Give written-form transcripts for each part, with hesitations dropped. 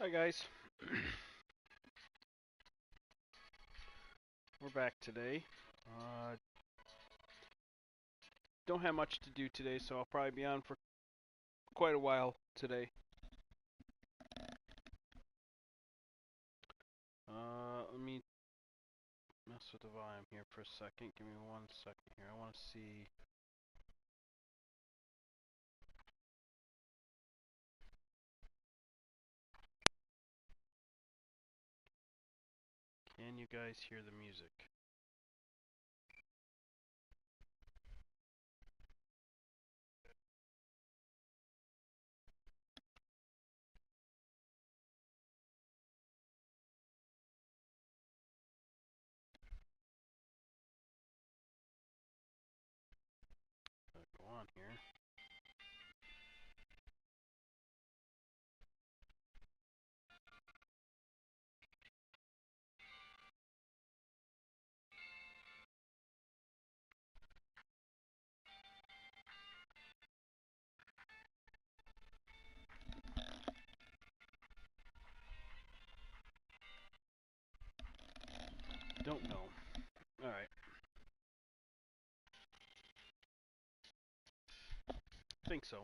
Hi guys, we're back today. Uh, don't have much to do today, so I'll probably be on for quite a while today. Let me mess with the volume here for a second. Give me 1 second here. I want to see. Can you guys hear the music? Go on here. Don't know. All right. Think so.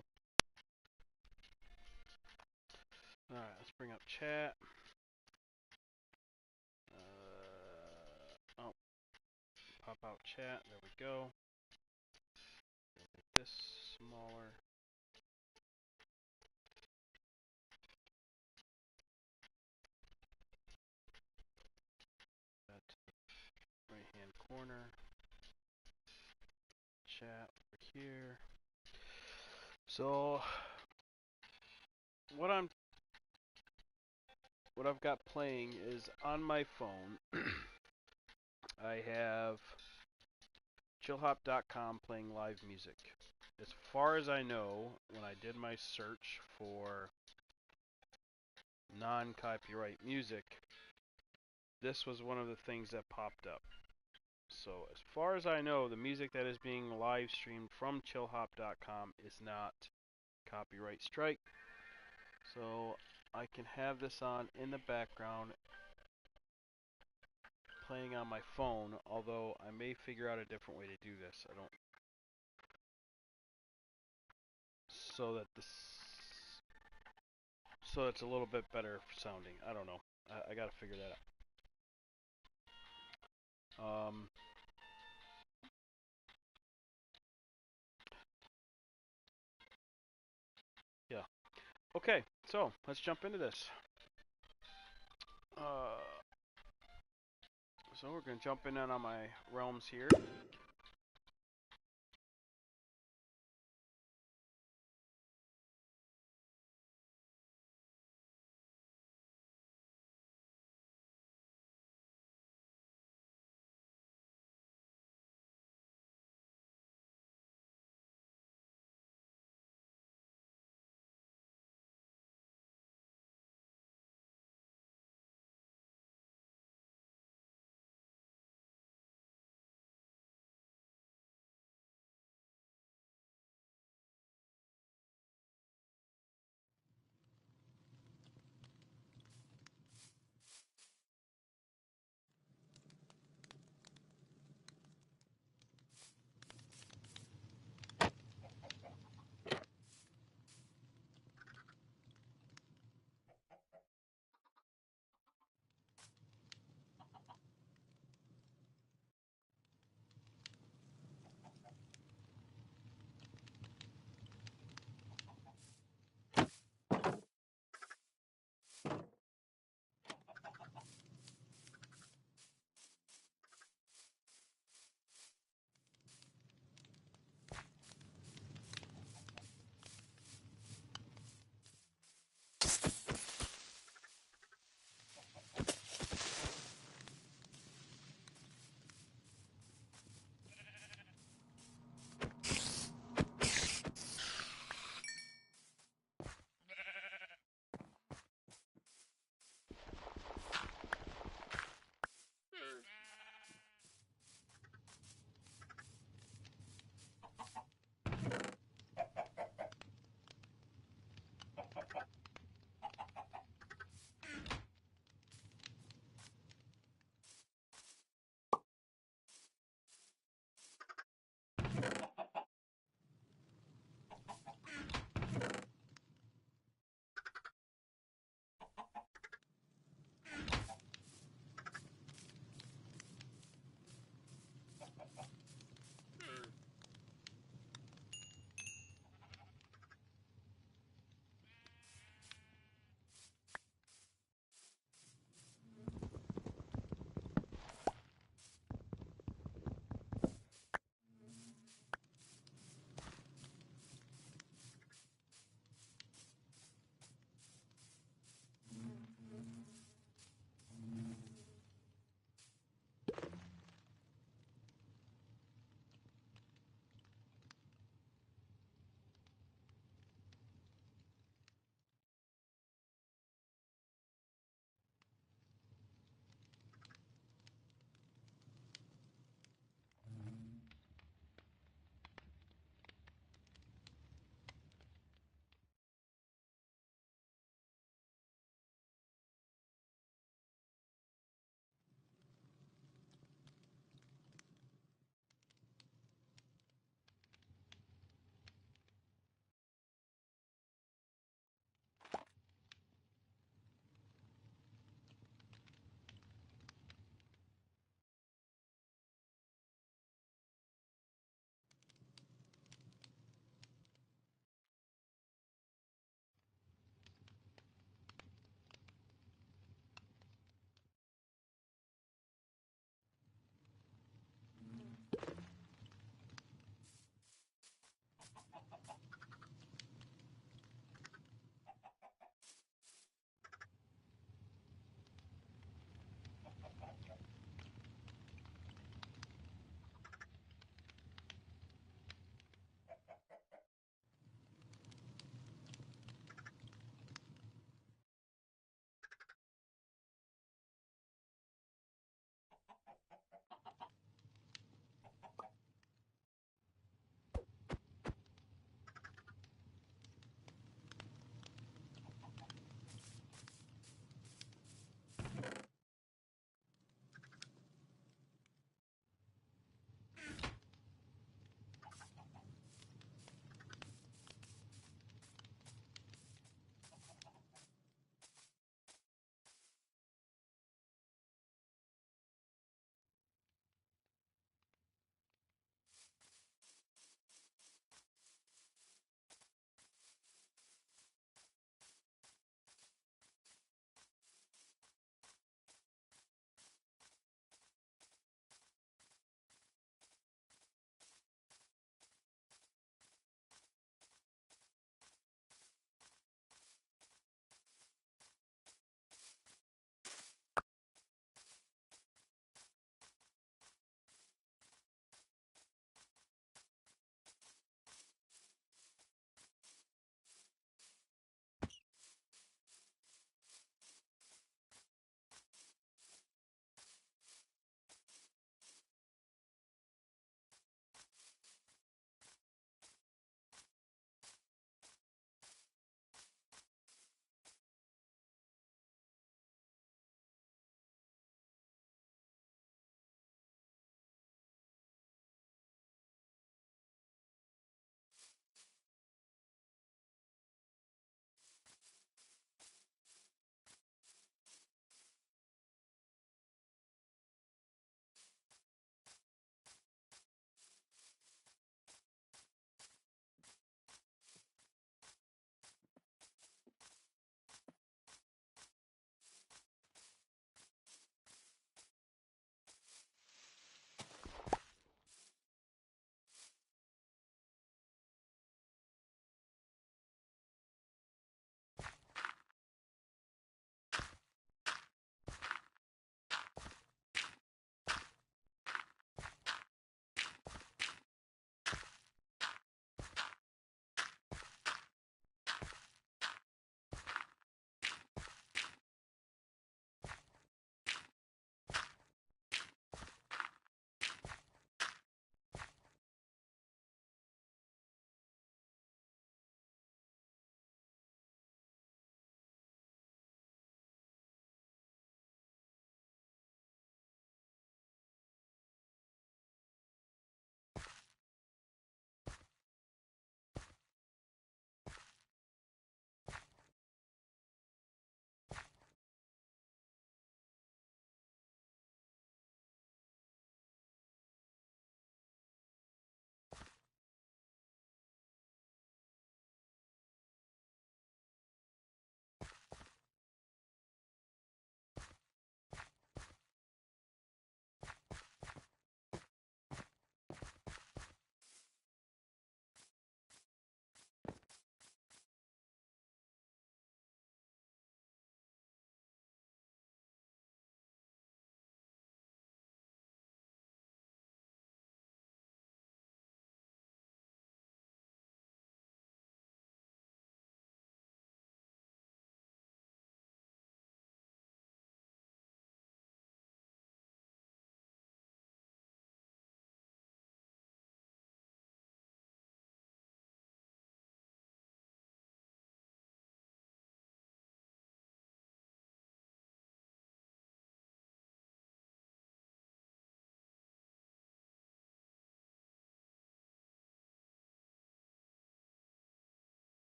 All right. Let's bring up chat. Oh, pop out chat. There we go. Make this smaller. That right hand corner. Chat over here. So what I'm what I've got playing is on my phone. I have chillhop.com playing live music. As far as I know, when I did my search for non-copyright music, this was one of the things that popped up. So as far as I know, the music that is being live streamed from chillhop.com is not copyright strike. So I can have this on in the background playing on my phone, although I may figure out a different way to do this. I don't so that this so it's a little bit better sounding. I don't know. I got to figure that out. Yeah. Okay. So let's jump into this. Uh, so we're gonna jump in on my realms here.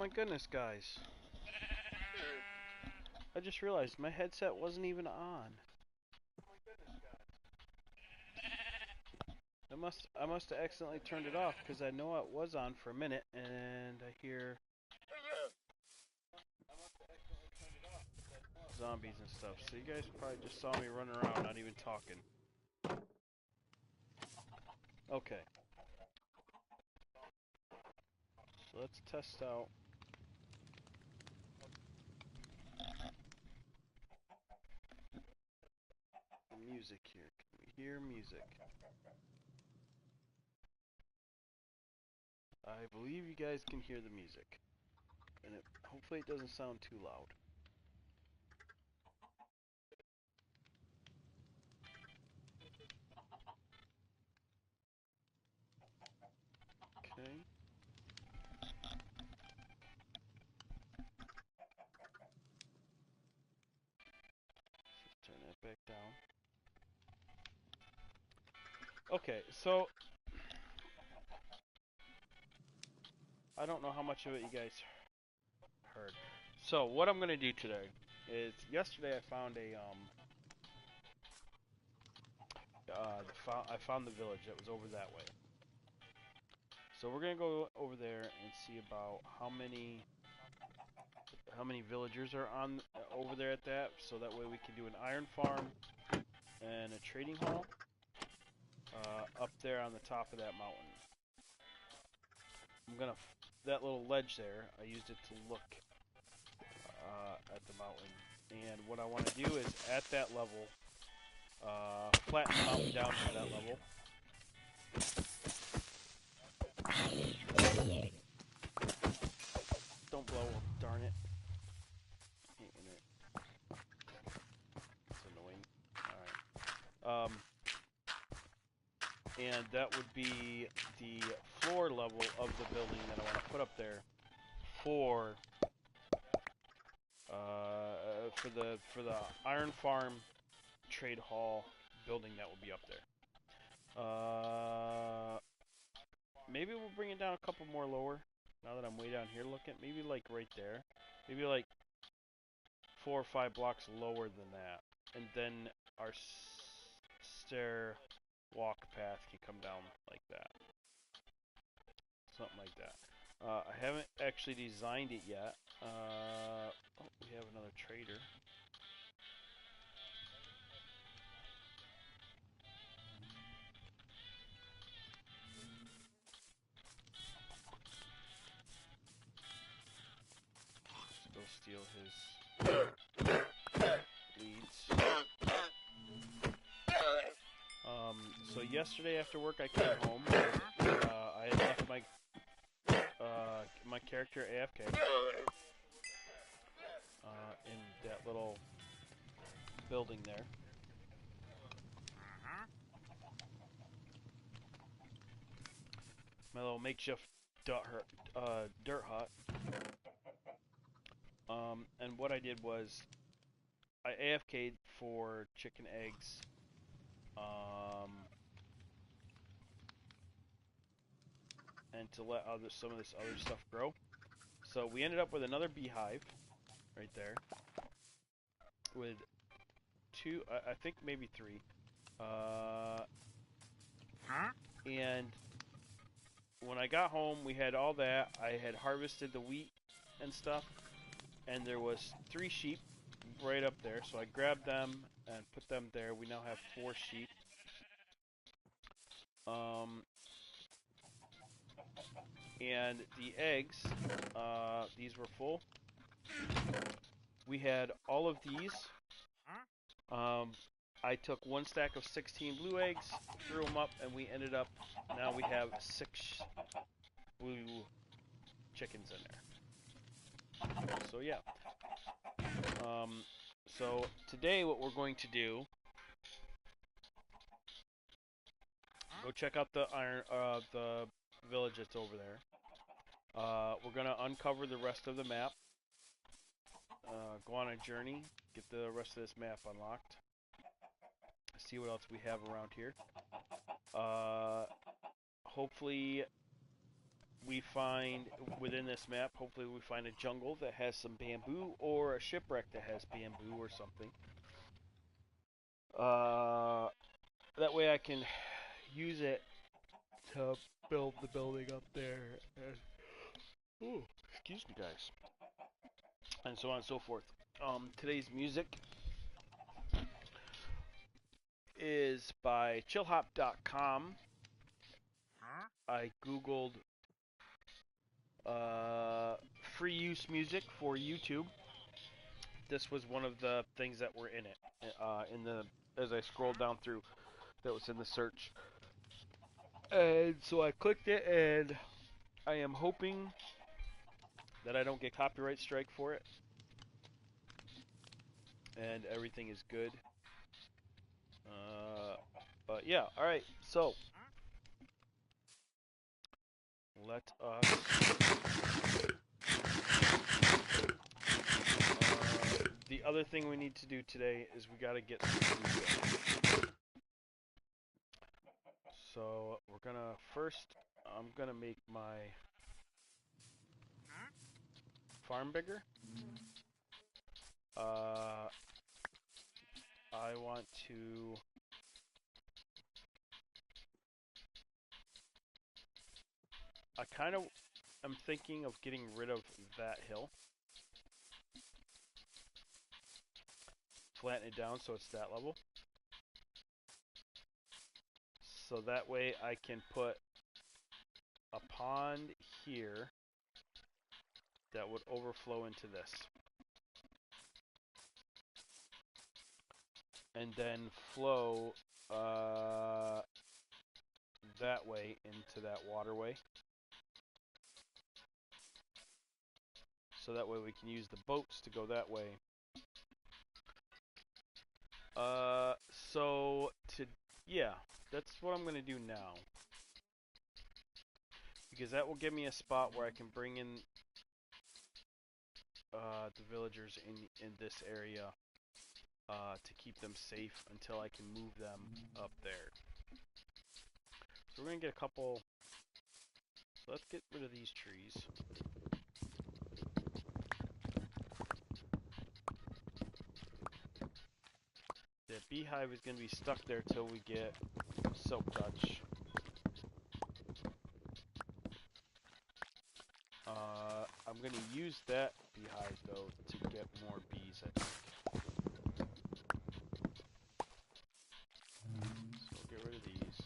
my goodness, guys. I just realized my headset wasn't even on. I must have accidentally turned it off because I know it was on for a minute and I hear zombies and stuff. So you guys probably just saw me running around not even talking. Okay. So let's test out the music here. Can we hear music? I believe you guys can hear the music. And hopefully it doesn't sound too loud. Okay. Let's turn that back down. Okay, so I don't know how much of it you guys heard. So what I'm gonna do today is yesterday I found I found the village that was over that way. So we're gonna go over there and see about how many villagers are on over there at that, so that way we can do an iron farm and a trading hall up there on the top of that mountain. That little ledge there, I used it to look at the mountain. And what I want to do is at that level, flatten the mountain down to that level. Don't blow, darn it. It's annoying. Alright. And that would be the floor level of the building that I want to put up there for the iron farm trade hall building that will be up there. Maybe we'll bring it down a couple more lower. Now that I'm way down here looking, maybe like right there. Maybe like 4 or 5 blocks lower than that. And then our stair walk path can come down like that. Something like that. I haven't actually designed it yet. Oh, we have another trader. Let's go steal his leads. So yesterday after work I came home. I had left my character AFK in that little building there. My little makeshift dirt hut. And what I did was I AFK'd for chicken eggs. And to let some of this other stuff grow. So we ended up with another beehive right there. With 2, I think maybe 3. And when I got home, we had all that. I had harvested the wheat and stuff. And there was 3 sheep right up there. So I grabbed them and put them there. We now have 4 sheep. And the eggs, these were full. We had all of these. I took 1 stack of 16 blue eggs, threw them up, and we ended up, now we have 6 blue chickens in there. So yeah. So today what we're going to do, go check out the the village that's over there. We're gonna uncover the rest of the map. Go on a journey, get the rest of this map unlocked. See what else we have around here. Hopefully we find within this map, hopefully we find a jungle that has some bamboo or a shipwreck that has bamboo or something. That way I can use it to build the building up there. Ooh, excuse me, guys. And so on and so forth. Today's music is by chillhop.com. I googled free use music for YouTube. This was one of the things that were in it. As I scrolled down through, that was in the search. And so I clicked it, and I am hoping that I don't get copyright strike for it. And everything is good. But yeah, alright, so let us the other thing we need to do today is we gotta get some food. So we're gonna I'm gonna make my farm bigger. I want to I kind of am thinking of getting rid of that hill. Flatten it down so it's that level. So that way I can put a pond here that would overflow into this. And then flow that way into that waterway. So that way we can use the boats to go that way. Yeah, that's what I'm gonna do now. Because that will give me a spot where I can bring in the villagers in this area to keep them safe until I can move them up there. So we're gonna get a couple. So let's get rid of these trees. The beehive is gonna be stuck there till we get silk touch. I'm gonna use that beehive though to get more bees, I think. So we'll get rid of these.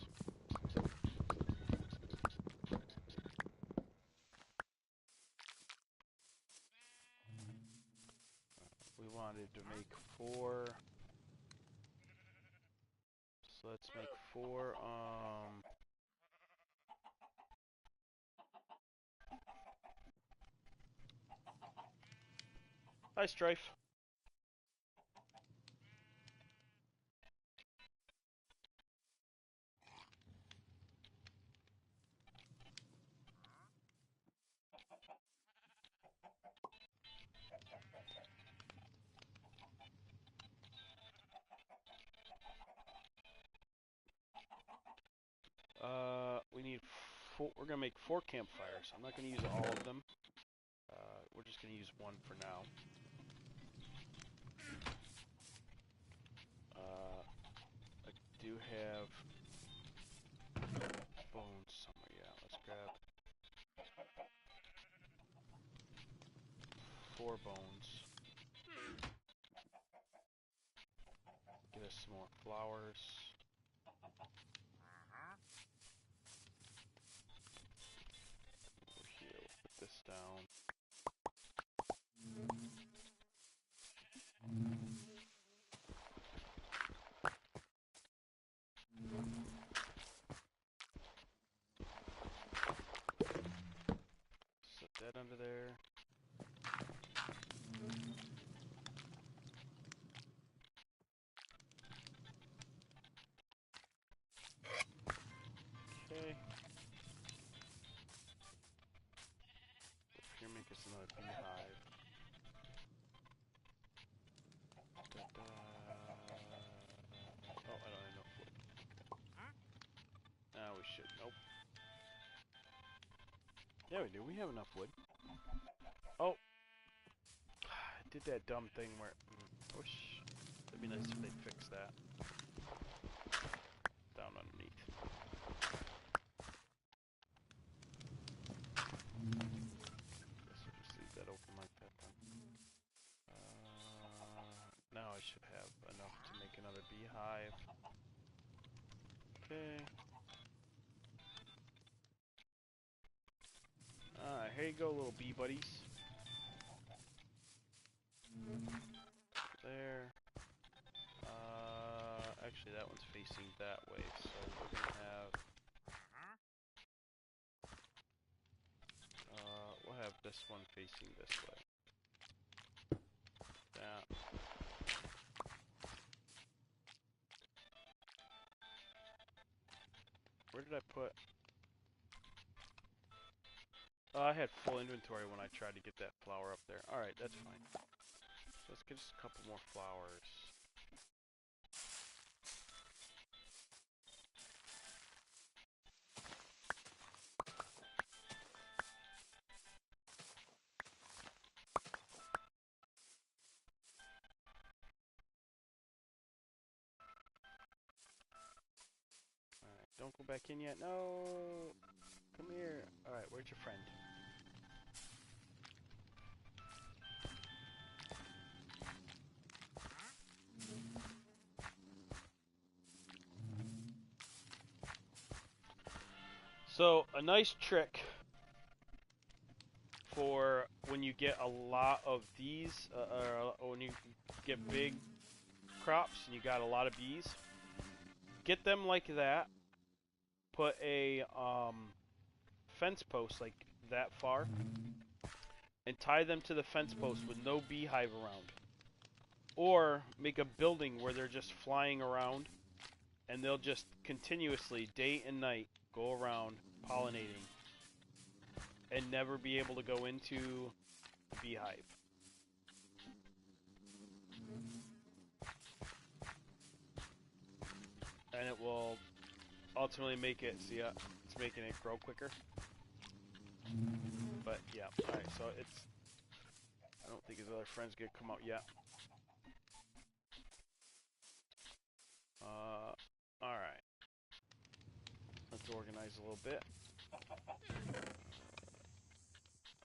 We wanted to make 4. So let's make 4, Hi, Strife. We need 4. We're gonna make 4 campfires. I'm not gonna use all of them. We're just gonna use 1 for now. I do have bones somewhere. Yeah, let's grab 4 bones. Get us some more flowers. Over here, we'll put this down. Set that under there. Okay. Here, make Yeah, we do. We have enough wood. Oh, I did that dumb thing where I wish it'd be nice if they fix that down underneath. Guess we'll just leave that open like that then. Now I should have enough to make another beehive. Okay. Alright, here you go, little bee buddies. There. Actually, that one's facing that way, so we're gonna have. We'll have this one facing this way. That. Where did I put? Oh, I had full inventory when I tried to get that flower up there. Alright, that's fine. So let's get just a couple more flowers. Alright, don't go back in yet. No! Come here. Alright, where's your friend? So, a nice trick for when you get a lot of these, or when you get big crops and you got a lot of bees, get them like that, put a fence post like that far, and tie them to the fence post with no beehive around. Or make a building where they're just flying around, and they'll just continuously, day and night, go around pollinating and never be able to go into the beehive. And it will ultimately make it, see, it's making it grow quicker. But yeah, alright, so it's, I don't think his other friend's gonna come out yet. Alright. Let's organize a little bit.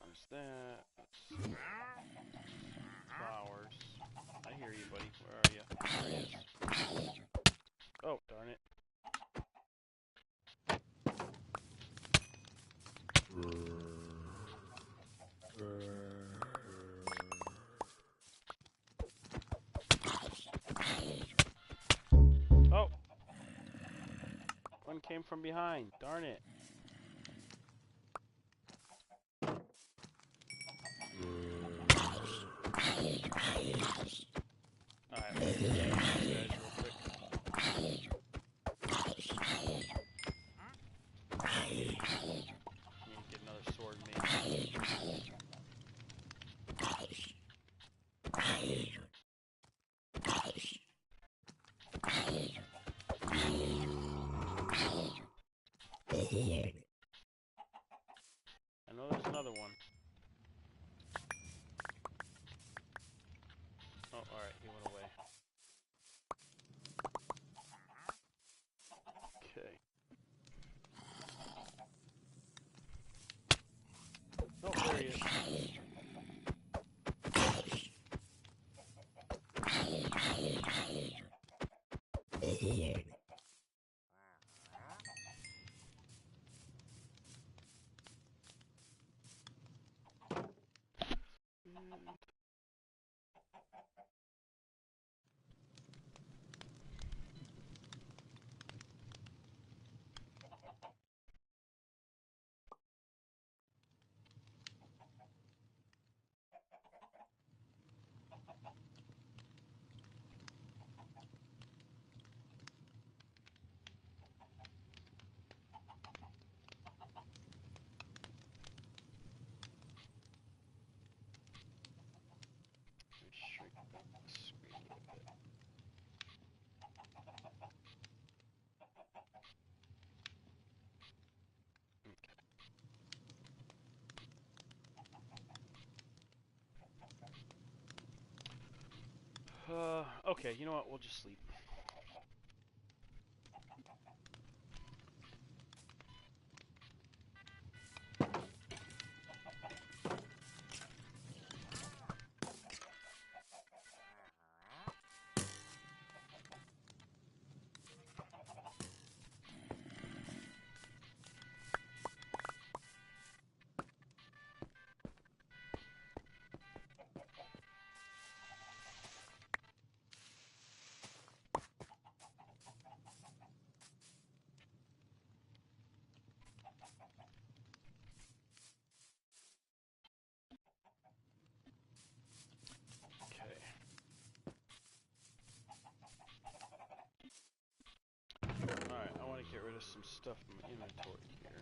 There's that. Flowers. I hear you, buddy. Where are you? There he is. Oh, darn it. Oh! One came from behind. Darn it. Alright, let's get these guys real quick. Need to get another sword made. I know there's another one. Oh, alright, he went away. Okay. Oh, there he is. Shrink the screen a little bit. Okay. Okay, you know what? We'll just sleep. Okay. Alright, I want to get rid of some stuff from my inventory here.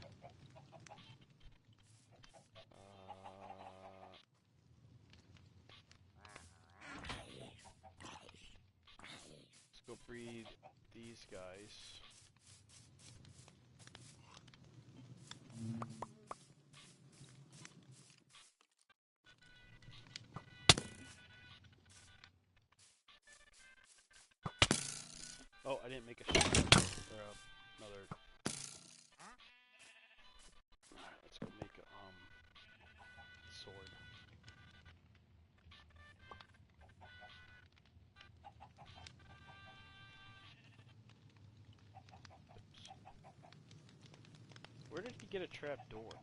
Let's go breed these guys. Oh, I didn't make a shot. Or another. Alright, let's go make a sword. Oops. Where did he get a trap door?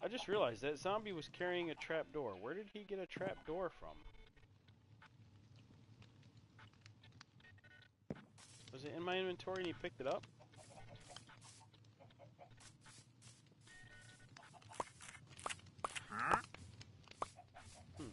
I just realized that zombie was carrying a trap door. Where did he get a trap door from? Was it in my inventory and he picked it up? Hmm.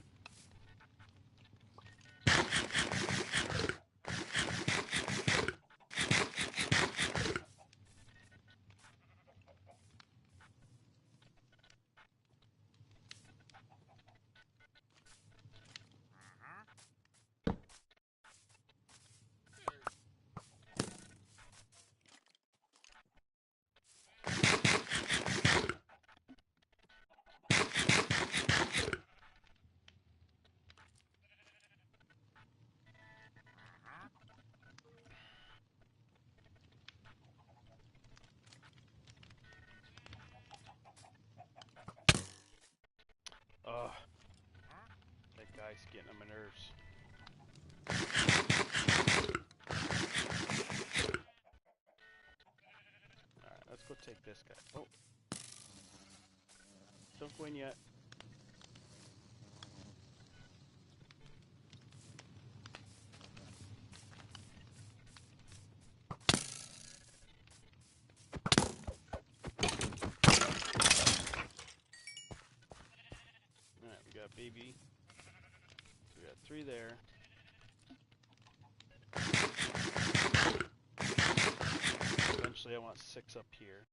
Ugh. That guy's getting on my nerves. Alright, let's go take this guy. Oh. Don't go in yet. Alright, we got baby. So we got 3 there. Eventually I want 6 up here.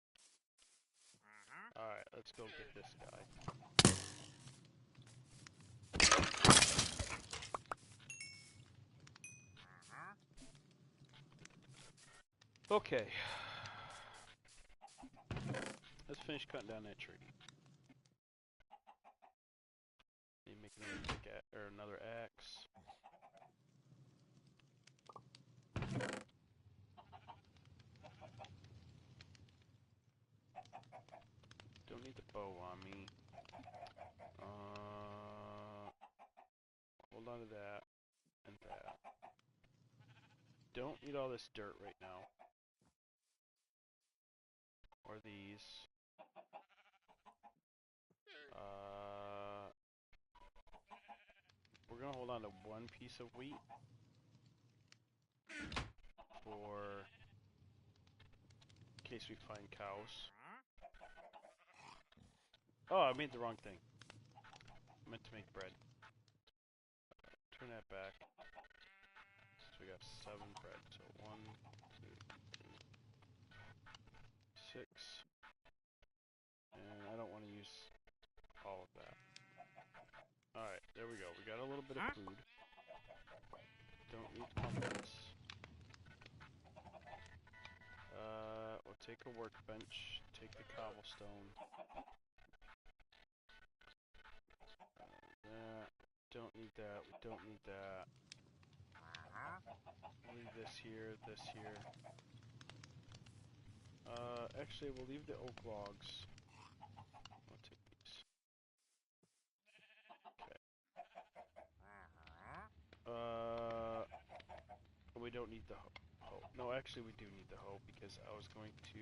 Alright, let's go get this guy. Okay. Let's finish cutting down that tree. Need to make another pickaxe or another axe. Don't need the bow on me. Hold on to that and that. Don't need all this dirt right now. Or these. We're gonna hold on to 1 piece of wheat for in case we find cows. Oh, I made the wrong thing. I meant to make bread. Turn that back. So we got 7 bread. So 1, 2, 3, 6. And I don't want to use all of that. Alright, there we go. We got a little bit of food. Don't need pumpkins. We'll take a workbench. Take the cobblestone. That. don't need that. We don't need that. We'll leave this here, this here. Actually, we'll leave the oak logs. We'll take these. Okay. We don't need the hoe. No, actually, we do need the hoe because I was going to...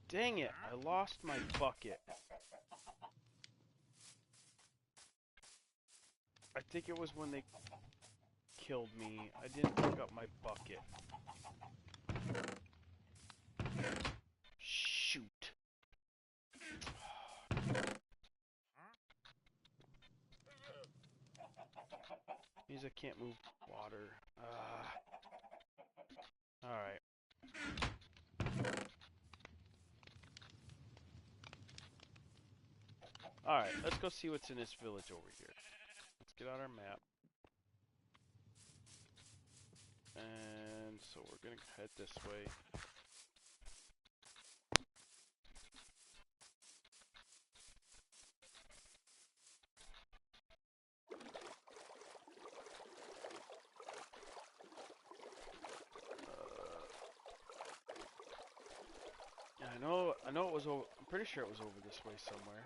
Dang it! I lost my bucket. I think it was when they killed me. I didn't pick up my bucket. Shoot. Means I can't move water. Alright. Alright, let's go see what's in this village over here. Let's get on our map. And so we're gonna head this way. I know it was over, I'm pretty sure it was over this way somewhere.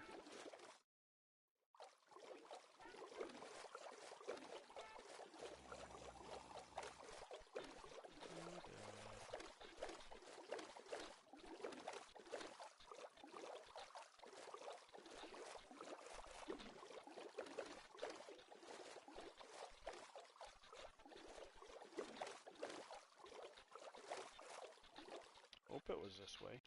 Hope it was this way.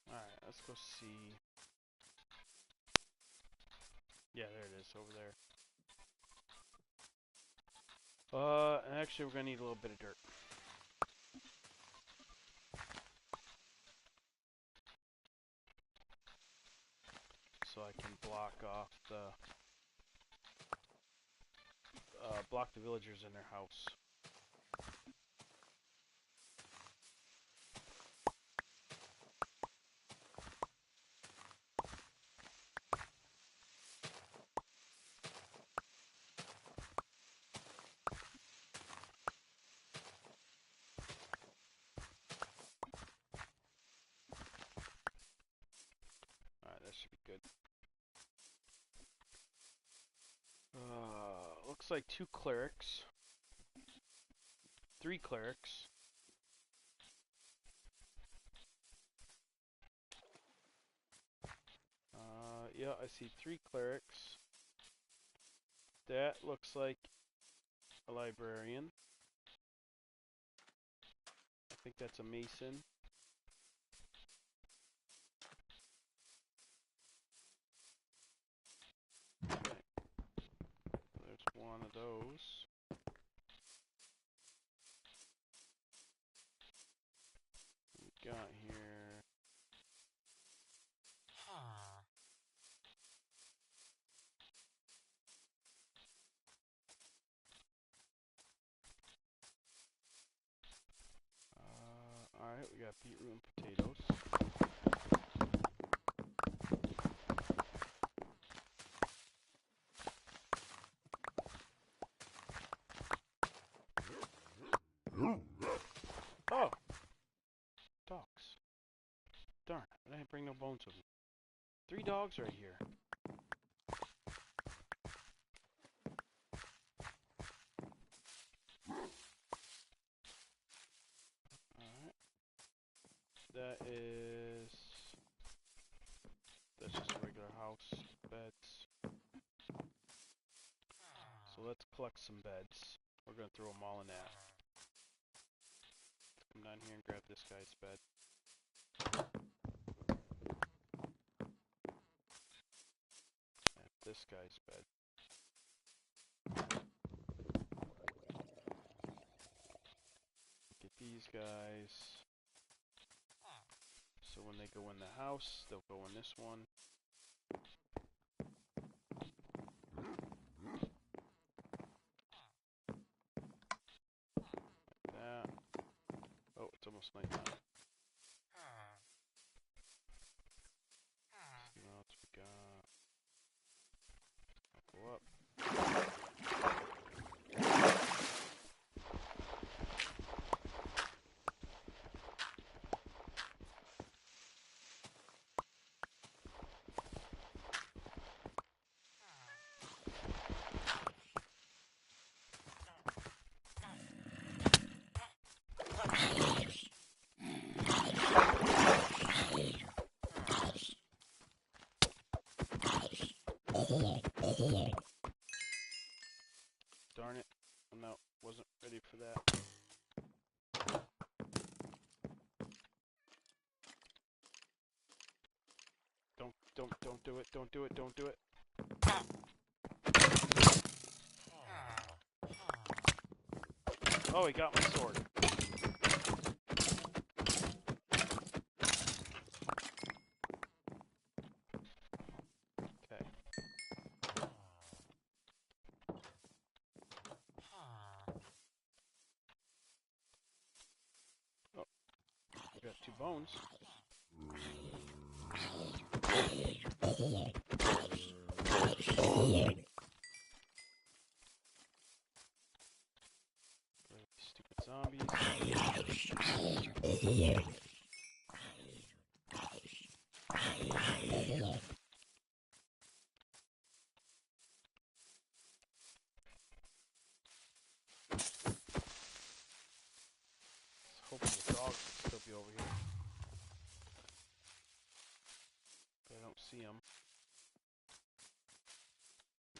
Alright, let's go see. Yeah, there it is, over there. And actually we're gonna need a little bit of dirt. So I can block off the villagers in their house. Alright, that should be good. Looks like 2 clerics. 3 clerics. Yeah, I see 3 clerics. That looks like a librarian. I think that's a mason. Okay. There's one of those. We got here. Alright, we got beetroot and potatoes. Oh! Dogs. Darn, I didn't bring no bones with me. 3 dogs right here. Alright. That's just a regular house. Beds. So let's collect some beds. We're gonna throw them all in that. Come down here and grab this guy's bed. And this guy's bed. Get these these guys. So when they go in the house, they'll go in this one. Like that. Oh, it's almost nighttime. Let's see what else we got. I'll go up. Darn it. Oh, no, wasn't ready for that. Don't do it, don't do it, don't do it. Oh, he got my sword. Okay. Oh, we got 2 bones. Stupid zombies. Hoping the dogs will still be over here. But I don't see them.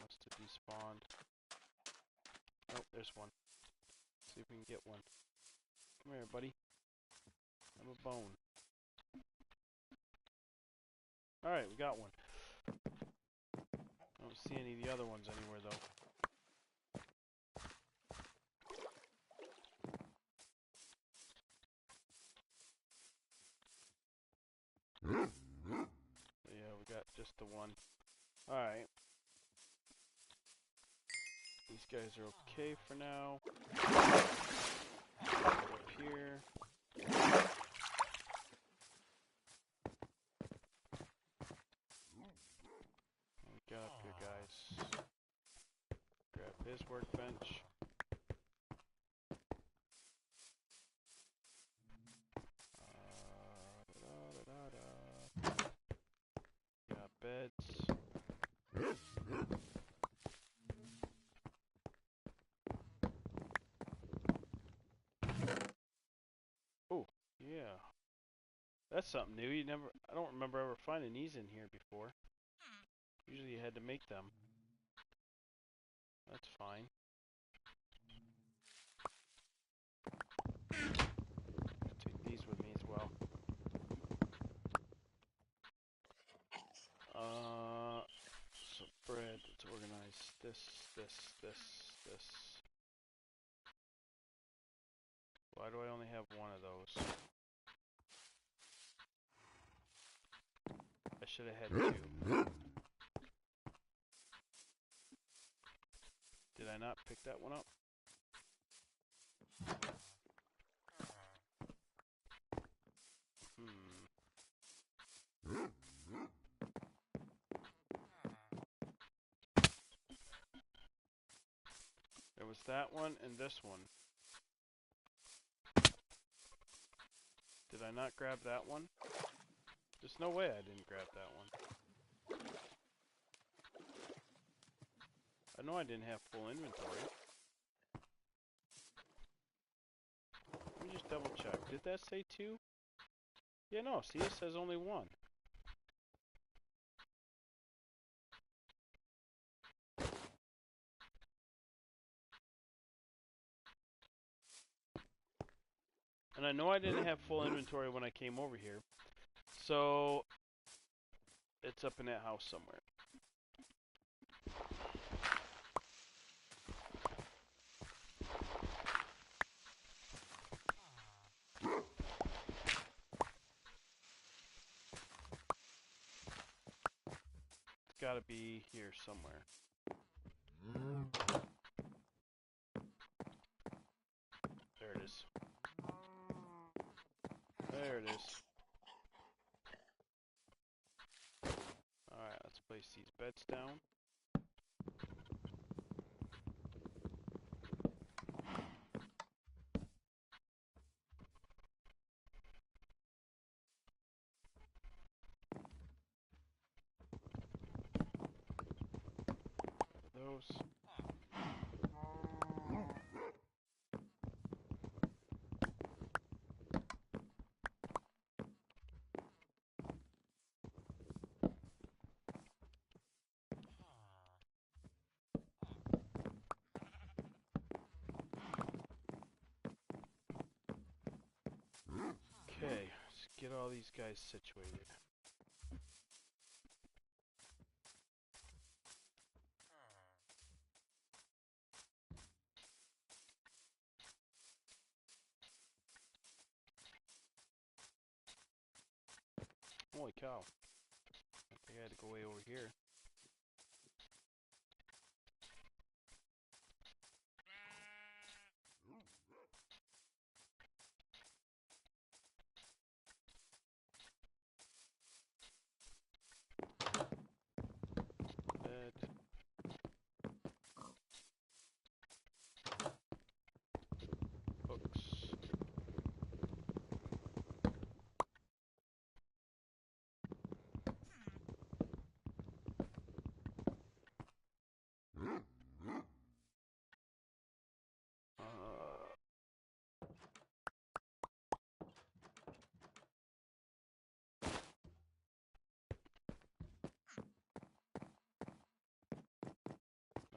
Must have despawned. Oh, there's one. See if we can get one. Come here, buddy. Have a bone. Alright, we got one. I don't see any of the other ones anywhere, though. Yeah, we got just the one. Alright. These guys are okay for now. Up here. What we got up here, guys? Grab his workbench. Got beds. Oh, yeah. That's something new. I don't remember ever finding these in here before. Usually you had to make them. That's fine. Take these with me as well. So bread, let's organize this. Why do I only have one of those? I should have had 2. Did I not pick that one up? There was that one and this one. Did I not grab that one? There's no way I didn't grab that one. I know I didn't have full inventory. Let me just double check. Did that say 2? Yeah, no, see, it says only 1. And I know I didn't have full inventory when I came over here. So, it's up in that house somewhere. gotta be here somewhere. There it is. There it is. Alright, let's place these beds down. Those. Okay, let's get all these guys situated. Holy cow. I think I had to go way over here. Bed. Books.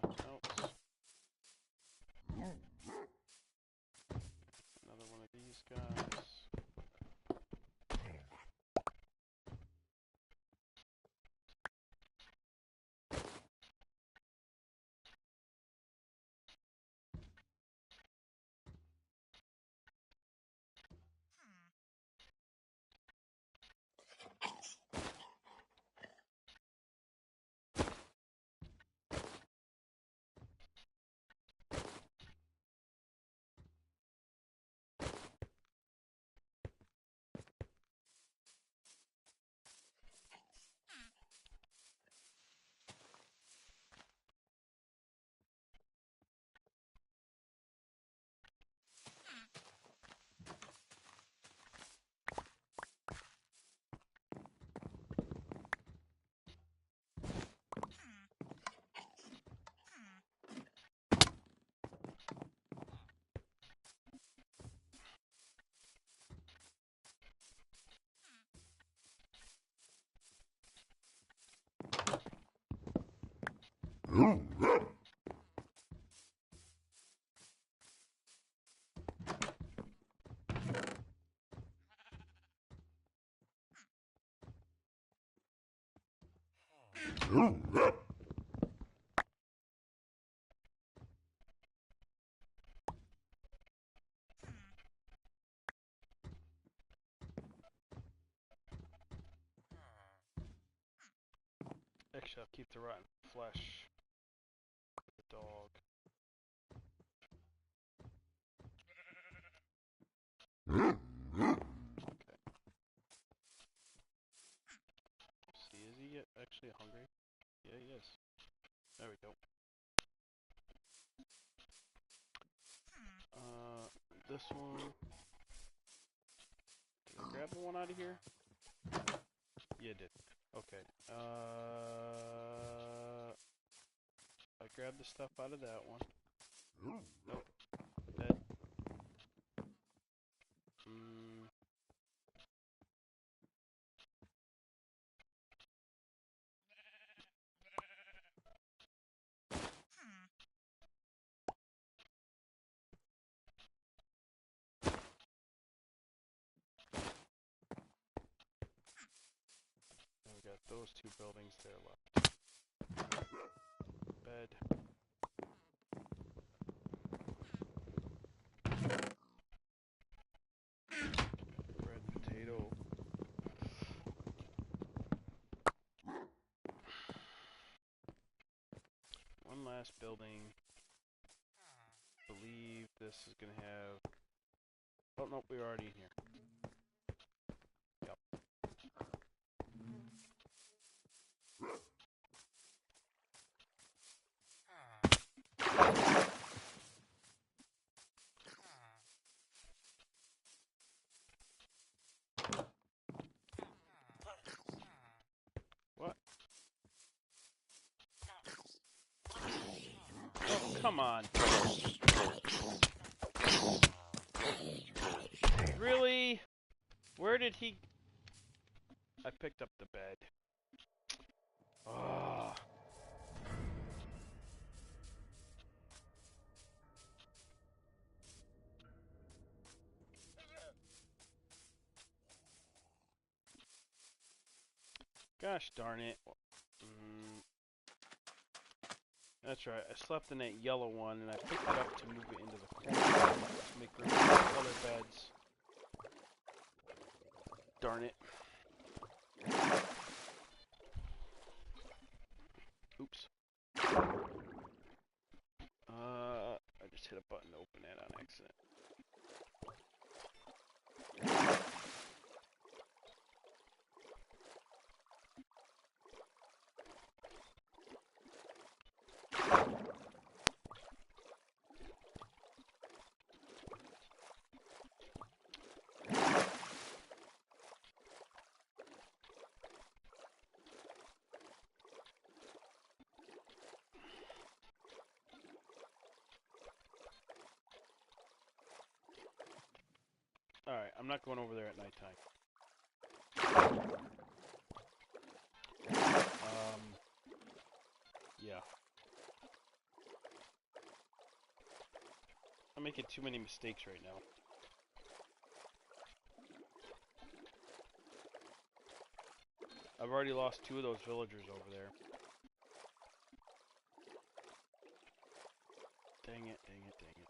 Nothing else. Another one of these guys. Actually, I'll keep the rotten flesh. The dog. Okay. See, is he actually hungry? Yeah, he is. There we go. This one. Did I grab the one out of here? Yeah, I did. Okay. I grabbed the stuff out of that one. Nope. Dead. And we got those two buildings there left. Bed. Bread, potato. last building. Believe this is gonna have. Oh no, we're already in here. Yep. What? Oh, come on. Really? Where did he... I picked up the bed. Oh. Gosh darn it. That's right, I slept in that yellow one and I picked it up to move it into the corner to make room for other beds. Darn it. Oops. I just hit a button to open that on accident. Alright, I'm not going over there at nighttime. Yeah. I'm making too many mistakes right now. I've already lost 2 of those villagers over there. Dang it, dang it, dang it.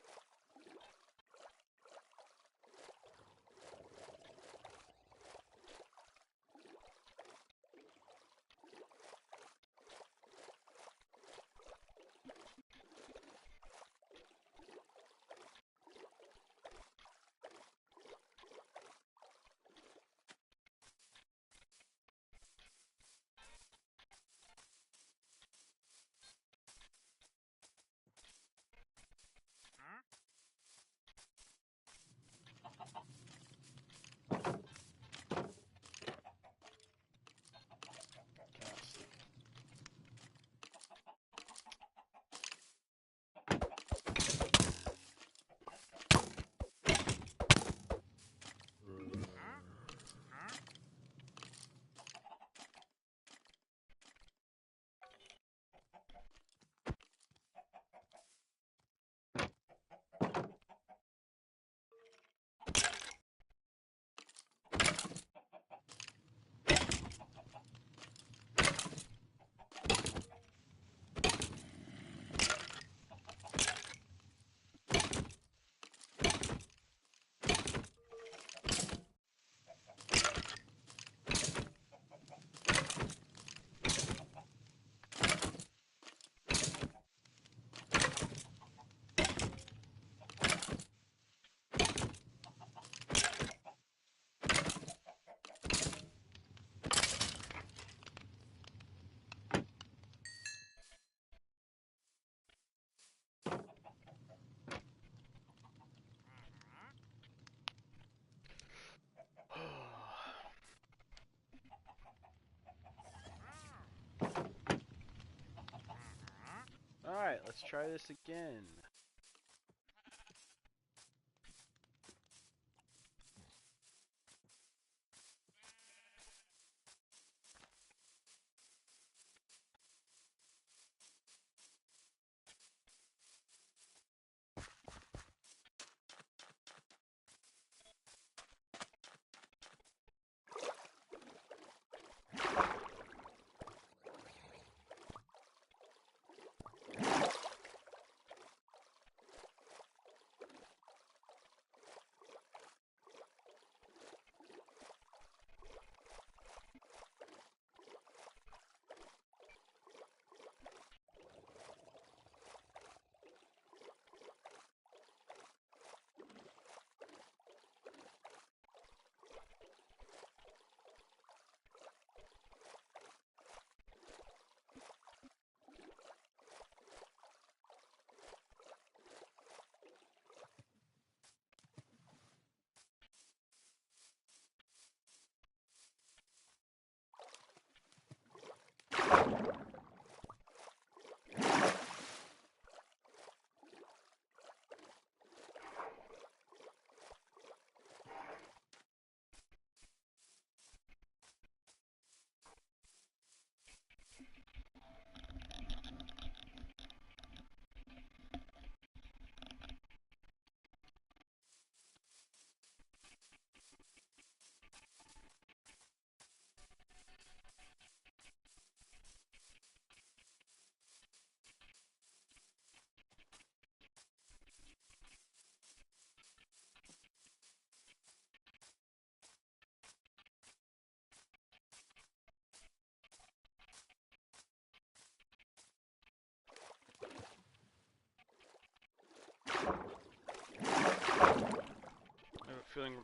Alright, let's try this again.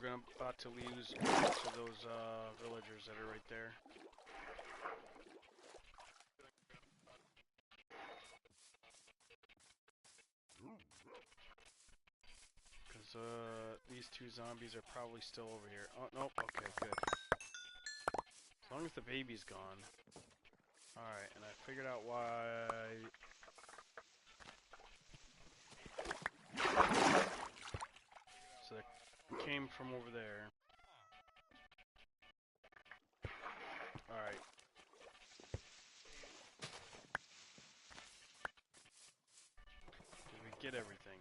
we're about to lose most of those villagers that are right there. Because these two zombies are probably still over here. Oh, nope. Okay, good. As long as the baby's gone. Alright, and I figured out why... So they came from over there. Alright. Did we get everything?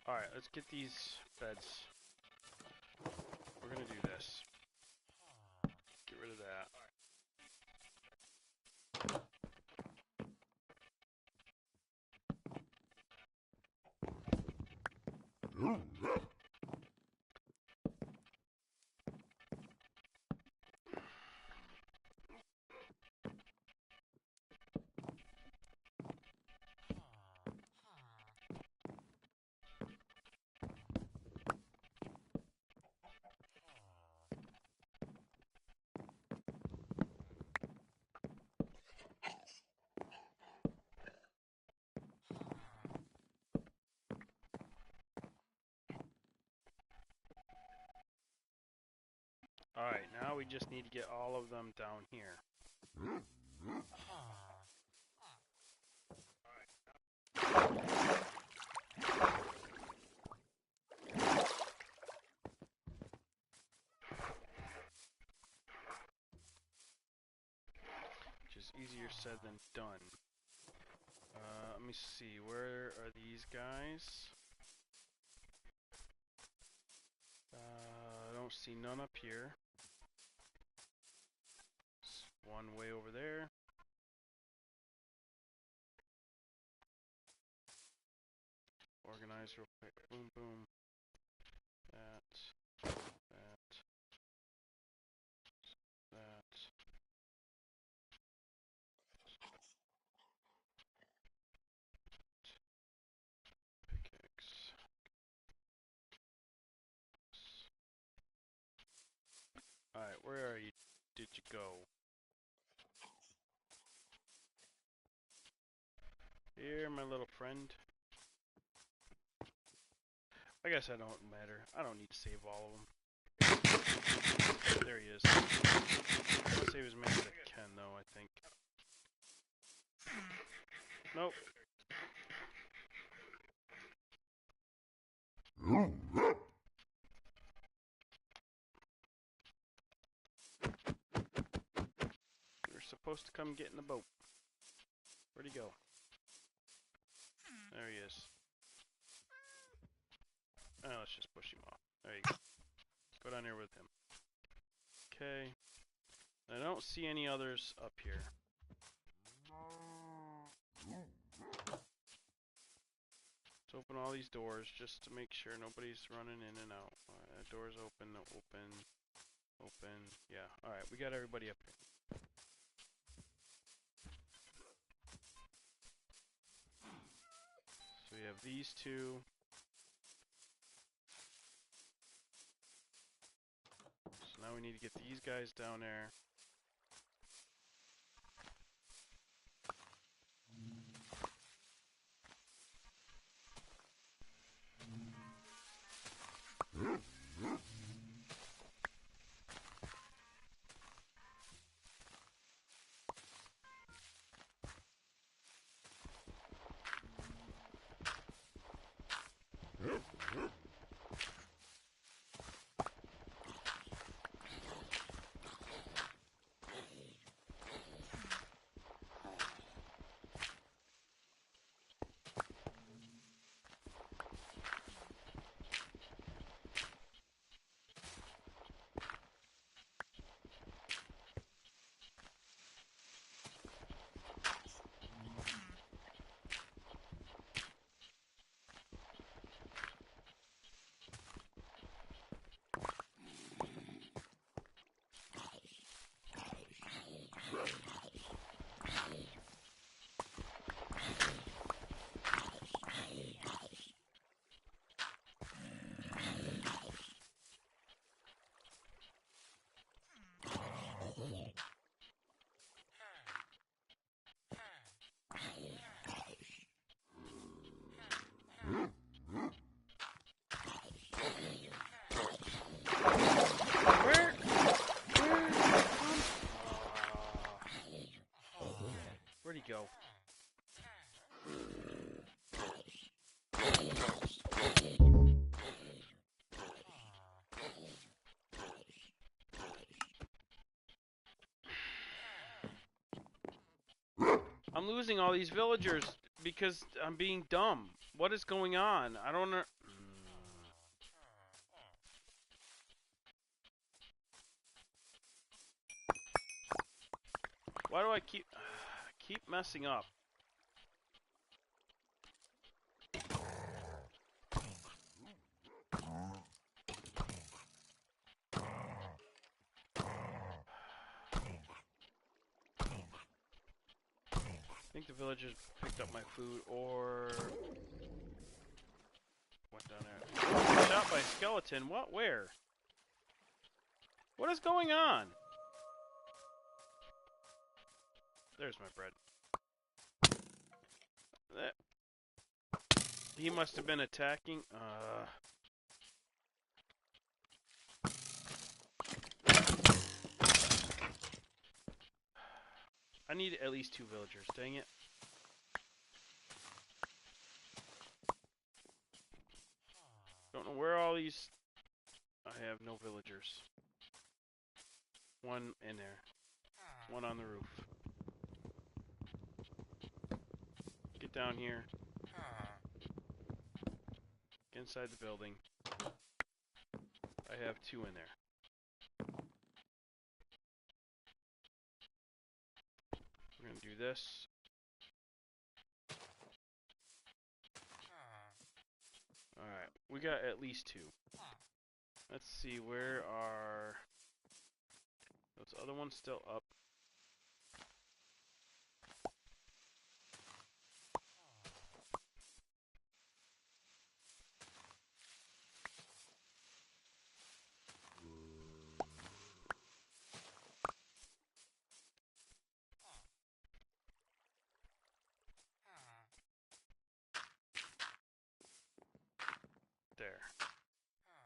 Alright, let's get these beds. We're gonna do this. Get rid of that. Alright, now we just need to get all of them down here. Which is easier said than done. Let me see, where are these guys? I don't see none up here. One way over there. Organize real quick. Boom, boom. That. Pickaxe. Alright, where are you? Did you go? Here, my little friend. I guess I don't matter. I don't need to save all of them. There he is. I'll save as many as I can, though, I think. Nope. We're supposed to come get in the boat. Where'd he go? There he is. Let's just push him off. There you go. Go down here with him. Okay. I don't see any others up here. Let's open all these doors just to make sure nobody's running in and out. Doors open, open. Yeah, alright, we got everybody up here. So we have these two. So now we need to get these guys down there. I'm losing all these villagers because I'm being dumb. What is going on? I don't know. Why do I keep messing up? I think the villagers picked up my food or went down there. Shot by a skeleton. What? Where? What is going on? There's my bread. He must have been attacking. I need at least 2 villagers. Dang it. Don't know where all these... I have no villagers. One in there. One on the roof. Get down here. Get inside the building. I have 2 in there. We're gonna do this. Alright, we got at least 2. Let's see, where are... Those other ones still up? There.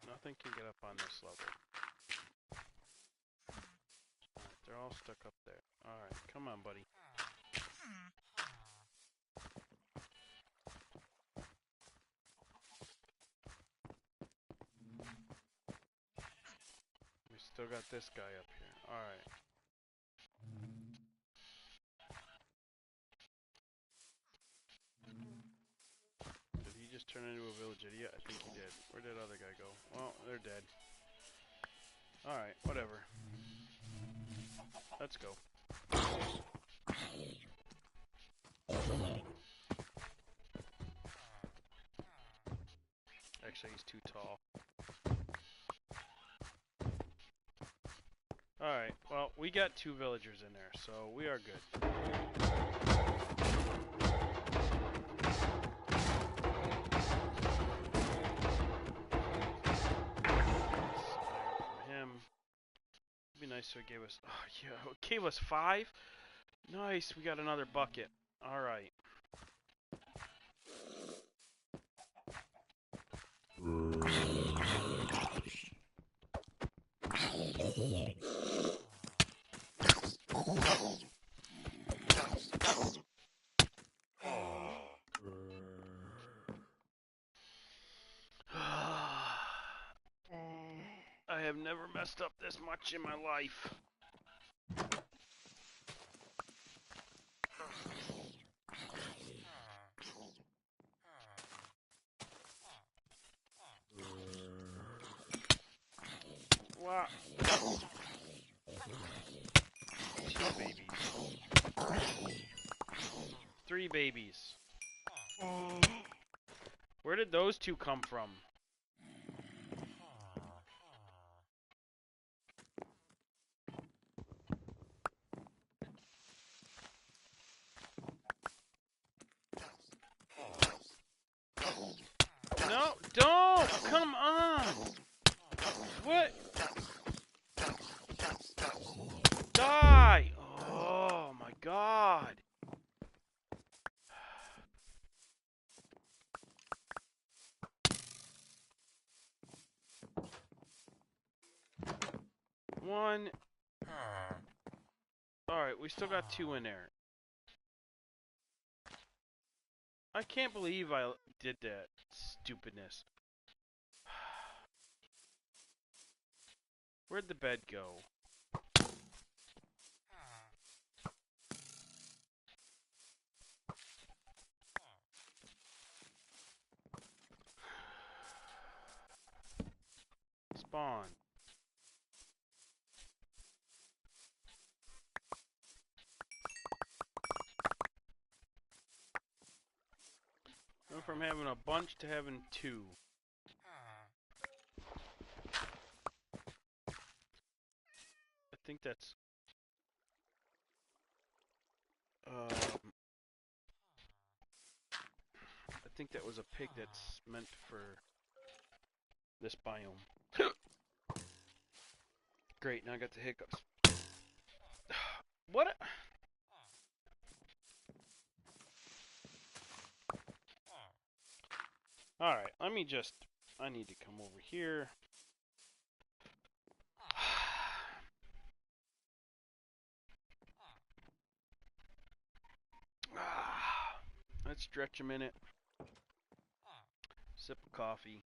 Nothing can get up on this level. Alright, they're all stuck up there. Alright, come on, buddy. We still got this guy up here. Alright. Did he just turn into a village idiot? I think he did. Where did other guy go? Well, they're dead. Alright, whatever. Let's go. Actually, he's too tall. Alright, well, we got 2 villagers in there, so we are good. From him. It'd be nice if it gave us... Oh, yeah, it gave us 5? Nice, we got another bucket. Alright. I have never messed up this much in my life. Wow. 2 babies. 3 babies. Where did those 2 come from? No, don't! Come on! What? Die! Oh my god! One. Alright, we still got 2 in there. I can't believe I did that stupidness. Where'd the bed go? Spawn. Went from having a bunch to having 2. I think that's... I think that was a pig that's meant for this biome. Great, now I got the hiccups. What? Alright, let me just... I need to come over here. Let's stretch a minute. Sip of coffee.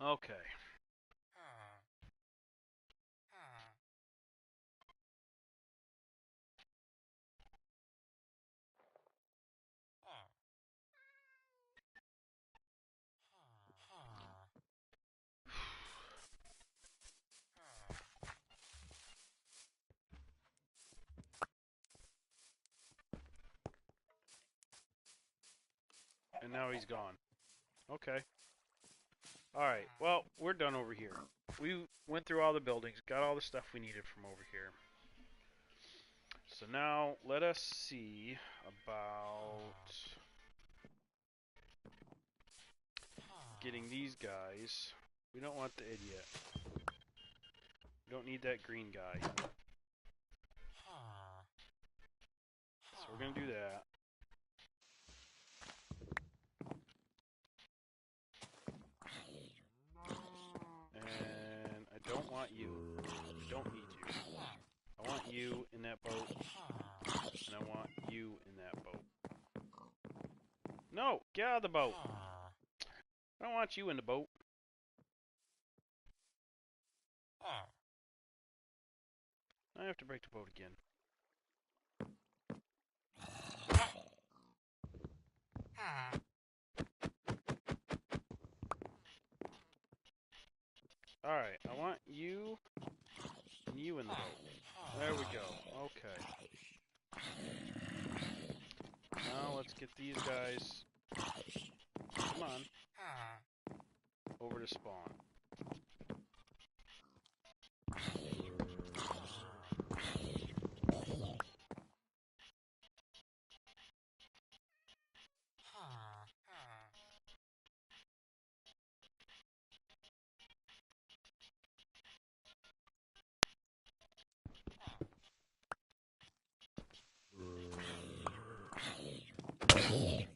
Okay. And now he's gone. Okay. Alright, well, we're done over here. We went through all the buildings, got all the stuff we needed from over here. So now, let us see about getting these guys. We don't want the idiot. We don't need that green guy. So we're gonna do that. And I don't want you. I don't need you. I want you in that boat. And I want you in that boat. No! Get out of the boat! I don't want you in the boat. I have to break the boat again. Alright, I want you and you in the boat. There we go. Okay. Now let's get these guys, come on, over to spawn.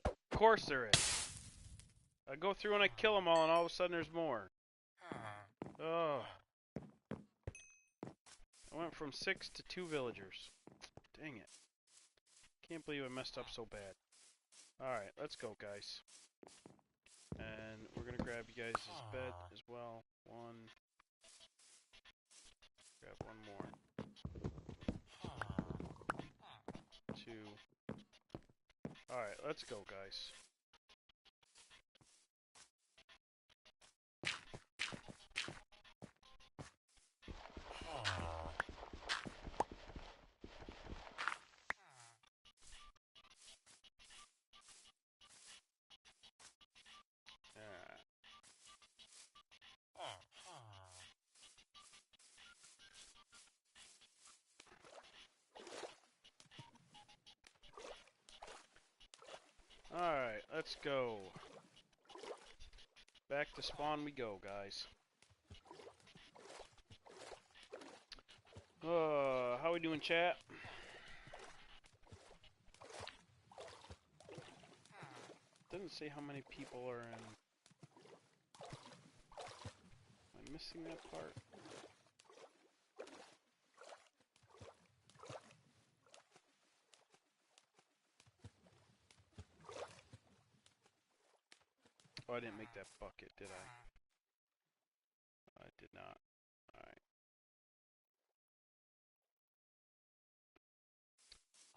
Of course there is. I go through and I kill them all and all of a sudden there's more. Ugh. I went from 6 to 2 villagers. Dang it. Can't believe I messed up so bad. Alright, let's go, guys. And we're gonna grab you guys' bed as well. One. Grab one more. 2. Alright, let's go, guys. Alright, let's go. Back to spawn we go, guys. How we doing, chat? Doesn't say how many people are in missing that part? Oh, I didn't make that bucket, did I? I did not. Alright.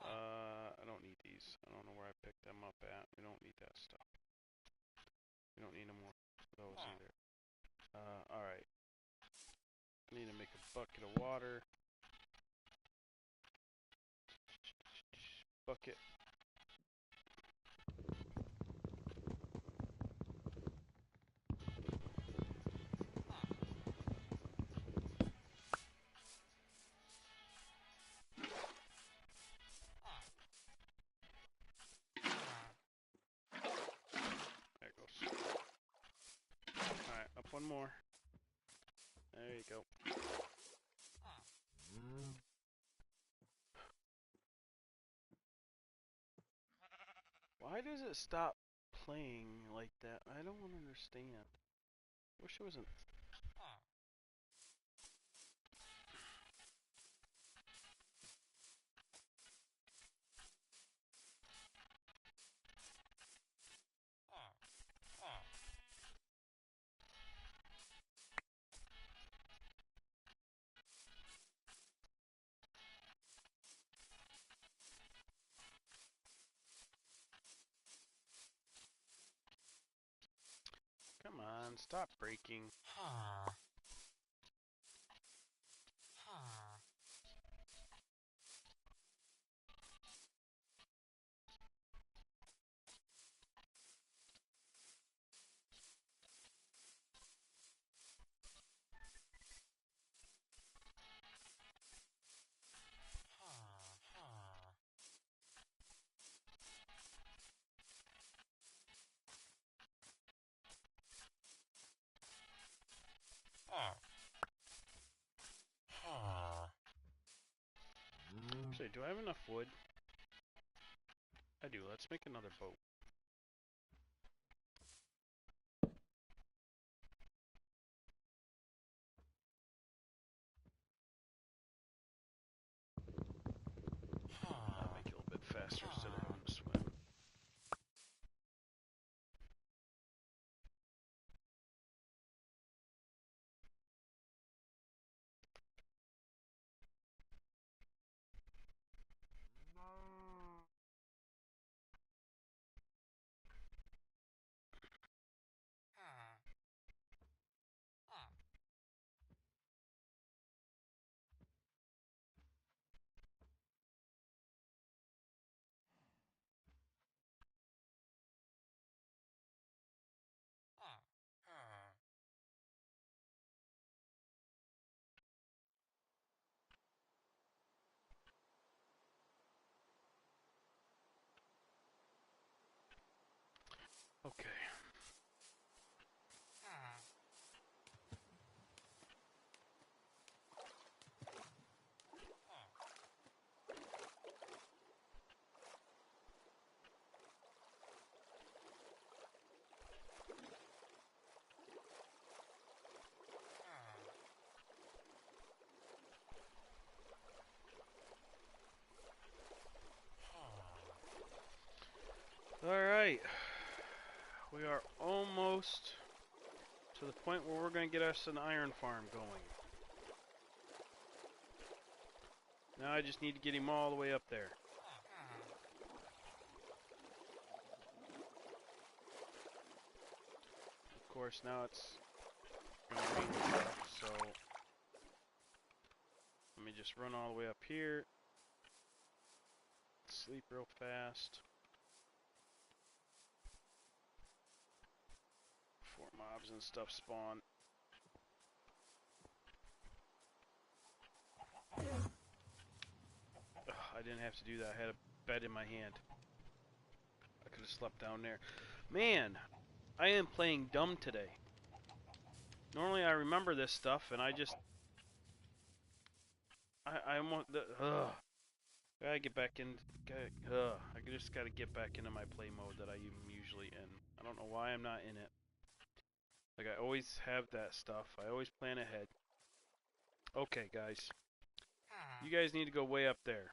I don't need these. I don't know where I picked them up at. We don't need that stuff. We don't need no more of those either. Alright. I need to make a bucket of water. Bucket. There it goes. Alright, up one more. There you go. Why does it stop playing like that? I don't understand. Wish it wasn't. Come on, stop breaking. Actually, do I have enough wood? I do. Let's make another boat. That'll make it a little bit faster instead of having to swim. Okay. Alright. We are almost to the point where we're going to get us an iron farm going. Now I just need to get him all the way up there. Of course, now it's going to rain, so let me just run all the way up here. Sleep real fast. Before mobs and stuff spawn. Ugh, I didn't have to do that. I had a bed in my hand. I could have slept down there. Man, I am playing dumb today. Normally I remember this stuff and I just... I want the... Gotta get back in... I just gotta get back into my play mode that I am usually in. I don't know why I'm not in it. Like, I always have that stuff. I always plan ahead. Okay, guys. You guys need to go way up there.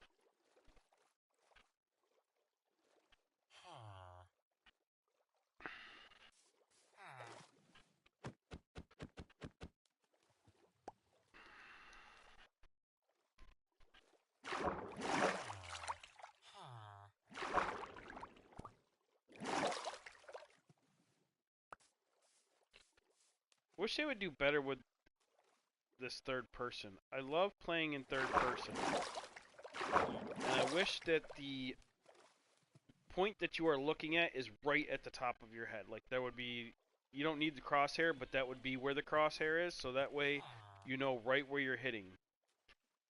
Wish they would do better with this third person. I love playing in third person. And I wish that the point that you are looking at is right at the top of your head. Like, there would be, you don't need the crosshair, but that would be where the crosshair is, so that way you know right where you're hitting.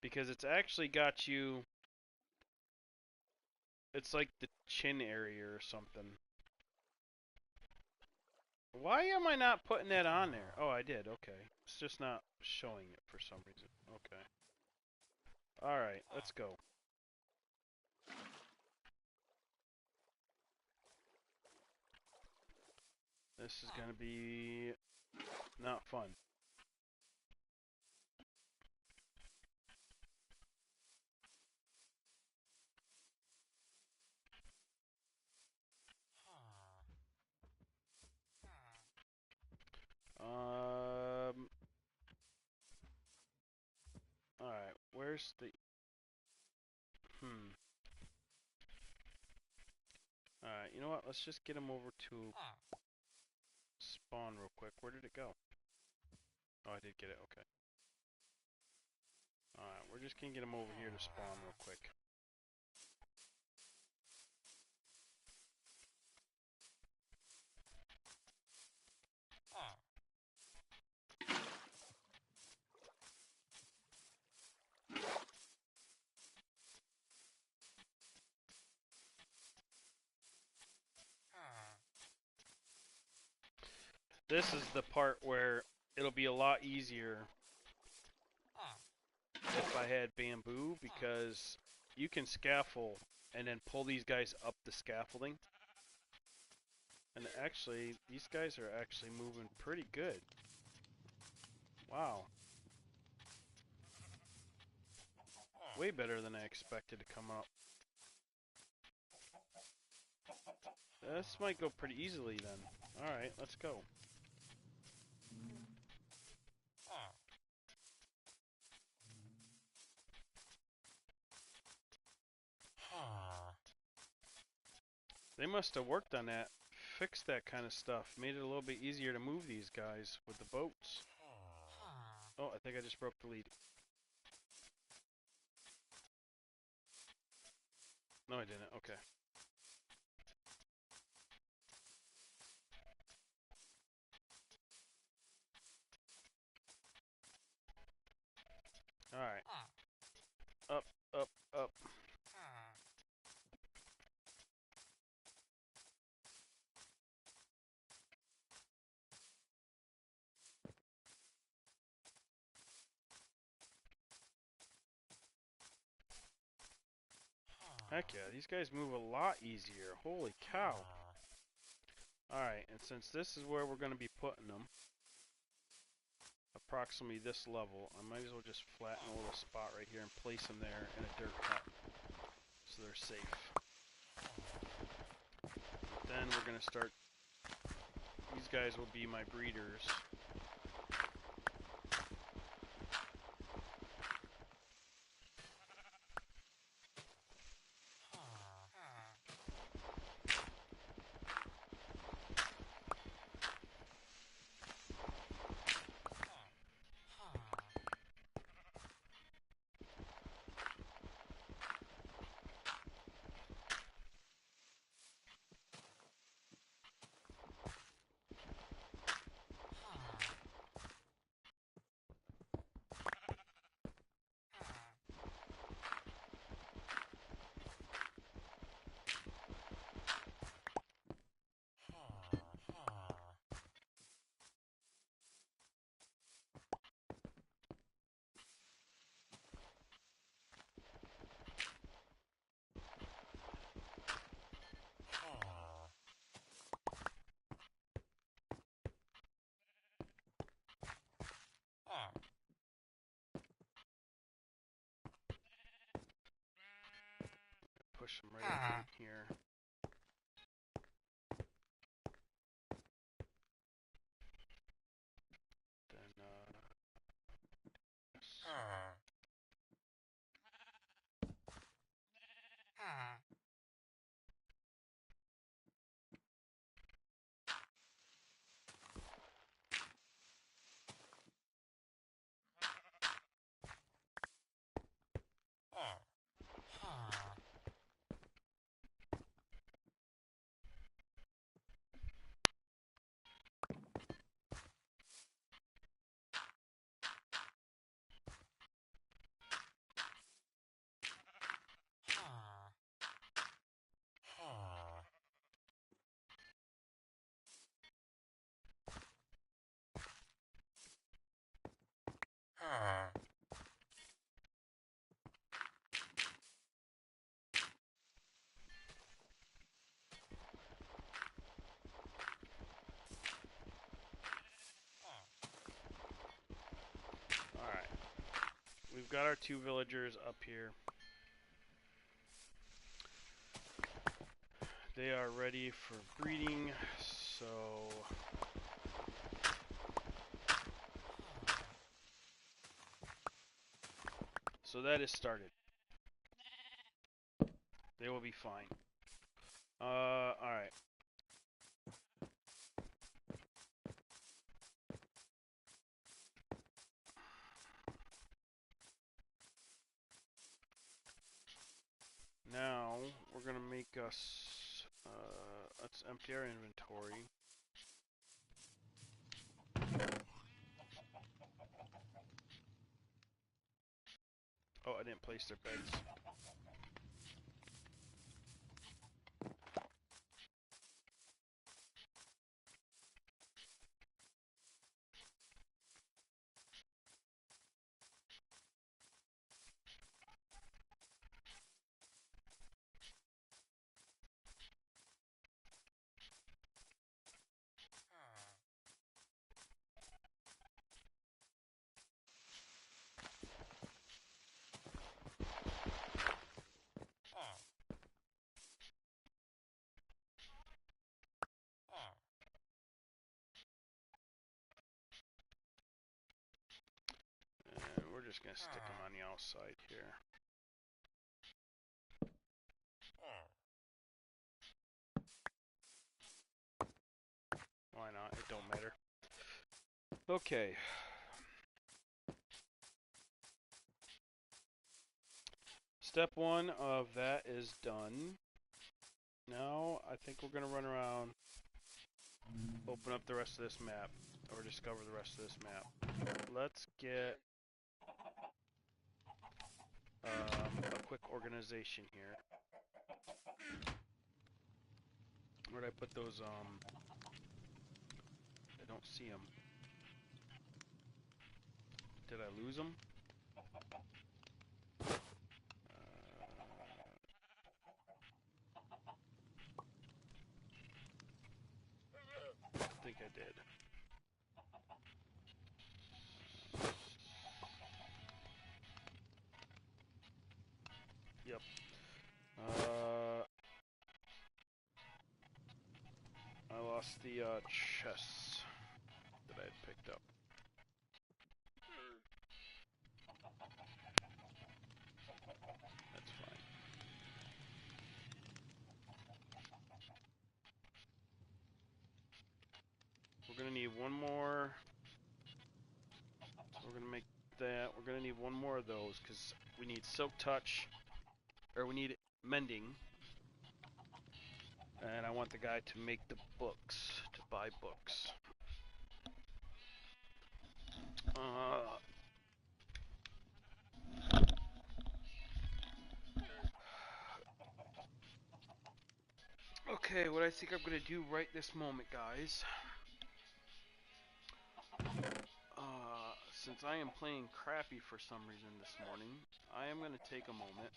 Because it's actually got you, it's like the chin area or something. Why am I not putting that on there? Oh, I did, okay. It's just not showing it for some reason. Okay. Alright, let's go. This is gonna be not fun. Alright, where's the... Alright, you know what? Let's just get him over to spawn real quick. Where did it go? Oh, I did get it, okay. Alright, we're just gonna get him over here to spawn real quick. This is the part where it'll be a lot easier if I had bamboo, because you can scaffold and then pull these guys up the scaffolding. And actually, these guys are actually moving pretty good. Wow. Way better than I expected to come up. This might go pretty easily then. Alright, let's go. They must have worked on that, fixed that kind of stuff, made it a little bit easier to move these guys with the boats. Oh, I think I just broke the lead. No, I didn't. Okay. Alright. Up, up, up. Heck yeah, these guys move a lot easier. Holy cow. Alright, and since this is where we're going to be putting them, approximately this level, I might as well just flatten a little spot right here and place them there in a dirt cut, so they're safe. Then we're going to start, these guys will be my breeders. push them right up in here. Then, alright. We've got our 2 villagers up here. They are ready for breeding, so... So that is started. They will be fine. Alright. Now, we're gonna make us, let's empty our inventory. Oh, I didn't place their beds. And we're just gonna stick them on the outside here. Why not? It don't matter. Okay. Step 1 of that is done. Now, I think we're gonna run around, open up the rest of this map, or discover the rest of this map. Let's get a quick organization here. Where'd I put those, I don't see them. Did I lose them? I think I did. Yep. I lost the chests that I had picked up. That's fine. We're gonna need one more. So we're gonna make that. We're gonna need one more of those because we need silk touch, or we need mending. And I want the guy to make the books, to buy books. Okay, what I think I'm gonna do right this moment, guys. Since I am playing crappy for some reason this morning, I am gonna take a moment.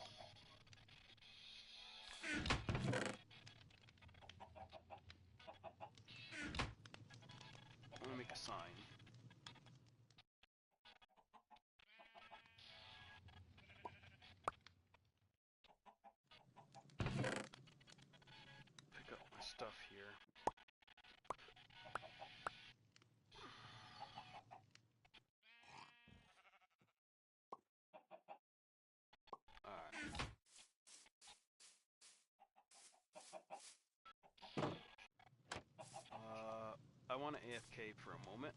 I'm gonna make a sign. want to AFK for a moment.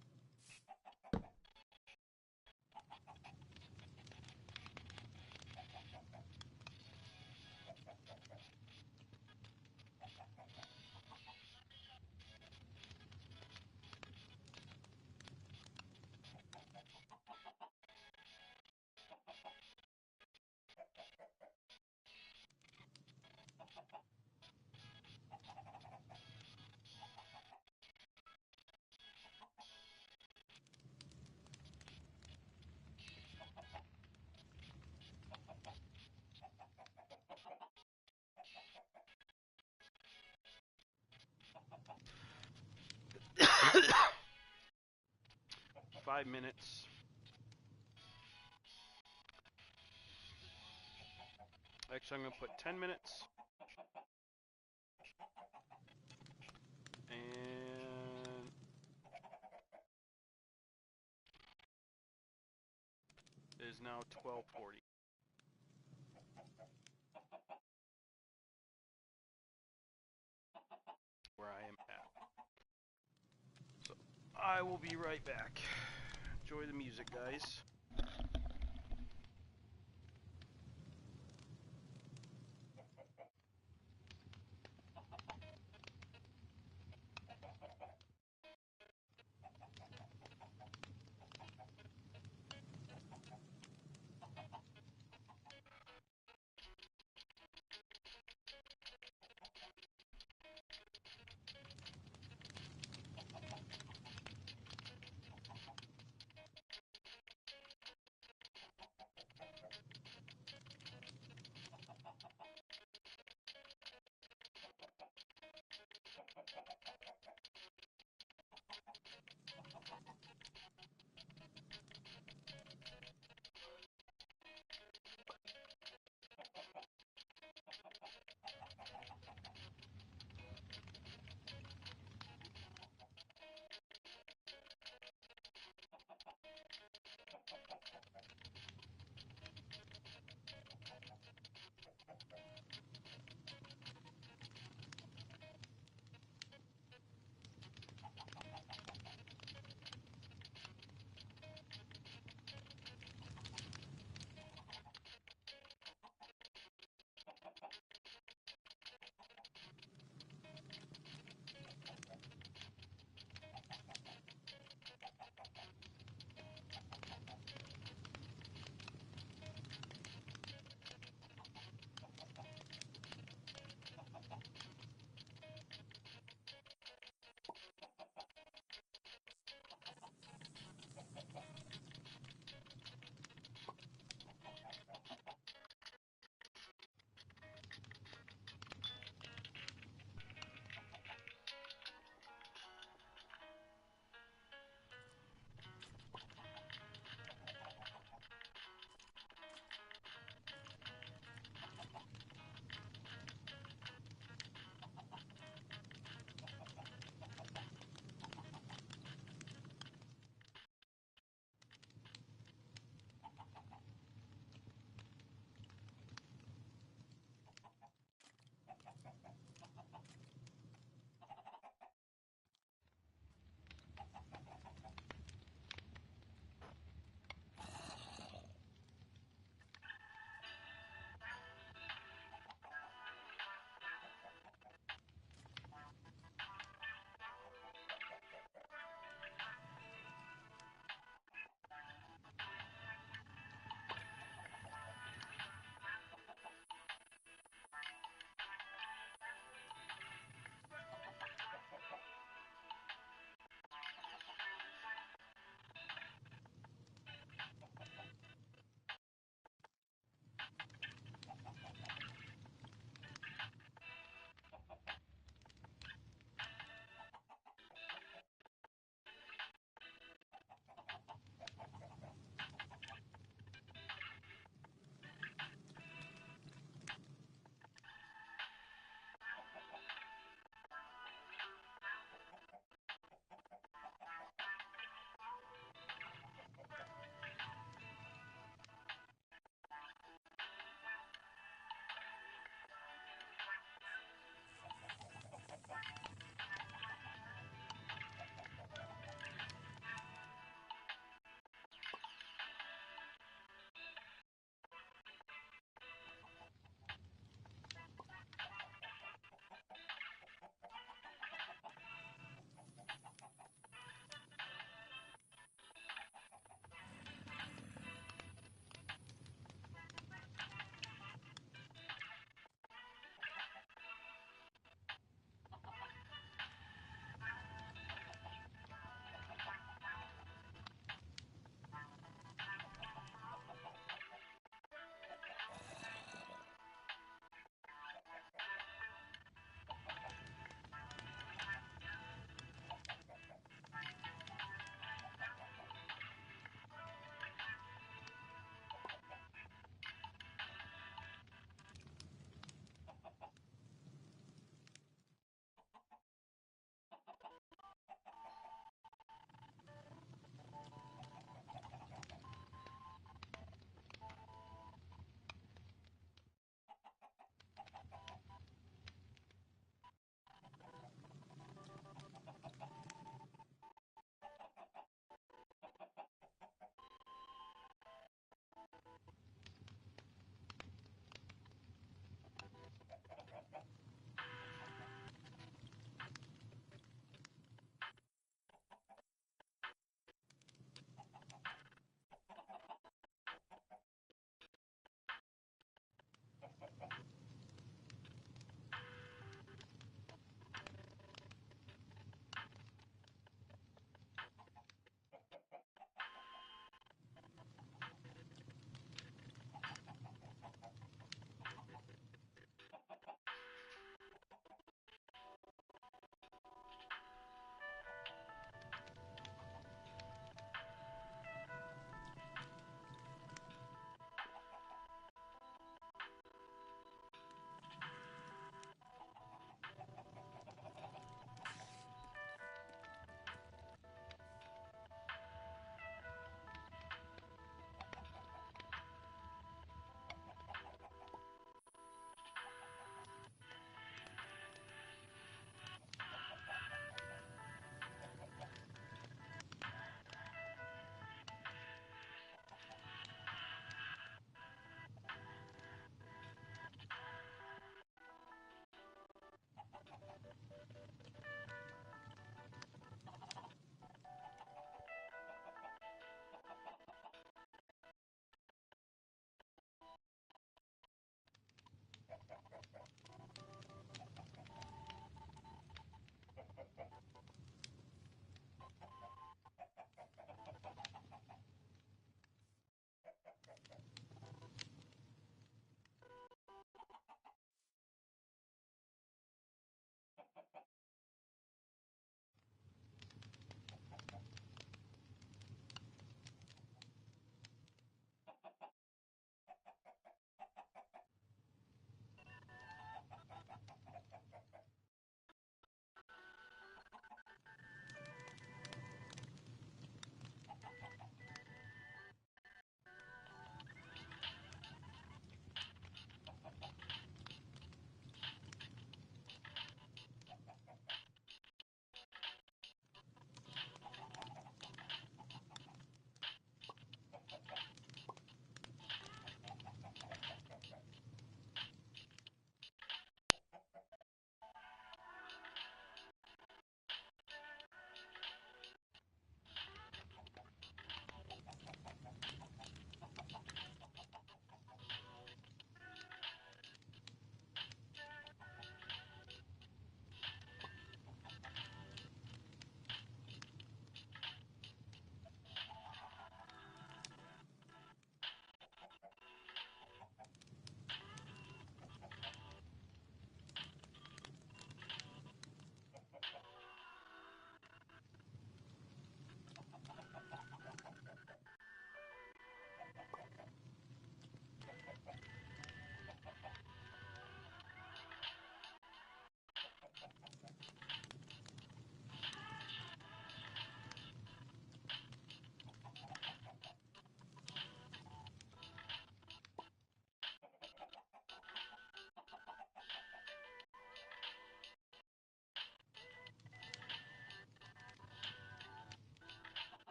Five minutes. Actually, I'm going to put 10 minutes. And it is now 12:40. Where I am at. So I will be right back. Enjoy the music, guys.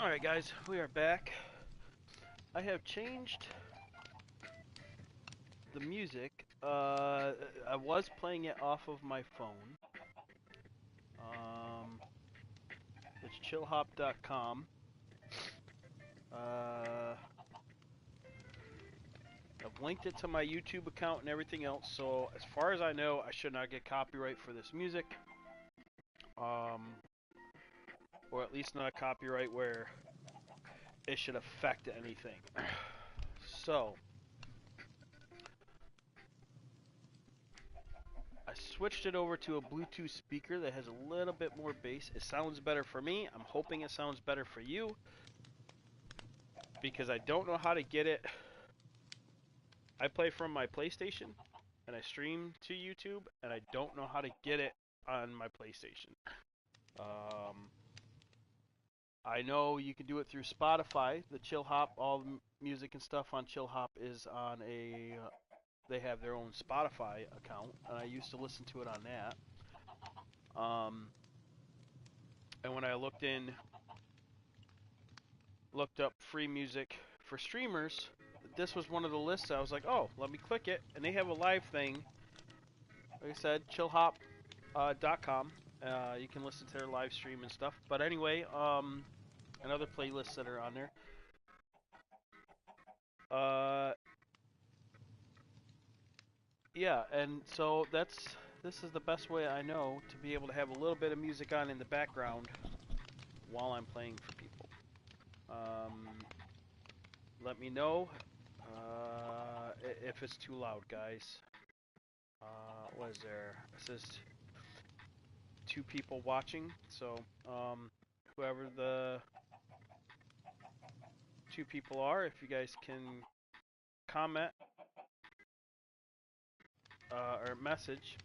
Alright guys, we are back. I have changed the music. I was playing it off of my phone. It's chillhop.com. I've linked it to my YouTube account and everything else, so as far as I know, I should not get copyright for this music. Or at least not copyright where it should affect anything. So, I switched it over to a Bluetooth speaker that has a little bit more bass. It sounds better for me. I'm hoping it sounds better for you, because I don't know how to get it. I play from my PlayStation and I stream to YouTube, and I don't know how to get it on my PlayStation. I know you can do it through Spotify. The Chill Hop, all the music and stuff on Chill Hop is on a. They have their own Spotify account, and I used to listen to it on that. And when I looked up free music for streamers, this was one of the lists. I was like, oh, let me click it, and they have a live thing. Like I said, chillhop.com. You can listen to their live stream and stuff. But anyway, and other playlists that are on there. Yeah, and so this is the best way I know to be able to have a little bit of music on in the background while I'm playing for people. Let me know if it's too loud, guys. What is there? It says 2 people watching, so whoever the 2 people are, if you guys can comment or message.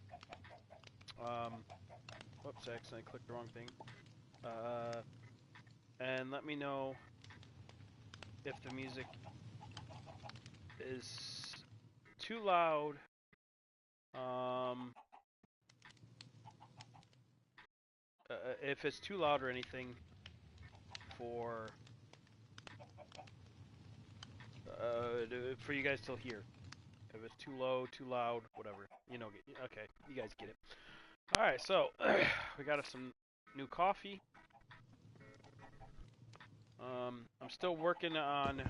Whoops, I accidentally clicked the wrong thing. And let me know if the music is too loud. If it's too loud or anything for you guys to hear. If it's too low, too loud, whatever. You know, okay, you guys get it. Alright, so we got us some new coffee. I'm still working on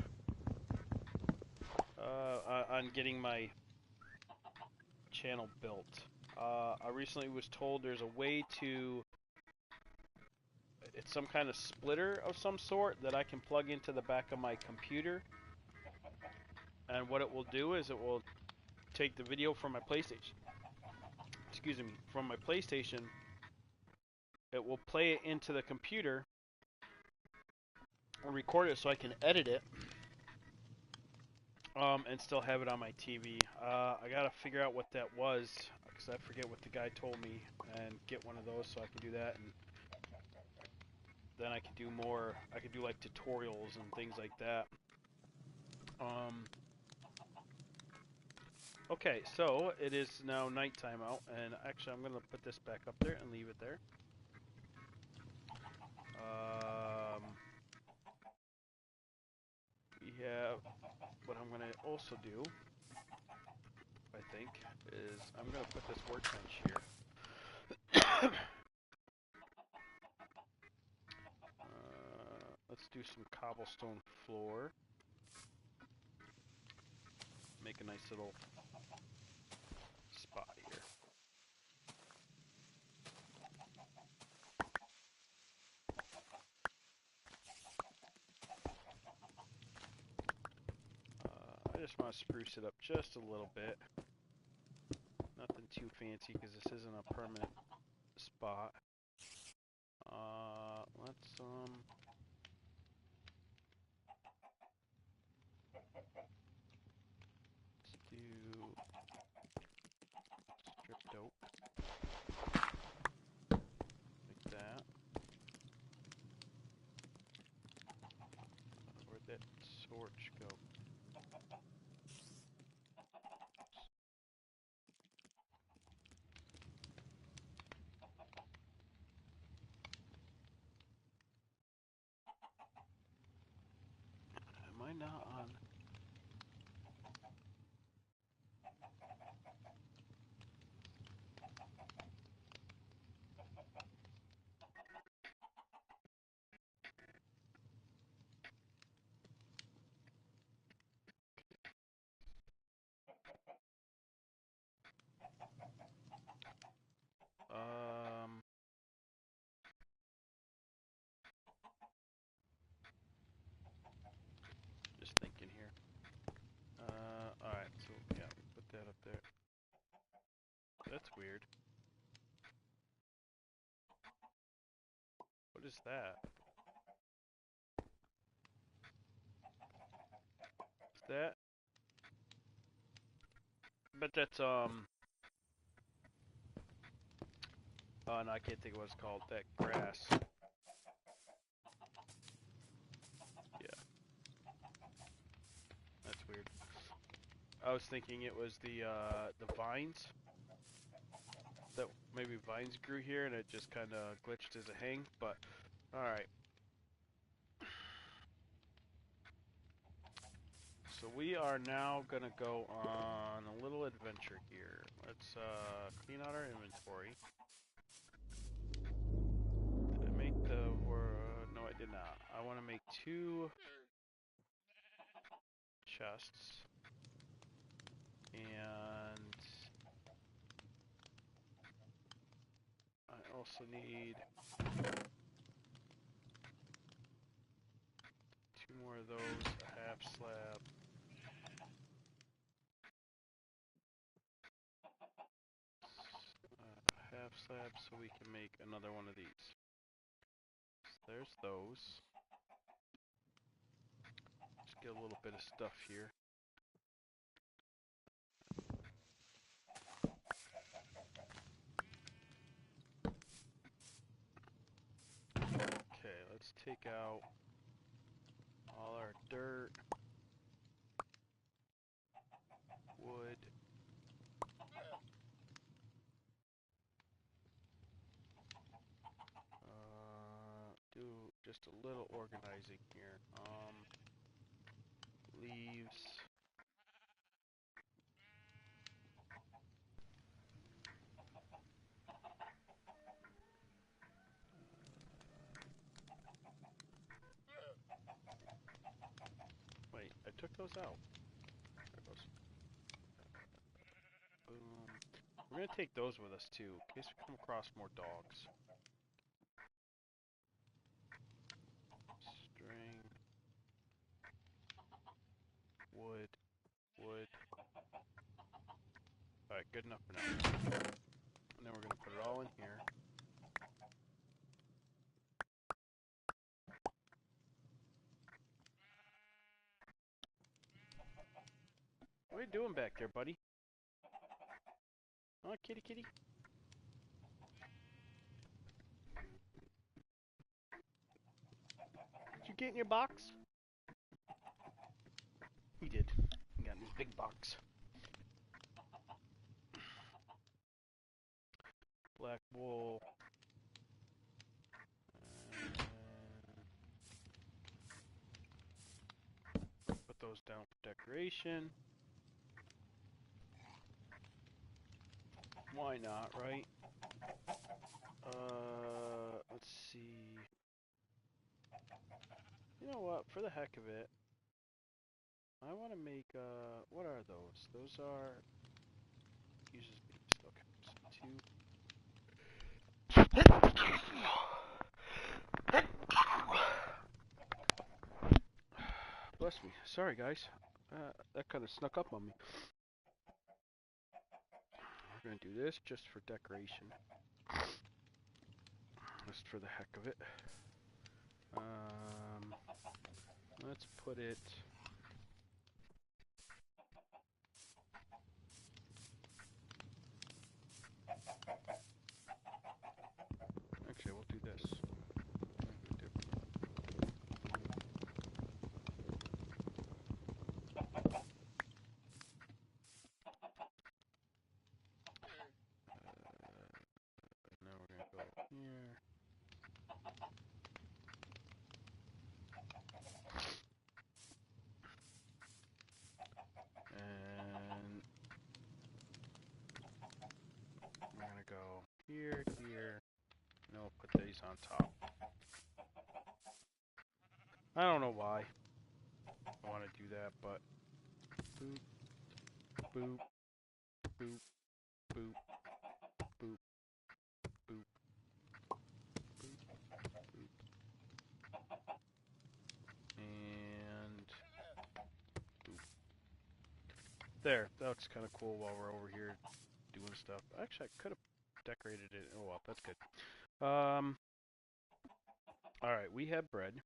getting my channel built. I recently was told there's a way to... It's some kind of splitter of some sort that I can plug into the back of my computer. And what it will do is it will take the video from my PlayStation. Excuse me, from my PlayStation. It will play it into the computer and record it so I can edit it. And still have it on my TV. I gotta figure out what that was, because I forget what the guy told me, and get one of those so I can do that, and then I can do more. I can do like tutorials and things like that. Okay, so it is now nighttime out, and actually I'm gonna put this back up there and leave it there. We have what I'm gonna also do, I think, is I'm gonna put this workbench here. Let's do some cobblestone floor. Make a nice little spot here. I just want to spruce it up just a little bit. Nothing too fancy because this isn't a permanent spot. Let's do strip dope like that. Where'd that torch go? Just thinking here. Alright, so yeah, put that up there. That's weird. What is that? Is that? But that's oh no, I can't think of what it's called. That grass. Yeah. That's weird. I was thinking it was the vines. That maybe vines grew here and it just kind of glitched as a hang, but alright. So we are now gonna go on a little adventure here. Let's clean out our inventory. Did I make the no, I did not. I want to make 2 chests. And I also need 2 more of those, a half slab. Half slab so we can make another one of these. So there's those. Just get a little bit of stuff here. Okay, let's take out all our dirt, wood. Do just a little organizing here. Leaves. Wait, I took those out. There goes. Boom. We're gonna take those with us too, in case we come across more dogs. String. Wood. Wood. Alright, good enough for now. And then we're gonna put it all in here. What are you doing back there, buddy? Oh, kitty kitty. Did you get in your box? He did. He got in his big box. Black wool. Put those down for decoration. Why not, right? Let's see. You know what? For the heck of it, I want to make, what are those? Those are, uses beast. Okay, so 2. Bless me. Sorry, guys. That kind of snuck up on me. We're going to do this just for decoration. Just for the heck of it. Let's put it... Actually, we'll do this. Now we're going to go here. And we're going to go here, here, and we'll put these on top. I don't know why I want to do that, but boop, boop, boop, boop, boop, There, that looks kind of cool while we're over here doing stuff. Actually, I could have decorated it. Oh well, that's good. Alright, we have bread.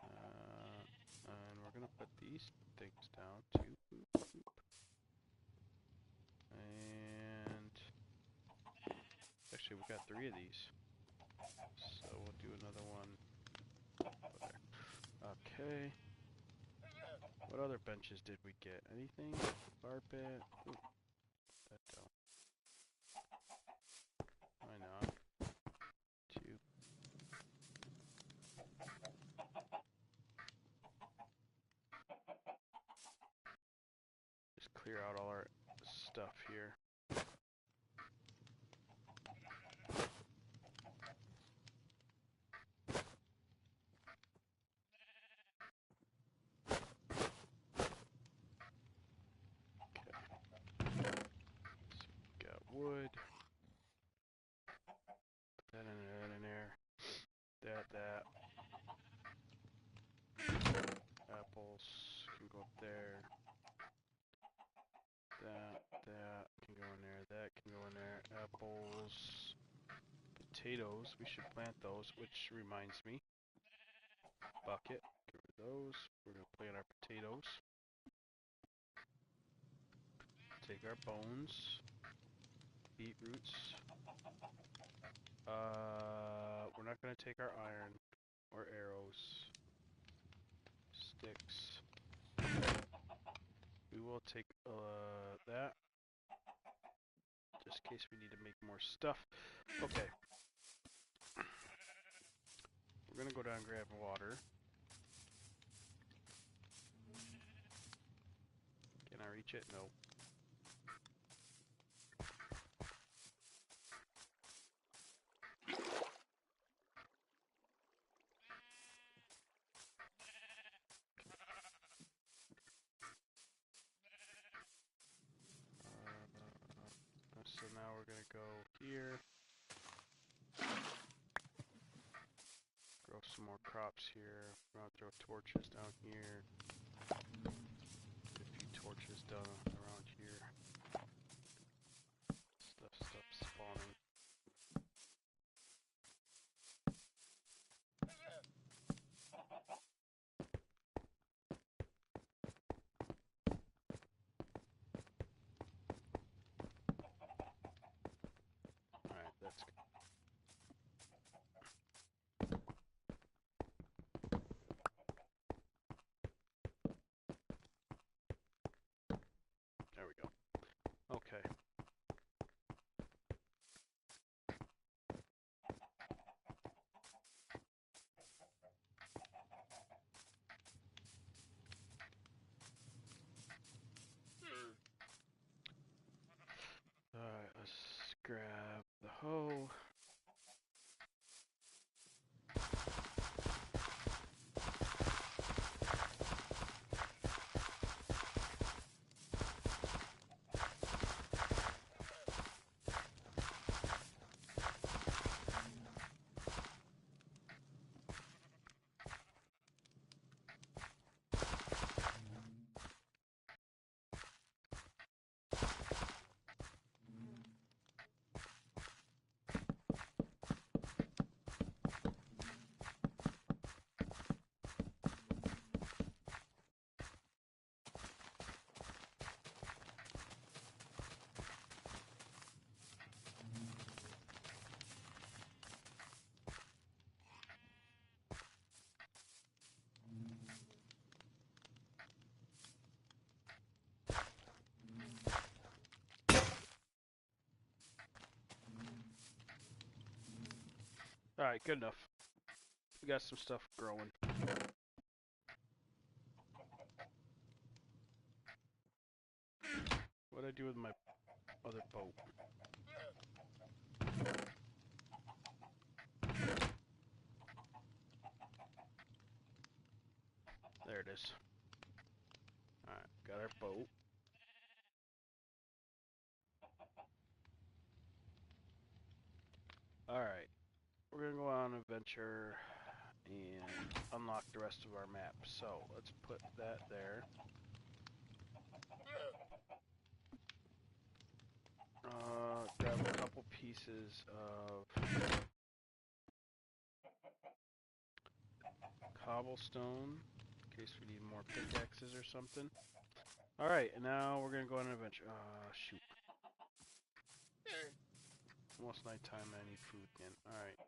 And we're gonna put these things down too. And actually, we got 3 of these. So we'll do another one over there. Okay. What other benches did we get? Anything? Carpet? Ooh, that down. Why not? 2. Just clear out all our stuff here. Wood. That in there, that in there. That. Apples can go up there. That can go in there. That can go in there. Apples. Potatoes. We should plant those, which reminds me. Bucket. Get rid of those. We're going to plant our potatoes. Take our bones. Beetroots. We're not going to take our iron or arrows. Sticks. We will take that. Just in case we need to make more stuff. Okay. We're going to go down and grab water. Can I reach it? No. So now we're going to go here. Grow some more crops here. We're going to throw torches down here. Get a few torches down around here. Stuff spawning. Alright, that's good. There we go. Okay. Alright, let's grab the hoe. Alright, good enough. We got some stuff growing. What'd I do with my other boat? There it is. Alright, got our boat. Alright, we're gonna go on an adventure and unlock the rest of our map. So, let's put that there. Grab a couple pieces of cobblestone in case we need more pickaxes or something. Alright, and now we're gonna go on an adventure. Shoot. Almost nighttime, I need food again. Alright.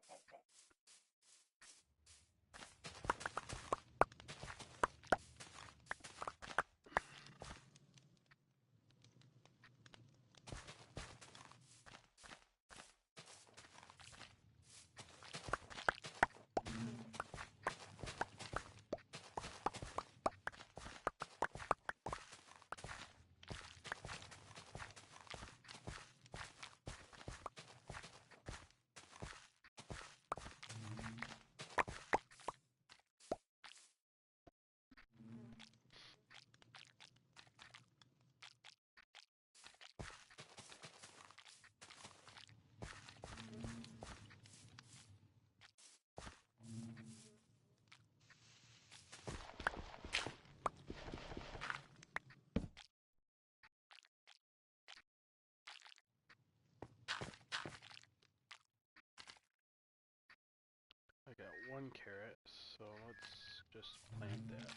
I got one carrot, so let's just plant that.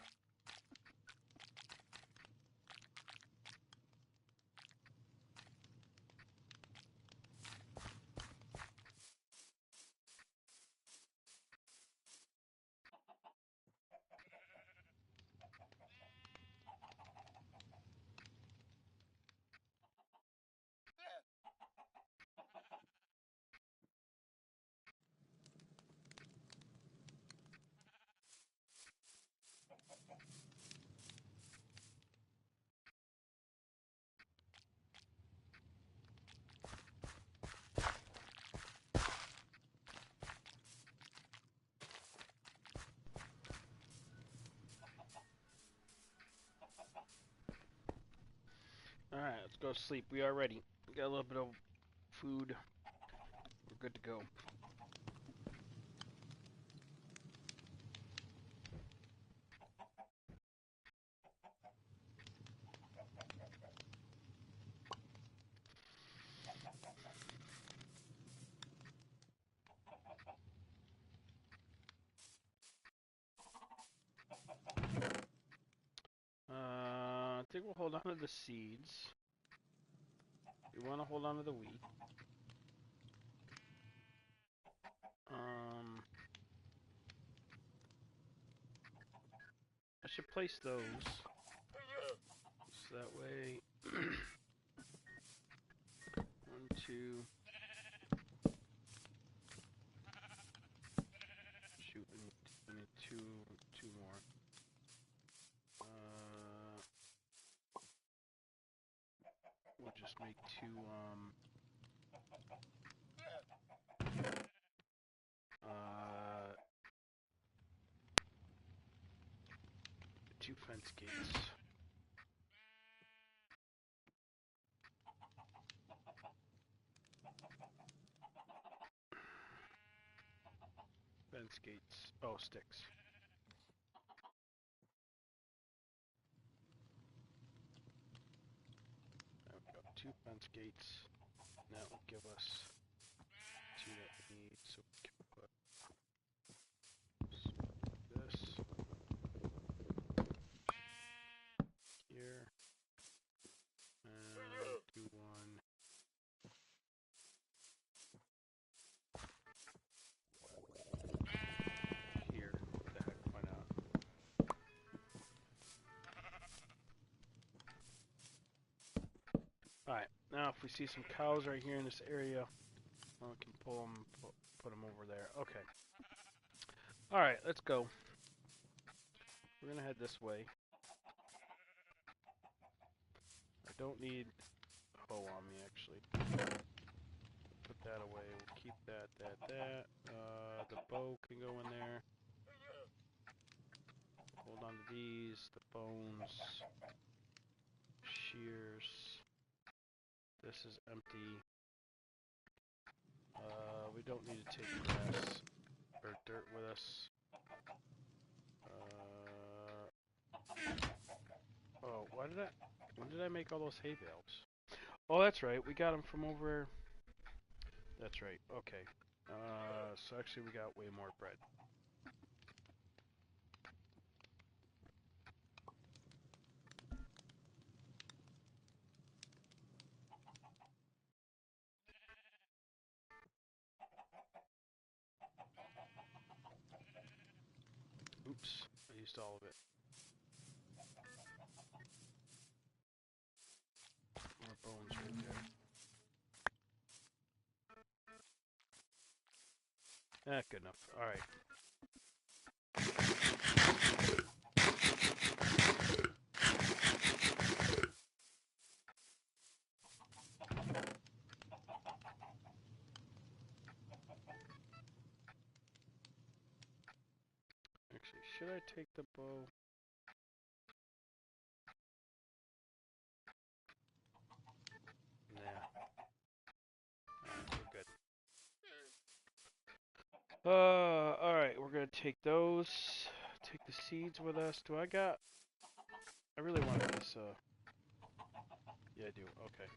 Alright, let's go to sleep. We are ready. We got a little bit of food. We're good to go. I think we'll hold on to the seeds. We want to hold on to the wheat. I should place those. So that way, 1, 2. Shoot, we need two more. We'll just make two. Two fence gates. Fence gates. Oh, sticks. There we go. Two fence gates. That will give us two that we need. So we can put this here. And do one here. What the heck? Why not? Alright, now if we see some cows right here in this area, well, we can pull them, put them over there. Okay. Alright, let's go. We're gonna head this way. I don't need a hoe on me, actually. Put that away. We'll keep that. The bow can go in there. Hold on to these. The bones. Shears. This is empty. We don't need to take grass or dirt with us. Oh, why When did I make all those hay bales? Oh, that's right. We got them from over. That's right. Okay. So actually, we got way more bread. Oops, I used all of it. More bones right there. Good enough. All right. Actually, should I take the bow? Nah. We're good. Alright, we're gonna take those. Take the seeds with us. Do I got... I really want this, Yeah, I do. Okay.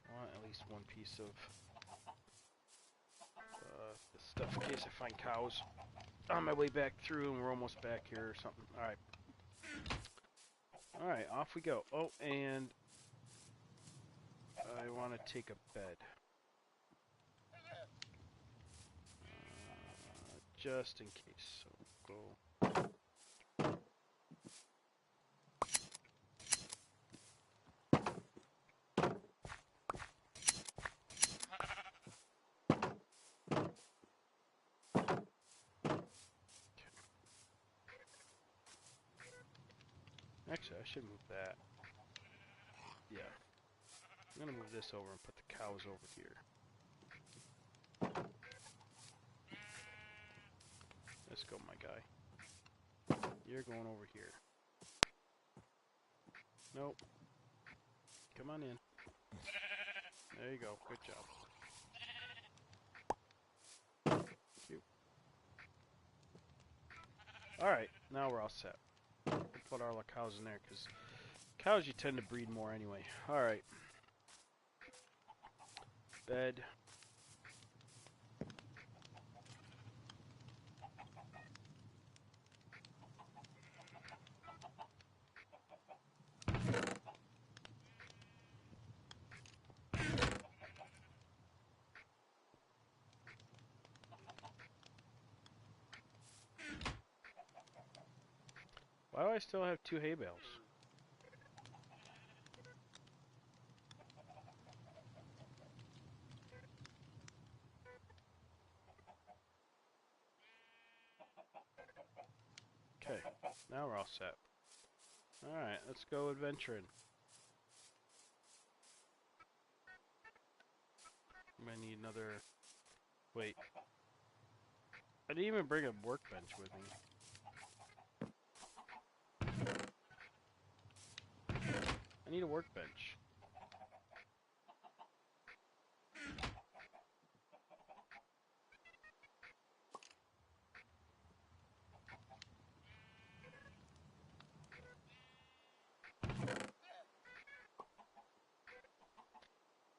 I want at least one piece of... this stuff in case I find cows on my way back through and we're almost back here or something. Alright. Alright, off we go. Oh, and... I want to take a bed. Just in case. So go. Actually, I should move that. Yeah. I'm gonna move this over and put the cows over here. Let's go, my guy. You're going over here. Nope. Come on in. There you go. Good job. Cute. Alright, now we're all set. We'll put all our cows in there, because cows you tend to breed more anyway. Alright. Bed. Why do I still have 2 hay bales? Okay, now we're all set. Alright, let's go adventuring. I'm gonna need another... Wait. I didn't even bring a workbench with me. I need a workbench.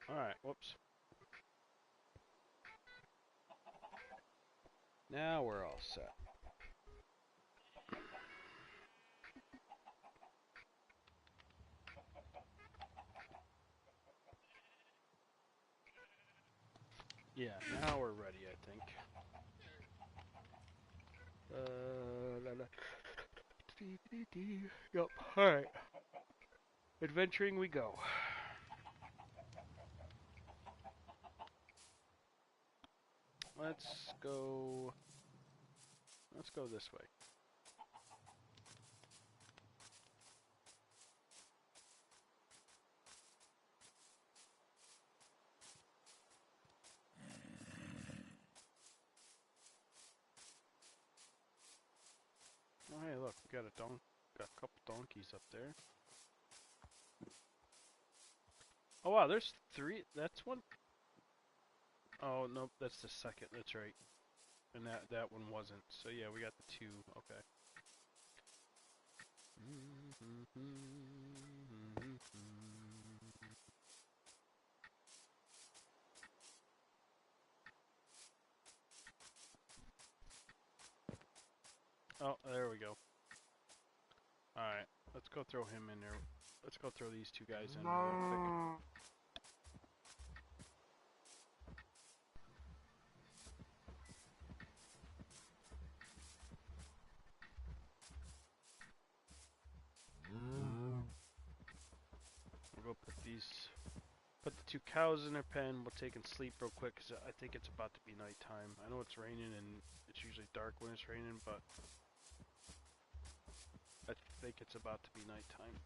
Alright, whoops. Now we're all set. Yeah, now we're ready, I think. Yup, alright. Adventuring we go. Let's go this way. Oh hey, look, we got a couple donkeys up there. Oh wow, there's 3. That's one. Oh no, that's the second. That's right. And that one wasn't. So yeah, we got the 2. Okay. Oh, there we go. Alright, let's go throw him in there. Let's go throw these 2 guys in there real quick. We'll go put the 2 cows in their pen. We'll take and sleep real quick because I think it's about to be nighttime. I know it's raining and it's usually dark when it's raining, but I think it's about to be nighttime.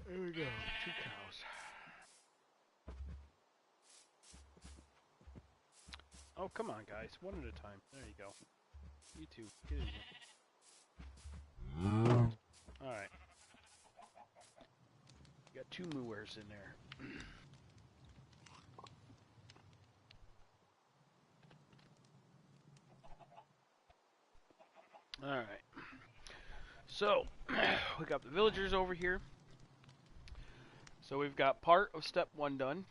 Here we go. 2 cows. Oh, come on, guys. One at a time. There you go. You 2. Get in here. Alright. You got 2 mooers in there. Alright. So, we got the villagers over here. So we've got part of step 1 done.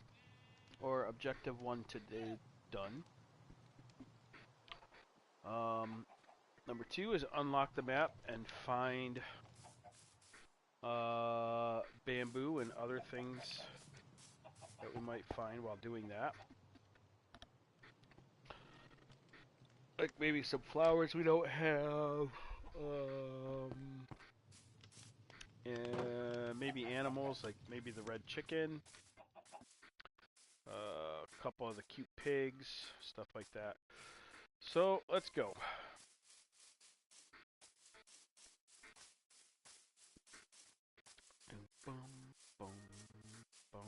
Or objective 1 today done. Number 2 is unlock the map and find bamboo and other things that we might find while doing that. Like maybe some flowers we don't have. And maybe animals, like maybe the red chicken. A couple of the cute pigs, stuff like that. So, let's go. And boom, boom, boom.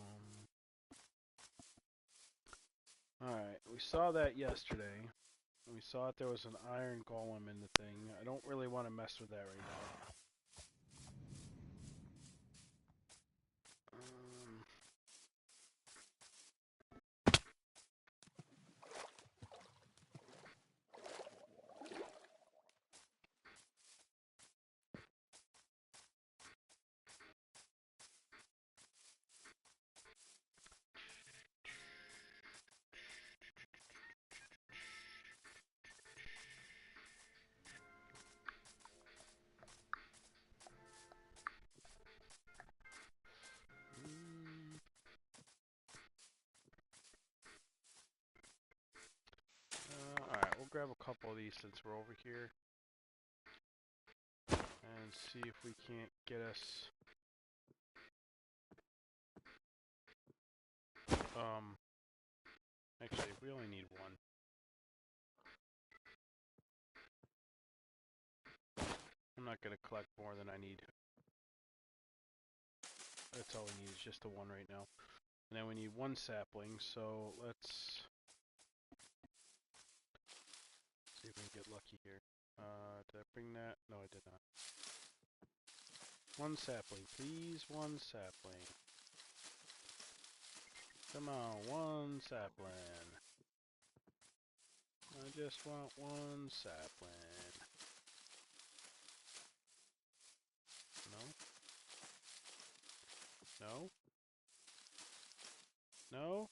Alright, we saw that yesterday. We saw that there was an iron golem in the thing. I don't really want to mess with that right now. Alright, we'll grab a couple of these since we're over here. And see if we can't get us... Actually, we only need 1. I'm not going to collect more than I need. That's all we need is just the 1 right now. And then we need 1 sapling, so let's see if we can get lucky here. Did I bring that? No, I did not. 1 sapling, please. 1 sapling. Come on, 1 sapling. I just want 1 sapling. No? No? No?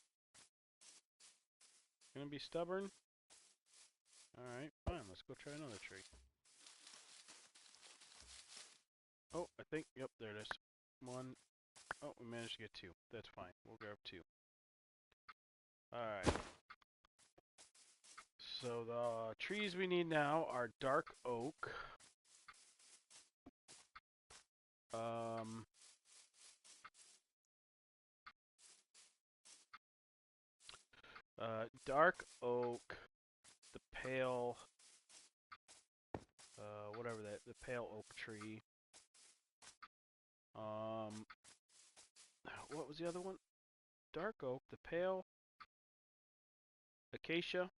Gonna be stubborn? Alright, fine. Let's go try another tree. Oh, I think, yep, there it is. 1. Oh, we managed to get 2. That's fine. We'll grab 2. Alright. So the trees we need now are dark oak. Dark oak, the pale, whatever that, the pale oak tree. What was the other one? Dark oak, the pale, acacia,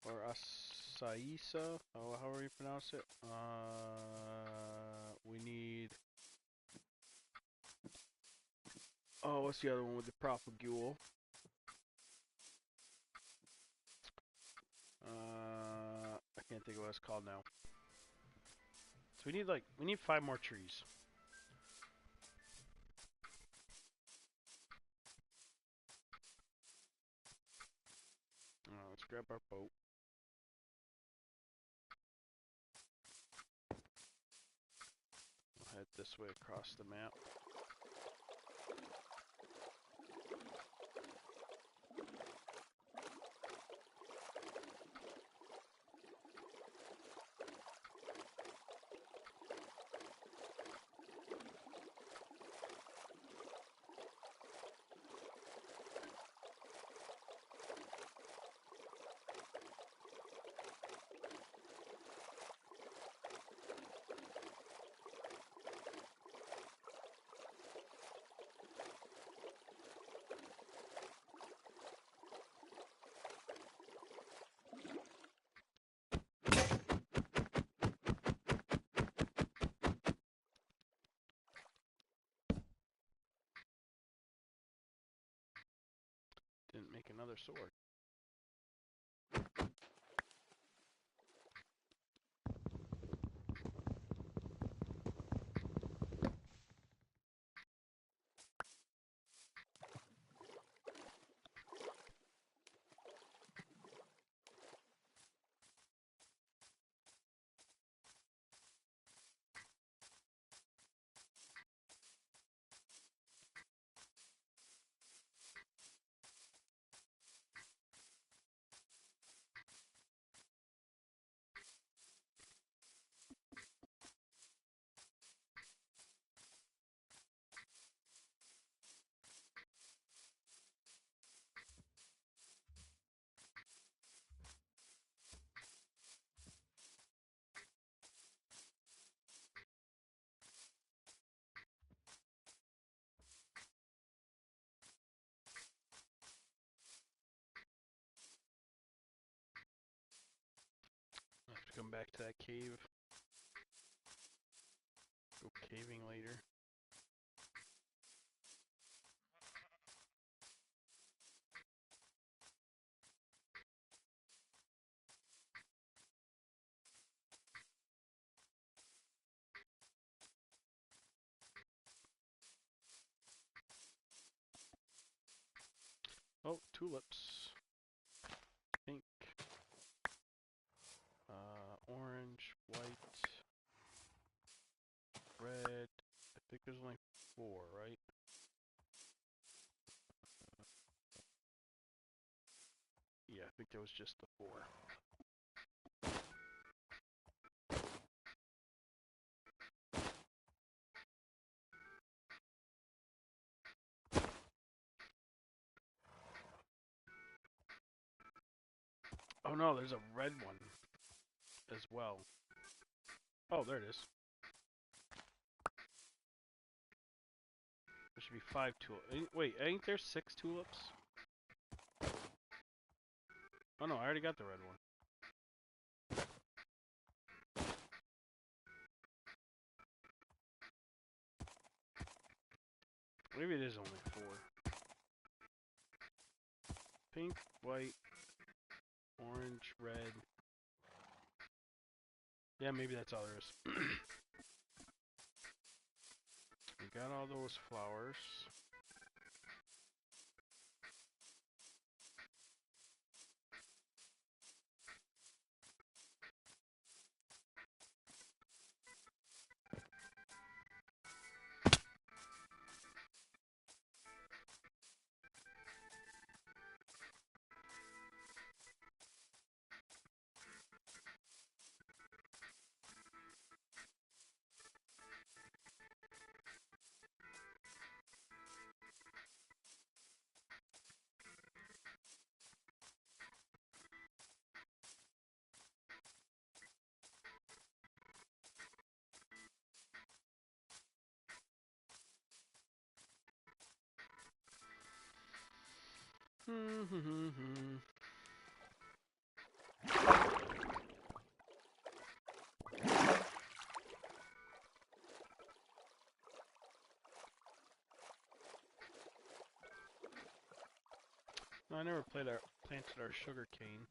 or asaisa, however you pronounce it. We need. Oh, what's the other one with the propagule? I can't think of what it's called now. So we need 5 more trees. Let's grab our boat. We'll head this way across the map. Didn't make another sword. I have to come back to that cave. Go caving later. Oh, tulips. Pink. Orange, white, red. I think there's only 4, right? Yeah, I think there was just the 4. Oh no, there's a red one as well. Oh, there it is. There should be 5 tulips. Wait, ain't there 6 tulips? Oh no, I already got the red one. Maybe it is only 4. Pink, white, orange, red. Yeah, maybe that's all there is. We got all those flowers. I never planted our sugar cane.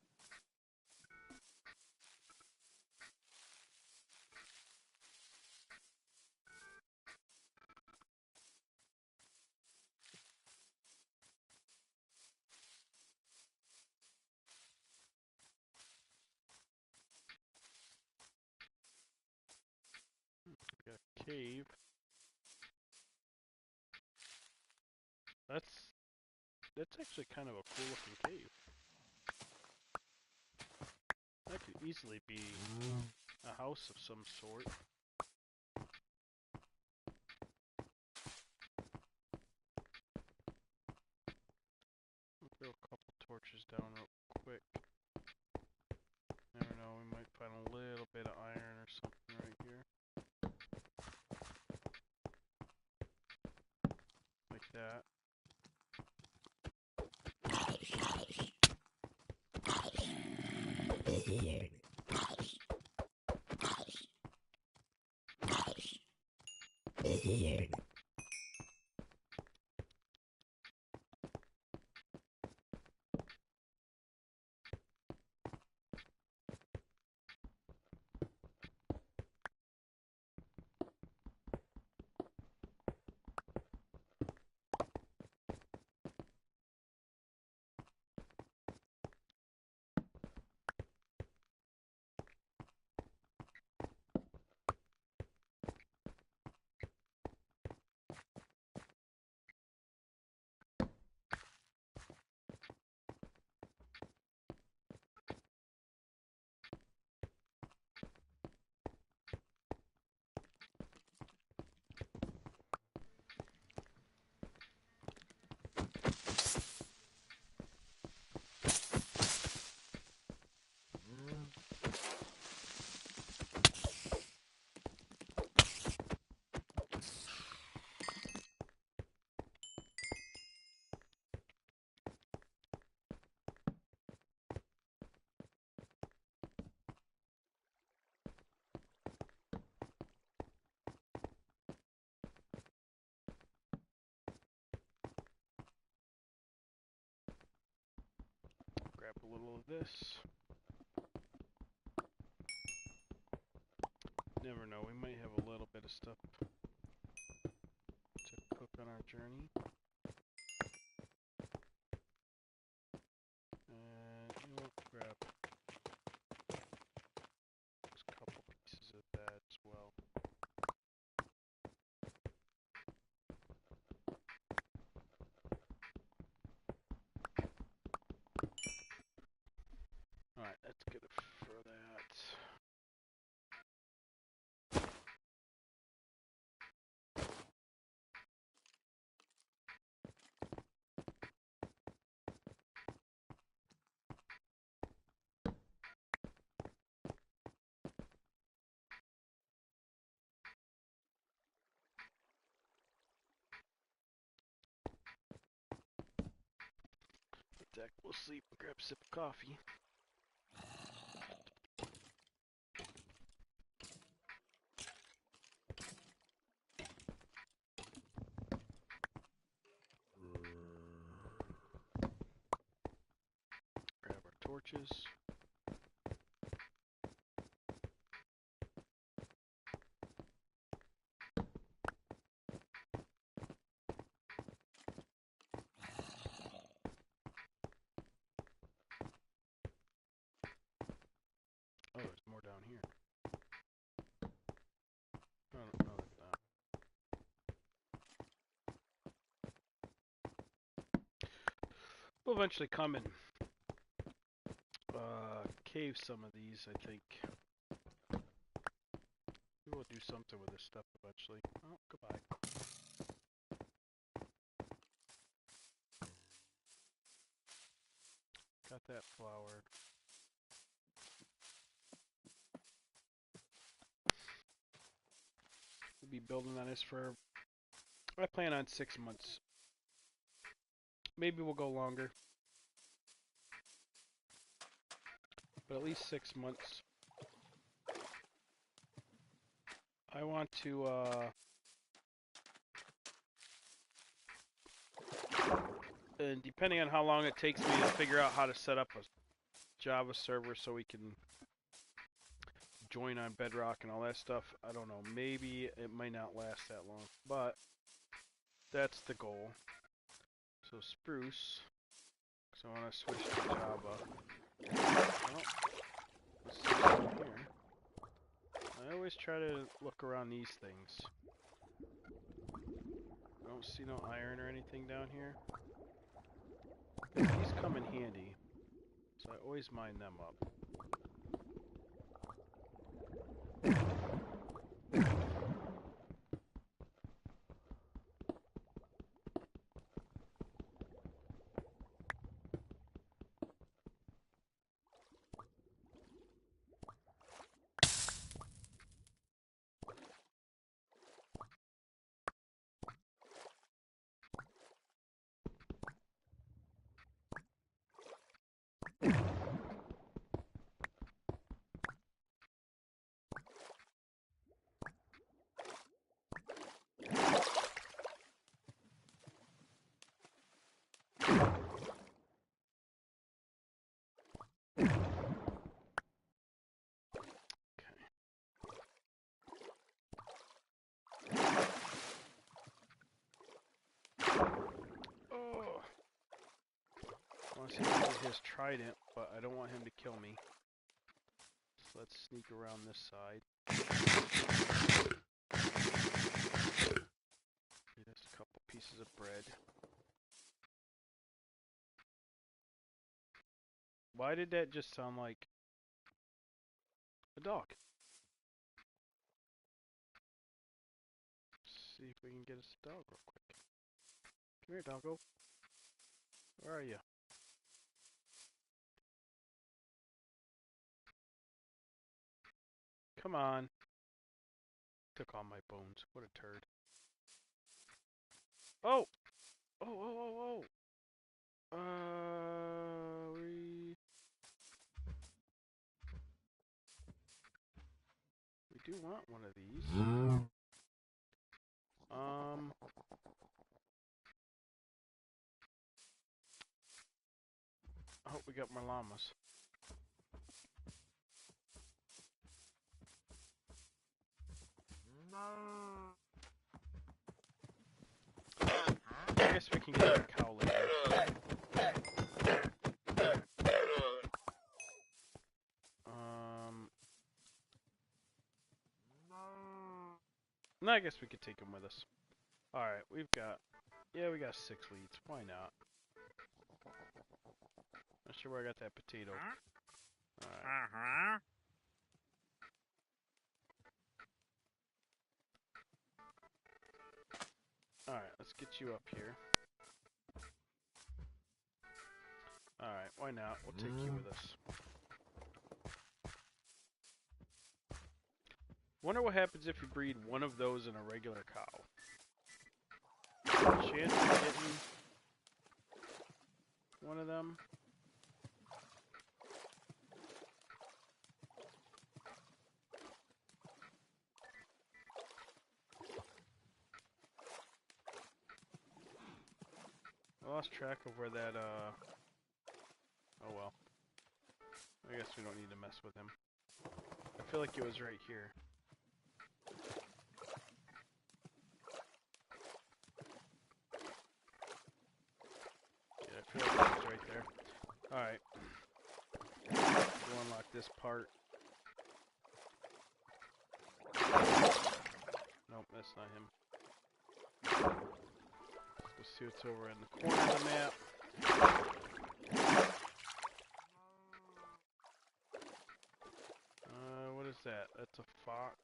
We got a cave. That's actually kind of a cool looking cave. That could easily be a house of some sort. I'll throw a couple torches down real quick. Never know, we might find a little bit of iron or something right here. Like that. Grab a little of this. Never know, we might have a little bit of stuff to cook on our journey. And you know what, grab just a couple pieces of that as well. Alright, that's good for that. Deck, we'll sleep and grab a sip of coffee. Grab our torches. Oh, there's more down here. Oh, no, there's not. We'll eventually come and cave some of these, I think. We'll do something with this stuff eventually. Oh, goodbye. Got that flower. We'll be building on this for, I plan on 6 months. Maybe we'll go longer. but at least 6 months. I want to, and depending on how long it takes me to figure out how to set up a Java server so we can join on Bedrock and all that stuff, I don't know, maybe it might not last that long, but that's the goal. So Spruce, because I want to switch to Java. Well, let's see what's down here. I always try to look around these things. I don't see no iron or anything down here. These come in handy, so I always mine them up. I want to see if he has trident, but I don't want him to kill me. So let's sneak around this side. Get us a couple pieces of bread. Why did that just sound like a dog? Let's see if we can get us a dog real quick. Come here, doggo. Where are you? Come on. Took all my bones. What a turd. Oh! Oh, oh, oh, oh! We do want one of these. I hope we got more llamas. I guess we can get a cow later. No, I guess we could take him with us. Alright, we got 6 leads. Why not? Not sure where I got that potato. Alright. Alright, let's get you up here. Alright, why not? We'll take you with us. Wonder what happens if you breed one of those in a regular cow. Chance of getting one of them? I lost track of where that, oh well. I guess we don't need to mess with him. I feel like it was right here. Yeah, I feel like it was right there. Alright. We'll unlock this part. Nope, that's not him. Let's see what's over in the corner of the map. What is that? That's a fox.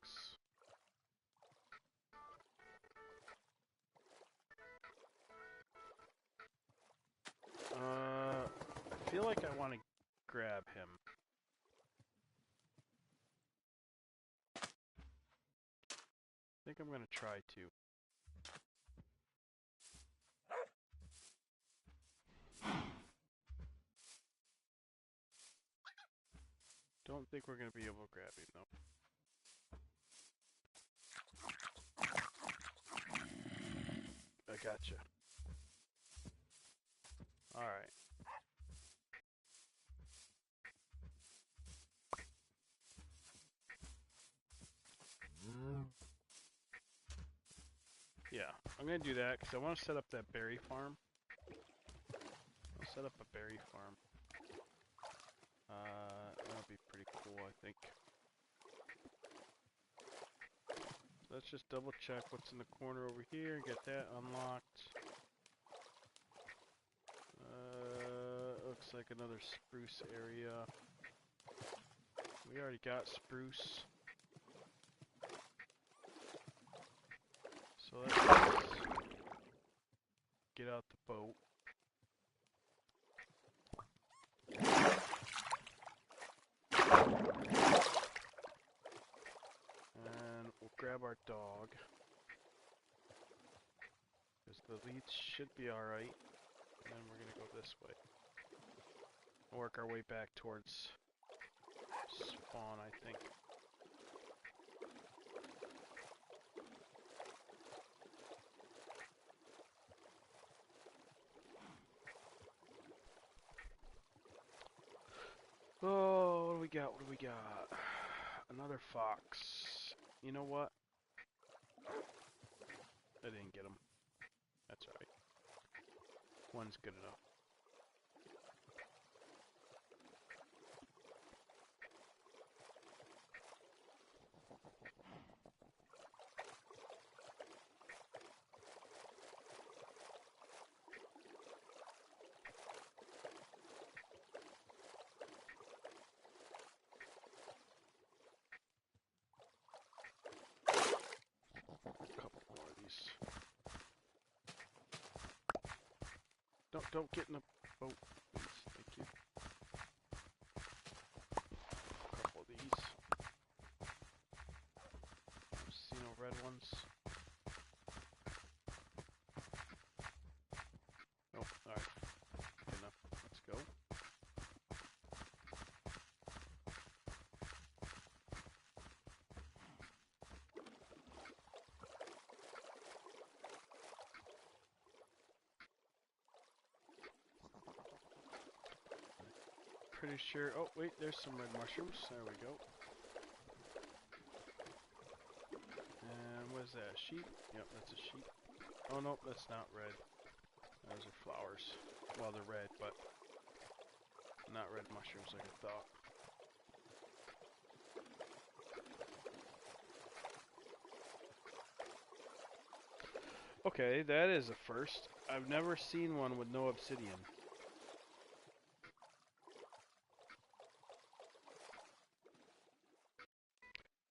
I feel like I want to grab him. I think I'm going to try to. don't think we're gonna be able to grab him though. I gotcha. Alright. Yeah, I'm gonna do that because I want to set up that berry farm. I'll set up a berry farm. That'll be pretty cool, I think. So let's just double check what's in the corner over here and get that unlocked. Looks like another spruce area. We already got spruce. So let's get out the boat. And we'll grab our dog. Because the leads should be alright. And then we're going to go this way. Work our way back towards spawn, I think. Oh, what do we got? What do we got? Another fox. You know what? I didn't get him. That's alright. One's good enough. Don't get in the boat, please. Thank you. A couple of these. See no red ones. Oh, alright. Good enough. Let's go. Pretty sure. Oh, wait, there's some red mushrooms. There we go. And what is that? A sheep? Yep, that's a sheep. Oh, no, that's not red. Those are flowers. Well, they're red, but not red mushrooms like I thought. Okay, that is a first. I've never seen one with no obsidian.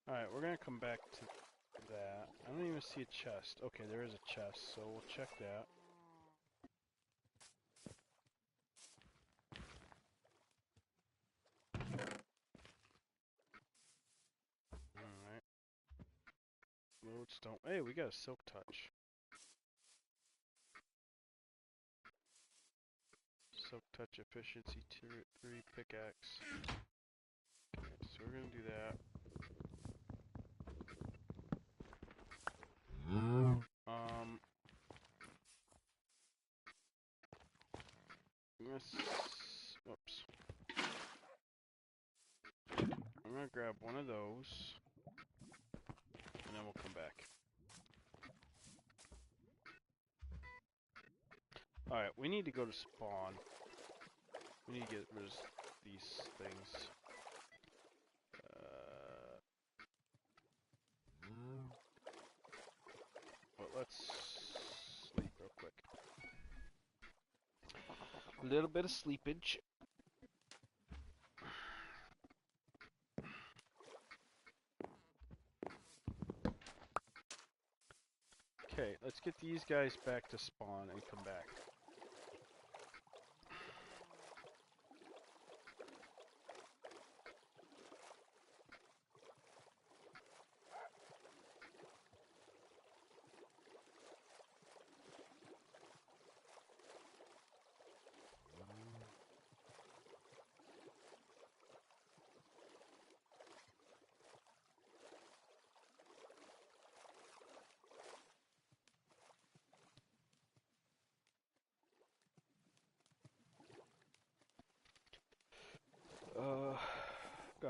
Alright, we're gonna come back to that. I don't even see a chest. Okay, there is a chest, so we'll check that. Alright. Lodestone. Hey, we got a silk touch. Silk touch efficiency 3 pickaxe. Okay, so we're gonna do that. Whoops. I'm gonna grab one of those, and then we'll come back. Alright, we need to go to spawn. We need to get rid of these things. But let's sleep real quick. A little bit of sleepage. Okay, let's get these guys back to spawn and come back.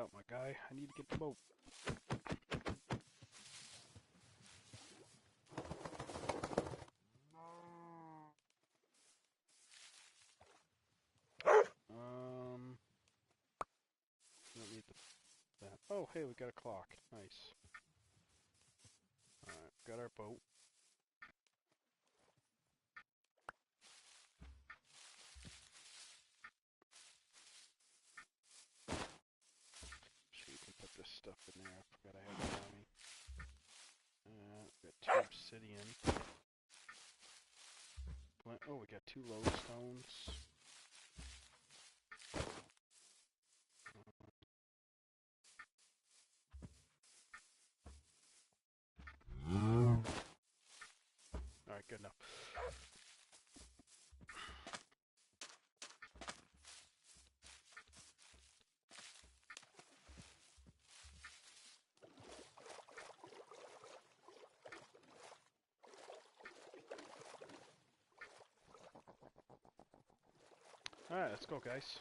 out, my guy. I need to get the boat. Don't need that. Oh, hey, we got a clock. Nice. Alright, got our boat. Sure, you can put this stuff in there. I forgot I had it on me. Got 2 obsidian. Oh, we got 2 lodestones. Alright, good enough. Alright, let's go, guys.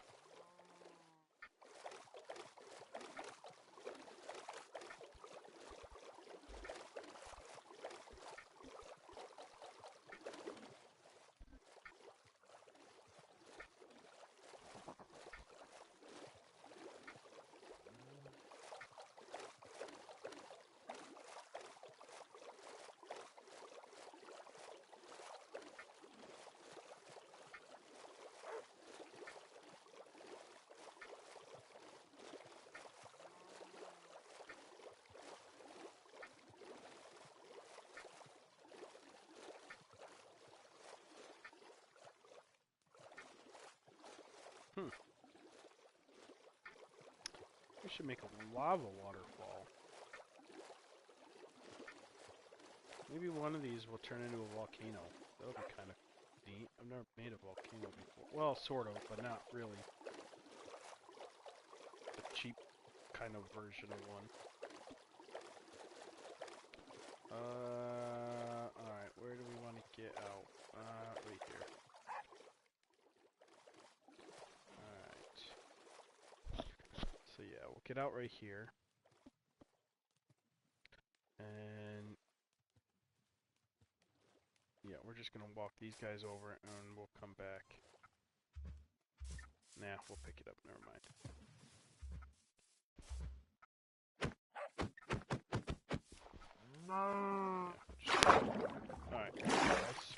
We should make a lava waterfall. Maybe one of these will turn into a volcano. That would be kind of neat. I've never made a volcano before. Well, sort of, but not really. A cheap kind of version of one. Alright, where do we want to get out? Right here. So yeah, we'll get out right here. And yeah, we're just gonna walk these guys over and we'll come back. Nah, we'll pick it up, never mind. Yeah, alright, guys.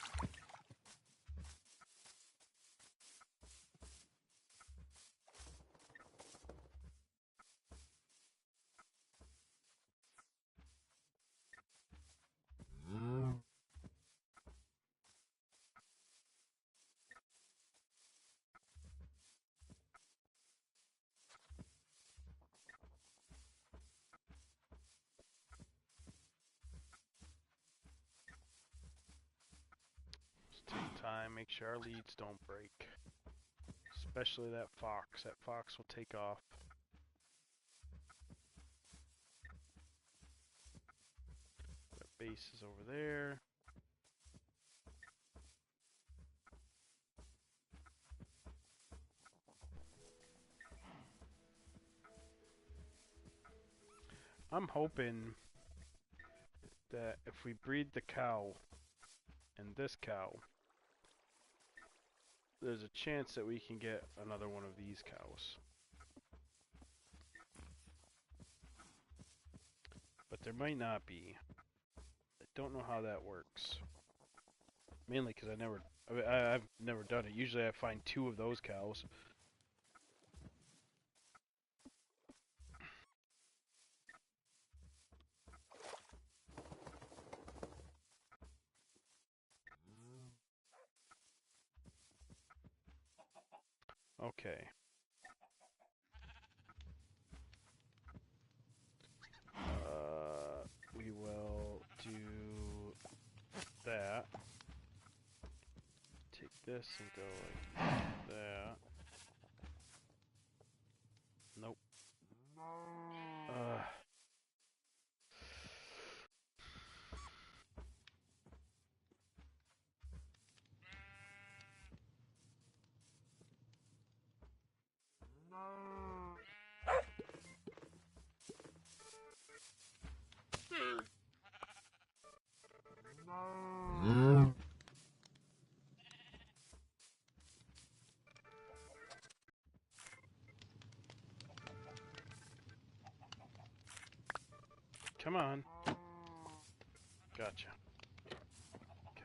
Take time, make sure our leads don't break. Especially that fox. That fox will take off. Our base is over there. I'm hoping that if we breed the cow and this cow, there's a chance that we can get another one of these cows. But there might not be. I don't know how that works. Mainly because I've never done it. Usually I find 2 of those cows. Okay. We will do that. Take this and go like that. Nope. Come on. Gotcha. Okay.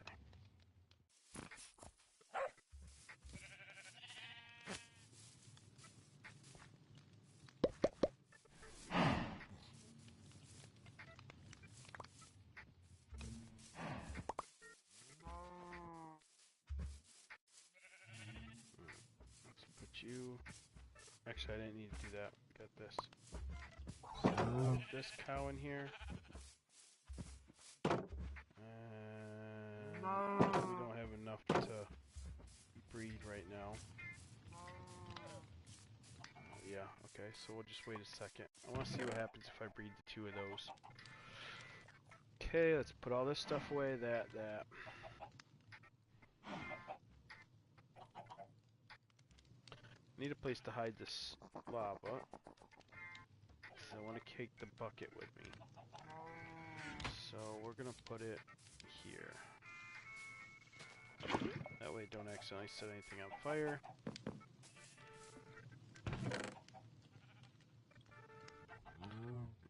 Let's put you... Actually, I didn't need to do that. Got this. So, put this cow in here. And we don't have enough to breed right now. Yeah, okay, so we'll just wait a second. I want to see what happens if I breed the 2 of those. Okay, let's put all this stuff away. That. Need a place to hide this lava. So I want to take the bucket with me. So we're going to put it here. That way don't accidentally set anything on fire.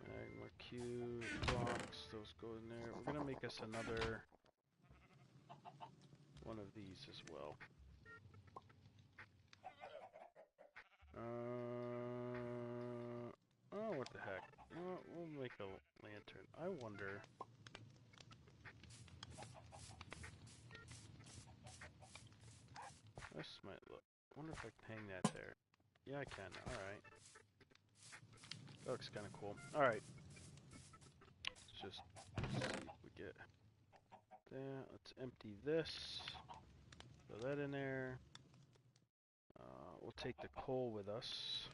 Magma cube, blocks, those go in there. We're going to make us another one of these as well. Oh, what the heck. We'll make a lantern. I wonder... This might look... I wonder if I can hang that there. Yeah, I can. Alright. That looks kind of cool. Alright. Let's just see if we get that. Let's empty this. Throw that in there. We'll take the coal with us.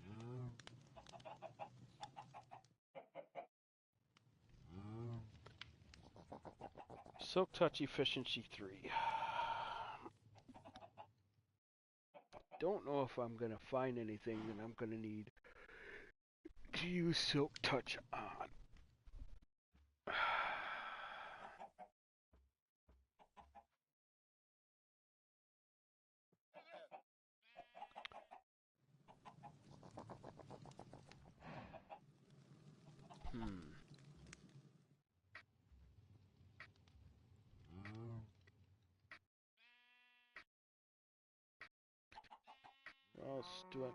Silk Touch Efficiency 3. Don't know if I'm gonna find anything that I'm gonna need to use Silk Touch on. What else do I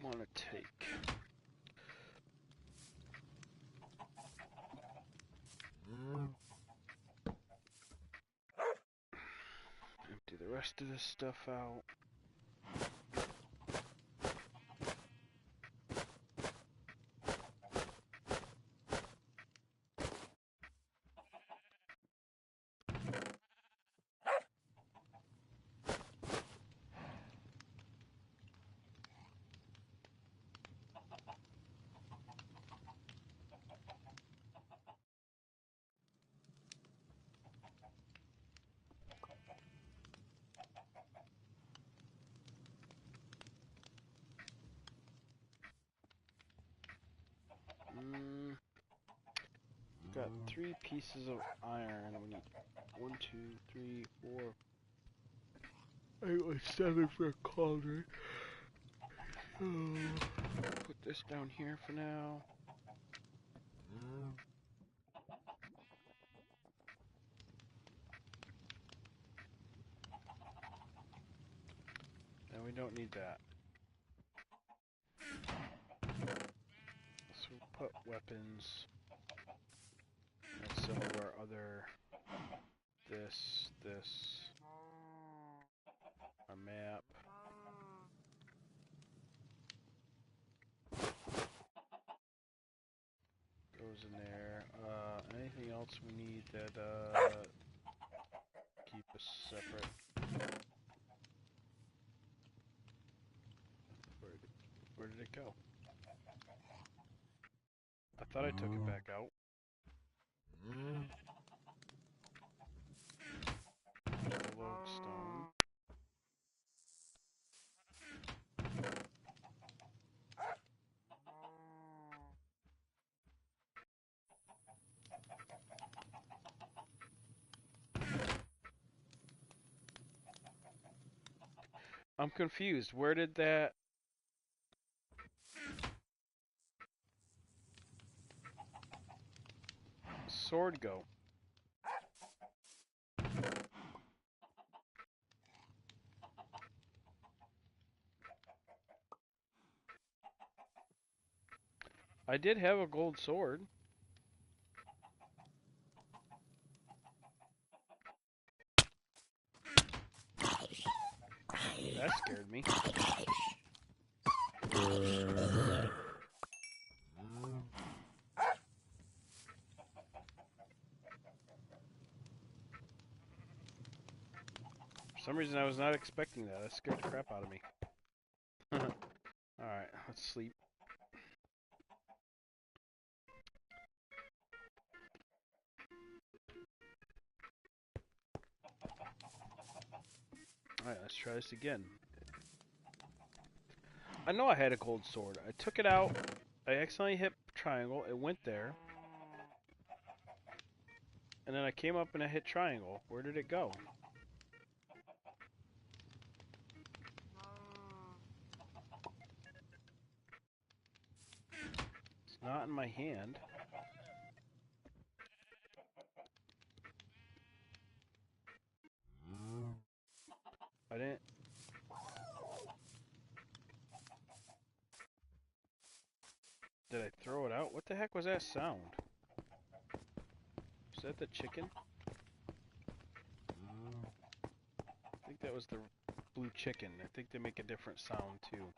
want to take? Empty the rest of this stuff out. Got 3 pieces of iron. We need 1, 2, 3, 4, 8, like 7 for a cauldron. Put this down here for now. And we don't need that. So we'll put weapons. And some of our other, this, our map. Goes in there. Anything else we need that, keep us separate? Where did it go? I thought I took it back out. Lodestone. I'm confused. Where did that... sword go? I did have a gold sword. That scared me. For some reason I was not expecting that. That scared the crap out of me. Alright, let's sleep. Alright, let's try this again. I know I had a gold sword. I took it out. I accidentally hit triangle. It went there. And then I came up and I hit triangle. Where did it go? It's not in my hand. I didn't... Did I throw it out? What the heck was that sound? Is that the chicken? I think that was the blue chicken. I think they make a different sound too.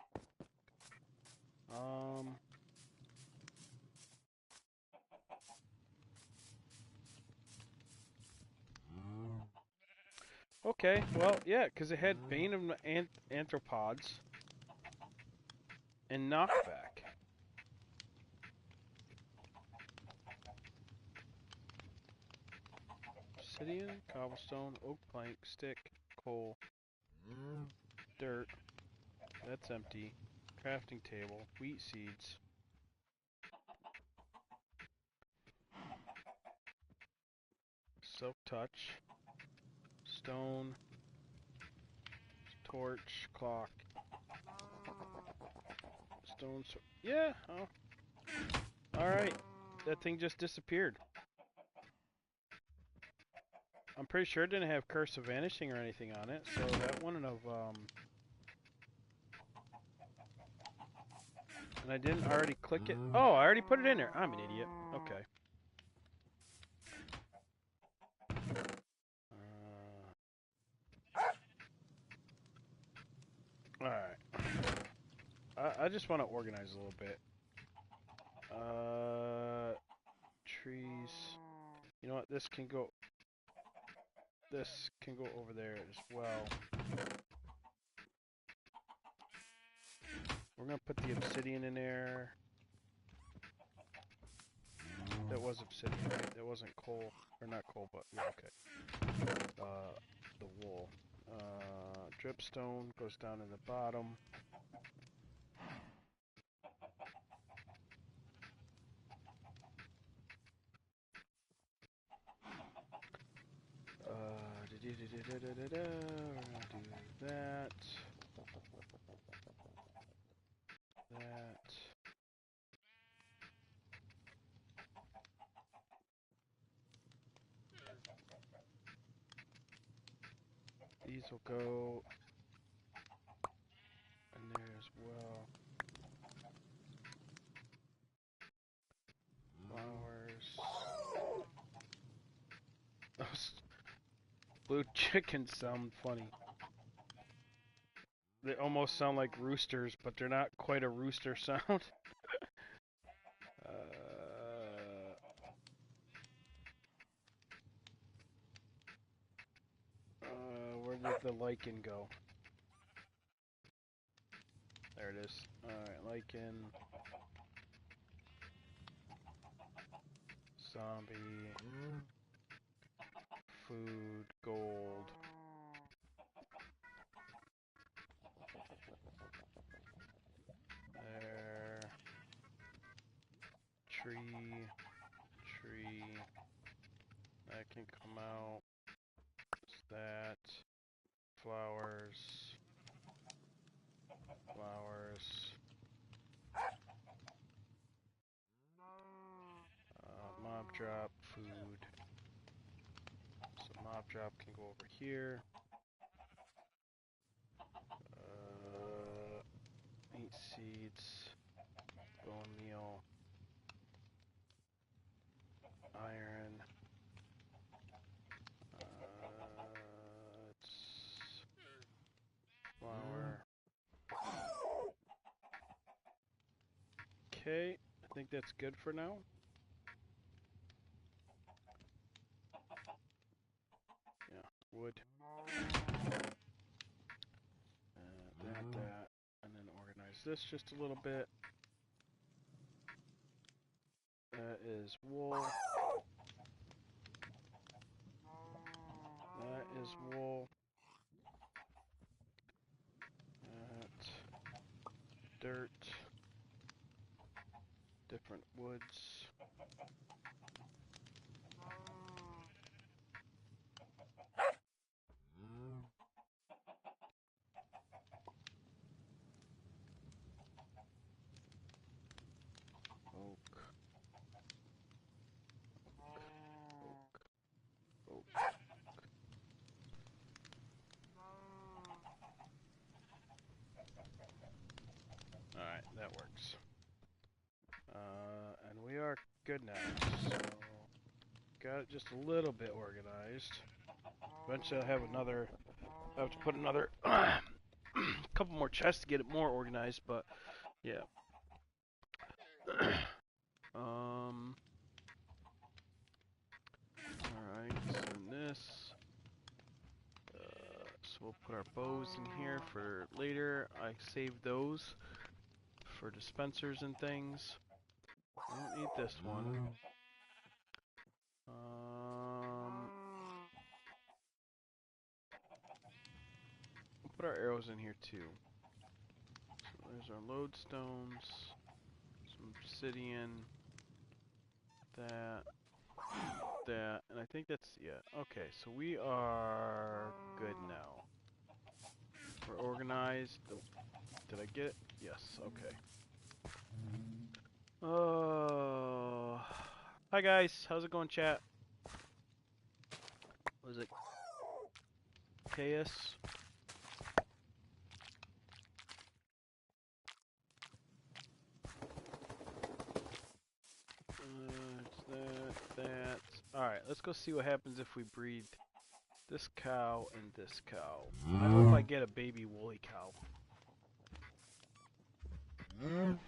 Okay, well, yeah, because it had Bane of Anthropods and Knockback. Obsidian, cobblestone, oak plank, stick, coal, dirt. That's empty. Crafting table, wheat seeds. Silk touch, stone, torch, clock, stone. Yeah. Oh. All right. That thing just disappeared. I'm pretty sure it didn't have Curse of Vanishing or anything on it, so that wouldn't have. And I didn't already click it. Oh, I already put it in there. I'm an idiot. Okay. Alright. I just want to organize a little bit. Trees. You know what? This can go over there as well. We're going to put the obsidian in there. That was obsidian, right? That wasn't coal. Or not coal, but yeah, okay. The wool. Dripstone goes down in the bottom. We're gonna do that. That. These will go in there as well. Flowers. Those blue chickens sound funny. They almost sound like roosters, but they're not quite a rooster sound. Where did the lichen go? There it is. Alright, lichen. Zombie. Food. Gold. There. Tree. Tree. That can come out. That. Flowers. Flowers. Mob drop. food. So mob drop can go over here. Meat seeds, bone meal, iron. It's flour. Okay, I think that's good for now. Yeah, wood. That, and then organize this just a little bit. That is wool. That is wool. That dirt. Different woods. Oak. Oak. Alright, that works. And we are good now. So, got it just a little bit organized. Eventually I'll have another, I have to put another couple more chests to get it more organized, but yeah. Alright, so this. So we'll put our bows in here for later. I saved those for dispensers and things. I don't need this one. We'll put our arrows in here too. So there's our lodestones, some obsidian, that, and I think that's, yeah. Okay, so we are good now. We're organized. Did I get it? Yes, okay. Oh, hi guys, how's it going, chat? Was it KS? That. Alright, let's go see what happens if we breed this cow and this cow. I hope I get a baby woolly cow.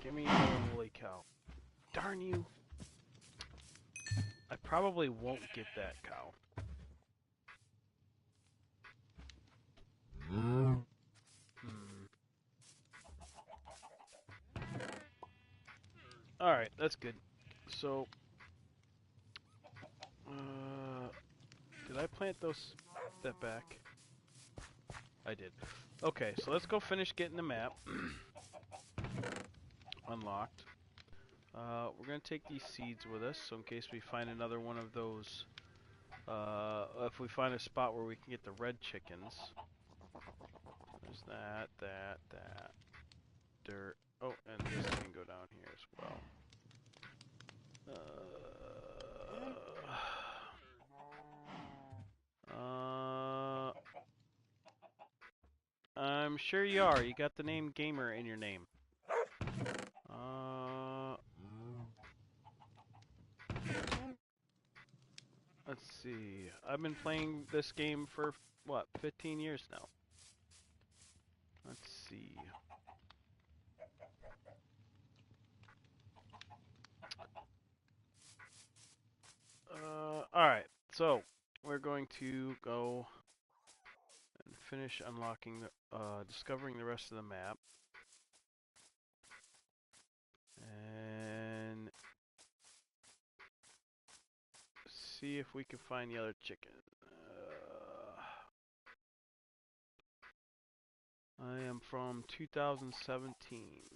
Give me a woolly cow. Darn you. I probably won't get that cow. Alright, that's good. So, did I plant that back? I did. Okay, so let's go finish getting the map unlocked. We're gonna take these seeds with us, so in case we find another one of those, if we find a spot where we can get the red chickens. There's that, dirt. Oh, and this can go down here as well. I'm sure you are. You got the name Gamer in your name. Let's see. I've been playing this game for, what, 15 years now. Let's see. Alright. So, we're going to go and finish unlocking, discovering the rest of the map. And see if we can find the other chicken. I am from 2017.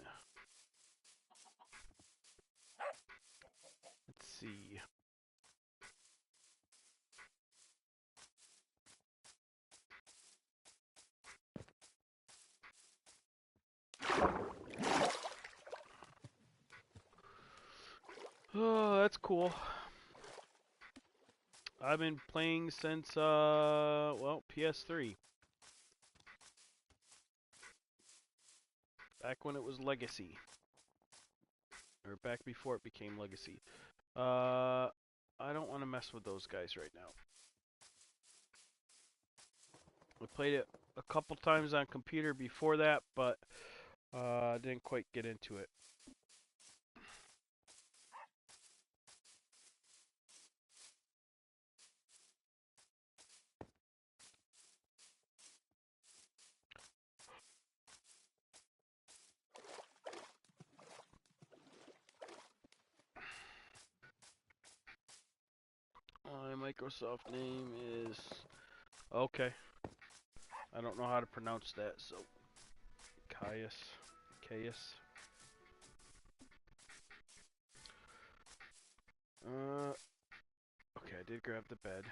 Let's see. Oh, that's cool. I've been playing since well, PS3. Back when it was Legacy. Or back before it became Legacy. I don't want to mess with those guys right now. I played it a couple times on computer before that, but didn't quite get into it. My Microsoft name is okay. I don't know how to pronounce that, so Caius. Okay, I did grab the bed.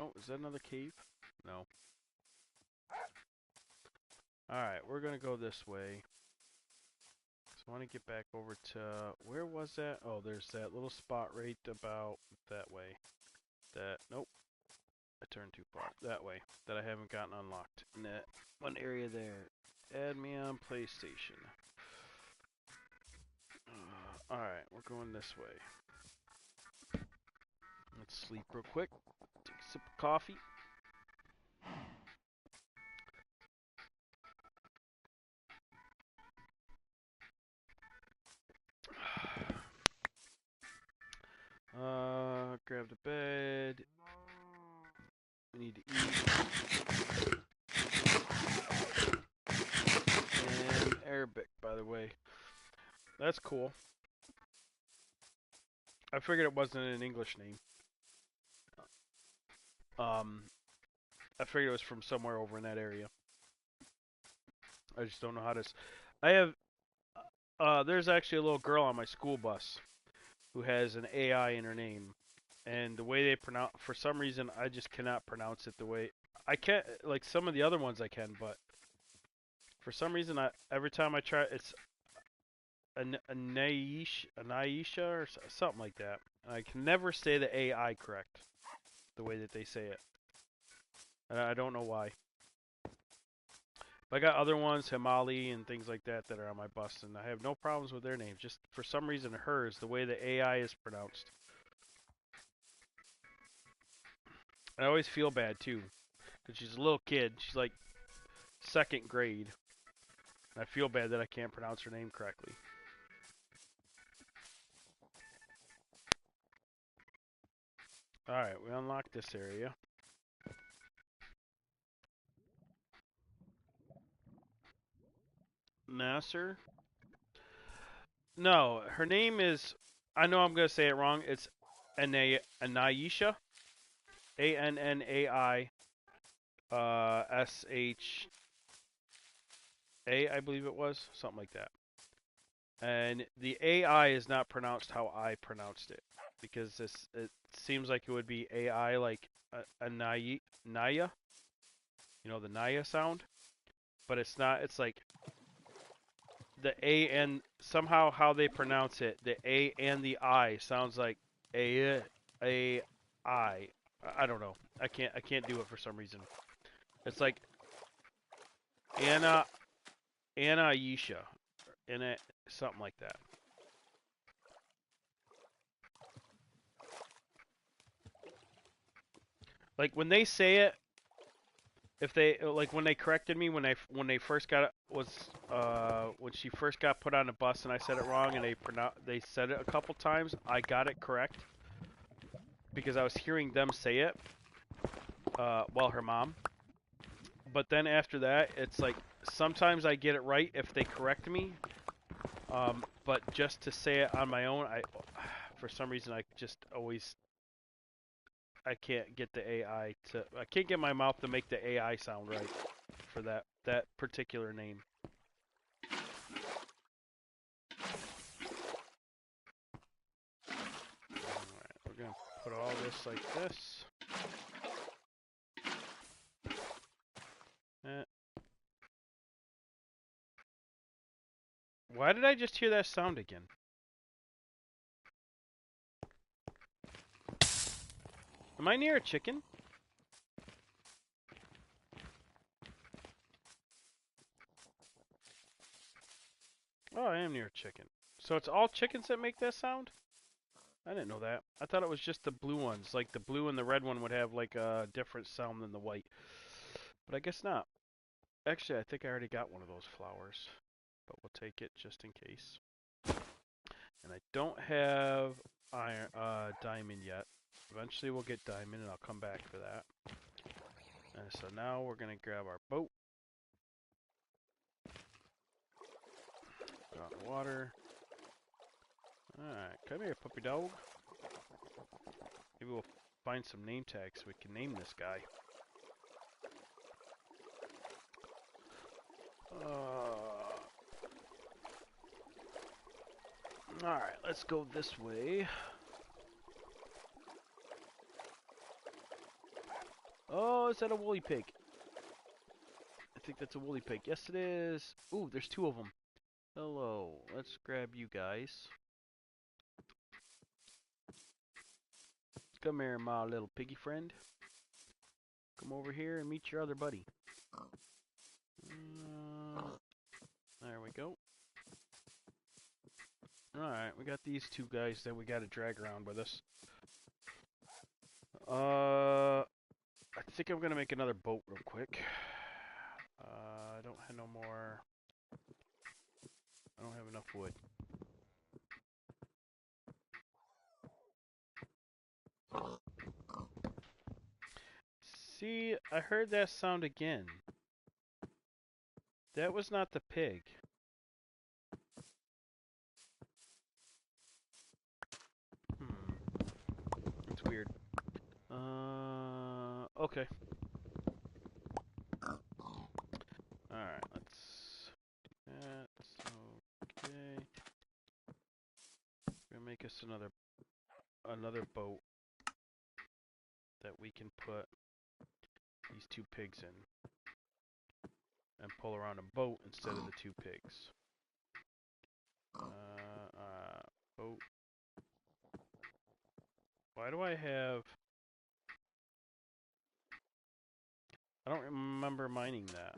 Oh, is that another cave? No. Alright, we're gonna go this way. So I want to get back over to, where was that? Oh, there's that little spot right about that way. Nope. I turned too far. That way. That I haven't gotten unlocked. In that one area there. Add me on PlayStation. Alright, we're going this way. Let's sleep real quick. Take a sip of coffee. Grab the bed. We need to eat. And Arabic, by the way. That's cool. I figured it wasn't an English name. I figured it was from somewhere over in that area. I just don't know how to. I have. There's actually a little girl on my school bus who has an AI in her name, and the way they pronounce, for some reason, I just cannot pronounce it the way I can't. Like some of the other ones I can, but for some reason, every time I try, it's Anaisha or something like that. I can never say the AI correct, the way that they say it. And I don't know why. But I got other ones, Himali and things like that, that are on my bus, and I have no problems with their names. Just for some reason, hers, the way the AI is pronounced. I always feel bad too, because she's a little kid. She's like second grade. And I feel bad that I can't pronounce her name correctly. Alright, we unlocked this area. Nasser? No, her name is, I know I'm going to say it wrong. It's Anaisha. Annai Sha, I believe it was. Something like that. And the AI is not pronounced how I pronounced it. Because it seems like it would be AI like Naya. You know, the Naya sound? But it's not. It's like the A and somehow how they pronounce it, the A and the I sounds like A I. I don't know. I can't do it for some reason. It's like Anaisha, Anna something like that. Like when they say it, if they like when they corrected me when they first got was when she first got put on the bus and I said it wrong and they said it a couple times, I got it correct because I was hearing them say it. Well, her mom. But then after that, it's like sometimes I get it right if they correct me. But just to say it on my own, for some reason I just always I can't get the AI to I can't get my mouth to make the AI sound right for that particular name. Alright, we're gonna put all this like this. Eh. Why did I just hear that sound again? Am I near a chicken? Oh, I am near a chicken. So it's all chickens that make that sound? I didn't know that. I thought it was just the blue ones. Like the blue and the red one would have like a different sound than the white. But I guess not. Actually, I think I already got one of those flowers. But we'll take it just in case. And I don't have iron, diamond yet. Eventually we'll get diamond and I'll come back for that. And so now we're going to grab our boat. Go out in the water. Alright, come here, puppy dog. Maybe we'll find some name tags so we can name this guy. Alright, let's go this way. Oh, is that a woolly pig? I think that's a woolly pig. Yes, it is. Ooh, there's two of them. Hello. Let's grab you guys. Come here, my little piggy friend. Come over here and meet your other buddy. There we go. Alright, we got these two guys that we gotta drag around with us. I think I'm gonna make another boat real quick. I don't have no more. I don't have enough wood. See, I heard that sound again. That was not the pig. It's weird. Okay. Alright, let's do that. Okay. We're gonna make us another boat that we can put these two pigs in. And pull around a boat instead of the two pigs. Boat. Why do I have... I don't remember mining that.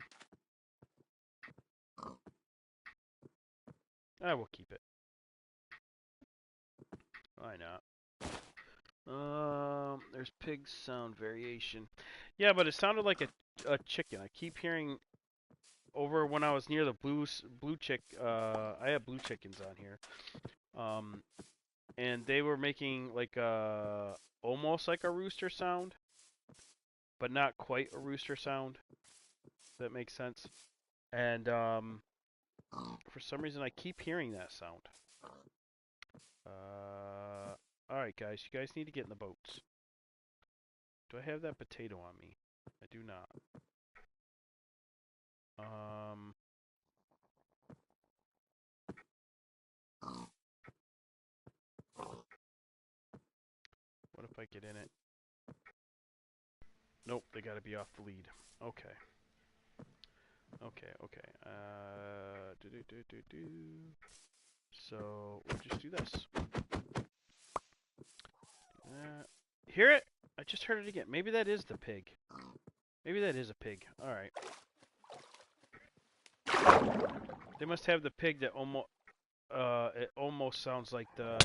We'll keep it. Why not? There's pig sound variation. Yeah, but it sounded like a chicken. I keep hearing over when I was near the blue chick. I have blue chickens on here. And they were making like almost like a rooster sound, but not quite a rooster sound. If that makes sense. And for some reason I keep hearing that sound. Alright guys, you guys need to get in the boats. Do I have that potato on me? I do not. What if I get in it? Nope, they gotta be off the lead. Okay. Okay. So we'll just do this. Hear it? I just heard it again. Maybe that is the pig. Maybe that is a pig. Alright. They must have the pig that it almost sounds like the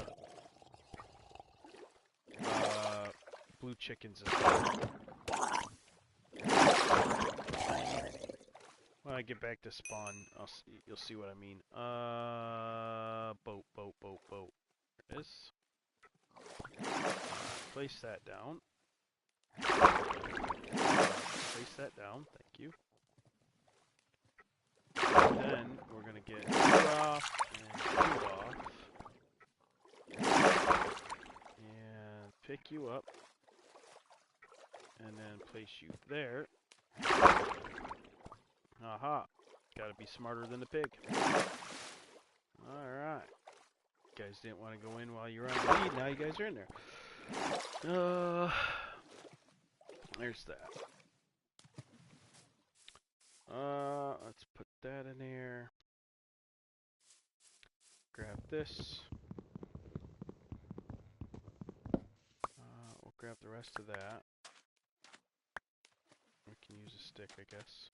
blue chickens as well. When I get back to spawn, you'll see what I mean. Boat. There it is. Place that down. Place that down. Thank you. And then we're gonna get you off and you off, and pick you up, and then place you there. Aha! Gotta be smarter than the pig. Alright. You guys didn't want to go in while you were on the lead, now you guys are in there. There's that. Let's put that in there. Grab this. We'll grab the rest of that. We can use a stick, I guess.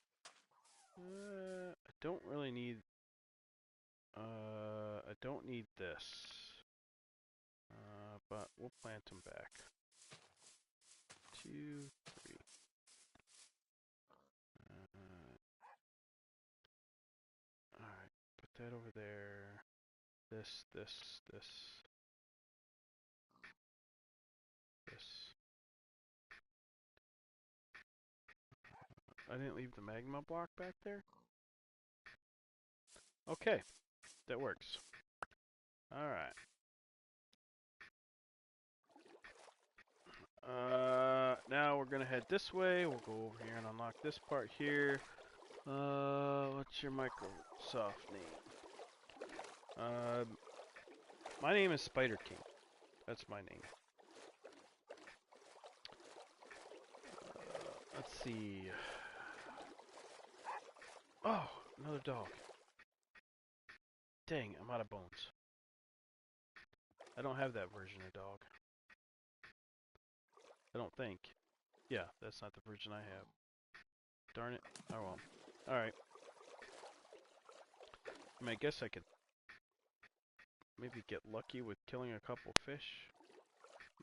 I don't really need... I don't need this. But we'll plant them back. 2, 3. Alright, put that over there. This. I didn't leave the magma block back there? Okay, that works. Alright. Now we're gonna head this way. We'll go over here and unlock this part here. What's your Microsoft name? My name is Spyder King. That's my name. Let's see. Oh, another dog. Dang, I'm out of bones. I don't have that version of dog. I don't think. Yeah, that's not the version I have. Darn it. Oh well. Alright. I mean, I guess I could maybe get lucky with killing a couple fish.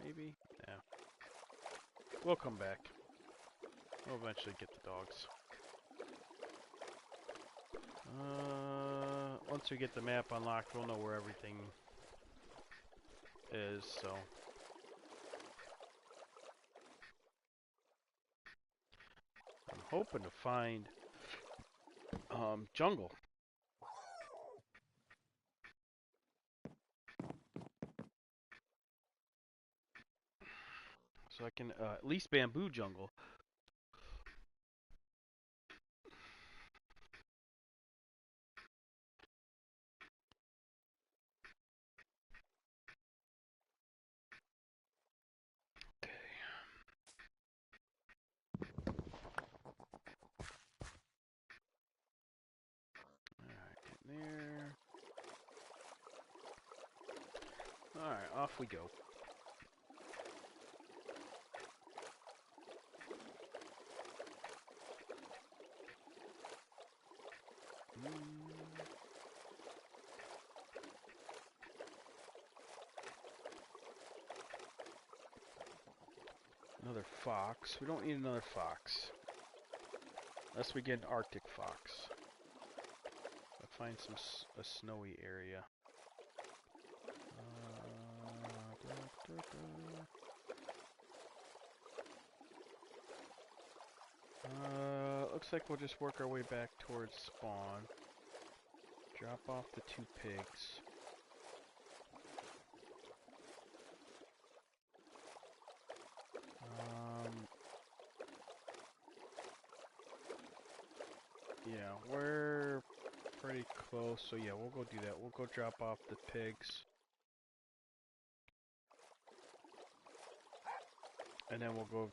Maybe? Yeah. We'll come back. We'll eventually get the dogs. Once we get the map unlocked, we'll know where everything is, so... I'm hoping to find jungle. So I can at least bamboo jungle. Okay. Alright, in there. Alright, off we go. Another fox. We don't need another fox. Unless we get an Arctic fox. I'll find a snowy area. Looks like we'll just work our way back towards spawn. Drop off the 2 pigs. Yeah, we're pretty close, so yeah, we'll go do that. We'll go drop off the pigs. And then we'll go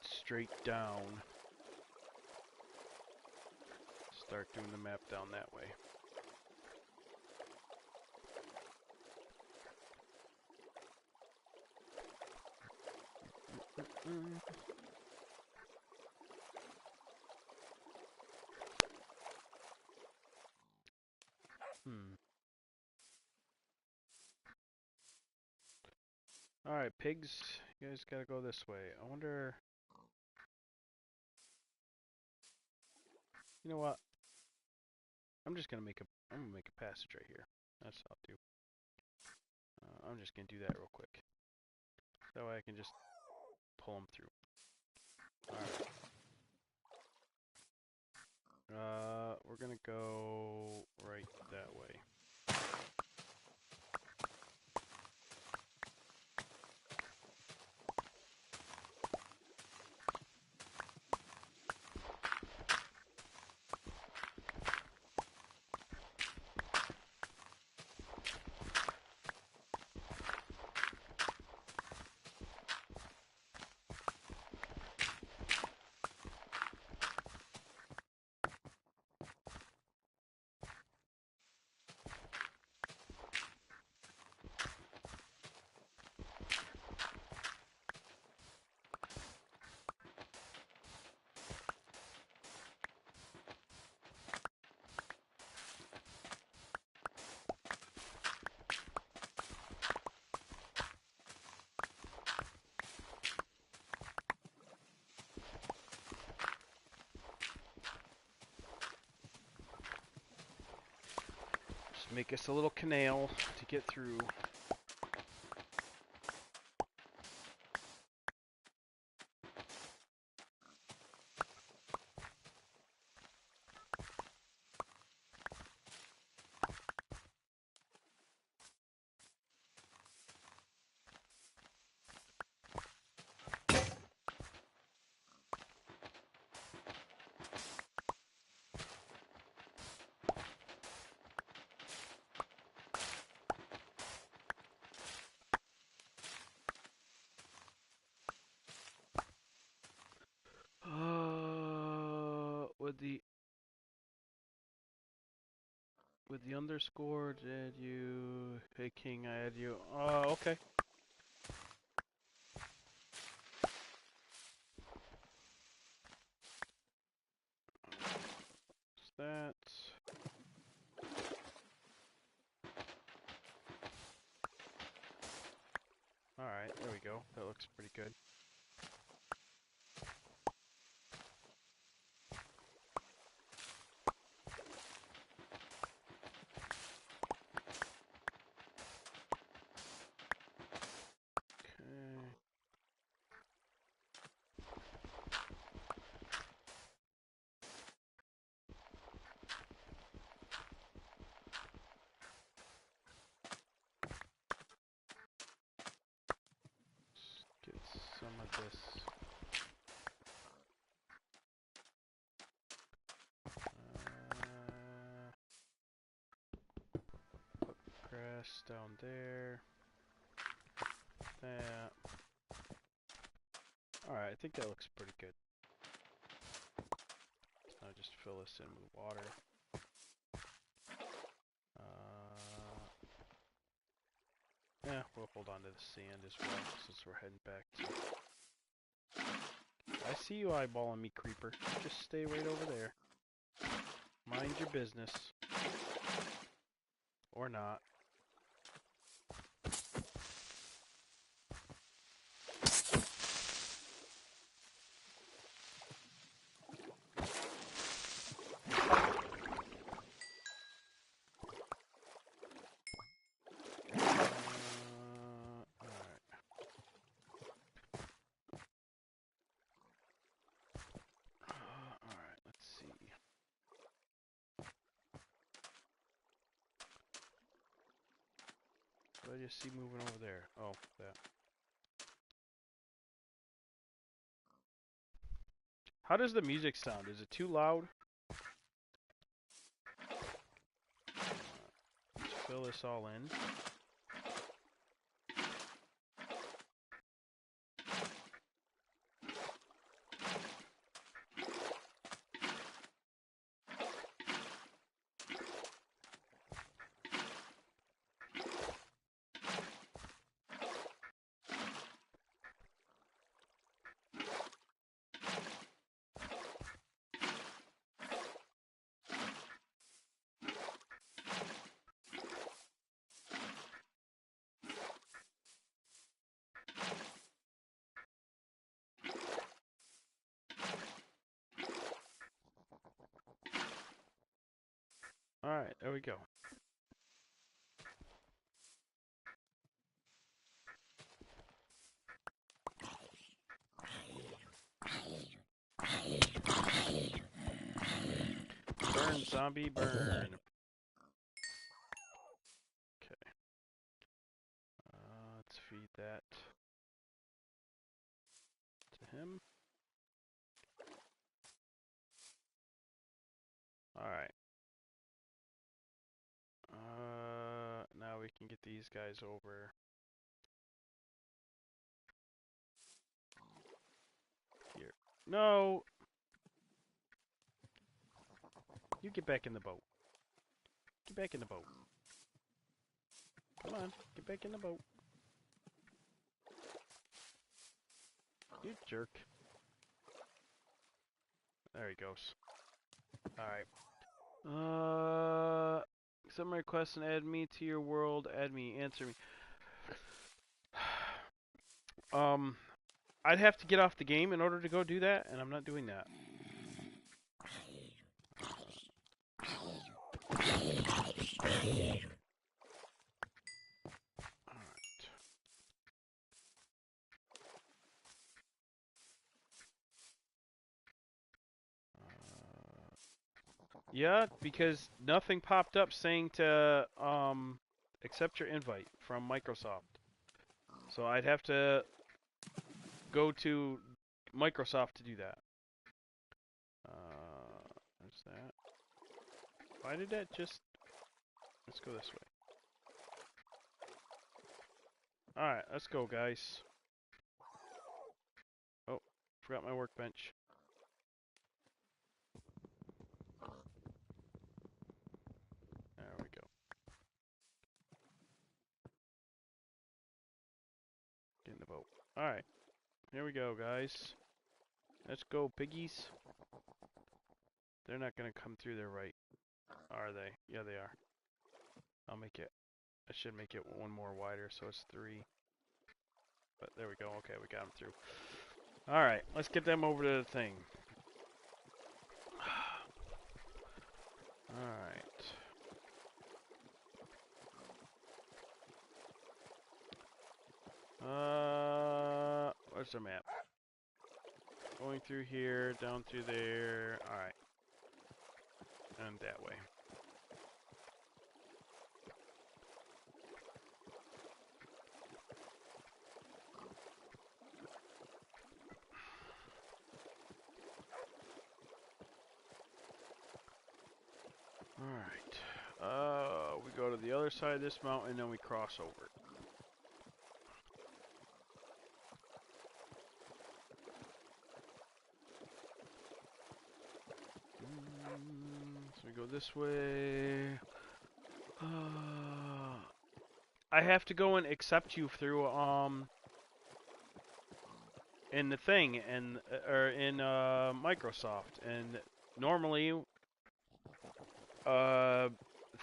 straight down. Start doing the map down that way. Alright, pigs, you guys gotta go this way. I wonder... You know what? I'm gonna make a passage right here. That's what I'll do. I'm just gonna do that real quick. That way I can just pull them through. Alright. We're gonna go right that way. Make us a little canal to get through. With the underscore, did you? Hey King, I add you. Okay. That. Alright, there we go. That looks pretty good. Okay. Let's get some of this. Put grass down there. That. Alright, I think that looks pretty good. So now just fill this in with water. Yeah, we'll hold on to the sand as well, since we're heading back to... I see you eyeballing me, creeper. You just stay right over there. Mind your business. Or not. What do you see moving over there? Oh, that. How does the music sound? Is it too loud? Let's fill this all in. Alright, there we go. Burn, zombie, burn. Okay. Let's feed that to him. Alright. Now we can get these guys over. Here. No! You get back in the boat. Get back in the boat. Come on, get back in the boat. You jerk. There he goes. Alright. Some requests and add me to your world. Add me. Answer me. I'd have to get off the game in order to go do that, and I'm not doing that. Alright. Yeah, because nothing popped up saying to accept your invite from Microsoft. So I'd have to go to Microsoft to do that. There's that. Why did that just... Let's go this way. Alright, let's go, guys. Oh, forgot my workbench. There we go. Get in the boat. Alright, here we go, guys. Let's go, piggies. They're not gonna come through there, right? Are they? Yeah, they are. I'll make it... I should make it one more wider, so it's 3. But there we go. Okay, we got them through. Alright, let's get them over to the thing. Alright. Where's the map? Going through here, down through there. Alright. And that way. Alright. We go to the other side of this mountain, and then we cross over. So we go this way. I have to go and accept you through, in the thing, and, or in, Microsoft, and normally,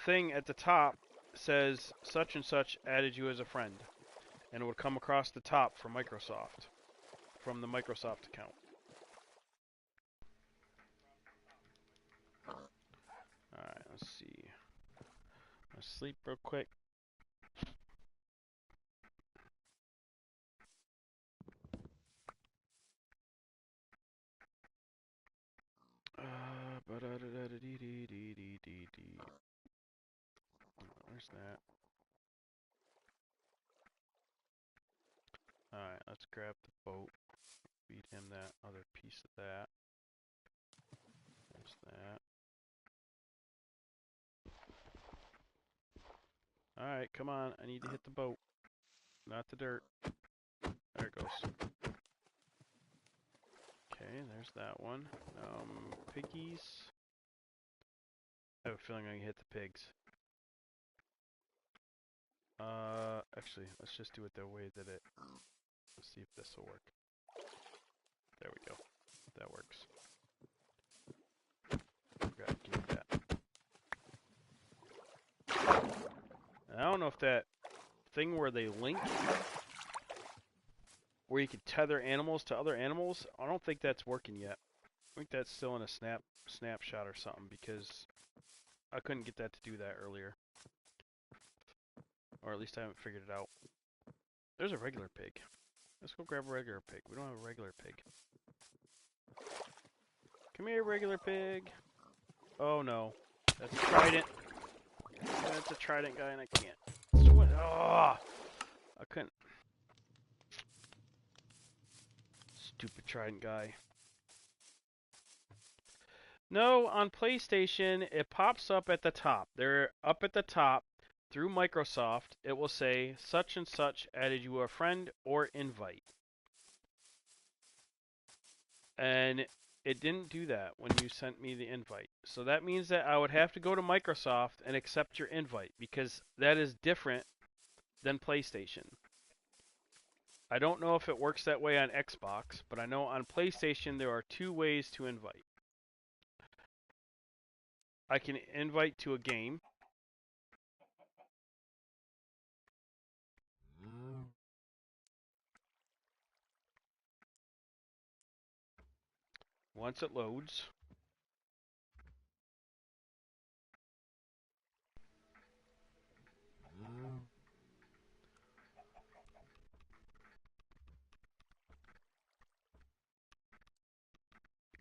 thing at the top says such and such added you as a friend, and it would come across the top for Microsoft, from the Microsoft account. Alright, let's see. Let's sleep real quick. Where's that? Alright, let's grab the boat. Feed him that other piece of that. There's that. Alright, come on. I need to hit the boat. Not the dirt. There it goes. Okay, there's that one. Piggies. I have a feeling I can hit the pigs. Actually, let's just do it the way that it... Let's see if this will work. There we go. That works. Forgot to give that. I don't know if that thing where they link, where you can tether animals to other animals, I don't think that's working yet. I think that's still in a snapshot or something, because I couldn't get that to do that earlier. Or at least I haven't figured it out. There's a regular pig. Let's go grab a regular pig. We don't have a regular pig. Come here, regular pig. Oh no. That's a trident. That's a trident guy and I can't. Oh! I couldn't. Stupid trident guy. No, on PlayStation, it pops up at the top. They're up at the top. Through Microsoft, it will say, such and such added you a friend or invite. And it didn't do that when you sent me the invite. So that means that I would have to go to Microsoft and accept your invite, because that is different than PlayStation. I don't know if it works that way on Xbox, but I know on PlayStation there are 2 ways to invite. I can invite to a game. Once it loads.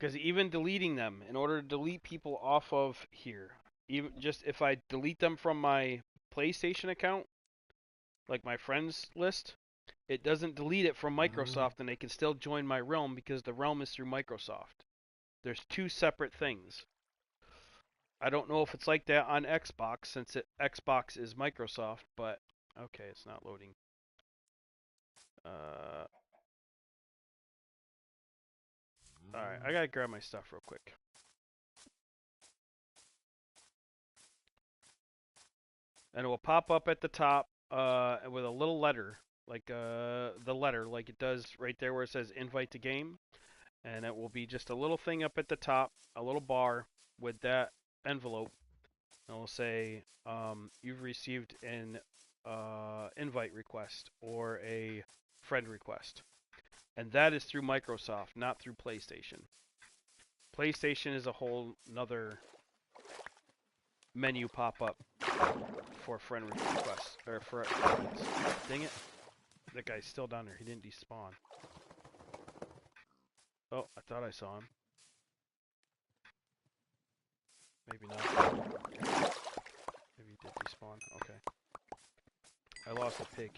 Because even deleting them, in order to delete people off of here, even just if I delete them from my PlayStation account, like my friends list, it doesn't delete it from Microsoft, and they can still join my realm because the realm is through Microsoft. There's two separate things. I don't know if it's like that on Xbox, since Xbox is Microsoft, but okay, it's not loading. Alright, I gotta grab my stuff real quick. And it will pop up at the top with a little letter, like the letter, like it does right there where it says invite to game. And it will be just a little thing up at the top, a little bar with that envelope. And it will say, you've received an invite request or a friend request. And that is through Microsoft, not through PlayStation. PlayStation is a whole nother menu pop-up for friend requests, or for friends. Dang it. That guy's still down there. He didn't despawn. Oh, I thought I saw him. Maybe not. Maybe he did despawn. Okay. I lost a pig.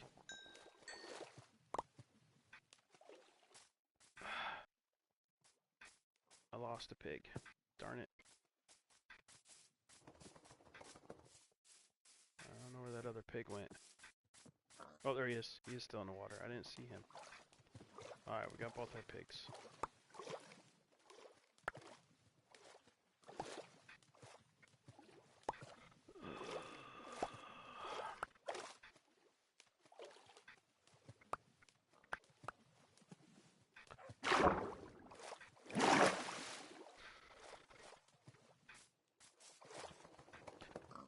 I lost a pig. Darn it. I don't know where that other pig went. Oh, there he is. He is still in the water. I didn't see him. Alright, we got both our pigs.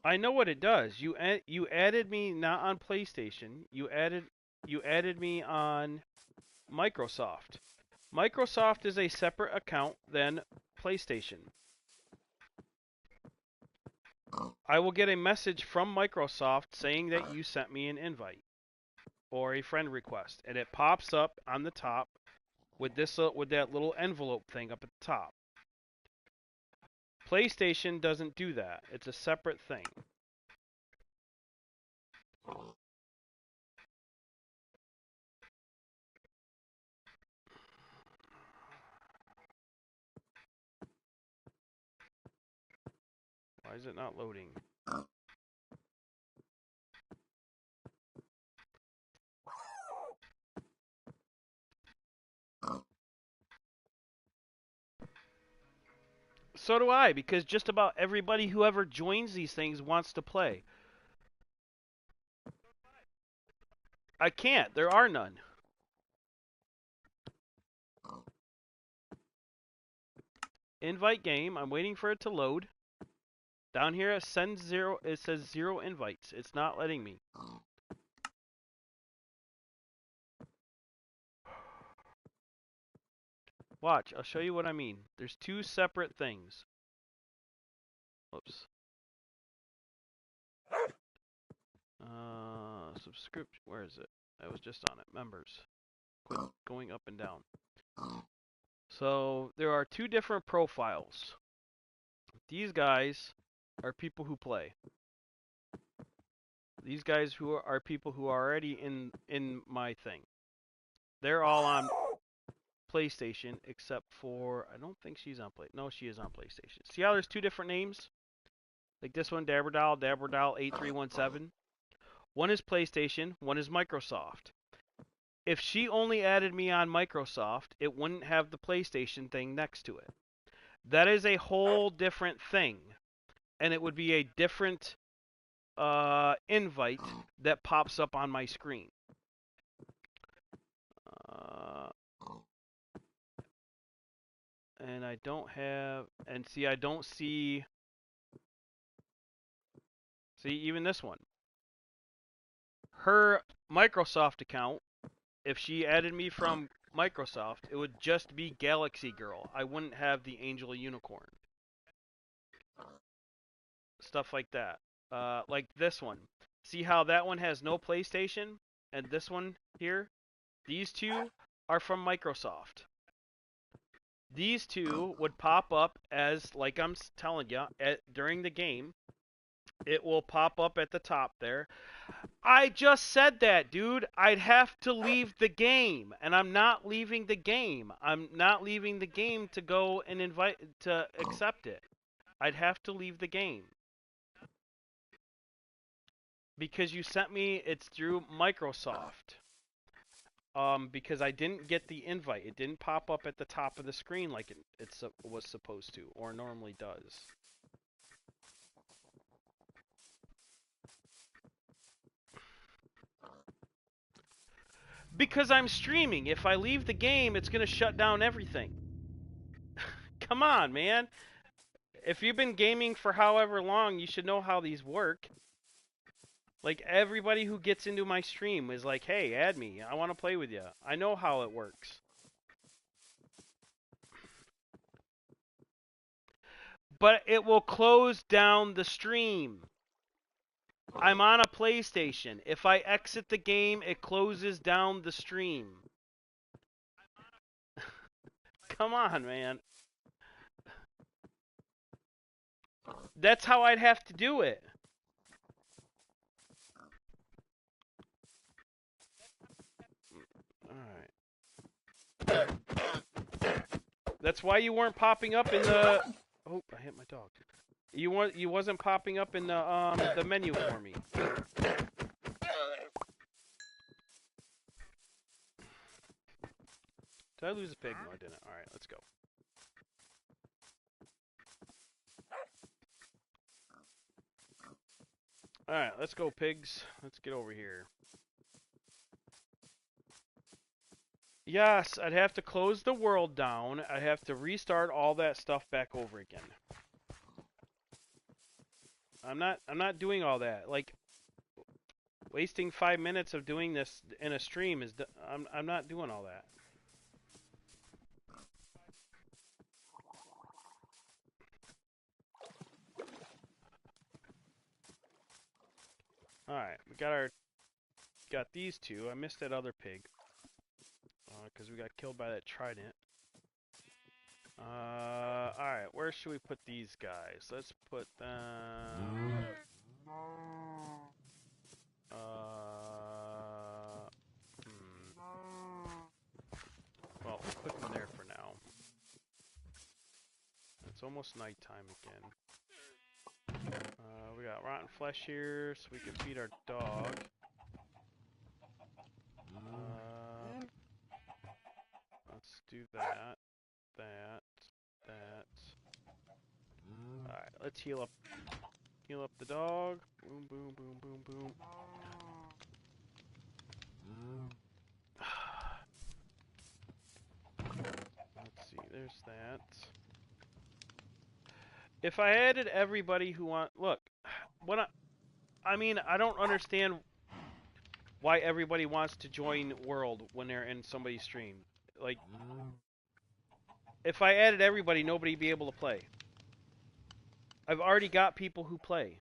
I know what it does. You added me not on PlayStation. You added me on Microsoft. Microsoft is a separate account than PlayStation. I will get a message from Microsoft saying that you sent me an invite or a friend request, and it pops up on the top with that little envelope thing up at the top. PlayStation doesn't do that. It's a separate thing. Why is it not loading? So do I, because just about everybody who ever joins these things wants to play. I can't. There are none. Invite game. I'm waiting for it to load. Down here it says 0 invites. It's not letting me. Watch, I'll show you what I mean. There's two separate things. Oops. Subscription. Where is it? I was just on it. Members. Quit going up and down. So there are two different profiles. These guys are people who play. These guys who are people who are already in my thing. They're all on PlayStation except for, I don't think she's on No, she is on PlayStation. See how there's two different names? Like this one, Dabberdall 8317. One is PlayStation, one is Microsoft. If she only added me on Microsoft, it wouldn't have the PlayStation thing next to it. That is a whole different thing. And it would be a different invite that pops up on my screen. And I don't have, and see, I don't see, even this one. Her Microsoft account, if she added me from Microsoft, it would just be Galaxy Girl. I wouldn't have the Angel Unicorn. Stuff like that. Like this one. See how that one has no PlayStation? And this one here? These two are from Microsoft. these two would pop up as, like I'm telling you, during the game. It will pop up at the top there. I just said that, dude. I'd have to leave the game, and I'm not leaving the game. I'm not leaving the game to go and accept it. I'd have to leave the game. Because you sent me, it's through Microsoft. Because I didn't get the invite. It didn't pop up at the top of the screen like it was supposed to, or normally does. Because I'm streaming. If I leave the game, it's going to shut down everything. Come on, man. If you've been gaming for however long, you should know how these work. Like, everybody who gets into my stream is like, hey, add me. I want to play with you. I know how it works. But it will close down the stream. I'm on a PlayStation. If I exit the game, it closes down the stream. Come on, man. That's how I'd have to do it. Alright. That's why you weren't popping up in the... Oh, I hit my dog. You wasn't popping up in the menu for me. Did I lose a pig? No, I didn't. Alright, let's go. Alright, let's go, pigs. Let's get over here. Yes, I'd have to close the world down. I'd have to restart all that stuff back over again. I'm not doing all that. Like, wasting 5 minutes of doing this in a stream is... I'm not doing all that. Alright, we got these two. I missed that other pig. Because we got killed by that trident. Alright, where should we put these guys? Let's put them... Well, we'll put them there for now. It's almost nighttime again. We got rotten flesh here, so we can feed our dog. Let's do that. Alright, let's heal up the dog. Boom, boom, boom, boom, boom. Let's see, there's that. If I added everybody who look, I mean, I don't understand why everybody wants to join World when they're in somebody's stream. Like, if I added everybody, nobody'd be able to play. I've already got people who play.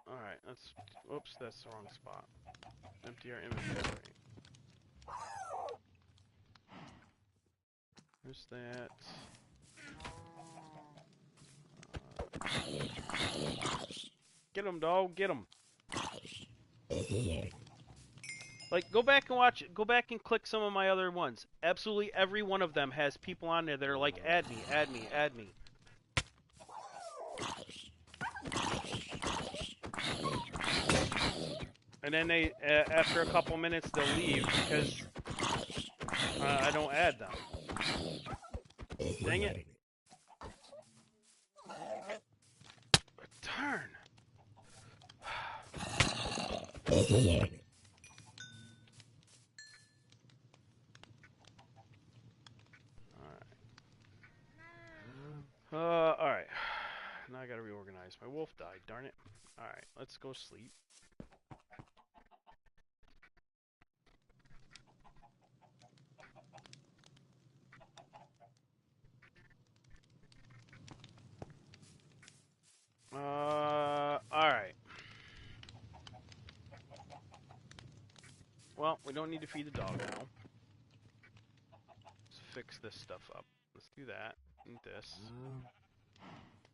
Alright, oops, that's the wrong spot. Empty our inventory. There's that. Get him, dog, get him. Like, go back and click some of my other ones. Absolutely every one of them has people on there that are like, add me, add me, add me. And then they, after a couple minutes, they'll leave because I don't add them. Dang it. Turn. Alright. Now I gotta reorganize. My wolf died, darn it. Alright, let's go sleep. Alright. well, we don't need to feed the dog now. Let's fix this stuff up. Let's do that and this.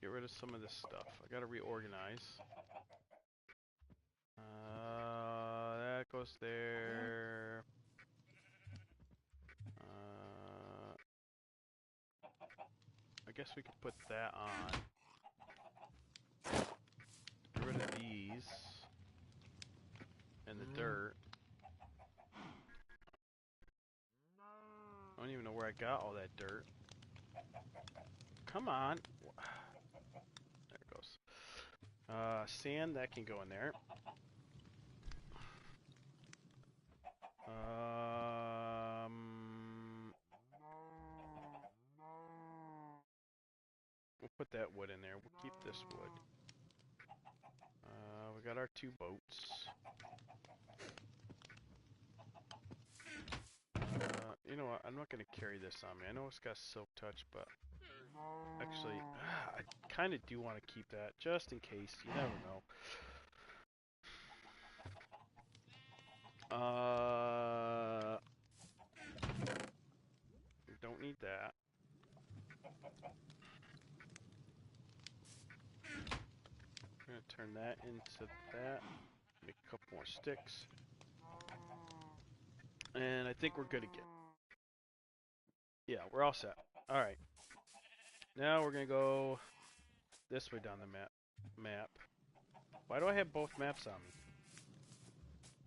Get rid of some of this stuff. I gotta reorganize. That goes there. I guess we could put that on. Get rid of these. And the dirt. I don't even know where I got all that dirt. Come on. There it goes. Sand, that can go in there. We'll put that wood in there. We'll keep this wood. We got our 2 boats. You know what? I'm not going to carry this on me. I know it's got silk touch, but actually, I kind of do want to keep that just in case. You never know. We don't need that. We're going to turn that into that. Make a couple more sticks. And I think we're good again. Yeah, we're all set. Alright. Now we're going to go this way down the map. Why do I have both maps on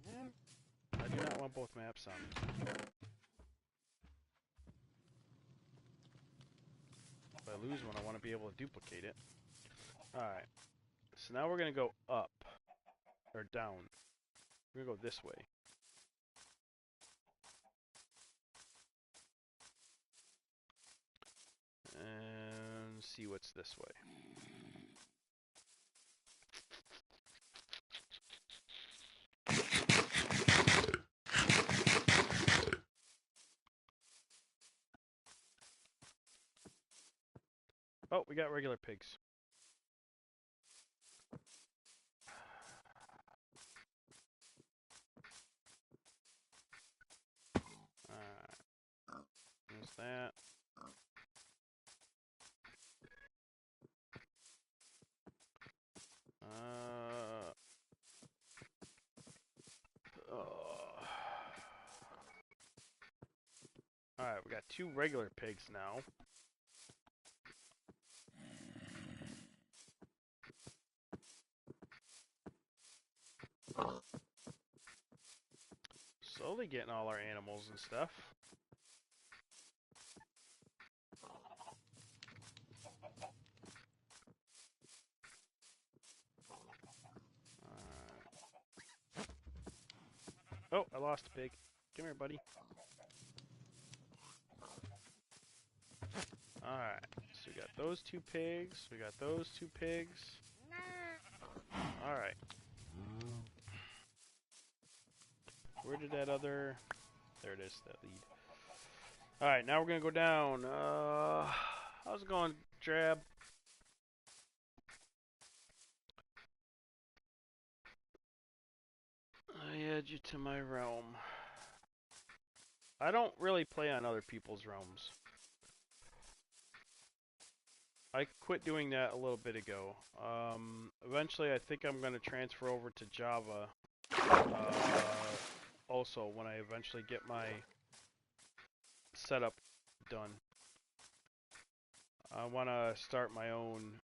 me? I do not want both maps on me. If I lose one, I want to be able to duplicate it. Alright. So now we're going to go up. Or down. We're going to go this way. And see what's this way. Oh, we got regular pigs. There's that. Alright, we got 2 regular pigs now. Slowly getting all our animals and stuff. Oh, I lost a pig. Come here, buddy. Alright, so we got those 2 pigs. We got those 2 pigs. Alright. Where did that other... There it is, that lead. Alright, now we're going to go down. How's it going, Drab? I add you to my realm. I don't really play on other people's realms. I quit doing that a little bit ago. Eventually, I think I'm going to transfer over to Java. Also, when I eventually get my setup done. I want to start my own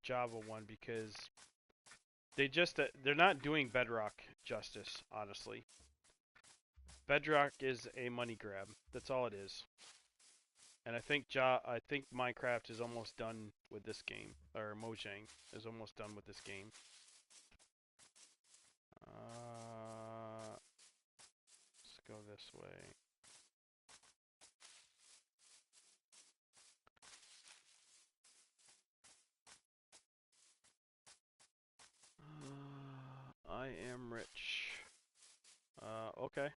Java one because they're not doing Bedrock justice, honestly. Bedrock is a money grab. That's all it is. And I think Minecraft is almost done with this game, or Mojang is almost done with this game. Let's go this way. I am rich. Okay.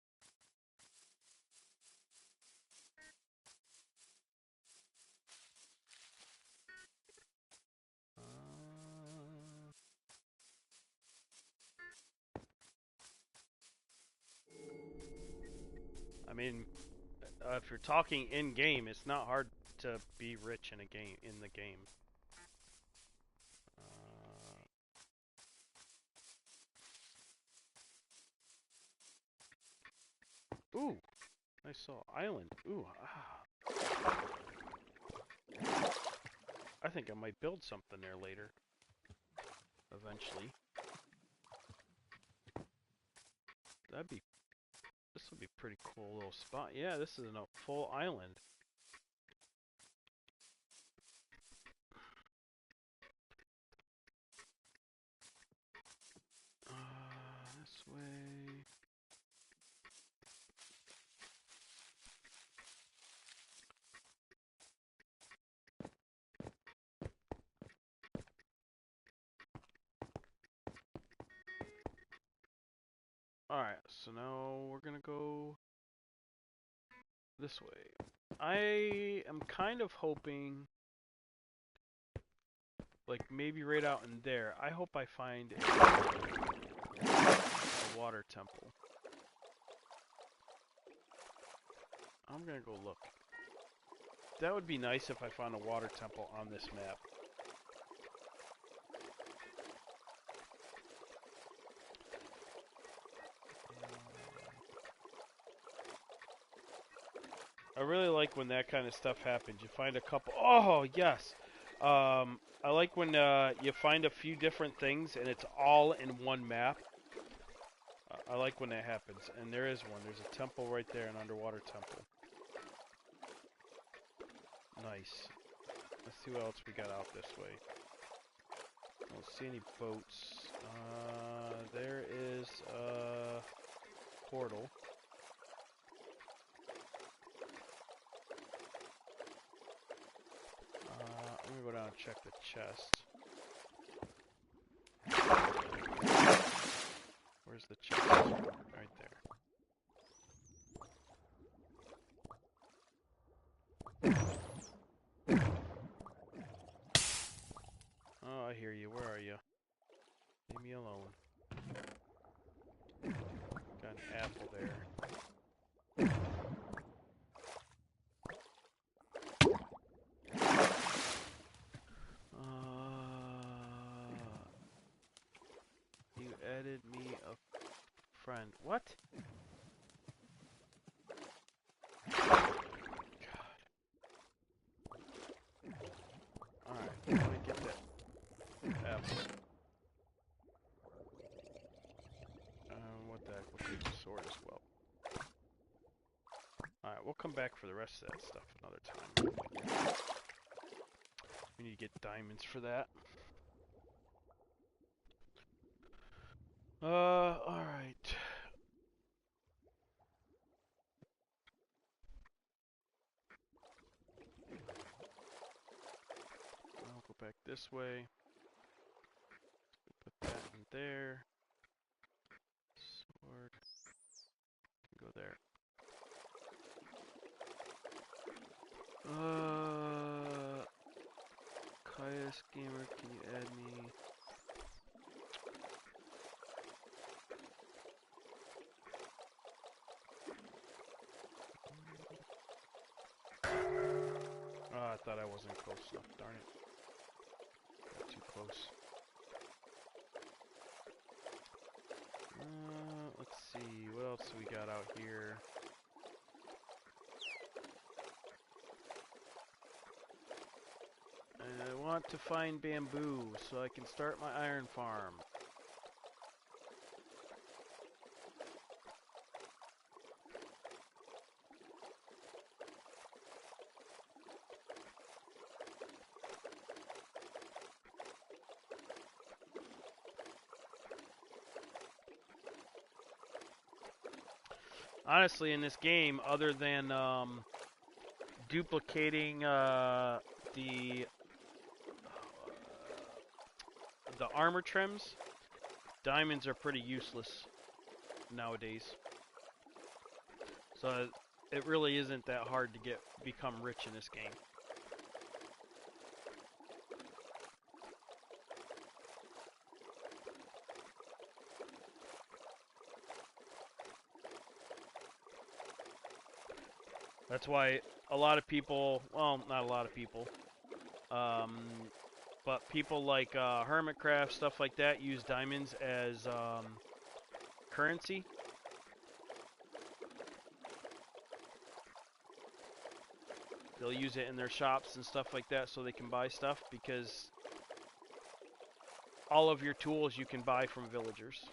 mean, if you're talking in game, it's not hard to be rich in the game. Ooh, I saw island. Ooh, I think I might build something there later. Eventually. This would be a pretty cool little spot. Yeah, this is a full island. This way. Alright, so now we're gonna go this way. I am kind of hoping, like maybe right out in there, I hope I find a water temple. I'm gonna go look. That would be nice if I found a water temple on this map. I really like when that kind of stuff happens. You find a couple... Oh, yes! I like when you find a few different things and it's all in one map. I like when that happens. And there is one. There's a temple right there, an underwater temple. Nice. Let's see what else we got out this way. I don't see any boats. There is a portal. I'm gonna go down and check the chest. Where's the chest? Right there. Oh, I hear you. Where are you? Leave me alone. Got an apple there. You added me a friend. What? God. Alright, let me get that apple. What the heck? We'll take the sword as well. Alright, we'll come back for the rest of that stuff another time. We need to get diamonds for that. Alright. I'll go back this way. Put that in there. Sword. Go there. Kaius Gamer, can you add me? Oh, I thought I wasn't close enough. Darn it. Got too close. Let's see. What else we got out here? I want to find bamboo so I can start my iron farm. Honestly, in this game, other than duplicating the armor trims, diamonds are pretty useless nowadays. So it really isn't that hard to become rich in this game. That's why a lot of people, well, not a lot of people, but people like Hermitcraft, stuff like that, use diamonds as currency. They'll use it in their shops and stuff like that so they can buy stuff, because all of your tools you can buy from villagers.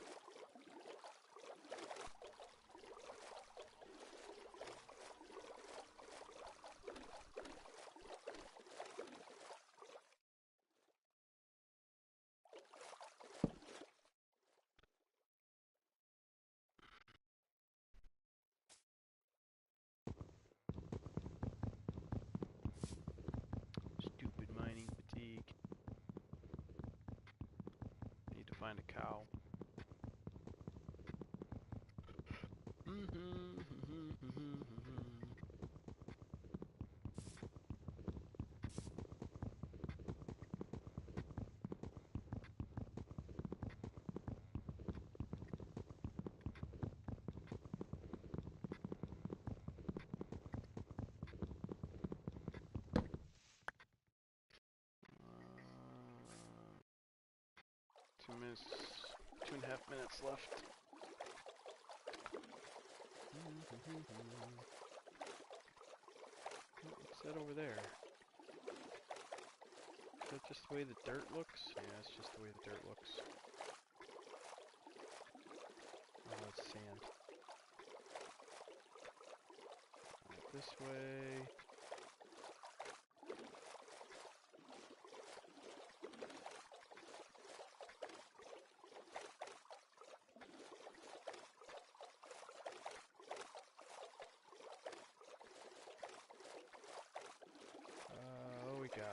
Stupid mining fatigue. Need to find a cow. Minutes, 2.5 minutes left. What's that over there? Is that just the way the dirt looks? Yeah, it's just the way the dirt looks. Oh, it's sand. Right, this way.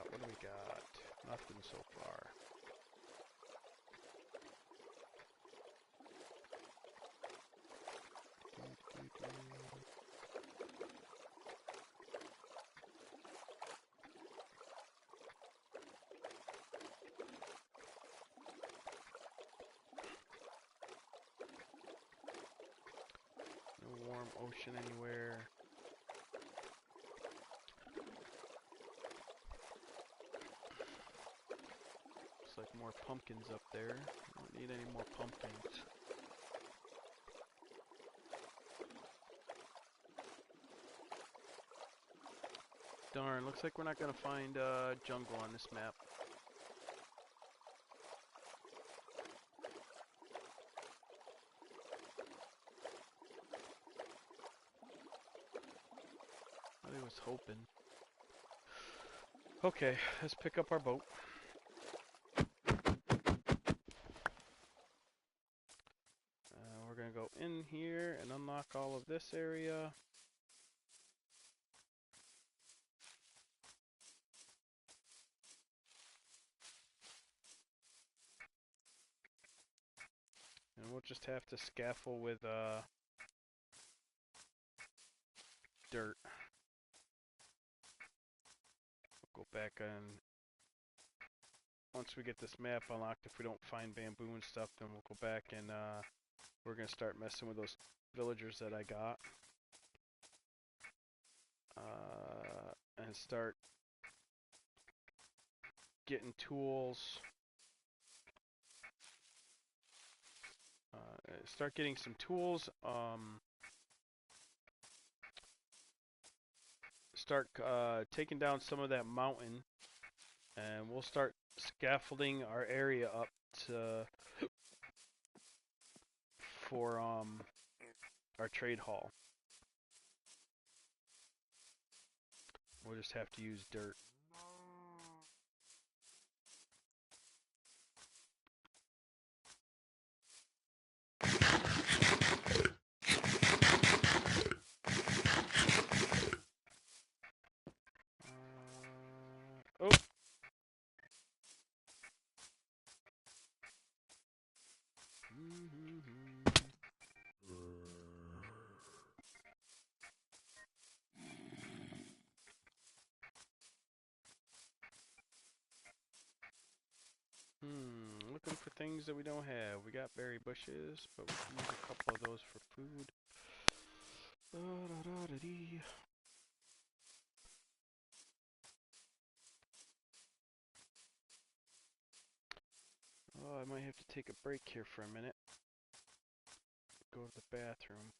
What do we got? Nothing so far. No warm ocean anywhere. Like more pumpkins up there. Don't need any more pumpkins. Darn, looks like we're not gonna find jungle on this map. I was hoping. Okay, let's pick up our boat. We're gonna go in here and unlock all of this area. And we'll just have to scaffold with dirt. We'll go back and once we get this map unlocked, if we don't find bamboo and stuff, then we'll go back and we're gonna start messing with those villagers that I got. And start getting tools. Start getting some tools. Start taking down some of that mountain, and we'll start scaffolding our area up to for our trade hall. We'll just have to use dirt. Oh. Looking for things that we don't have. We got berry bushes, but we can use a couple of those for food. take a break here for a minute. Go to the bathroom.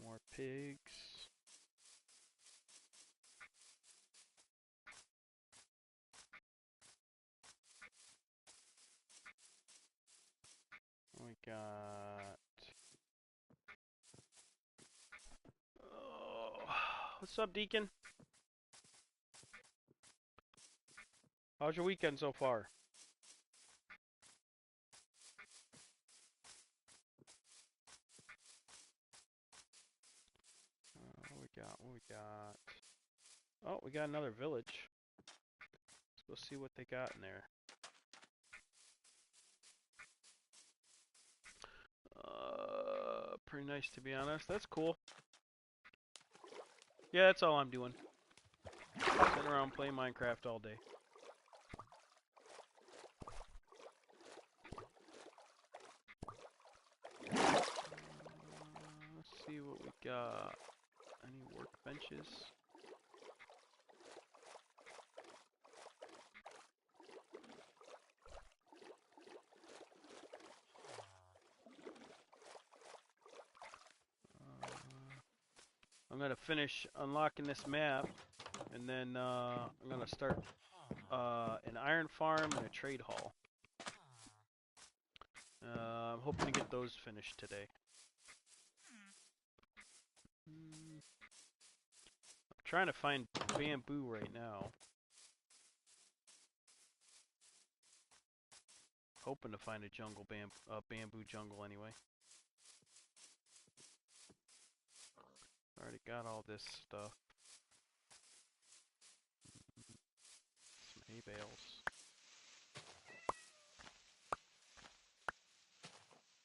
More pigs. We got... Oh, what's up, Deacon? How's your weekend so far? What we got? What we got? Oh, we got another village. Let's go see what they got in there. Pretty nice to be honest. That's cool. Yeah, that's all I'm doing. Sitting around playing Minecraft all day. Let's see what we got. Any workbenches? I'm gonna finish unlocking this map, and then I'm gonna start an iron farm and a trade hall. I'm hoping to get those finished today. I'm trying to find bamboo right now. Hoping to find a bamboo jungle anyway. Already got all this stuff. Some hay bales.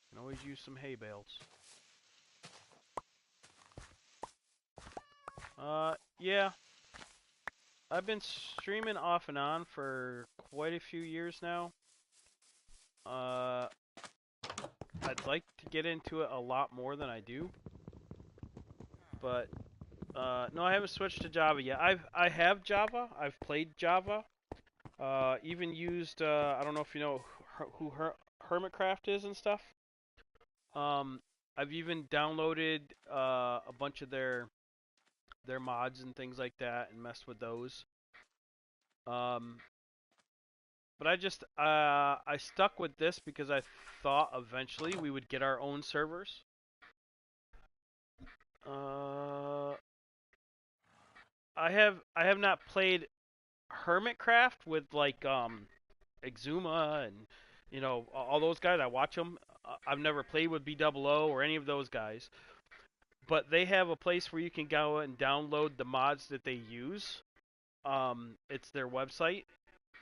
Can always use some hay bales. Yeah. I've been streaming off and on for quite a few years now. I'd like to get into it a lot more than I do. But no, I haven't switched to Java yet. I have Java. I've played Java. Even used I don't know if you know who Hermitcraft is and stuff. I've even downloaded a bunch of their mods and things like that and messed with those. But I stuck with this because I thought eventually we would get our own servers. I have not played Hermitcraft with like Exuma and you know all those guys. I watch them. I've never played with BOO or any of those guys. But they have a place where you can go and download the mods that they use. It's their website.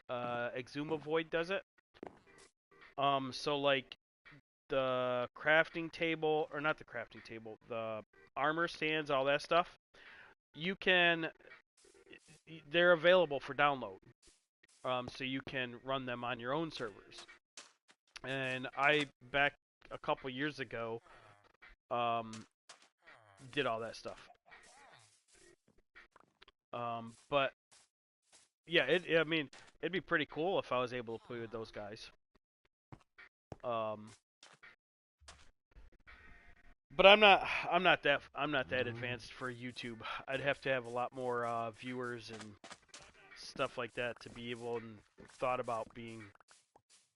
Exuma Void does it. So like the crafting table, or not the crafting table, the armor stands, all that stuff. They're available for download. So you can run them on your own servers. And I, back a couple years ago, did all that stuff. But yeah, I mean, it'd be pretty cool if I was able to play with those guys. But I'm not that advanced for YouTube. I'd have to have a lot more viewers and stuff like that to be able and thought about being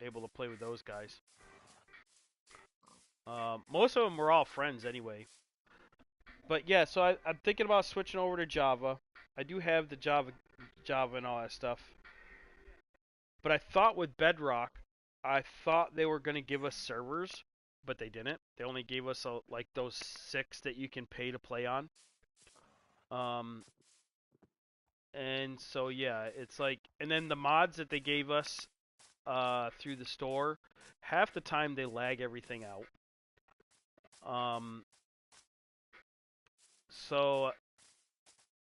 able to play with those guys. Most of them were all friends anyway. But yeah, so I'm thinking about switching over to Java. I do have the Java and all that stuff. But I thought with Bedrock, I thought they were going to give us servers, but they didn't. They only gave us like those 6 that you can pay to play on. And so yeah, it's like, and then the mods that they gave us through the store, half the time they lag everything out. So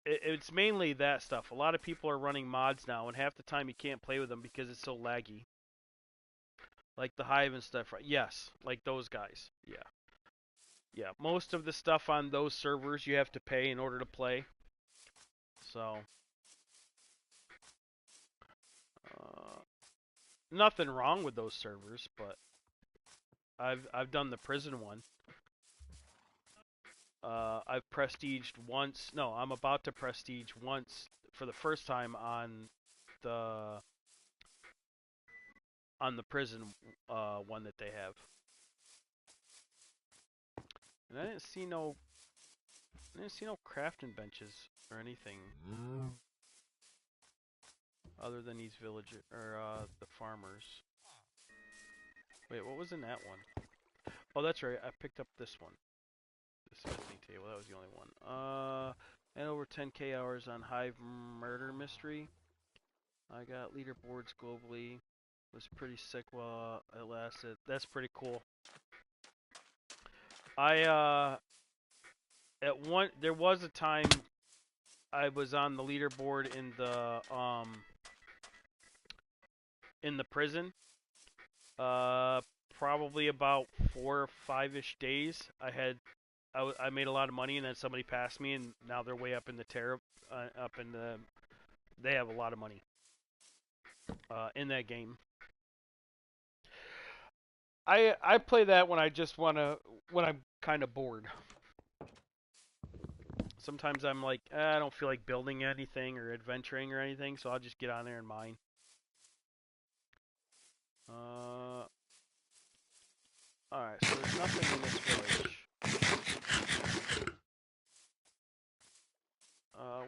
it's mainly that stuff. A lot of people are running mods now, and half the time you can't play with them because it's so laggy. Like the Hive and stuff. Yes, like those guys. Yeah. Yeah, most of the stuff on those servers you have to pay in order to play. So, nothing wrong with those servers, but I've done the prison one. I've prestiged once. No, I'm about to prestige once for the first time the on the prison one that they have. And I didn't see no crafting benches or anything other than these villagers or the farmers. Wait, what was in that one? Oh, that's right. I picked up this one. The smithing table. That was the only one. And over 10k hours on Hive Murder Mystery. I got leaderboards globally. It was pretty sick while it lasted. That's pretty cool. There was a time I was on the leaderboard in the prison. Probably about 4 or 5-ish days. I made a lot of money, and then somebody passed me, and now they're way up in the they have a lot of money in that game. I play that when I'm kind of bored. Sometimes I'm like, I don't feel like building anything or adventuring or anything, so I'll just get on there and mine. Alright, so there's nothing in this village.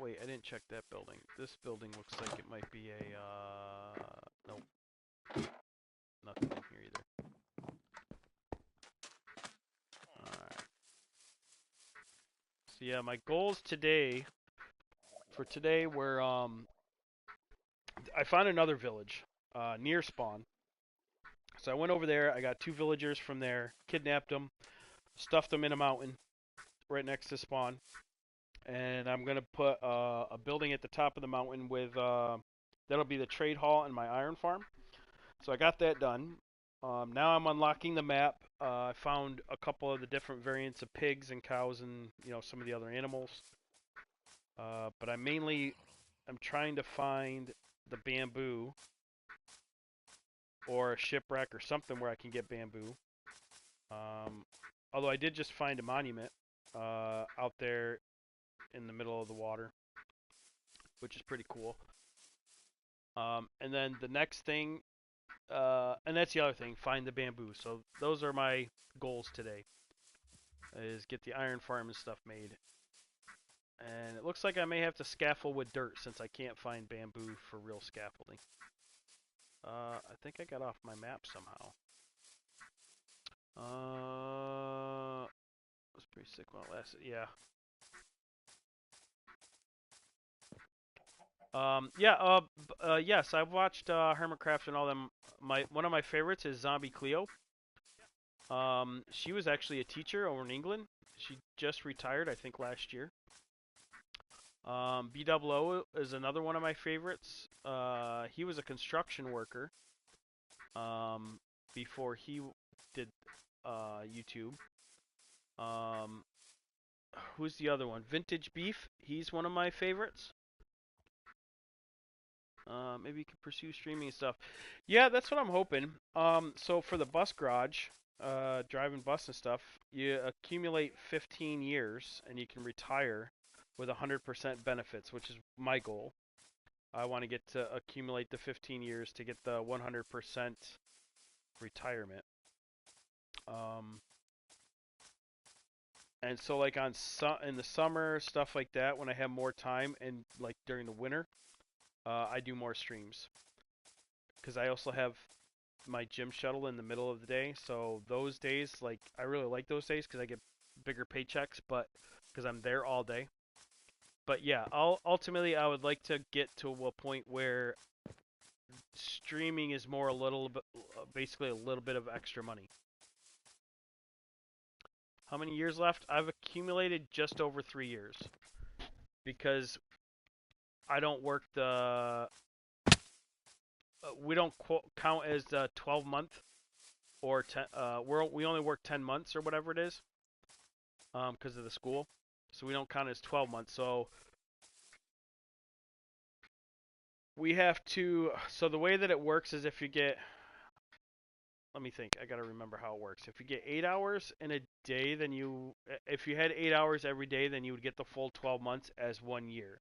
Wait, I didn't check that building. This building looks like it might be nope. Nothing in here either. Alright. So yeah, my goals for today were, I found another village, near spawn. So I went over there, I got 2 villagers from there, kidnapped them, stuffed them in a mountain right next to spawn. And I'm going to put a building at the top of the mountain with, that'll be the trade hall and my iron farm. So I got that done. Now I'm unlocking the map. I found a couple of the different variants of pigs and cows and, some of the other animals. But I'm trying to find the bamboo or a shipwreck or something where I can get bamboo. Although I did just find a monument out there in the middle of the water, which is pretty cool. And then the next thing, and that's the other thing, find the bamboo. So those are my goals today, is get the iron farm and stuff made. And it looks like I may have to scaffold with dirt since I can't find bamboo for real scaffolding. I think I got off my map somehow. It was pretty sick while it lasted. Yeah. Yes, I've watched Hermitcraft and all them. One of my favorites is Zombie Cleo. She was actually a teacher over in England. She just retired, I think, last year. BWO is another one of my favorites. He was a construction worker before he did YouTube. Who's the other one? Vintage Beef. He's one of my favorites. Maybe you could pursue streaming and stuff. Yeah, that's what I'm hoping. So for the bus garage, driving bus and stuff, you accumulate 15 years and you can retire with 100% benefits, which is my goal. I want to get to accumulate the 15 years to get the 100% retirement. And so like in the summer, stuff like that, when I have more time, and like during the winter, I do more streams. Because I also have my gym shuttle in the middle of the day, so those days, like, I really like those days because I get bigger paychecks, but because I'm there all day. But yeah, ultimately I would like to get to a point where streaming is more basically a little bit of extra money. How many years left? I've accumulated just over 3 years because I don't work the we don't count as the 12 month or 10 we only work 10 months or whatever it is because of the school. So we don't count as 12 months. So we have to so the way that it works is if you get let me think. I got to remember how it works. If you get 8 hours in a day, then if you had 8 hours every day, then you would get the full 12 months as 1 year.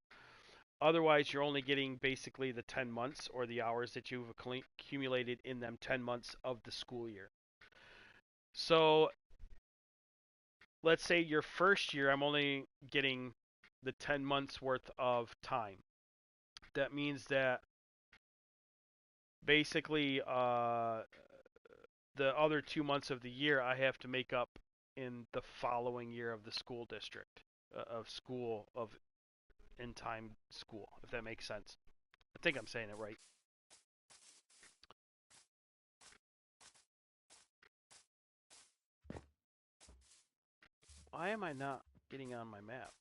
Otherwise, you're only getting basically the 10 months or the hours that you've accumulated in them 10 months of the school year. So, let's say your first year, I'm only getting the 10 months worth of time. That means that basically the other 2 months of the year I have to make up in the following year of the school district of in time school, if that makes sense. I think I'm saying it right. Why am I not getting on my map?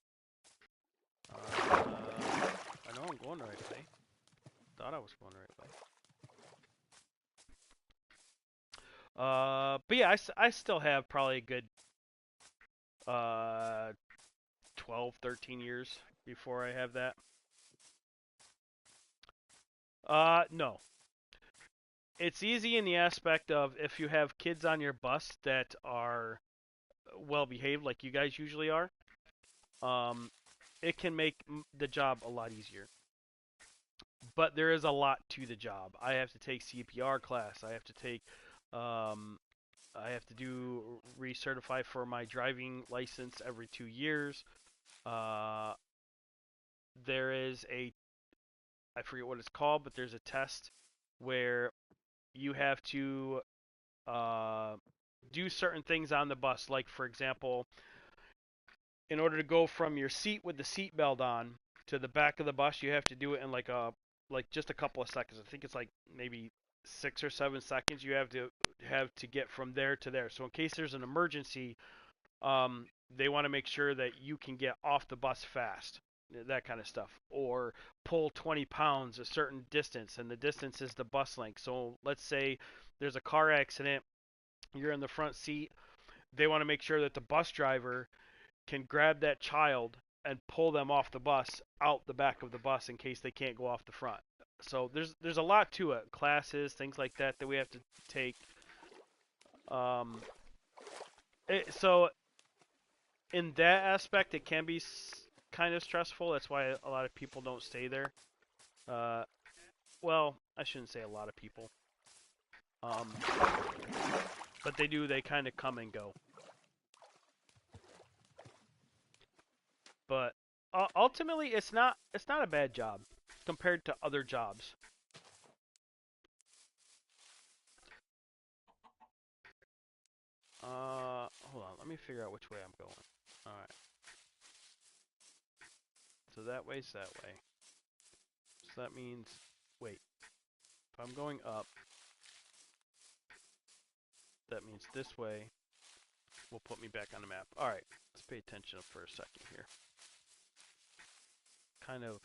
I know I'm going the right way. Thought I was going the right way. But yeah, I still have probably a good 12, 13 years before I have that. No. It's easy in the aspect of if you have kids on your bus that are well behaved, like you guys usually are, it can make the job a lot easier. But there is a lot to the job. I have to take CPR class. I have to do recertify for my driving license every 2 years. Uh, there is I forget what it's called, but there's a test where you have to do certain things on the bus. Like, for example, in order to go from your seat with the seatbelt on to the back of the bus, you have to do it in like just a couple of seconds. I think it's like maybe 6 or 7 seconds. You have to get from there to there. So in case there's an emergency, they want to make sure that you can get off the bus fast, that kind of stuff, or pull 20 pounds a certain distance, and the distance is the bus length. So let's say there's a car accident, you're in the front seat. They want to make sure that the bus driver can grab that child and pull them off the bus out the back of the bus in case they can't go off the front. So there's a lot to it, classes, things like that we have to take. So in that aspect, it can be kind of stressful. That's why a lot of people don't stay there. Well, I shouldn't say a lot of people. But they do. They kind of come and go. But ultimately, it's not a bad job compared to other jobs. Hold on. Let me figure out which way I'm going. All right. So that way's that way. So that means, wait. If I'm going up, that means this way will put me back on the map. All right. Let's pay attention for a second here. Kind of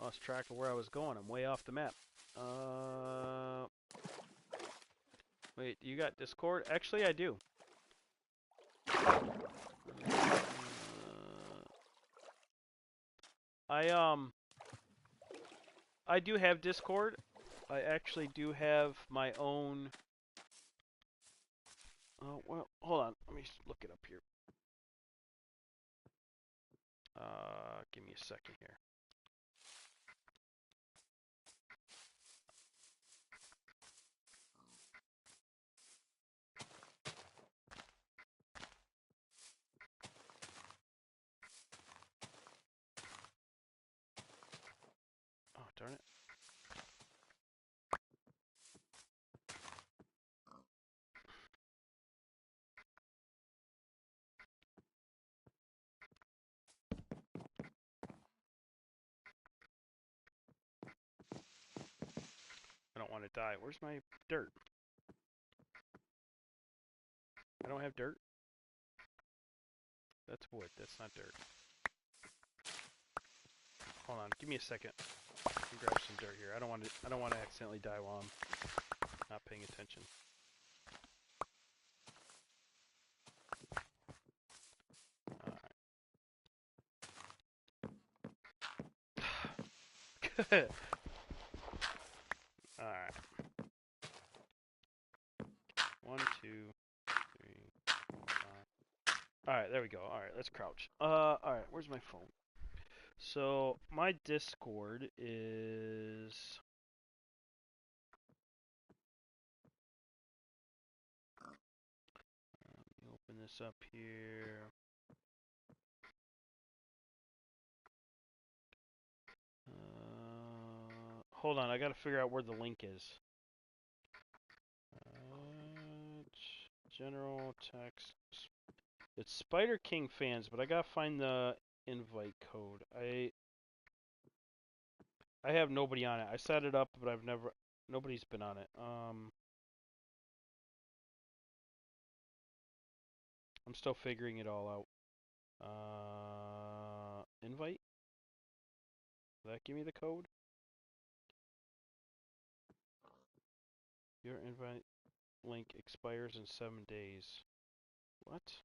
lost track of where I was going. I'm way off the map. Wait, you got Discord? Actually, I do. I do have Discord. I actually do have my own. Oh well, hold on. Let me look it up here. Give me a second here. Oh darn it. I don't want to die. Where's my dirt? I don't have dirt. That's wood. That's not dirt. Hold on, give me a second. Let me grab some dirt here. I don't want to accidentally die while I'm not paying attention. Alright. Alright. 1, 2, 3, 4, 5. Alright, there we go. Alright, let's crouch. Alright, where's my phone? So, my Discord is... Let me open this up here. Hold on, I gotta figure out where the link is. General text. It's Spyder King fans, but I gotta find the invite code. I have nobody on it. I set it up, but nobody's been on it. I'm still figuring it all out. Invite? Will that give me the code? Your invite link expires in 7 days. What?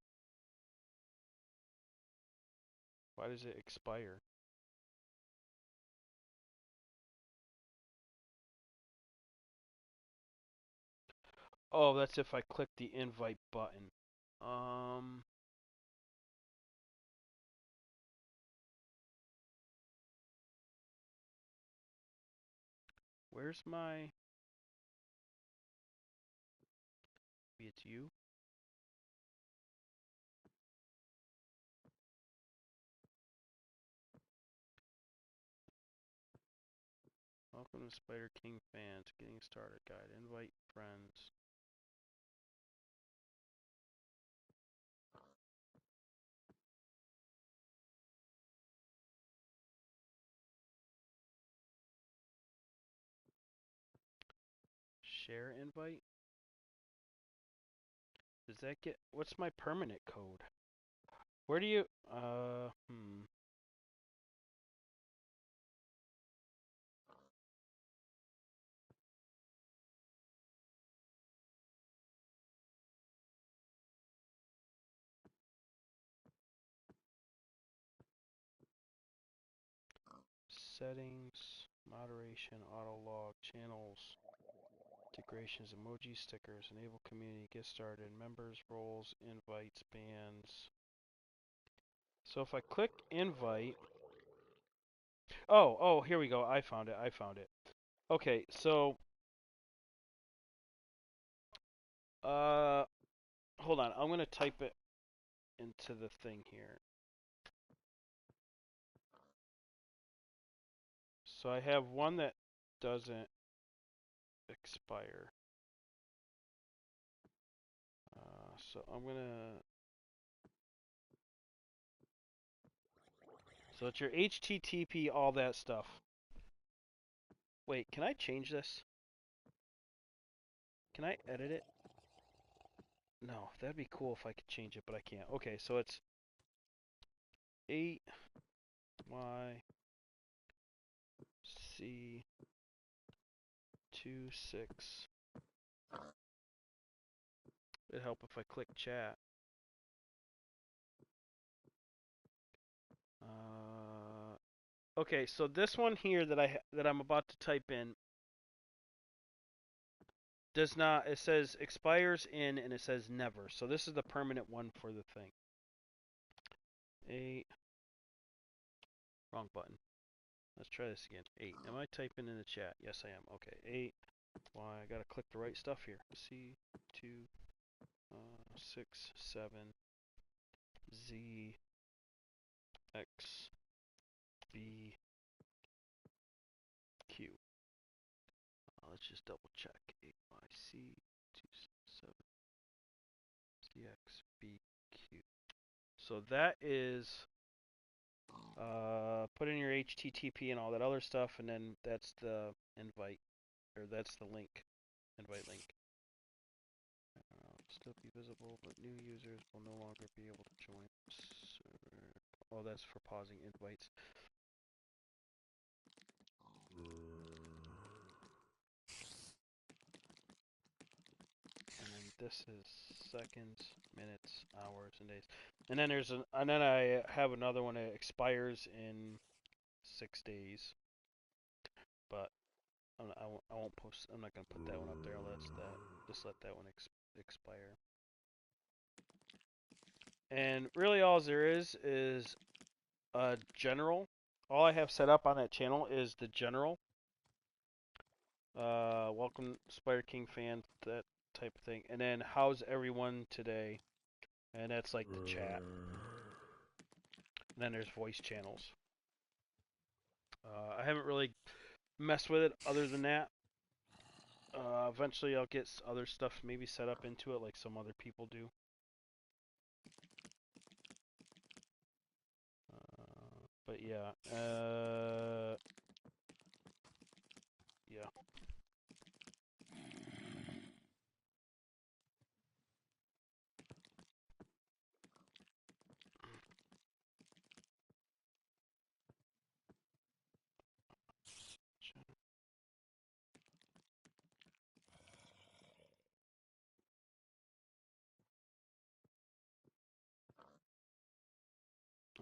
Why does it expire? Oh, that's if I click the invite button. Where's my... Maybe it's you? Welcome to Spyder King fans. Getting started guide. Invite friends. Share invite? Does that get... What's my permanent code? Where do you... Settings, moderation, auto log, channels, integrations, emoji, stickers, enable community, get started, members, roles, invites, bans. So if I click invite... Oh, here we go. I found it. Okay, so... hold on. I'm going to type it into the thing here. So I have one that doesn't expire. So I'm going to... So it's your HTTP, all that stuff. Wait, can I change this? Can I edit it? No, that'd be cool if I could change it, but I can't. Okay, so it's 8YC26. It'd help if I click chat. Okay, so this one here that I'm about to type in does not. It says expires in, and it says never. So this is the permanent one for the thing. 8. Wrong button. Let's try this again. 8. Am I typing in the chat? Yes, I am. Okay, 8. Why? I gotta click the right stuff here. C2 6 7 Z X B Q. Let's just double check. 8YC267ZXBQ. So that is put in your HTTP and all that other stuff, and then that's the invite, or that's the link, invite link. Still be visible, but new users will no longer be able to join the server. Oh, that's for pausing invites. this is seconds, minutes, hours, and days. And then I have another one that expires in 6 days. But I won't post. I'm not gonna put that one up there. Just let that one expire. And really, all there is general. All I have set up on that channel is the general. Welcome Spyder King fans, that type of thing. And then how's everyone today? And that's like the chat. And then there's voice channels. I haven't really messed with it other than that. Eventually I'll get other stuff maybe set up into it like some other people do. But yeah, yeah.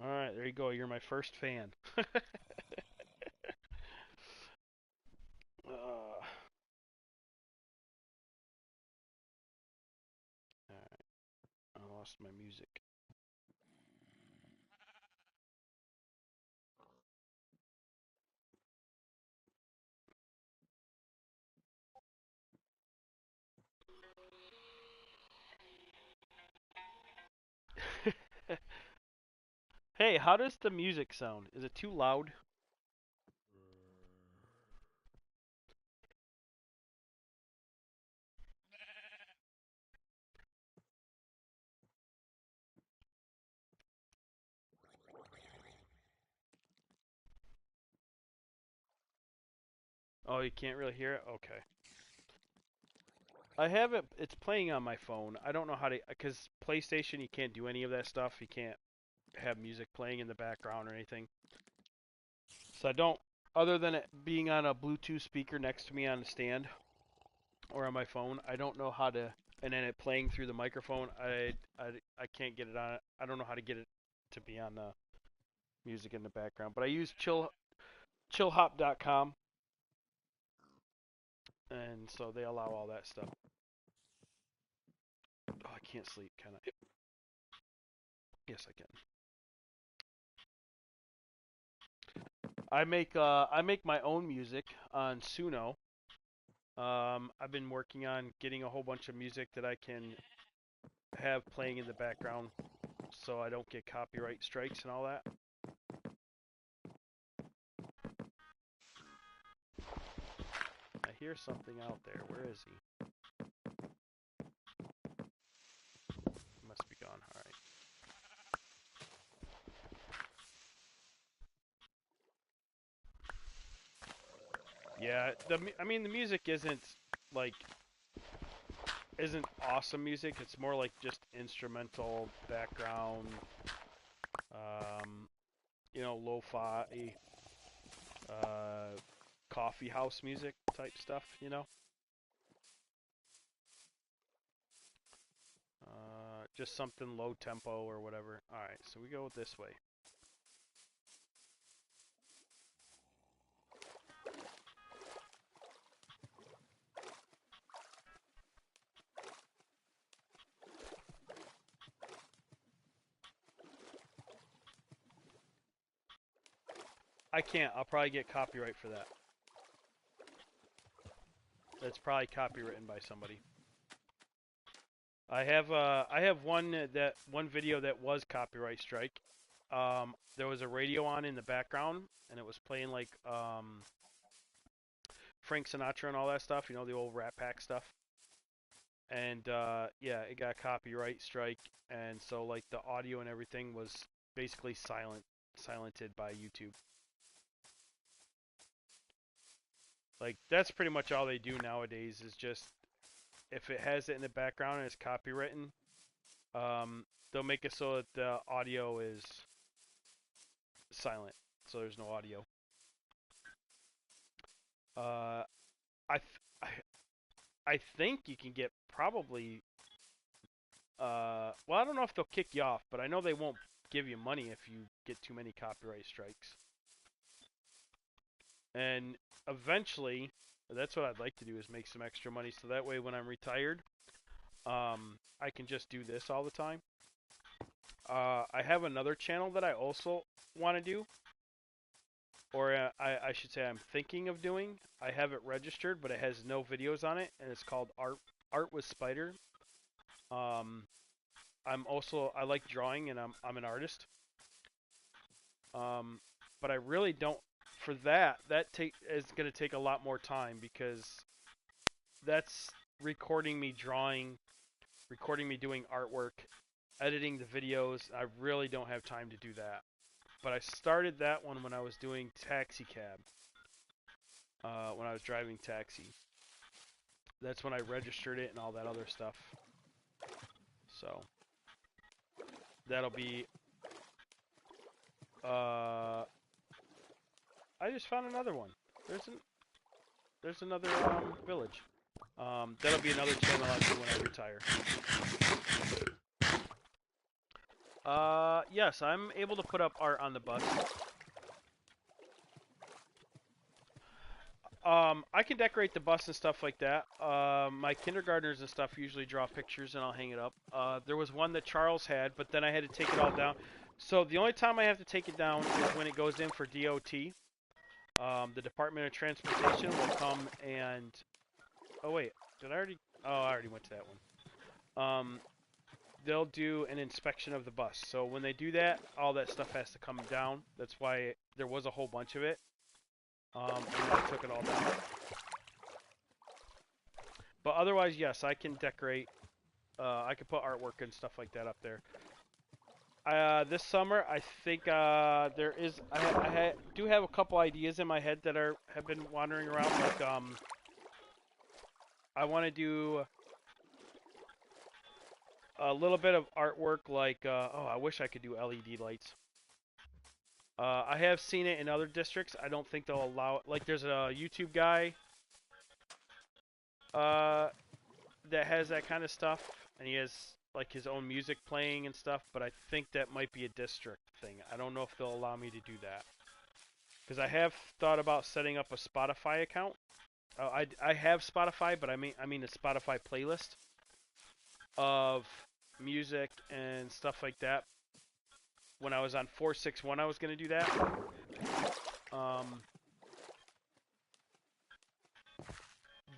All right, there you go. You're my first fan. All right, I lost my music. Hey, how does the music sound? Is it too loud? Oh, you can't really hear it? Okay. I have it, it's playing on my phone. I don't know how to, because PlayStation, you can't do any of that stuff. You can't have music playing in the background or anything. So I don't, other than it being on a Bluetooth speaker next to me on the stand or on my phone, I don't know how to, and then it playing through the microphone, I can't get it on, I don't know how to get it to be on the music in the background. But I use chillhop.com, and so they allow all that stuff. Oh, I can't sleep, can I? Yes, I can. I make my own music on Suno. I've been working on getting a whole bunch of music that I can have playing in the background, so I don't get copyright strikes and all that. I hear something out there. Where is he? He must be gone. All right. Yeah, I mean the music like isn't awesome music. It's more like just instrumental background, um, lo-fi, uh, coffee house music type stuff. Just something low tempo or whatever. All right, so we go this way. I can't. I'll probably get copyright for that. That's probably copywritten by somebody. I have one video that was copyright strike. There was a radio on in the background, and it was playing like Frank Sinatra and all that stuff. The old Rat Pack stuff. And yeah, it got copyright strike, and so like the audio and everything was basically silented by YouTube. Like that's pretty much all they do nowadays is just if it has it in the background and it's copywritten, they'll make it so that the audio is silent, so there's no audio. Uh, I th- I think you can get probably well, I don't know if they'll kick you off, but I know they won't give you money if you get too many copyright strikes. And eventually, that's what I'd like to do, is make some extra money, so that way when I'm retired, I can just do this all the time. I have another channel that I also want to do, or I should say I'm thinking of doing. I have it registered, but it has no videos on it, and it's called Art with Spyder. I like drawing, and I'm an artist. But I really don't, for that is going to take a lot more time, because that's recording me drawing, recording me doing artwork, editing the videos. I really don't have time to do that. But I started that one when I was doing taxi cab. When I was driving taxi. That's when I registered it and all that other stuff. So that'll be I just found another one. There's another village. That'll be another channel I'll do when I retire. Yes, I'm able to put up art on the bus. I can decorate the bus and stuff like that. My kindergartners and stuff usually draw pictures and I'll hang it up. There was one that Charles had, but then I had to take it all down. So the only time I have to take it down is when it goes in for DOT. The Department of Transportation will come and... Oh, wait. Did I already... Oh, I already went to that one. They'll do an inspection of the bus. So when they do that, all that stuff has to come down. That's why there was a whole bunch of it. And I took it all down. But otherwise, yes, I can decorate. I can put artwork and stuff like that up there. This summer, I think there is. I do have a couple ideas in my head that have been wandering around. Like I want to do a little bit of artwork. Like oh, I wish I could do LED lights. I have seen it in other districts. I don't think they'll allow it. Like, there's a YouTube guy that has that kind of stuff, and he has like his own music playing and stuff. But I think that might be a district thing. I don't know if they'll allow me to do that, because I have thought about setting up a Spotify account. I have Spotify, but I mean a Spotify playlist of music and stuff like that. When I was on 461, I was going to do that.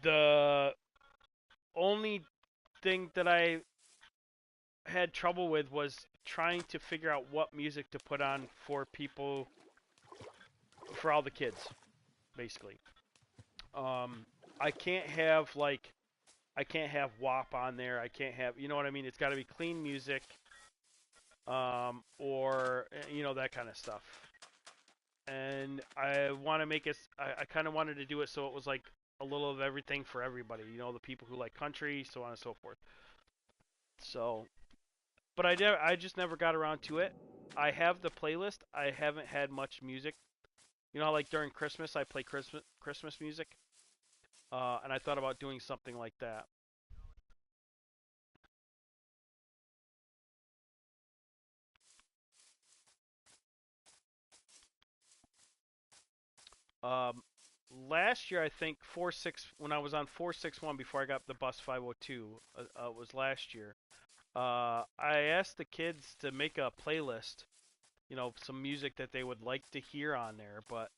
The only thing that I had trouble with was trying to figure out what music to put on for people, for all the kids, basically. I can't have WAP on there. I can't have, you know what I mean? It's got to be clean music. Or that kind of stuff. And I want to make it. I kind of wanted to do it so it was like a little of everything for everybody. The people who like country, so on and so forth. So, but I just never got around to it. I have the playlist. I haven't had much music. Like during Christmas, I play Christmas music. And I thought about doing something like that. Last year, I think when I was on 461 before I got the bus 502, was last year. I asked the kids to make a playlist, some music that they would like to hear on there, but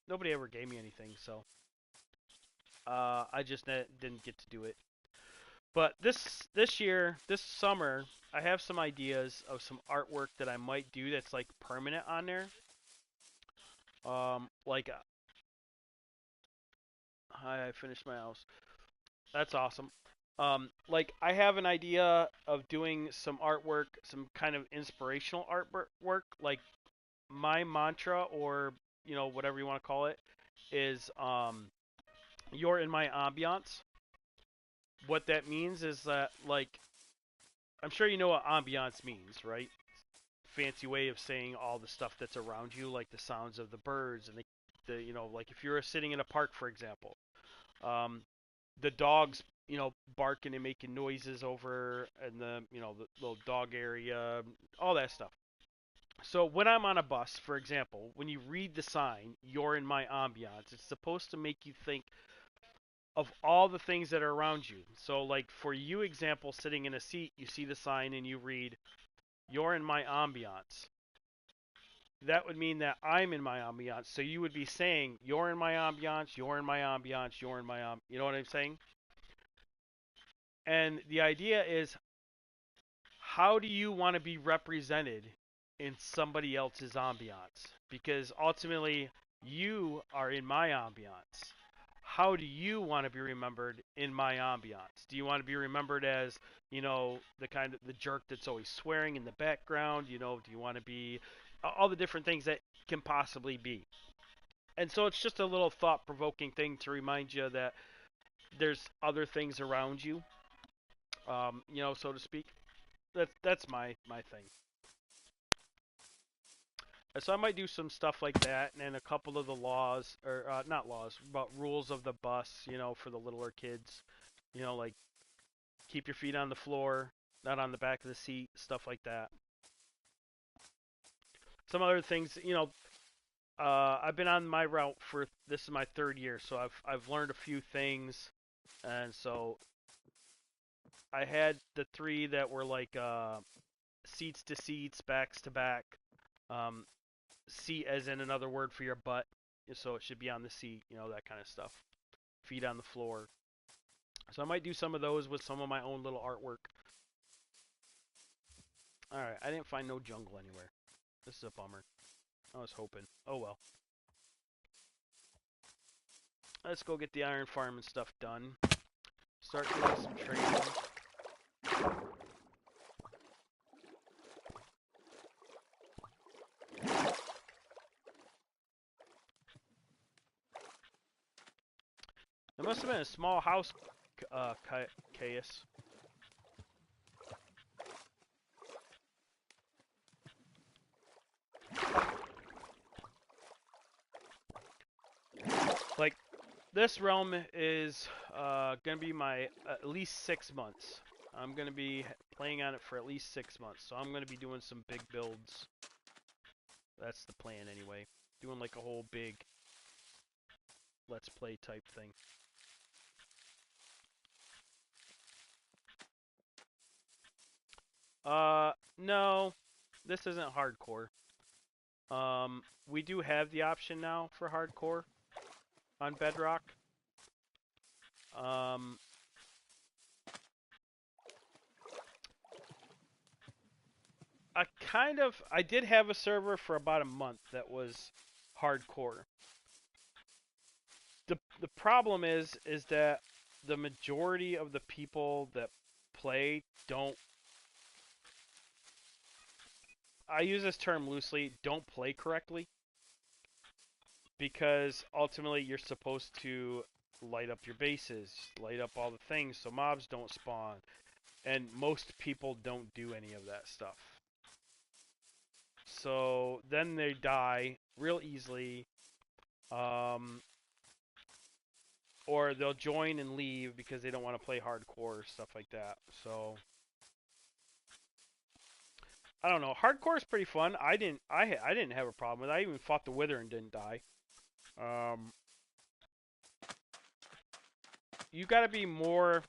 nobody ever gave me anything, so I just didn't get to do it. But this year, this summer, I have some ideas of some artwork that I might do that's like permanent on there. Like I finished my house. That's awesome. Like I have an idea of doing some artwork, some kind of inspirational artwork. Like my mantra, or whatever you want to call it, is you're in my ambiance. What that means is that, like, I'm sure you know what ambiance means, right? Fancy way of saying all the stuff that's around you, like the sounds of the birds and the like if you were sitting in a park, for example. The dogs barking and making noises over in the the little dog area, all that stuff. So when I'm on a bus, for example, when you read the sign, "You're in my ambiance," it's supposed to make you think of all the things that are around you. So like for you example, sitting in a seat, you see the sign and you read, "You're in my ambiance." That would mean that I'm in my ambiance. So you would be saying, "You're in my ambiance, you're in my ambiance, you're in my you know what I'm saying? And the idea is, how do you want to be represented in somebody else's ambiance? Because ultimately, you are in my ambiance. How do you want to be remembered in my ambiance? Do you want to be remembered as, the jerk that's always swearing in the background? Do you want to be all the different things that can possibly be? And so it's just a little thought-provoking thing to remind you that there's other things around you, so to speak. That's my thing. And so I might do some stuff like that, and then a couple of the laws, or not laws, but rules of the bus, for the littler kids. Like keep your feet on the floor, not on the back of the seat, stuff like that. Some other things, I've been on my route for this is my third year, so I've learned a few things, and so I had the three that were like seats to seats, backs to back, um, seat as in another word for your butt, so it should be on the seat, that kind of stuff. Feet on the floor. So I might do some of those with some of my own little artwork. Alright, I didn't find no jungle anywhere. This is a bummer. I was hoping. Oh well. Let's go get the iron farm and stuff done. Start doing some trading. There must have been a small house, Caius. Like, this realm is going to be my at least 6 months. I'm going to be playing on it for at least 6 months. So I'm going to be doing some big builds. That's the plan anyway. Doing like a whole big let's play type thing. No. This isn't hardcore. We do have the option now for hardcore on Bedrock. I did have a server for about a month that was hardcore. The problem is that the majority of the people that play don't, I use this term loosely, don't play correctly, because ultimately you're supposed to light up your bases, light up all the things so mobs don't spawn, and most people don't do any of that stuff. So then they die real easily, or they'll join and leave because they don't want to play hardcore, stuff like that. So I don't know. Hardcore is pretty fun. I didn't have a problem with it. I even fought the Wither and didn't die. You got to be more.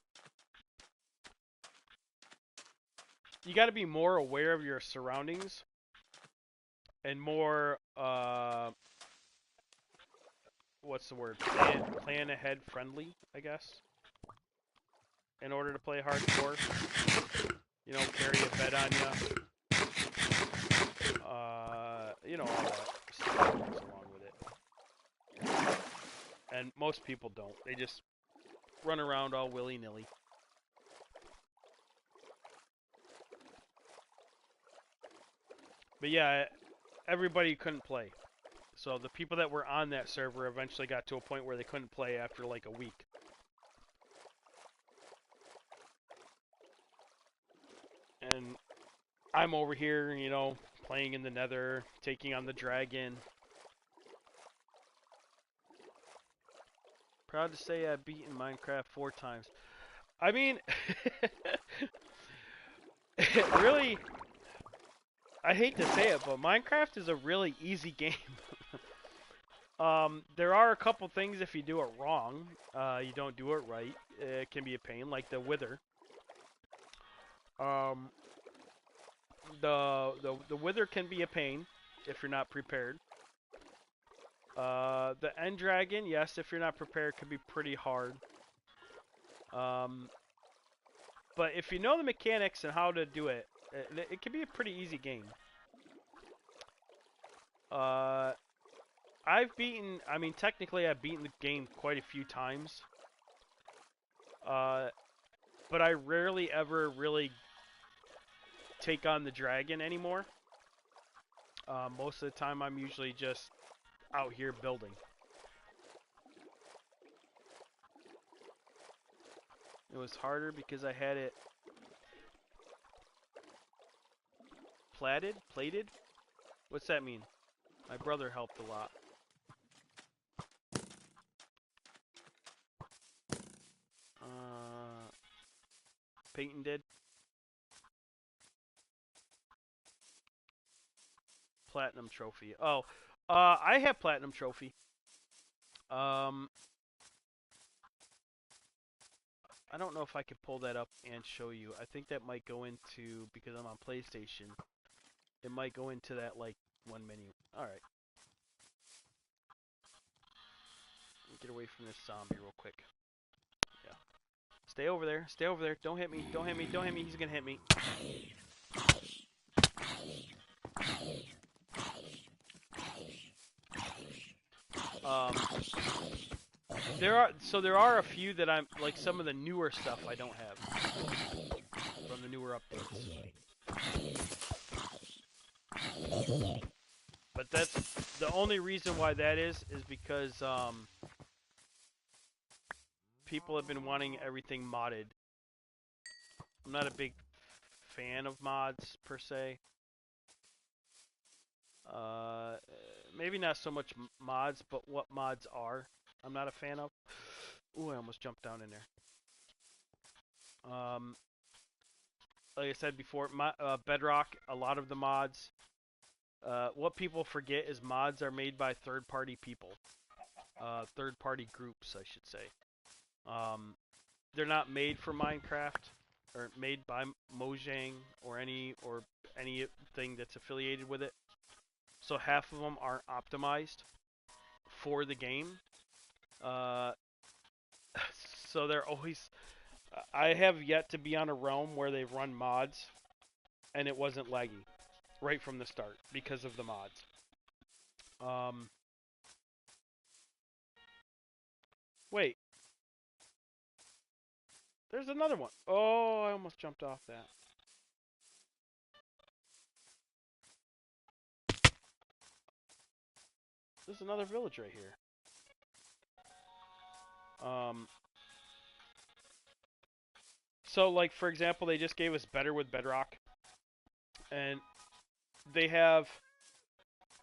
You got to be more aware of your surroundings and more. What's the word? Plan ahead friendly, I guess. In order to play hardcore, carry a bed on you. All that stuff that goes along with it. And most people don't. They just run around all willy-nilly. But yeah, everybody couldn't play. So the people that were on that server eventually got to a point where they couldn't play after like a week. And I'm over here, playing in the Nether, taking on the dragon. Proud to say I've beaten Minecraft 4 times. I mean, really, I hate to say it, but Minecraft is a really easy game. There are a couple things if you do it wrong, you don't do it right, it can be a pain, like the wither. Um, the wither can be a pain if you're not prepared. The end dragon, yes, if you're not prepared, can be pretty hard. Um, but if you know the mechanics and how to do it, it can be a pretty easy game. Uh, I mean, technically I've beaten the game quite a few times. Uh, but I rarely ever really take on the dragon anymore. Most of the time I'm usually just out here building. It was harder because I had it plated? What's that mean? My brother helped a lot. Peyton did. Platinum trophy. Oh, I have platinum trophy. Um, I don't know if I could pull that up and show you. I think that might go into, because I'm on PlayStation, it might go into that, like, one menu. Alright. Get away from this zombie real quick. Yeah. Stay over there. Stay over there. Don't hit me. Don't hit me. Don't hit me. He's gonna hit me. Um, there are a few that I'm, like, some of the newer stuff I don't have from the newer updates. But that's the only reason why that is because people have been wanting everything modded. I'm not a big fan of mods per se. Maybe not so much mods, but what mods are, I'm not a fan of. Ooh, I almost jumped down in there. Like I said before, Bedrock, a lot of the mods. What people forget is mods are made by third-party people. Third-party groups, I should say. They're not made for Minecraft, or made by Mojang, or anything that's affiliated with it. So half of them aren't optimized for the game. So they're always... I have yet to be on a realm where they've run mods, and it wasn't laggy right from the start because of the mods. Wait. There's another one. Oh, I almost jumped off that. There's another village right here. So, like, for example, they just gave us Better with Bedrock. And they have...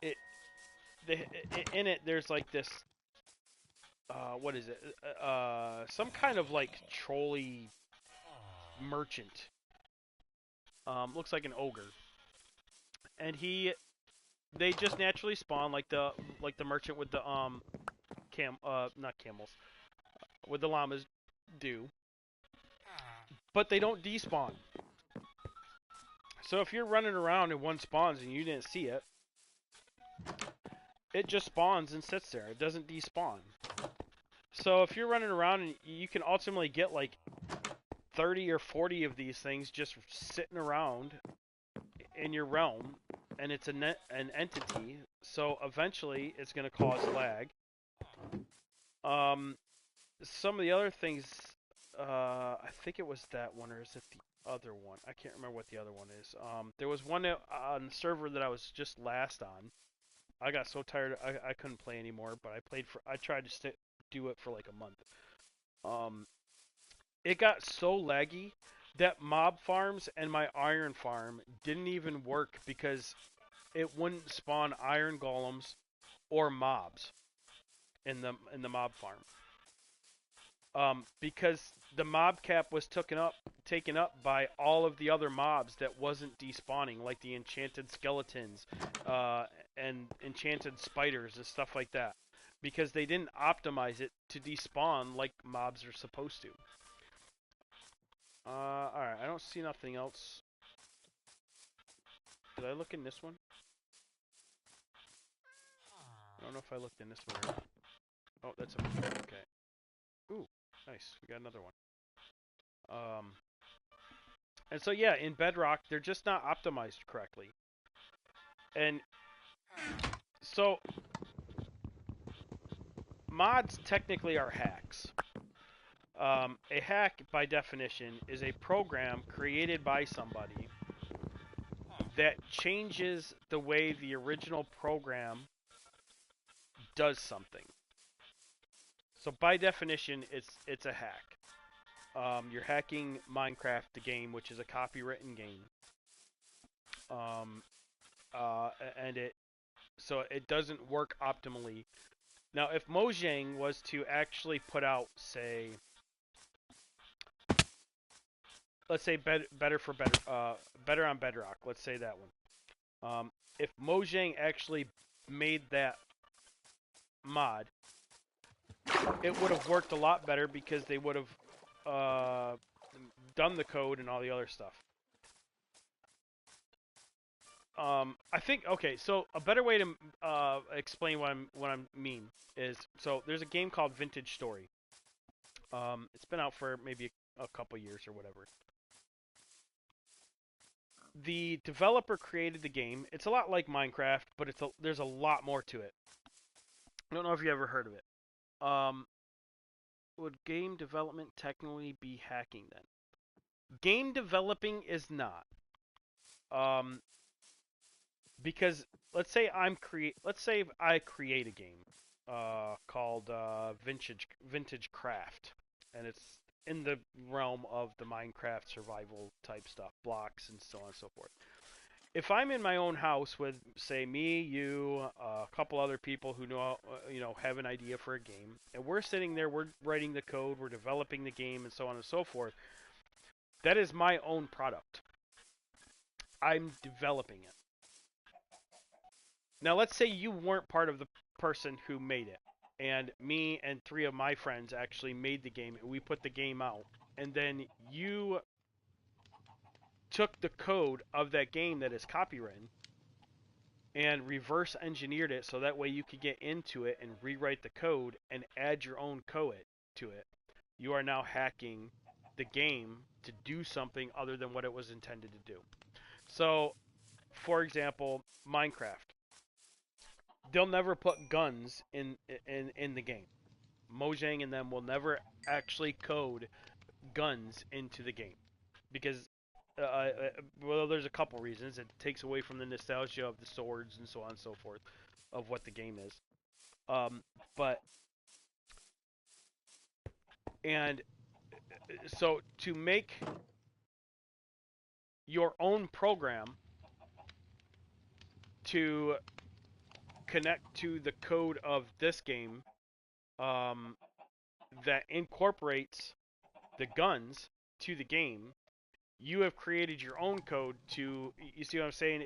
in it, there's, like, this... what is it? Some kind of, like, trolley merchant. Looks like an ogre. And they just naturally spawn like the merchant with the not camels, with the llamas do. But they don't despawn. So if you're running around and one spawns and you didn't see it, it just spawns and sits there. It doesn't despawn. So if you're running around, and you can ultimately get like 30 or 40 of these things just sitting around in your realm, and it's an entity, so eventually it's going to cause lag. Some of the other things, I think it was that one, or is it the other one? I can't remember what the other one is. There was one on the server that I was just last on. I got so tired, I couldn't play anymore, but I tried to do it for like a month. It got so laggy that mob farms and my iron farm didn't even work because it wouldn't spawn iron golems or mobs in the mob farm. Because the mob cap was taken up by all of the other mobs that wasn't despawning, like the enchanted skeletons, and enchanted spiders and stuff like that, because they didn't optimize it to despawn like mobs are supposed to. Alright, I don't see nothing else. Did I look in this one? I don't know if I looked in this one or not. Oh, that's okay. Ooh, nice. We got another one. And so yeah, in Bedrock, they're just not optimized correctly. And so mods technically are hacks. A hack, by definition, is a program created by somebody that changes the way the original program does something. So by definition, it's a hack. You're hacking Minecraft, the game, which is a copywritten game, um, and it doesn't work optimally. Now, if Mojang was to actually put out, say, let's say better on Bedrock, let's say that one. If Mojang actually made that mod, it would have worked a lot better because they would have done the code and all the other stuff. I think okay. So a better way to explain what I mean is, so there's a game called Vintage Story. It's been out for maybe a couple years or whatever. The developer created the game. It's a lot like Minecraft, but there's a lot more to it. I don't know if you ever heard of it. Would game development technically be hacking then? Game developing is not. Because let's say I create a game called Vintage Craft, and it's in the realm of the Minecraft survival type stuff, blocks and so on and so forth. If I'm in my own house with, say, me, you, a couple other people who know, have an idea for a game, and we're sitting there, we're writing the code, we're developing the game, and so on and so forth, that is my own product. I'm developing it. Now, let's say you weren't part of the person who made it, and me and three of my friends actually made the game, and we put the game out, and then you took the code of that game that is copywritten and reverse engineered it so that way you could get into it and rewrite the code and add your own code to it. You are now hacking the game to do something other than what it was intended to do. So, for example, Minecraft. They'll never put guns in the game. Mojang and them will never actually code guns into the game because well, there's a couple reasons. It takes away from the nostalgia of the swords and so on and so forth of what the game is. But and so to make your own program to connect to the code of this game that incorporates the guns to the game, you have created your own code to, you see what I'm saying?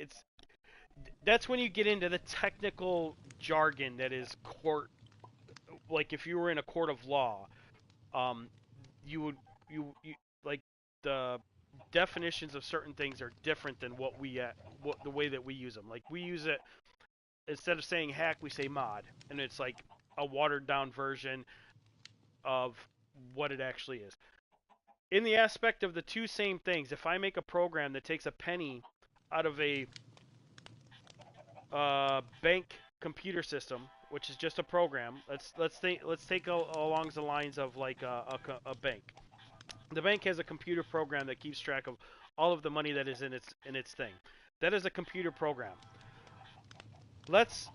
That's when you get into the technical jargon that is court, like if you were in a court of law, you like the definitions of certain things are different than what the way that we use them. Like we use it, instead of saying hack, we say mod, and it's like a watered down version of what it actually is. In the aspect of the two same things, if I make a program that takes a penny out of a bank computer system, which is just a program, let's take along the lines of like a bank. The bank has a computer program that keeps track of all of the money that is in its thing. That is a computer program. Let's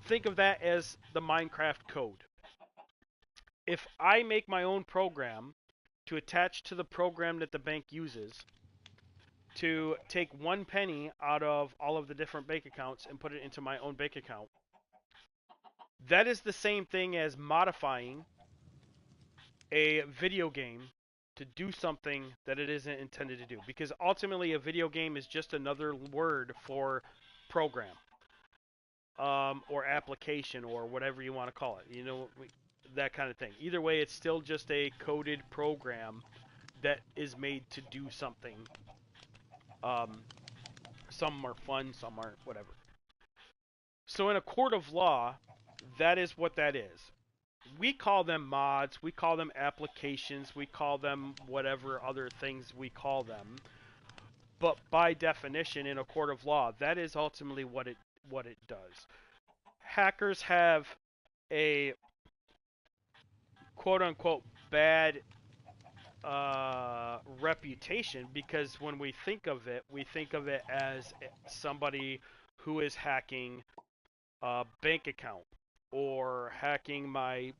think of that as the Minecraft code. If I make my own program to attach to the program that the bank uses to take 1 penny out of all of the different bank accounts and put it into my own bank account, that is the same thing as modifying a video game to do something that it isn't intended to do. Because ultimately, a video game is just another word for program, or application, or whatever you want to call it. That kind of thing. Either way, it's still just a coded program that is made to do something. Um, some are fun, some aren't, whatever. So in a court of law, that is what that is. We call them mods, we call them applications, we call them whatever other things we call them. But by definition, in a court of law, that is ultimately what it does. Hackers have a quote unquote bad reputation, because when we think of it as somebody who is hacking a bank account, or hacking my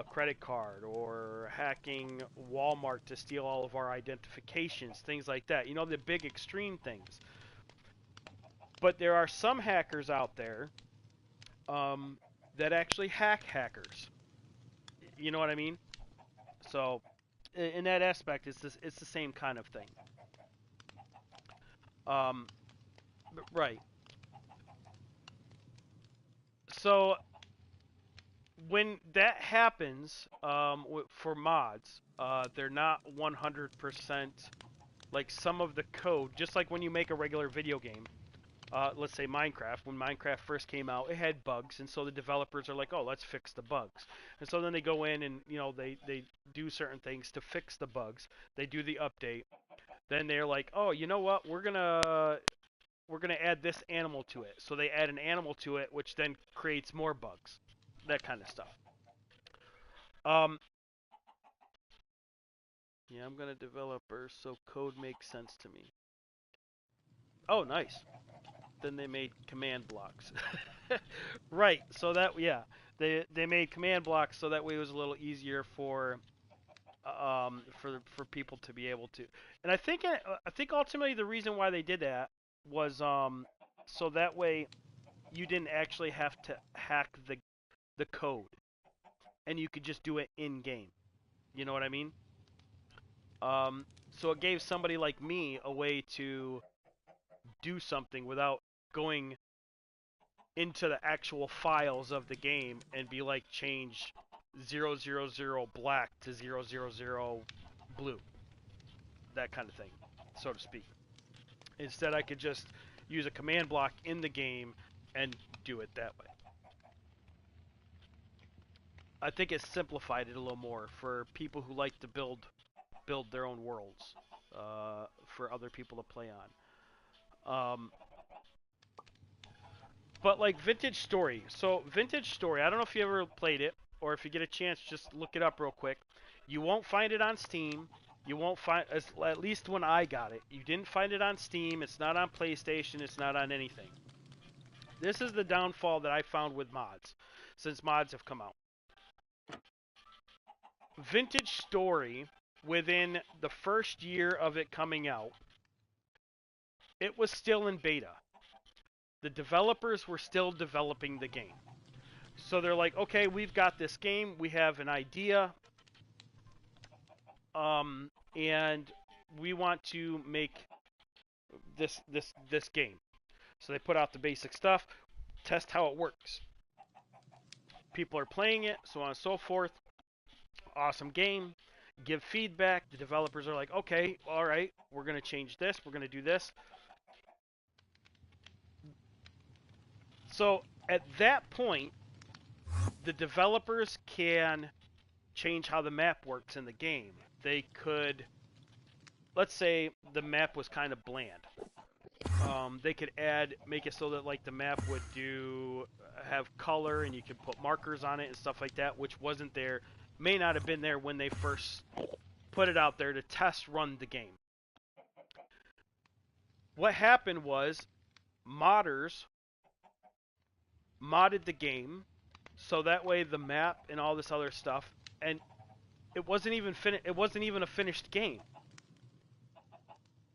credit card, or hacking Walmart to steal all of our identifications, things like that. The big extreme things. But there are some hackers out there that actually hack hackers. You know what I mean? So, in that aspect, it's the same kind of thing. Um, right. So when that happens, for mods, they're not 100% like some of the code. Just like when you make a regular video game, let's say Minecraft. When Minecraft first came out, it had bugs, and so the developers are like, "Oh, let's fix the bugs." And so then they go in and they do certain things to fix the bugs. They do the update. Then they're like, "Oh, you know what? We're gonna add this animal to it." So they add an animal to it, which then creates more bugs. That kind of stuff. Um, yeah, I'm gonna developer, so code makes sense to me. Oh, nice. Then they made command blocks. Right. So that, yeah, they made command blocks so that way it was a little easier for people to be able to. And I think ultimately the reason why they did that was so that way you didn't actually have to hack the code, and you could just do it in game. You know what I mean? So it gave somebody like me a way to do something without going into the actual files of the game and be like, change 000 black to 000 blue, that kind of thing, so to speak. Instead, I could just use a command block in the game and do it that way. I think it simplified it a little more for people who like to build their own worlds for other people to play on. But like Vintage Story. So Vintage Story, I don't know if you ever played it, or if you get a chance, just look it up real quick. You won't find it on Steam. You won't find, at least when I got it, you didn't find it on Steam. It's not on PlayStation. It's not on anything. This is the downfall that I found with mods, since mods have come out. Vintage Story, within the first year of it coming out, it was still in beta. The developers were still developing the game. So they're like, okay, we've got this game, we have an idea, and we want to make this game. So they put out the basic stuff, test how it works. People are playing it, so on and so forth. Awesome game. Give feedback. The developers are like, okay, all right, we're going to change this, we're going to do this. So at that point, the developers can change how the map works in the game. They could, let's say the map was kind of bland. They could make it so that like the map would have color, and you could put markers on it and stuff like that, which wasn't there, may not have been there when they first put it out there to test run the game. What happened was modders modded the game so that way the map and all this other stuff, and it wasn't even a finished game.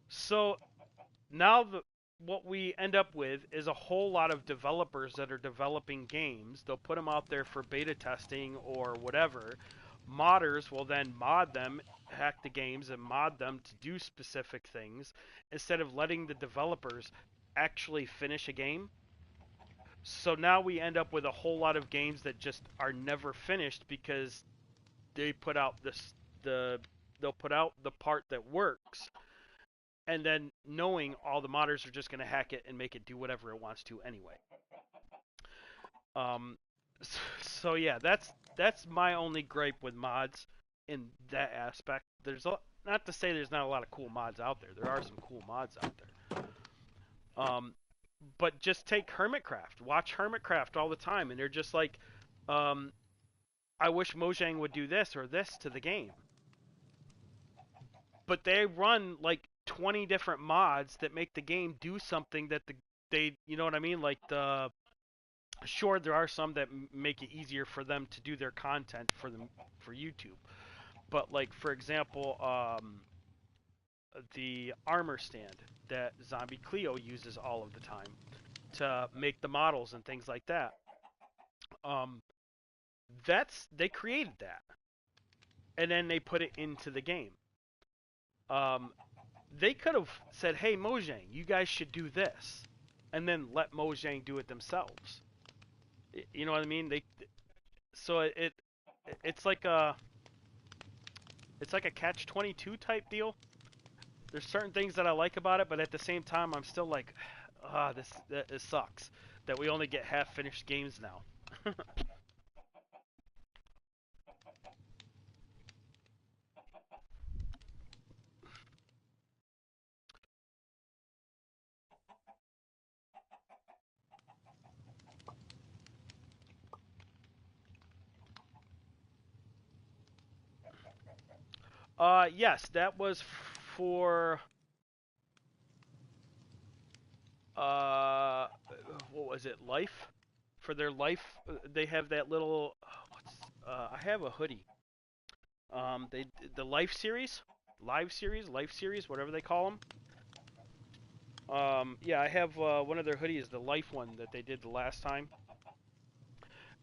So now what we end up with is a whole lot of developers that are developing games. They'll put them out there for beta testing or whatever, Modders will then mod them, hack the games, and mod them to do specific things instead of letting the developers actually finish a game. So now we end up with a whole lot of games that just are never finished because they put out they'll put out the part that works, and then knowing all the modders are just going to hack it and make it do whatever it wants to anyway. Um, so yeah, that's my only gripe with mods in that aspect. Not to say there's not a lot of cool mods out there. There are some cool mods out there. But just take Hermitcraft. Watch Hermitcraft all the time, and they're just like, I wish Mojang would do this or this to the game. But they run like 20 different mods that make the game do something that you know what I mean? Like sure, there are some that make it easier for them to do their content for YouTube. But like for example, the armor stand that Zombie Cleo uses all of the time to make the models and things like that. They created that, and then they put it into the game. They could have said, "Hey Mojang, you guys should do this," and then let Mojang do it themselves. You know what I mean? It's like a catch-22 type deal. There's certain things that I like about it, but at the same time, I'm still like, this sucks that we only get half-finished games now. Yes, that was for uh, what was it? Life? For their life, they have that little. I have a hoodie. The live series, whatever they call them. Yeah, I have one of their hoodies, the life one that they did the last time,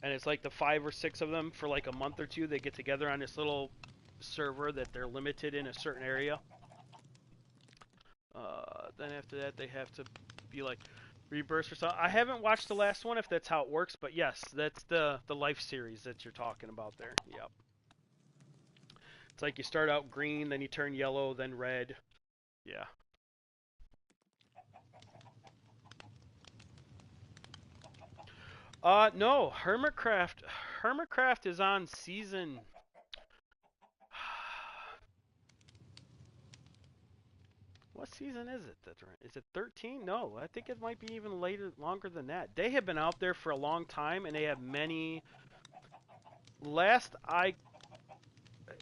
and it's like the 5 or 6 of them for like a month or two. They get together on this little server that they're limited in a certain area. Then after that, they have to be like rebirths or something. I haven't watched the last one if that's how it works, but yes, that's the life series that you're talking about there. Yep. It's like you start out green, then you turn yellow, then red. Yeah. No, Hermitcraft is on season. What season is it? Is it 13? No, I think it might be even longer than that. They have been out there for a long time, and they have many.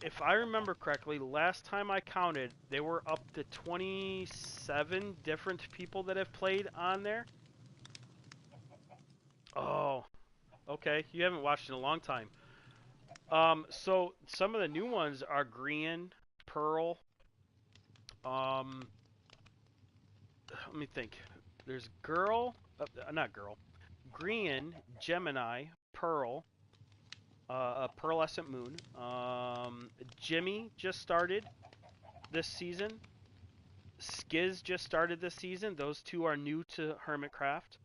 If I remember correctly, last time I counted, they were up to 27 different people that have played on there. Oh, okay. You haven't watched in a long time. So some of the new ones are Grian, Pearl. Let me think. There's not Girl, Grian, Gemini, Pearl, a Pearlescent Moon. Jimmy just started this season. Skiz just started this season. Those two are new to Hermitcraft.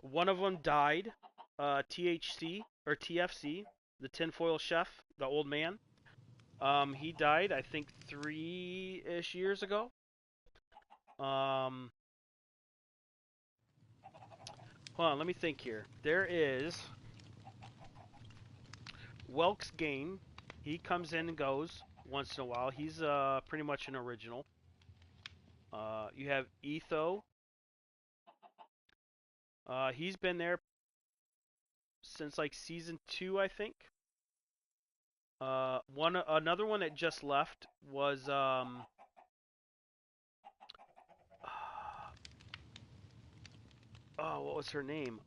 One of them died. THC or TFC, the tinfoil chef, the old man. He died, I think, 3-ish years ago. Hold on, let me think here. There is Welk's Game. He comes in and goes once in a while. He's pretty much an original. You have Etho. He's been there since like season 2, I think. Another one that just left was what was her name?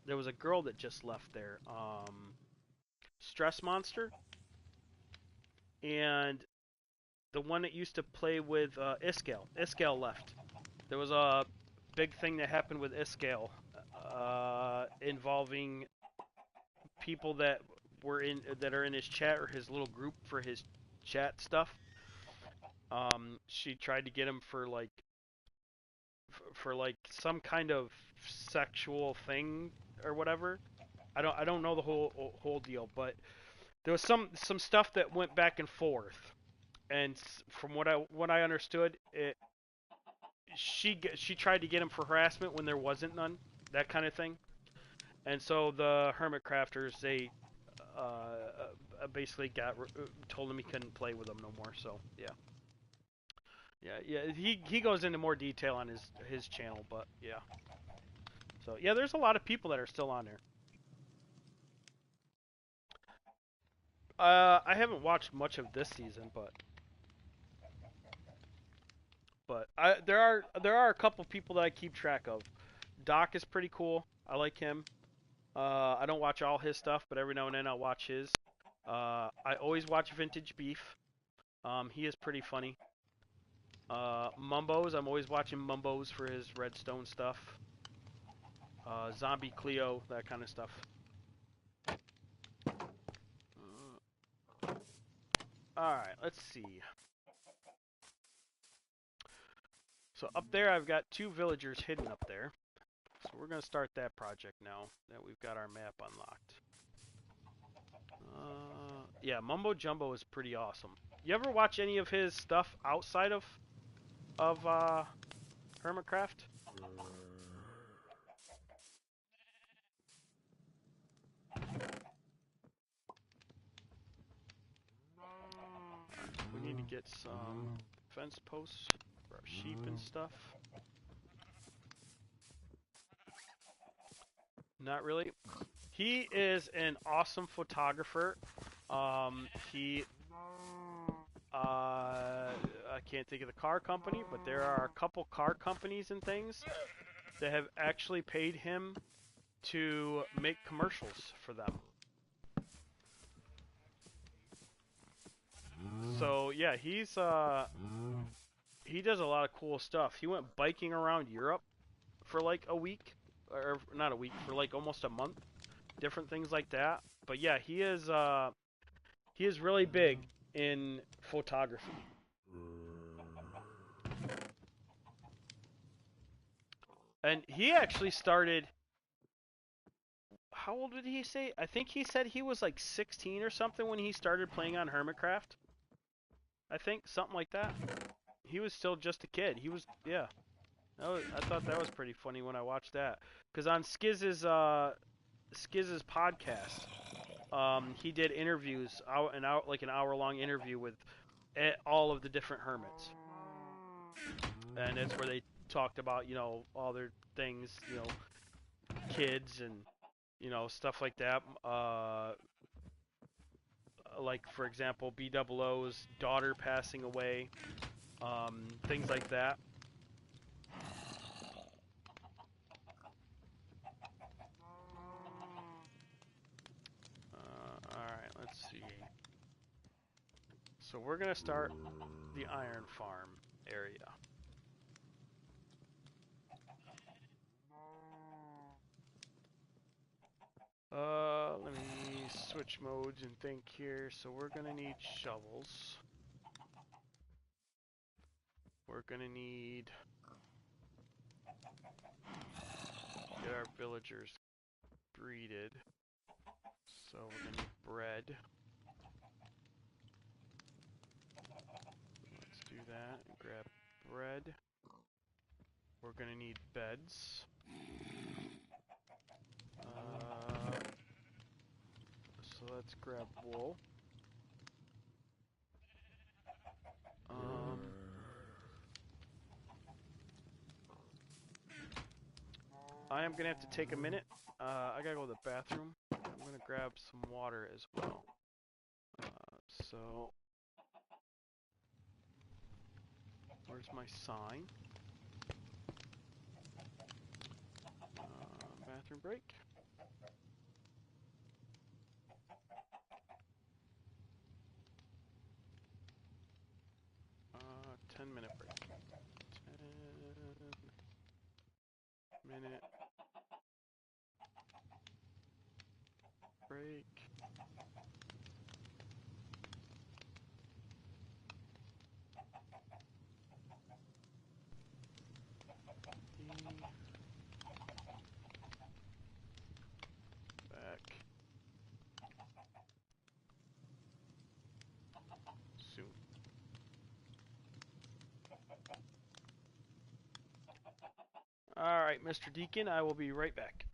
There was a girl that just left there. Stress Monster, and the one that used to play with Iskale. Iskale left. There was a big thing that happened with Iskale involving people that are in his chat or his little group for his chat stuff. She tried to get him for like some kind of sexual thing or whatever. I don't know the whole deal, but there was some stuff that went back and forth, and from what I understood, she tried to get him for harassment when there wasn't none, that kind of thing. And so the Hermit Crafters, they basically told him he couldn't play with them no more. So yeah. He goes into more detail on his channel, but yeah. So yeah, there's a lot of people that are still on there. I haven't watched much of this season, but there are a couple people that I keep track of. Doc is pretty cool. I like him. I don't watch all his stuff, but every now and then I'll watch his. I always watch Vintage Beef. He is pretty funny. Mumbos, I'm always watching Mumbos for his Redstone stuff. Zombie Cleo, that kind of stuff. Alright, let's see. So up there I've got 2 villagers hidden up there. So we're going to start that project now that we've got our map unlocked. Yeah, Mumbo Jumbo is pretty awesome. You ever watch any of his stuff outside of Hermitcraft? We need to get some fence posts for our sheep and stuff. Not really. He is an awesome photographer. I can't think of the car company, but there are a couple car companies and things that have actually paid him to make commercials for them. So yeah, he does a lot of cool stuff. He went biking around Europe for like a week, or not a week, for like almost a month. Different things like that. But yeah, he is really big in photography. And he actually started, how old did he say? I think he said he was like 16 or something when he started playing on Hermitcraft. I think, something like that. He was still just a kid. He was, yeah. I thought that was pretty funny when I watched that. Because on Skiz's podcast, he did interviews, like an hour-long interview with all of the different hermits. And that's where they talked about, you know, all their things, you know, kids and, you know, stuff like that. Like, for example, B00's daughter passing away, things like that. Alright, let's see. So we're going to start the iron farm area. Let me switch modes and think here. So we're gonna need shovels. We're gonna need get our villagers breeded. So we're gonna need bread. Let's do that and grab bread. We're gonna need beds. So let's grab wool. I am gonna have to take a minute. I gotta go to the bathroom. I'm gonna grab some water as well. So where's my sign? Bathroom break. 10-minute break. 10-minute break. Back. Soon. Alright, Mr. Deacon, I will be right back.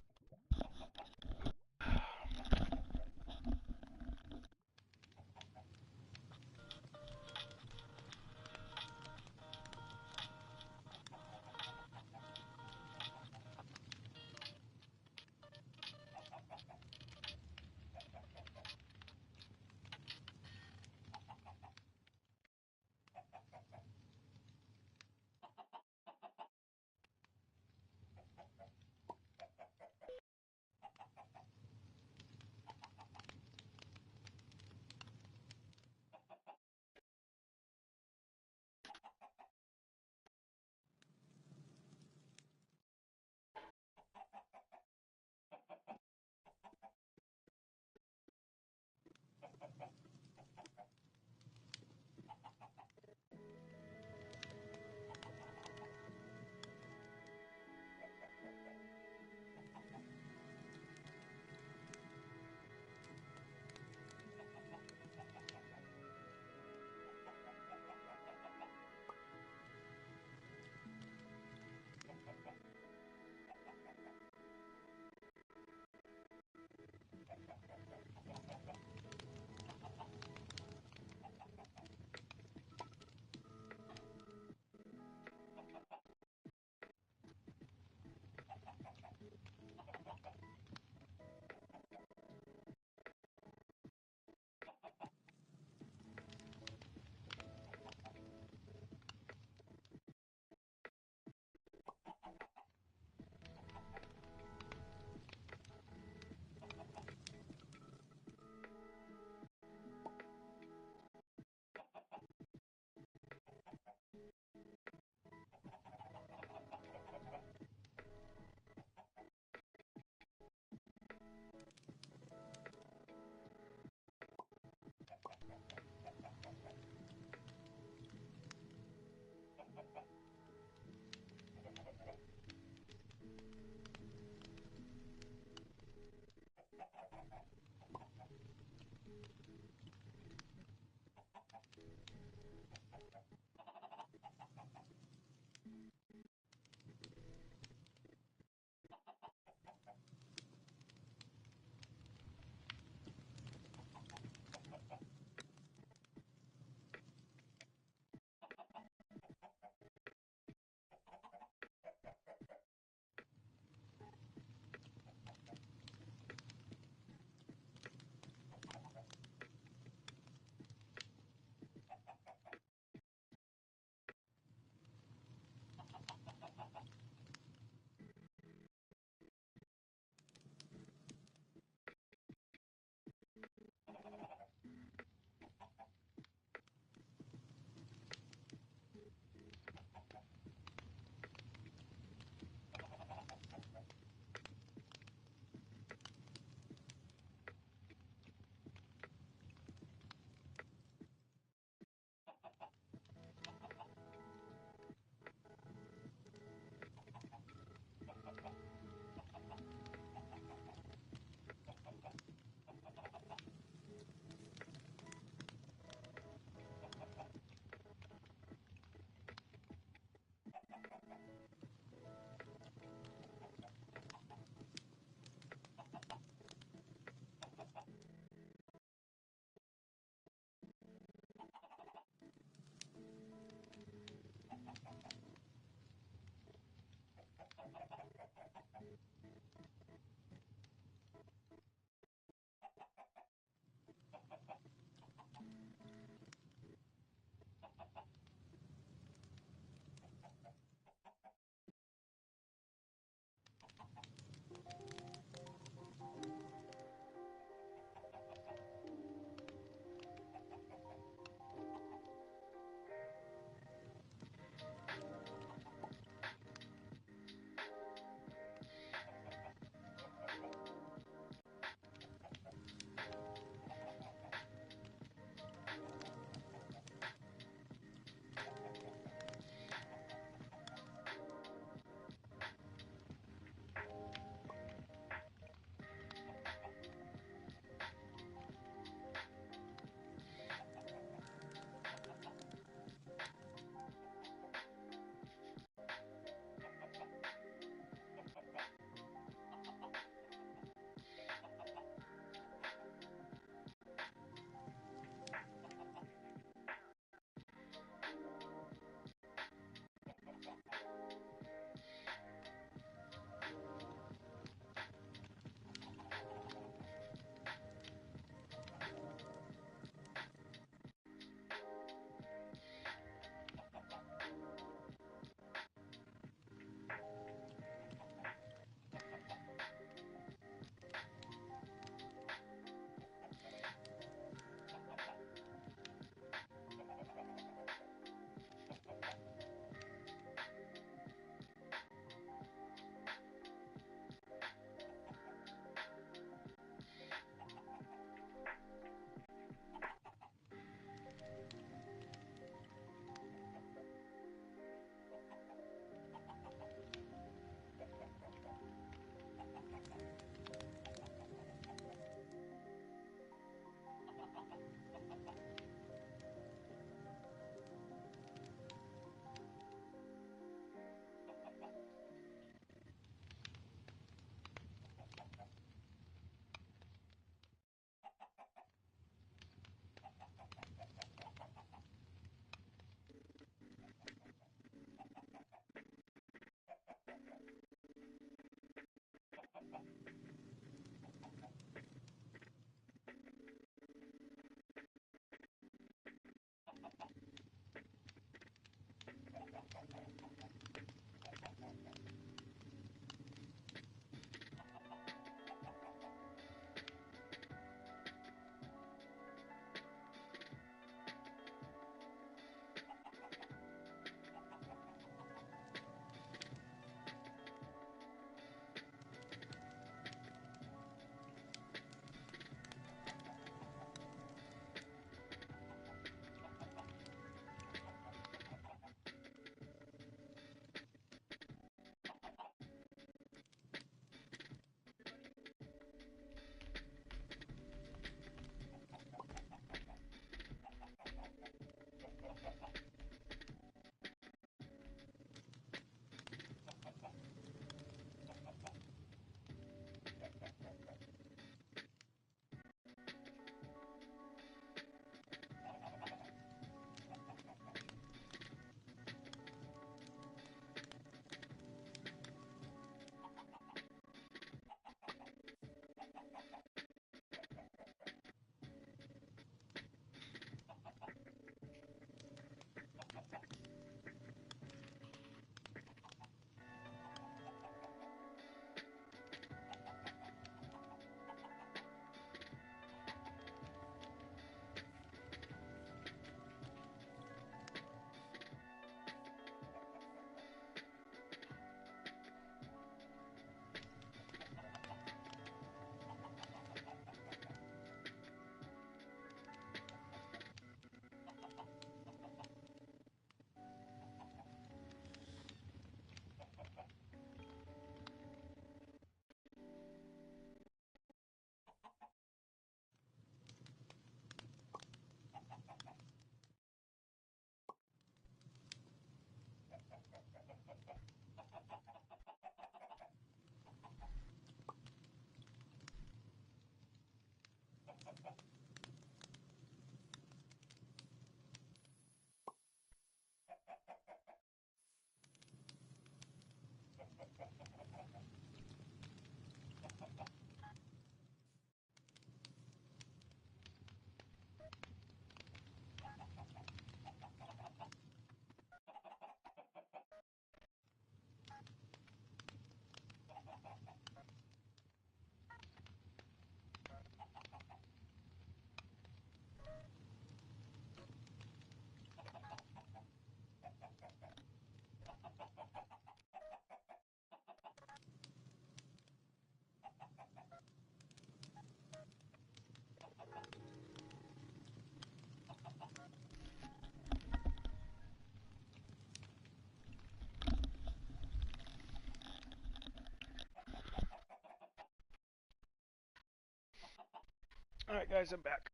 Alright guys, I'm back.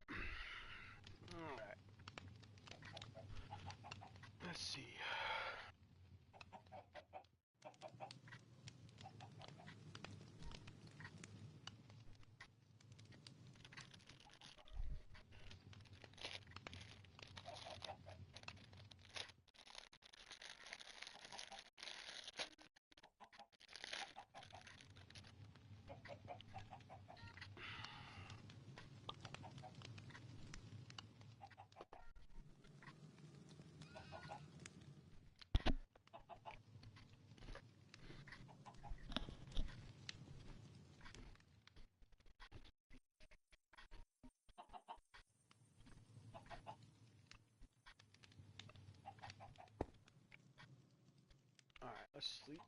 Alright. Let's see. Alright, let's sleep.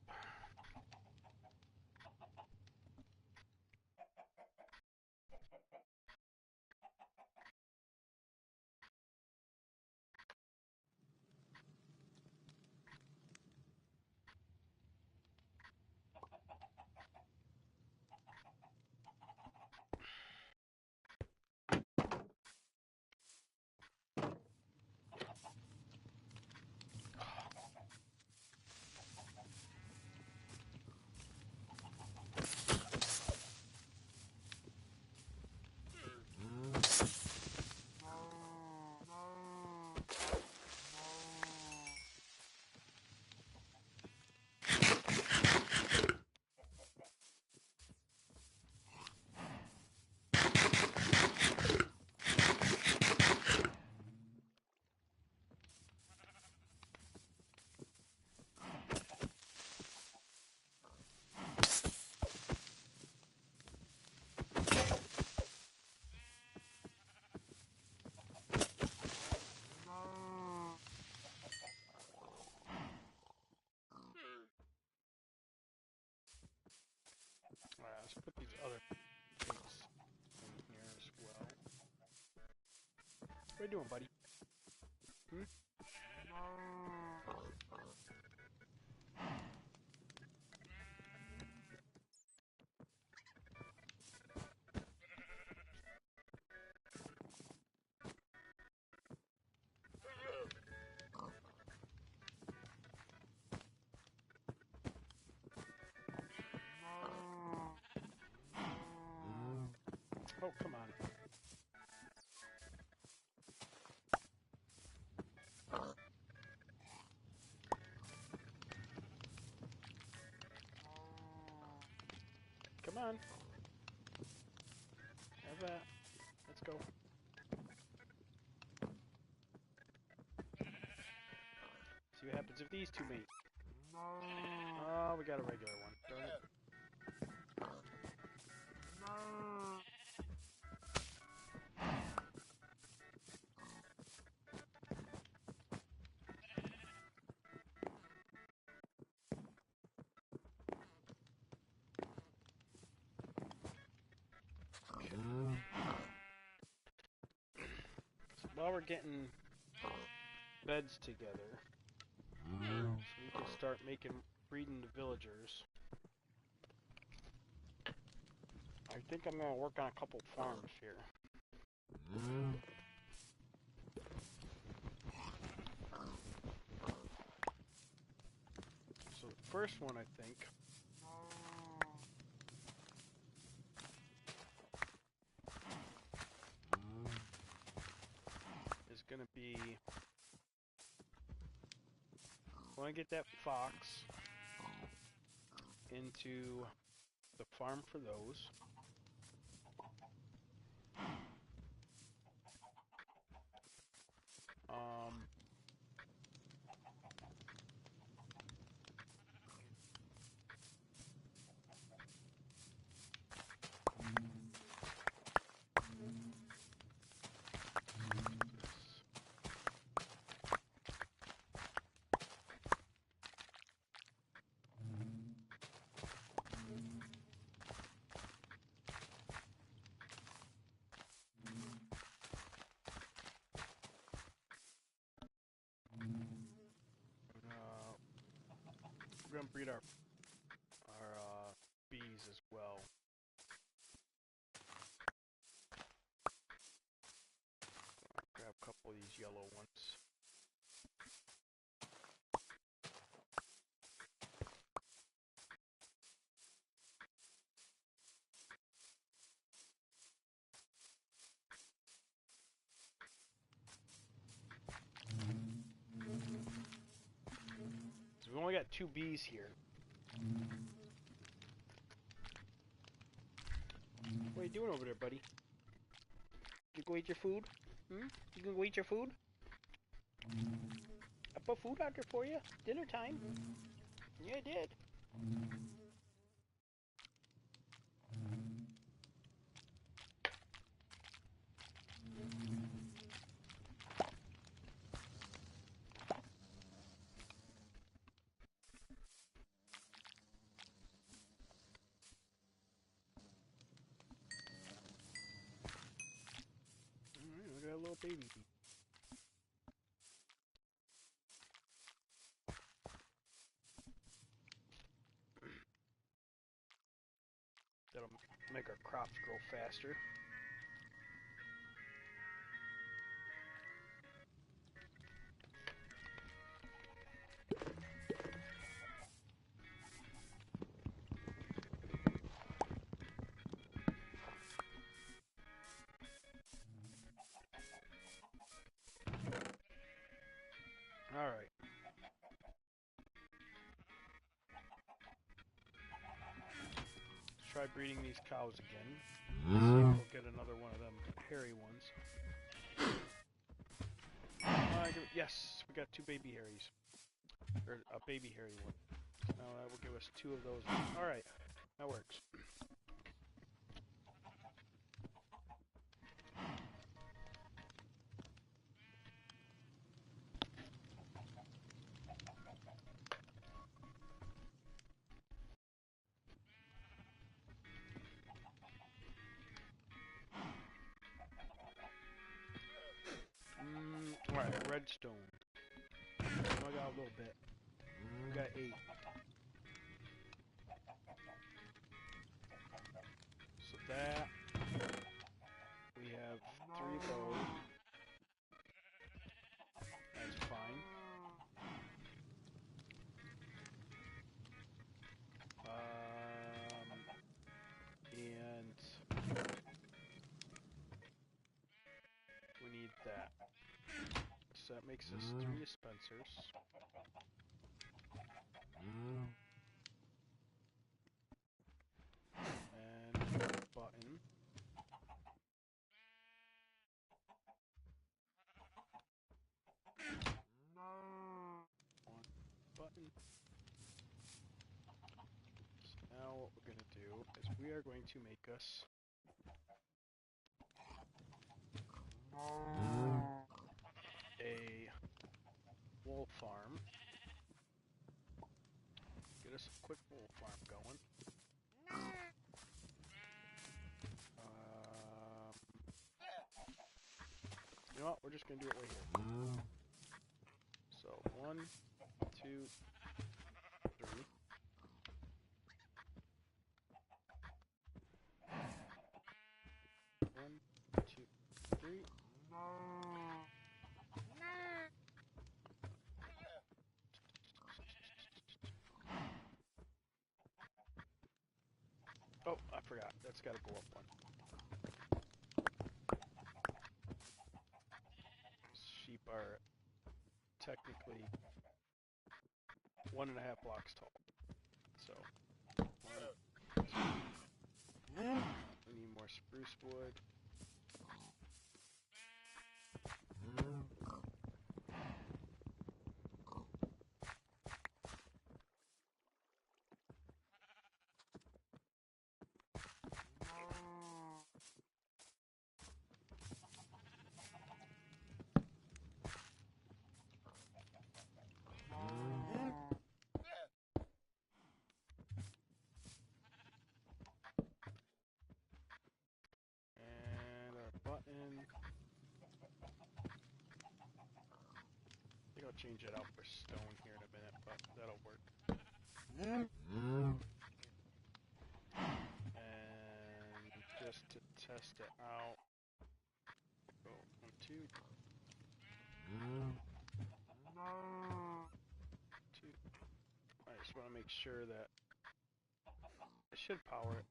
Alright, let's put these other pigs in here as well. What are you doing, buddy? Hmm? Oh, come on. Come on. Have that. Let's go. See what happens if these two meet. Oh, we got a regular one. Darn it. So while we're getting beds together, so we can start breeding the villagers. I think I'm gonna work on a couple farms here. So the first one, I think, is gonna be, I want to get that fox into the farm for those. We're gonna breed our bees as well. only got 2 bees here. What are you doing over there, buddy? You go eat your food? Hmm? You gonna go eat your food? I put food out there for you. Dinner time. Yeah, I did. Alright, look at that little baby bee. That'll make our crops grow faster. Alright. Let's try breeding these cows again. See if we'll get another one of them hairy ones. Yes, we got 2 baby hairies. Or a baby hairy one. Now that will give us 2 of those. Alright, that works. Alright, redstone. I got a little bit. We got 8. So that we have 3 of those. That's fine. And we need that. So that makes us 3 dispensers. And a button. One button. So now what we're going to do is we are going to make us a wool farm. Get us a quick wool farm going. You know what? We're just gonna do it right here. So 1, 2, 3. One, two, three. Oh, I forgot. That's got to go up 1. Sheep are technically 1.5 blocks tall. So, 1, 2. We need more spruce wood. Button. I think I'll change it out for stone here in a minute, but that'll work. And just to test it out, go 1, 2. 2. I just want to make sure that I should power it.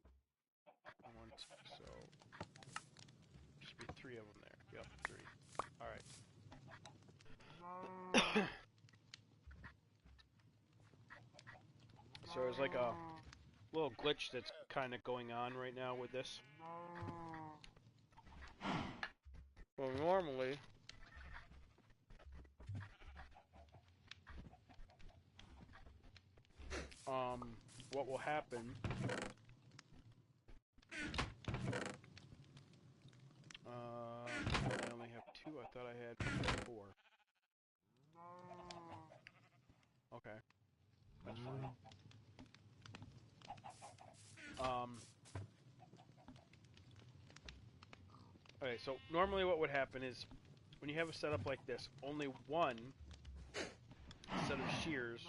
1, 2, so should be 3 of them there. Yep, 3. All right. So there's like a little glitch that's kind of going on right now with this. Well, normally, what will happen? I only have 2. I thought I had 4. Okay, that's fine. Okay, so normally what would happen is when you have a setup like this, only one set of shears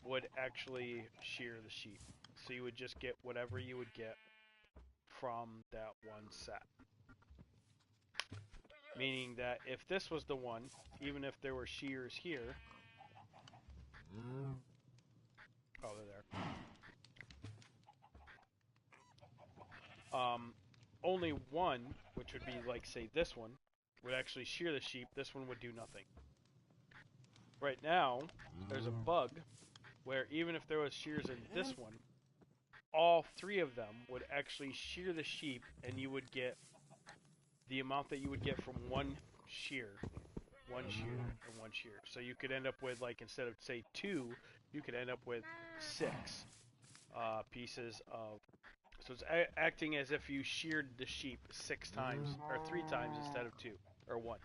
would actually shear the sheep. So you would just get whatever you would get from that one set. Meaning that if this was the one, even if there were shears here, oh, they're there. Only one, which would be like, say, this one, would actually shear the sheep. This one would do nothing. Right now, there's a bug where even if there was shears in this one, all 3 of them would actually shear the sheep, and you would get the amount that you would get from one shear, and one shear. So you could end up with, like, instead of, say, 2, you could end up with 6 pieces of... So it's acting as if you sheared the sheep 6 times, or 3 times instead of 2, or 1.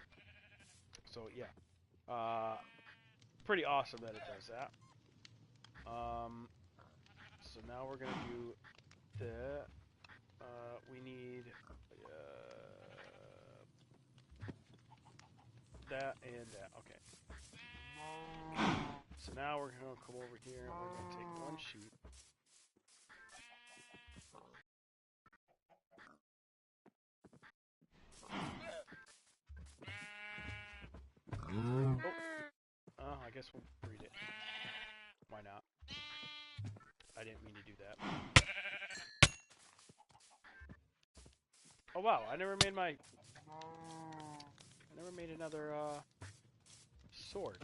So, yeah. Pretty awesome that it does that. So now we're going to do that. We need that and that. Okay. So now we're going to come over here and we're going to take one sheep. Oh, I guess we'll breed it. Why not? I didn't mean to do that. Oh wow, I never made another sword.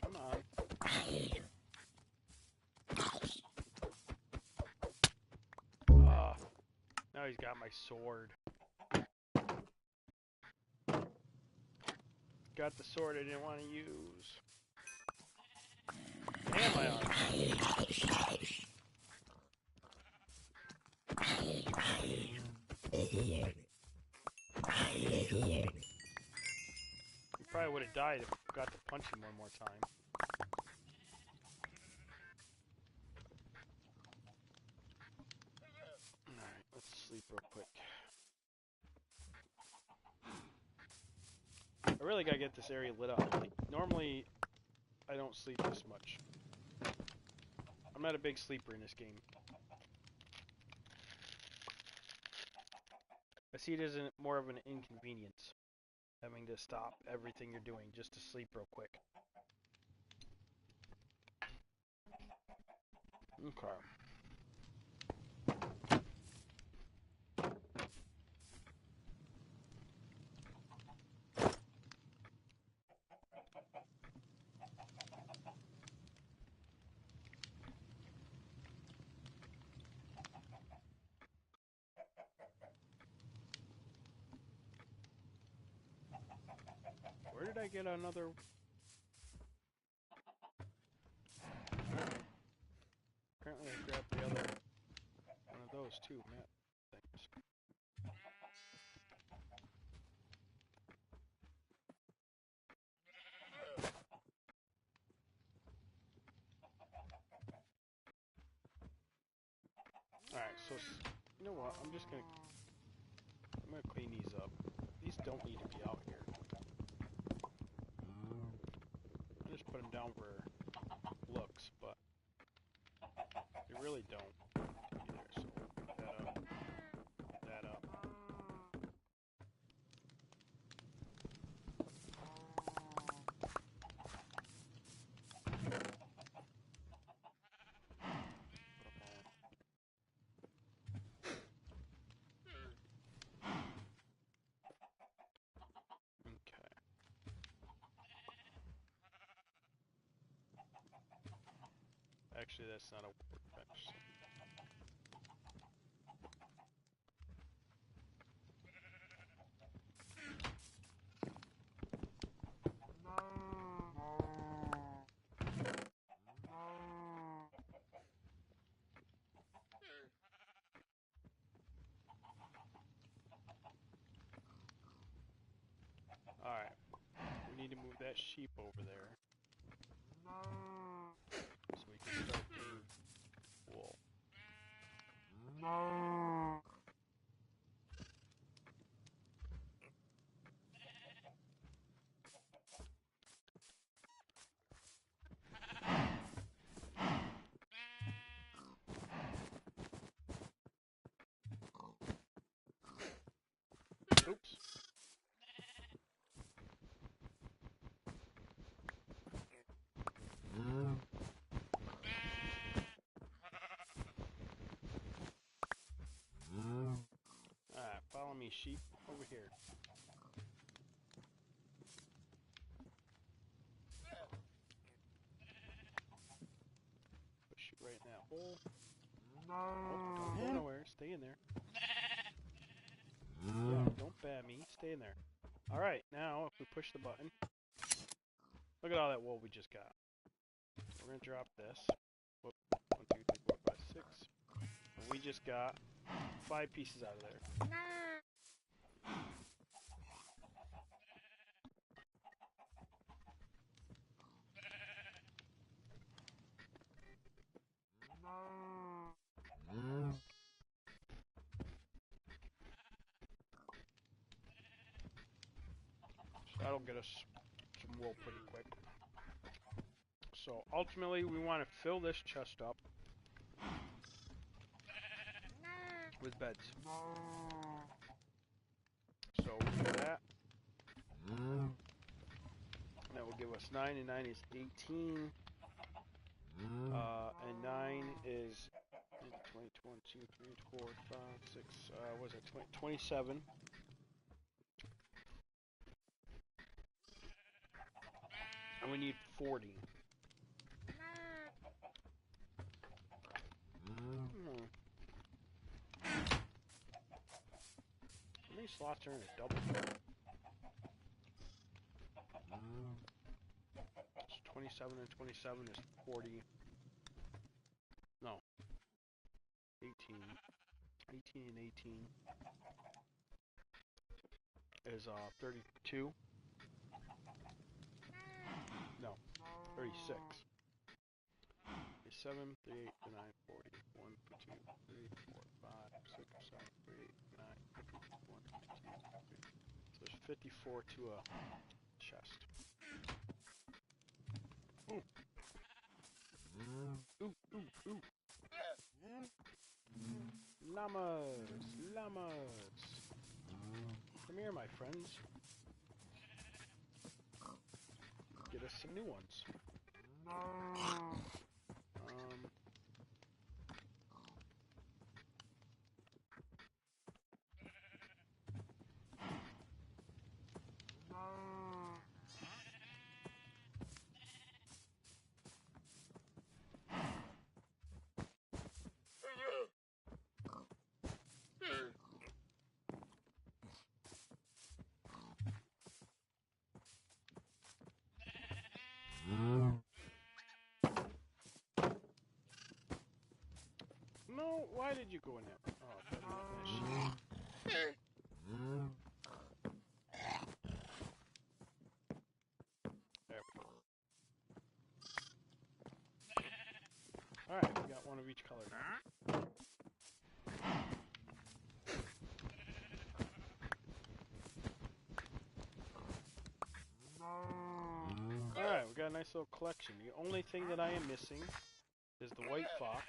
Come on. Now he's got my sword. Got the sword I didn't want to use. And my arm. He probably would have died if I got to punch him one more time. Alright, let's sleep real quick. I really gotta get this area lit up. Like, normally, I don't sleep this much. I'm not a big sleeper in this game. I see it as more of an inconvenience, having to stop everything you're doing just to sleep real quick. Okay. Where did I get another... Apparently I grabbed the other one of those too, Matt. Things. Alright, so you know what? I'm gonna clean these up. These don't need to be out here. I'll just put them down for looks, but You really don't. Either, so pick that up. That up. Actually, that's not a workbench. Alright. We need to move that sheep over there. So we can start getting wool. Oops. Alright, follow me, sheep. Over here. Push you right in that hole. Oh, don't go nowhere. Stay in there. Yeah, don't bat me. Stay in there. Alright, now if we push the button, look at all that wool we just got. We're going to drop this. Whoop. 1, 2, 3, 4, 5, 6. And we just got 5 pieces out of there. That'll get us some wool pretty quick. So ultimately we want to fill this chest up with beds. So we'll do that. That will give us 9, and 9 is 18. And 9 is 20, 22, 3, 4, 5, 6, what is it, 27. And we need 40. How many slots are in a double? It's 27 and 27 is 40. No. 18. 18 and 18 is 32. No. 36. 7, 38, 39, 40. 1, 2, 3, 4, 5, 6, 7, 8, 9, 1, 2, 3. So there's 54 to a chest. Ooh. Ooh, ooh, ooh. Llamas! Llamas! Come here, my friends. Get us some new ones. No, why did you go in there? Oh, I thought you went in that sheep. There we go. Alright, we got one of each color now. Alright, we got a nice little collection. The only thing that I am missing is the white fox.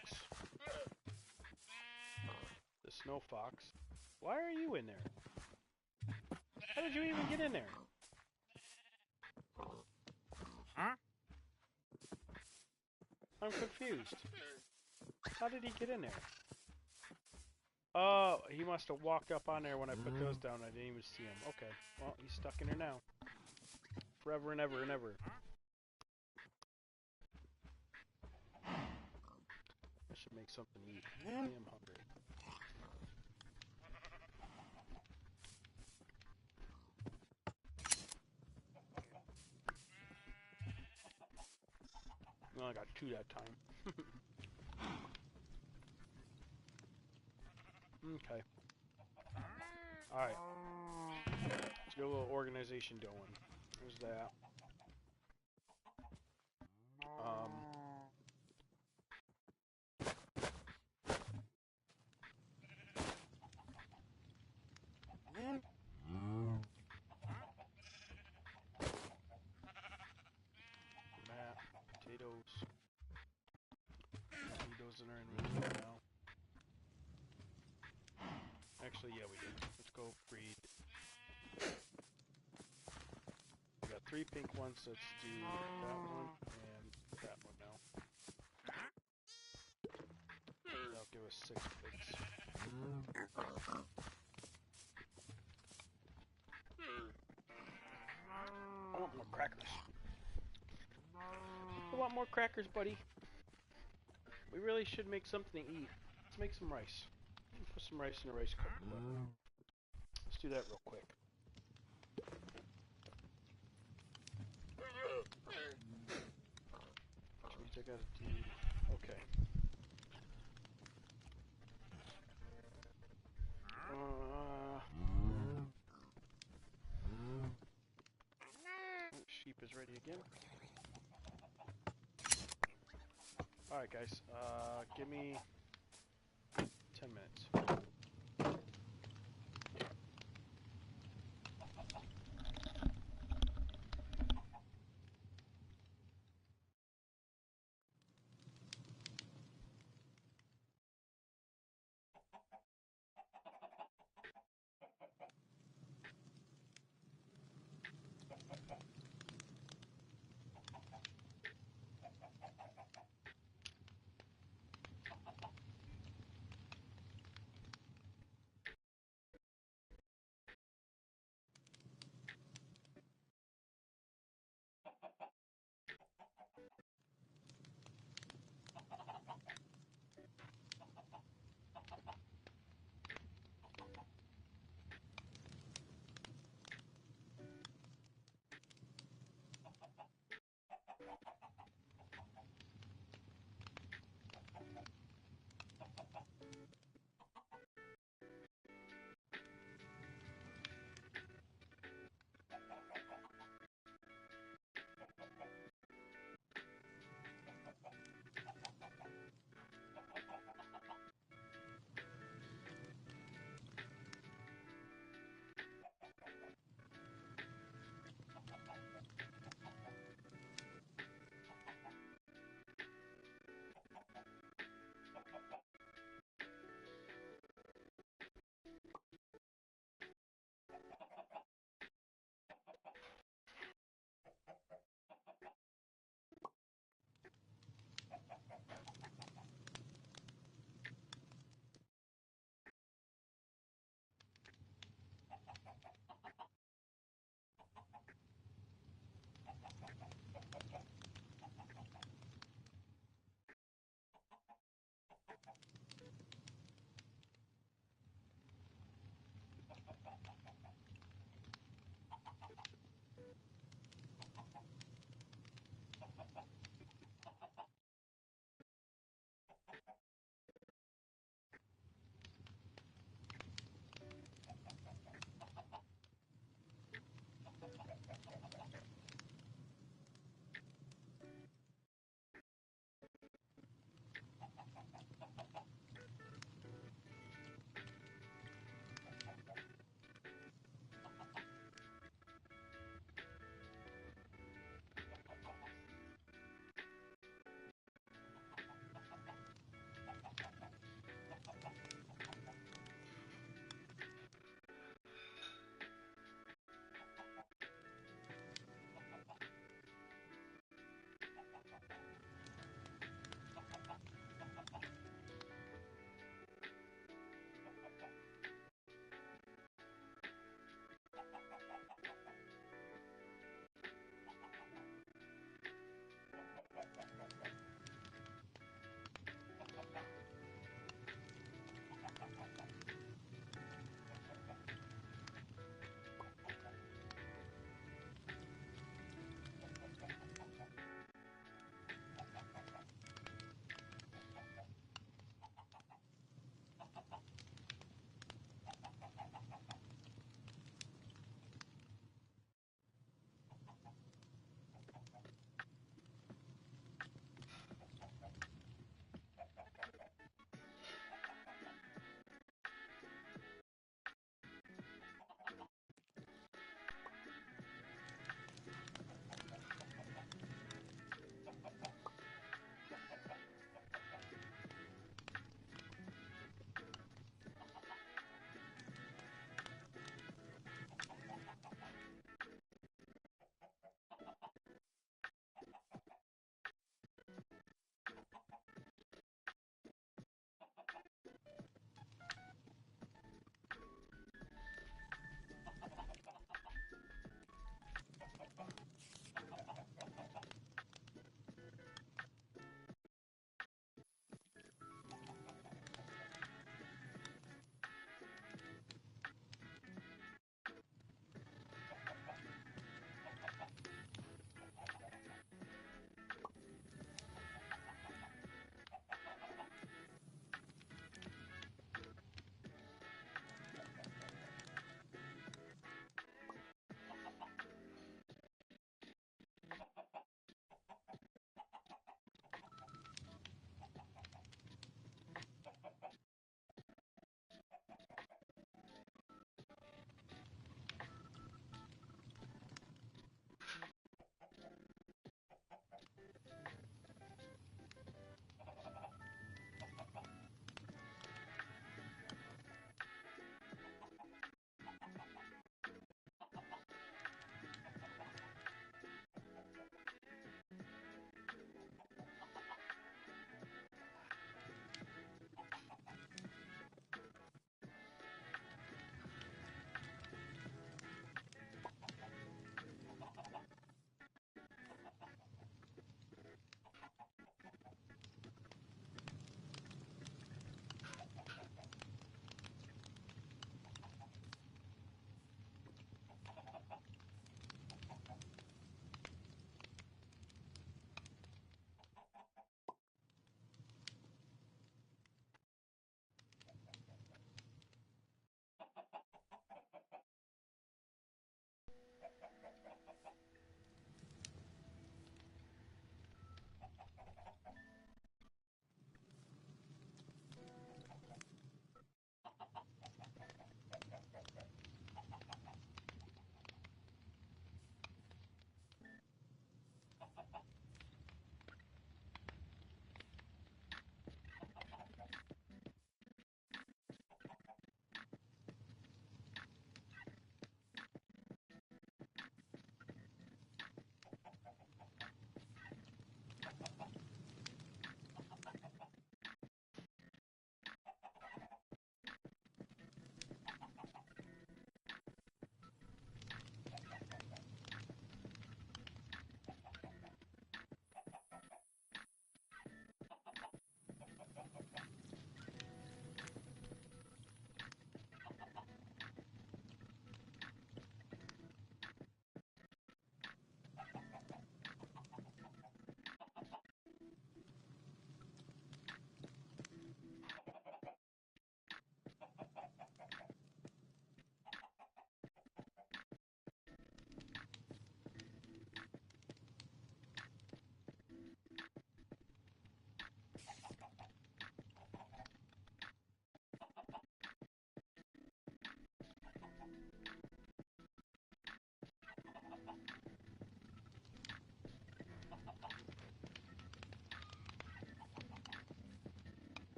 Snow Fox. Why are you in there? How did you even get in there? Huh? I'm confused. How did he get in there? Oh, he must have walked up on there when I put those down. I didn't even see him. Okay. Well, he's stuck in there now. Forever and ever and ever. I should make something to eat. I am hungry. Well, I got 2 that time. Okay. Alright. Let's get a little organization going. There's that. Map, potatoes. Don't need those in our inventory now. Actually, yeah, we do. Let's go breed. We got 3 pink ones. Let's do that one and that one now. That'll give us 6 pigs. I want more crackers. I want more crackers, buddy. We really should make something to eat. Let's make some rice. Put some rice in a rice cooker. Let's do that real quick. Which means I gotta do... Okay. Sheep is ready again. Alright guys, give me 10 minutes.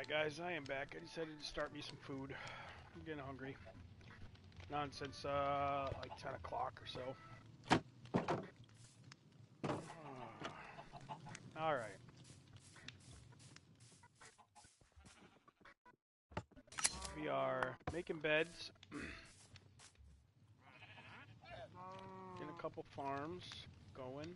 Alright guys, I am back. I decided to start me some food. I'm getting hungry. Not since like 10 o'clock or so. Alright. We are making beds. Getting a couple farms going.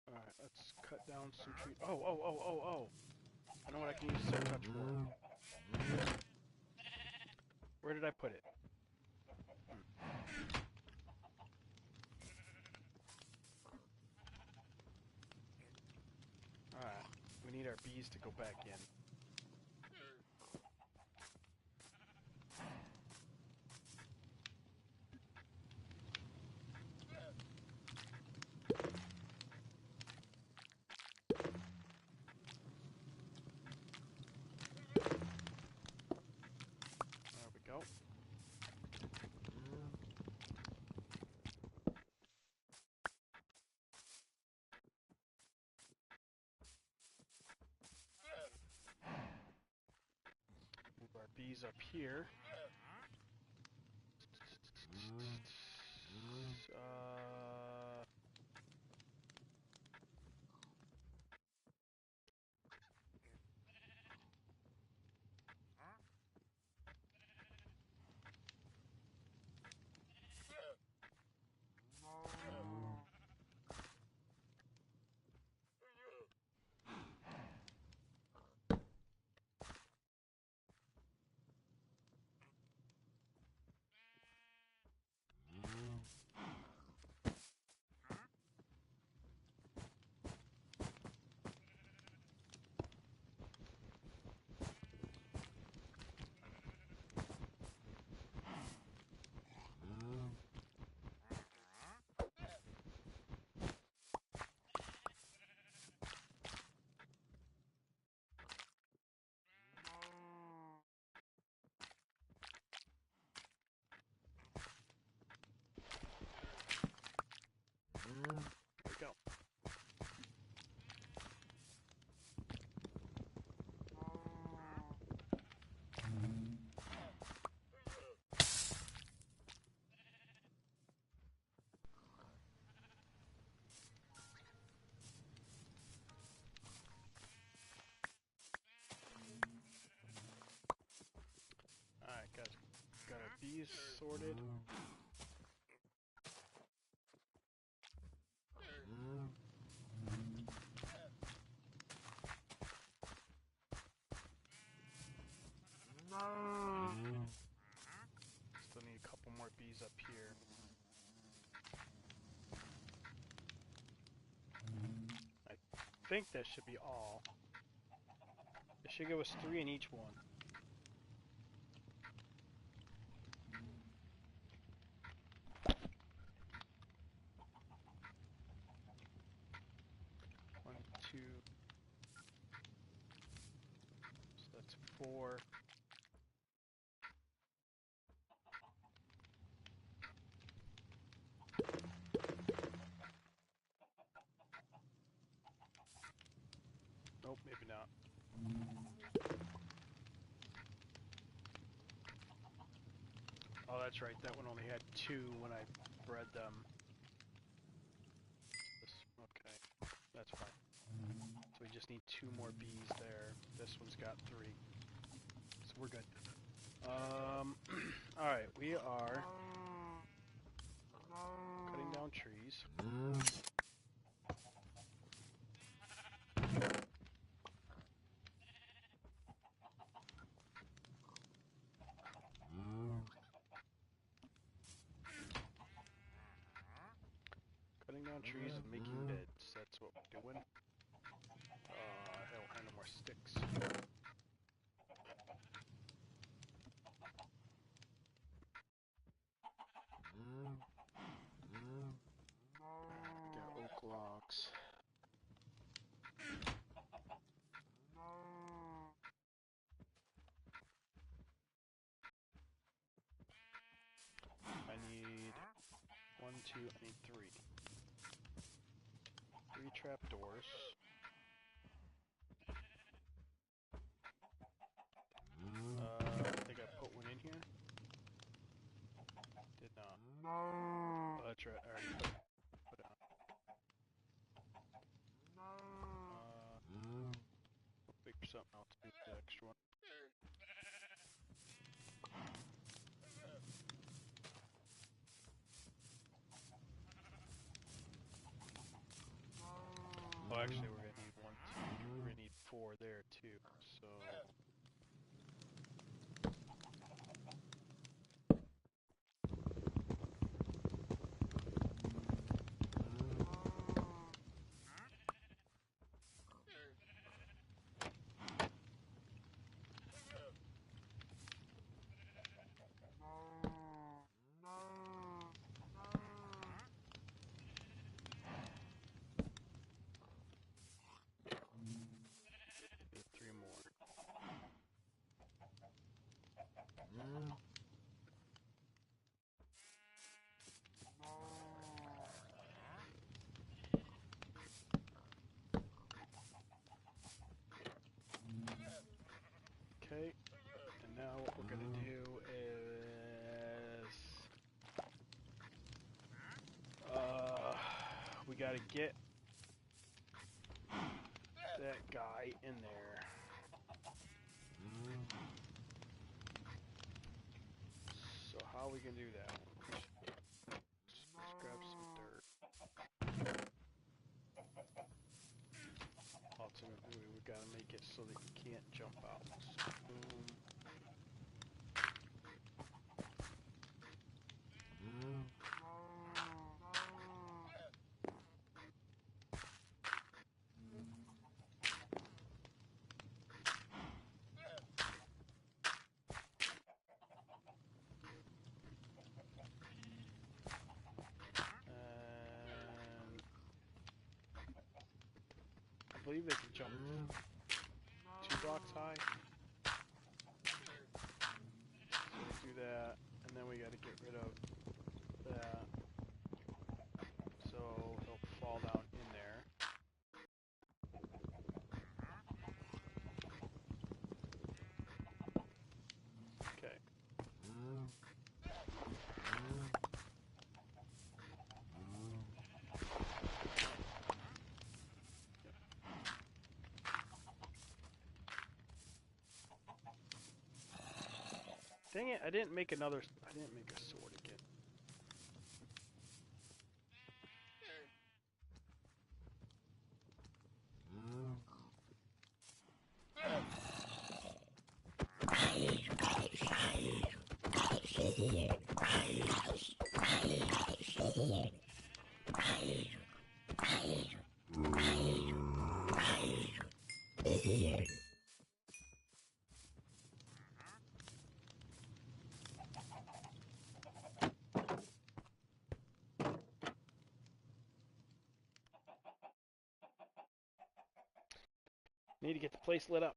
Alright, let's cut down some trees. Oh. I know what I can use Silk Touch for. Where did I put it? Alright, we need our bees to go back in. There we go. Move our bees up here. There we go. Alright guys, got our bees sorted. Still need a couple more bees up here. I think that should be all. It should give us 3 in each one. One, two. So that's 4. Nope, maybe not. Oh, that's right. That one only had 2 when I bred them. Okay, that's fine. So we just need 2 more bees there. This one's got 3. So we're good. Alright, we are cutting down trees. Cutting down trees and making beds. That's what we're doing. I don't have no more sticks. Got oak logs. I need 1, 2, I need 3. 3 trapdoors. I think I put one in here. Did not. Oh, that's right. I already put it on. I'll figure something out to do with the extra one. Oh, actually, we're gonna need 1, 2. We're gonna need 4 there too. So. Get 3 more. Okay, and now what we're gonna do is we gotta get that guy in there. So how are we gonna do that? Let's grab some dirt. Ultimately, we gotta make it so that you can't jump out. So, boom. And I believe they can jump 2 blocks high. So we do that, and then we gotta get rid of that. So he'll fall down in there. Okay. Dang it, I didn't make a sword again. Need to get the place lit up.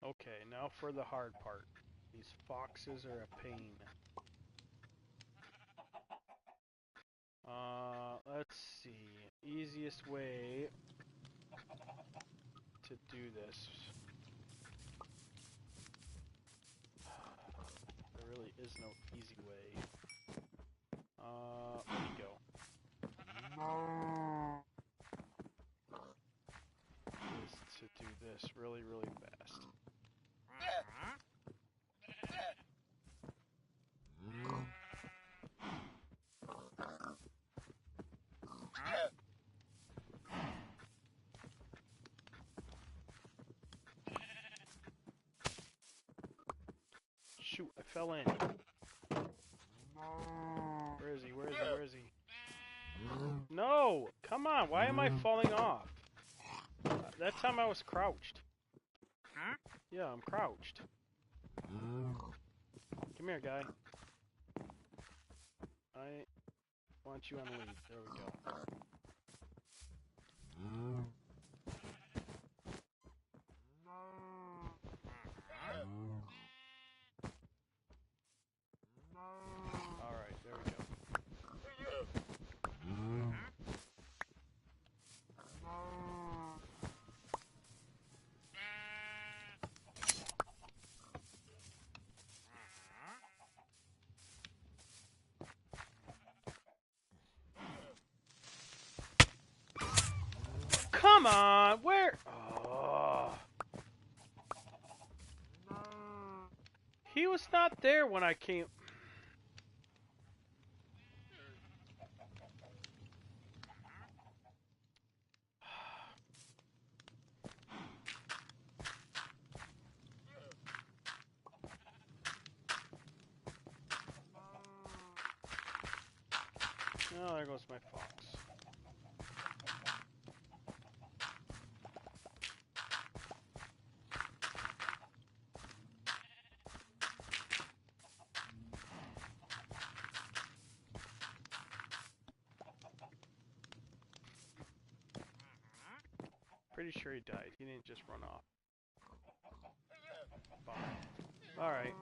Okay, now for the hard part. These foxes are a pain. Let's see. Easiest way to do this. There really is no easy way. Let me go. Is to do this really, really fast. Shoot, I fell in. Where is he? Where is he? Where is he? No! Come on, why am I falling off? That time I was crouched. Yeah, I'm crouched. Come here, guy. I want you on the lead. There we go. Come on, where? Oh. He was not there when I came. Oh, there goes my fox. Pretty sure he died. He didn't just run off. Fine. Alright.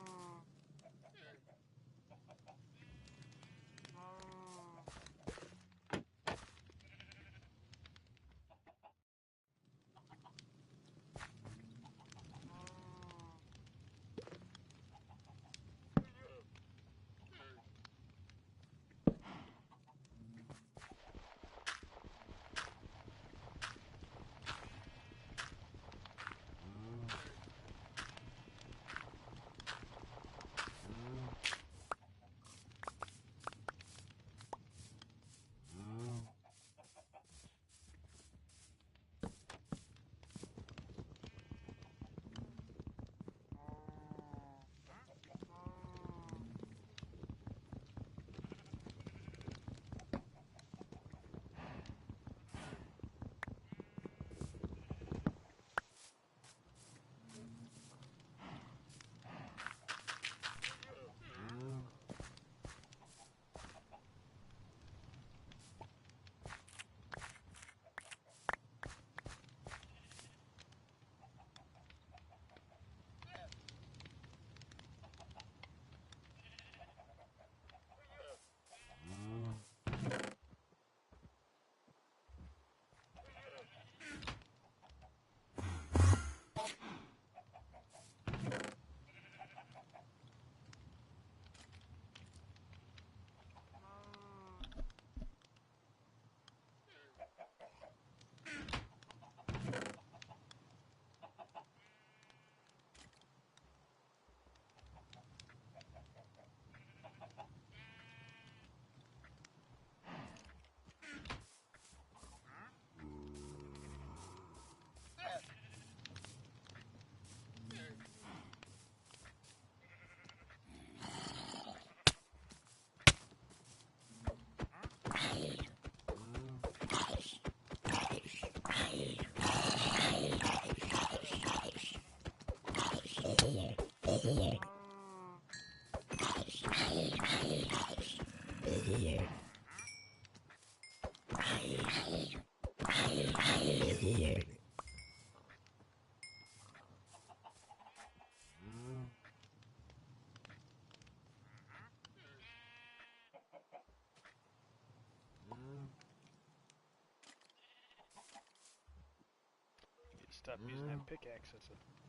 Stop using that pickaxe as a thing.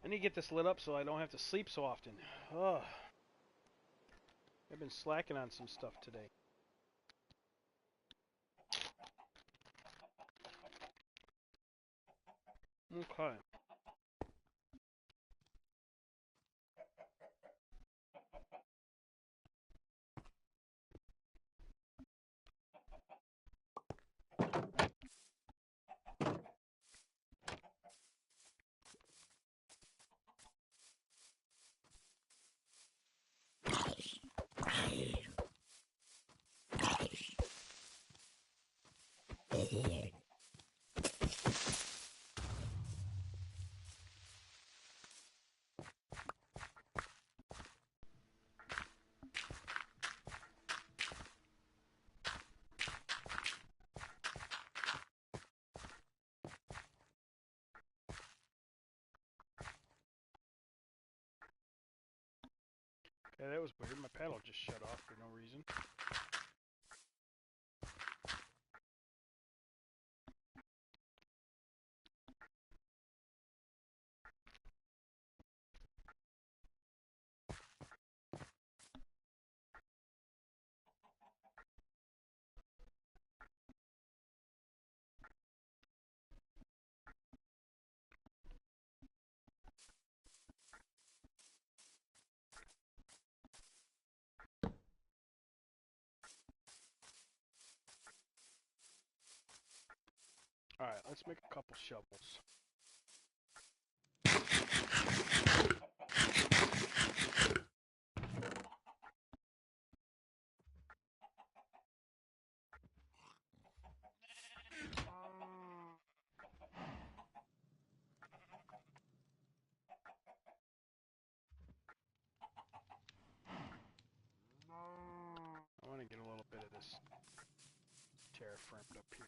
I need to get this lit up so I don't have to sleep so often. Ugh. I've been slacking on some stuff today. Okay. Yeah, that was weird. My paddle just shut off for no reason. Alright, let's make a couple shovels. I want to get a little bit of this terra firmed up here.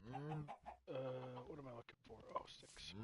What am I looking for? Oh, 6.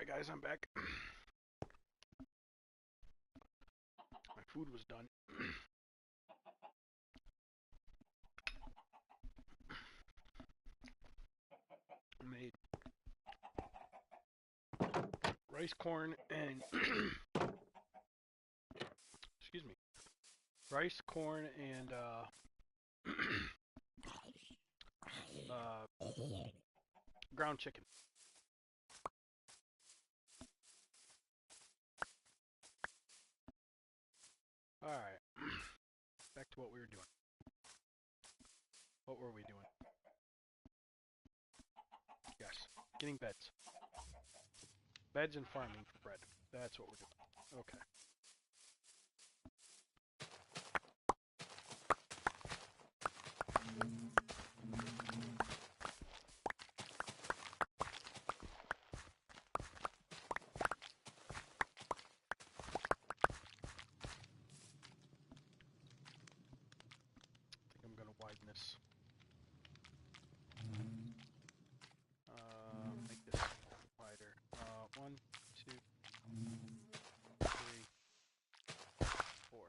Alright guys, I'm back. My food was done. I made rice, corn, and excuse me, rice, corn, and ground chicken. Alright, back to what we were doing. What were we doing? Yes, getting beds. Beds and farming for bread. That's what we're doing. Okay. I think I'm gonna widen this. Make this wider. 1, 2, 3, 4.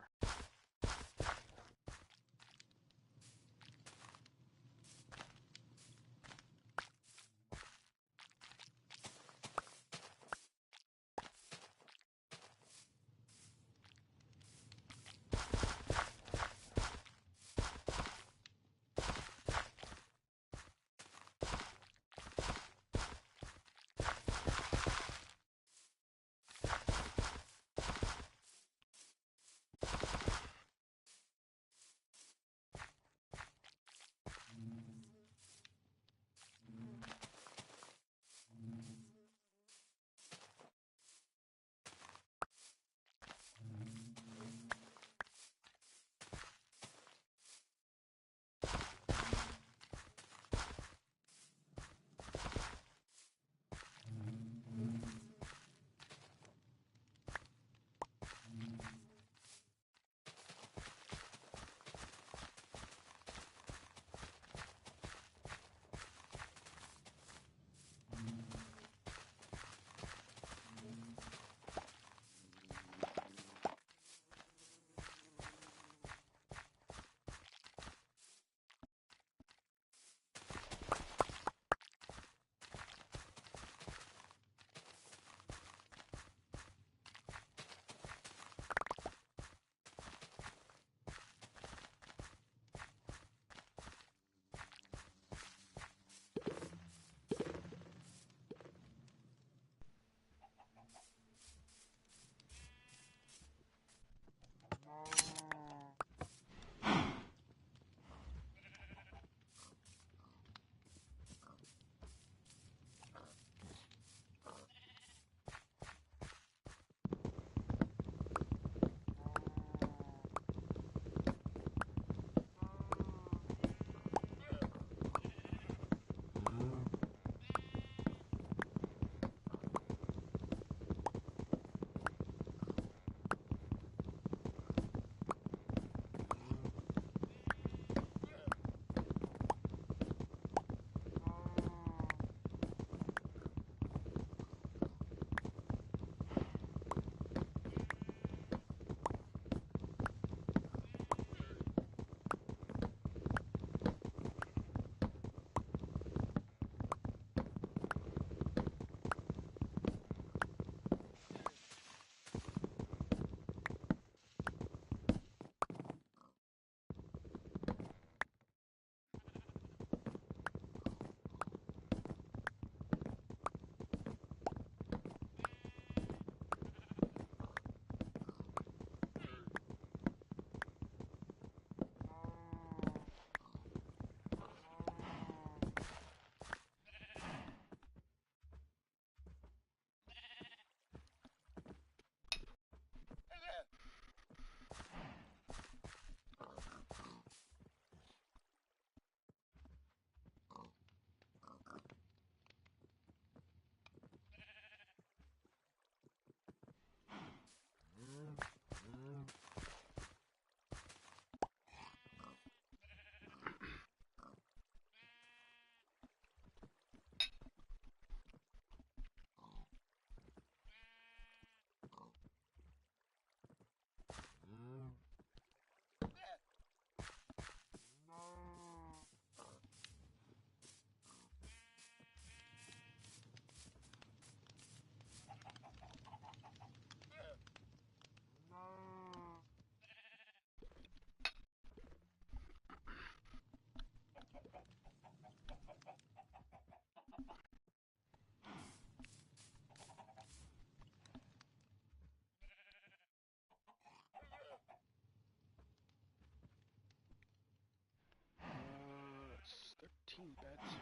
14 beds.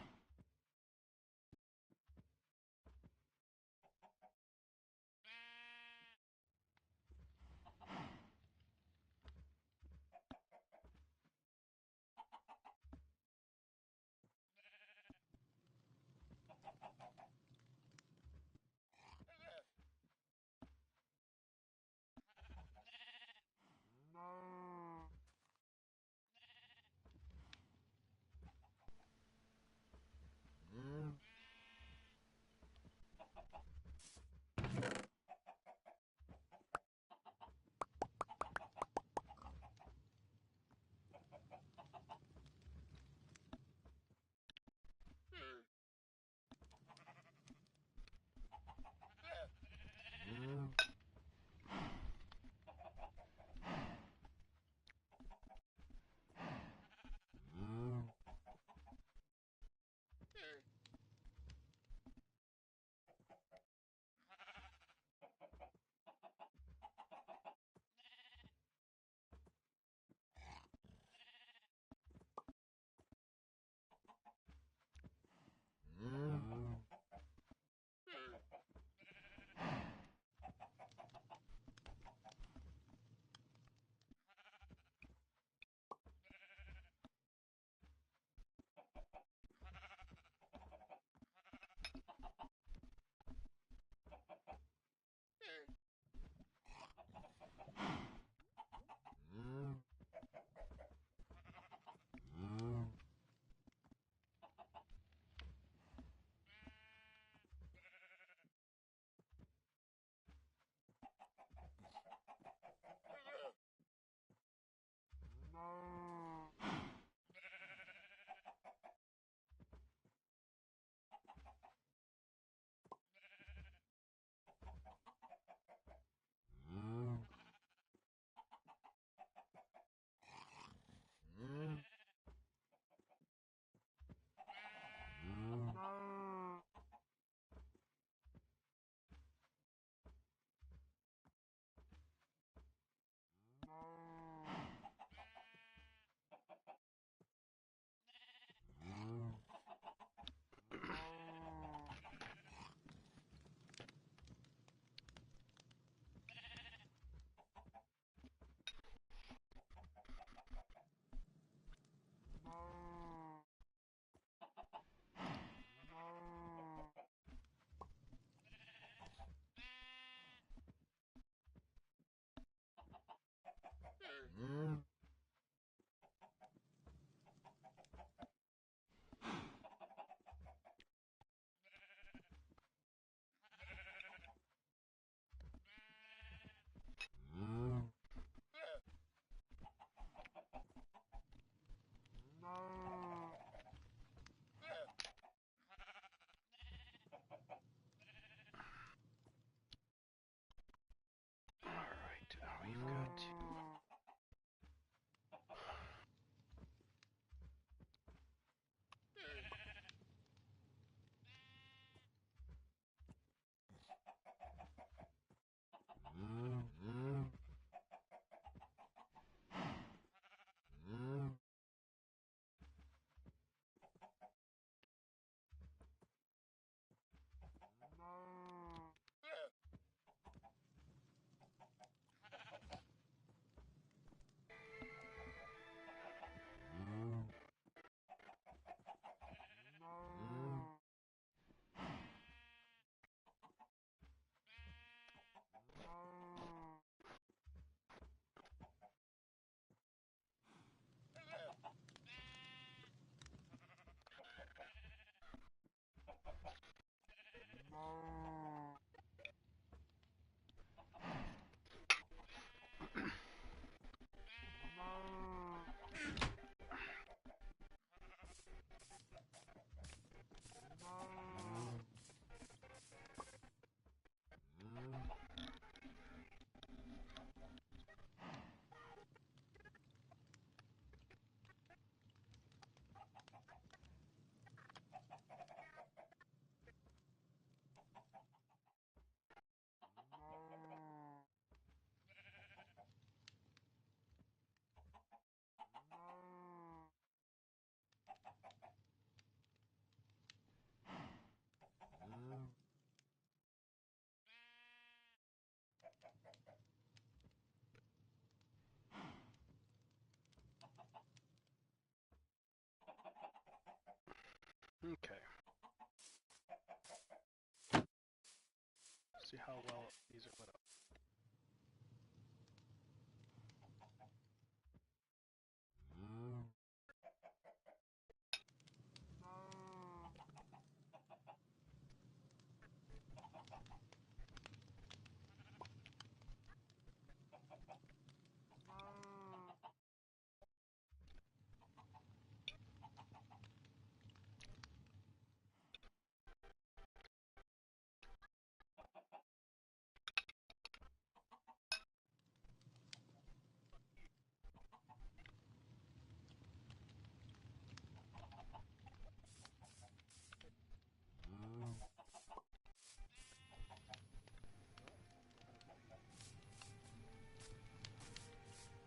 Alright, now we've got to... Okay. See how well these are lit up.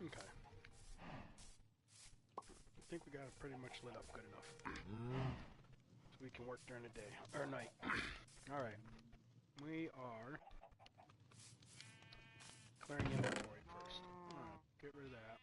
Okay. I think we got it pretty much lit up good enough. So we can work during the day, or night. Alright. We are clearing inventory first. Alright, get rid of that.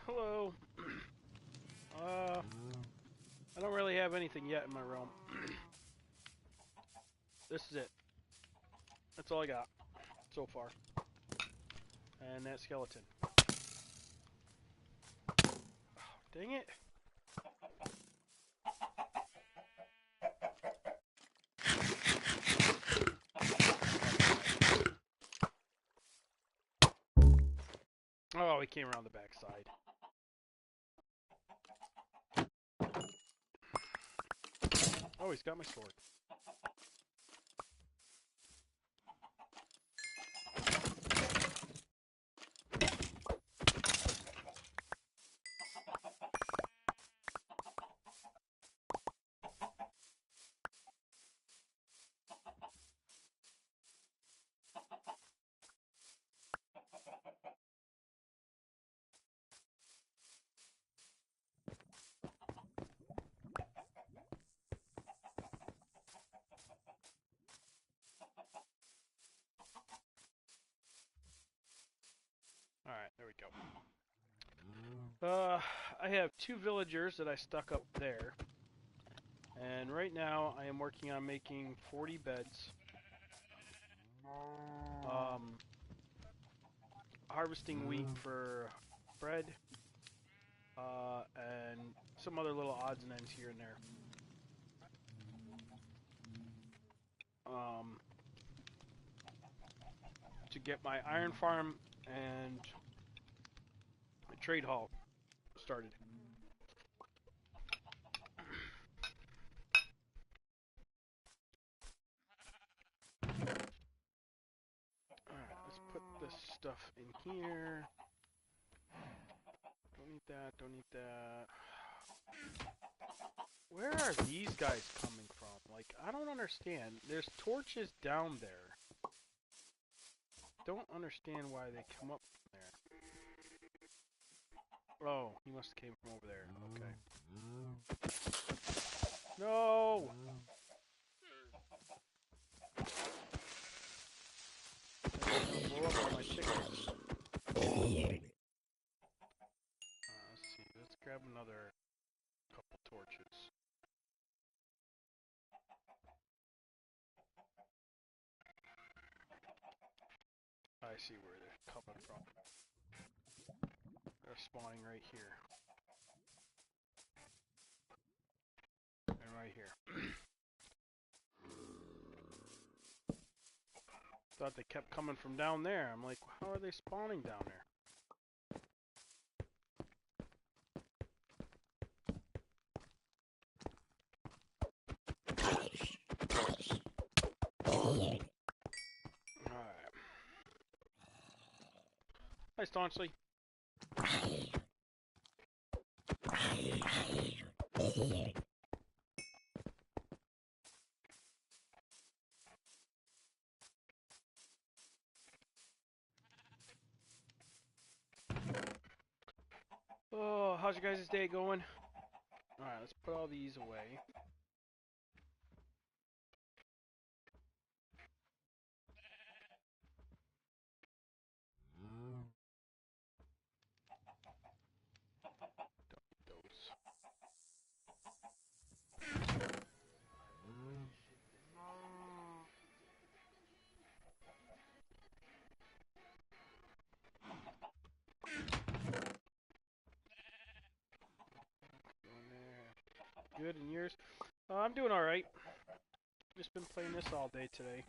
Hello. I don't really have anything yet in my realm. This is it. That's all I got so far. And that skeleton. Oh, dang it. Oh, he came around the backside. Oh, he's got my sword. I have 2 villagers that I stuck up there. And right now I am working on making 40 beds. Harvesting wheat for bread. And some other little odds and ends here and there. To get my iron farm and a trade hall started. Alright, let's put this stuff in here. Don't need that, don't need that. Where are these guys coming from? Like, I don't understand. There's torches down there. Don't understand why they come up from there. Oh, he must have came from over there. Okay. No! I'm gonna blow up all my chickens. Let's see. Let's grab another couple torches. I see where they're coming from. They're spawning right here. And right here. Thought they kept coming from down there. I'm like, how are they spawning down there? Alright. Hi, Staunchly. Oh, how's your guys' day going? Alright, let's put all these away. Don't eat those. Good, and yours? I'm doing alright. Just been playing this all day today.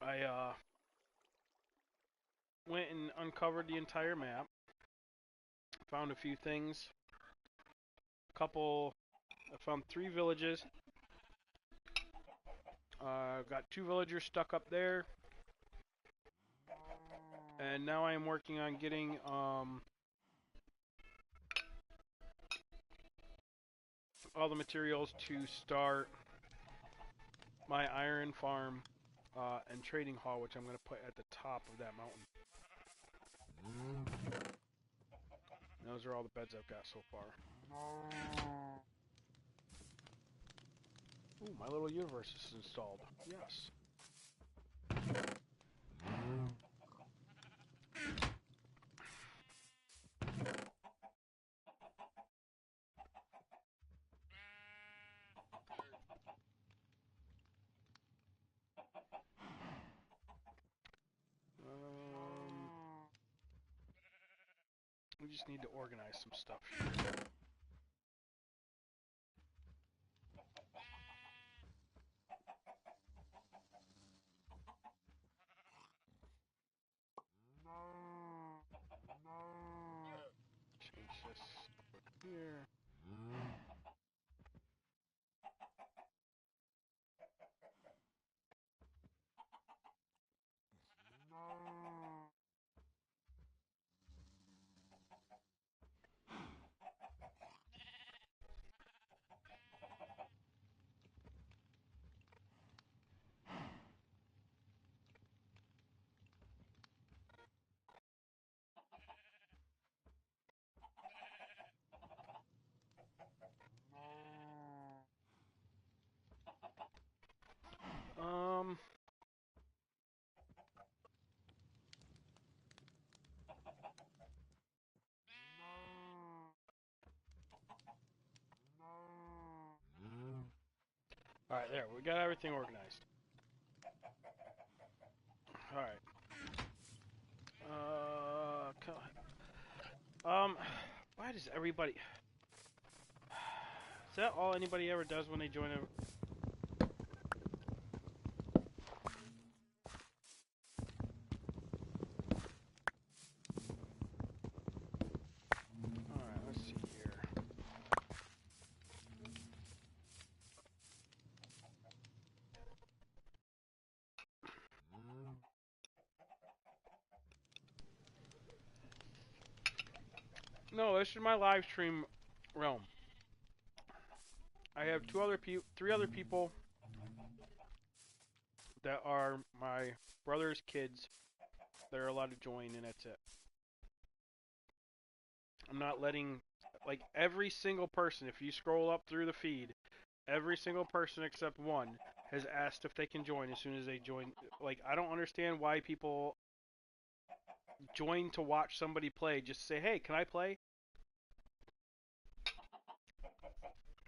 I went and uncovered the entire map. Found a few things. I found 3 villages. Got 2 villagers stuck up there. And now I am working on getting all the materials to start my iron farm and trading hall, which I'm going to put at the top of that mountain. And those are all the beds I've got so far. Ooh, my little universe is installed. Yes. We just need to organize some stuff here. Change this over here. Alright, there. We got everything organized. Alright. Why does everybody... Is that all anybody ever does when they join a... Alright, let's see here. No, this is my live stream realm. I have three other people that are my brother's kids that are allowed to join, and that's it. I'm not letting, like, every single person, if you scroll up through the feed, every single person except one has asked if they can join as soon as they join. Like, I don't understand why people join to watch somebody play. Just say, hey, can I play?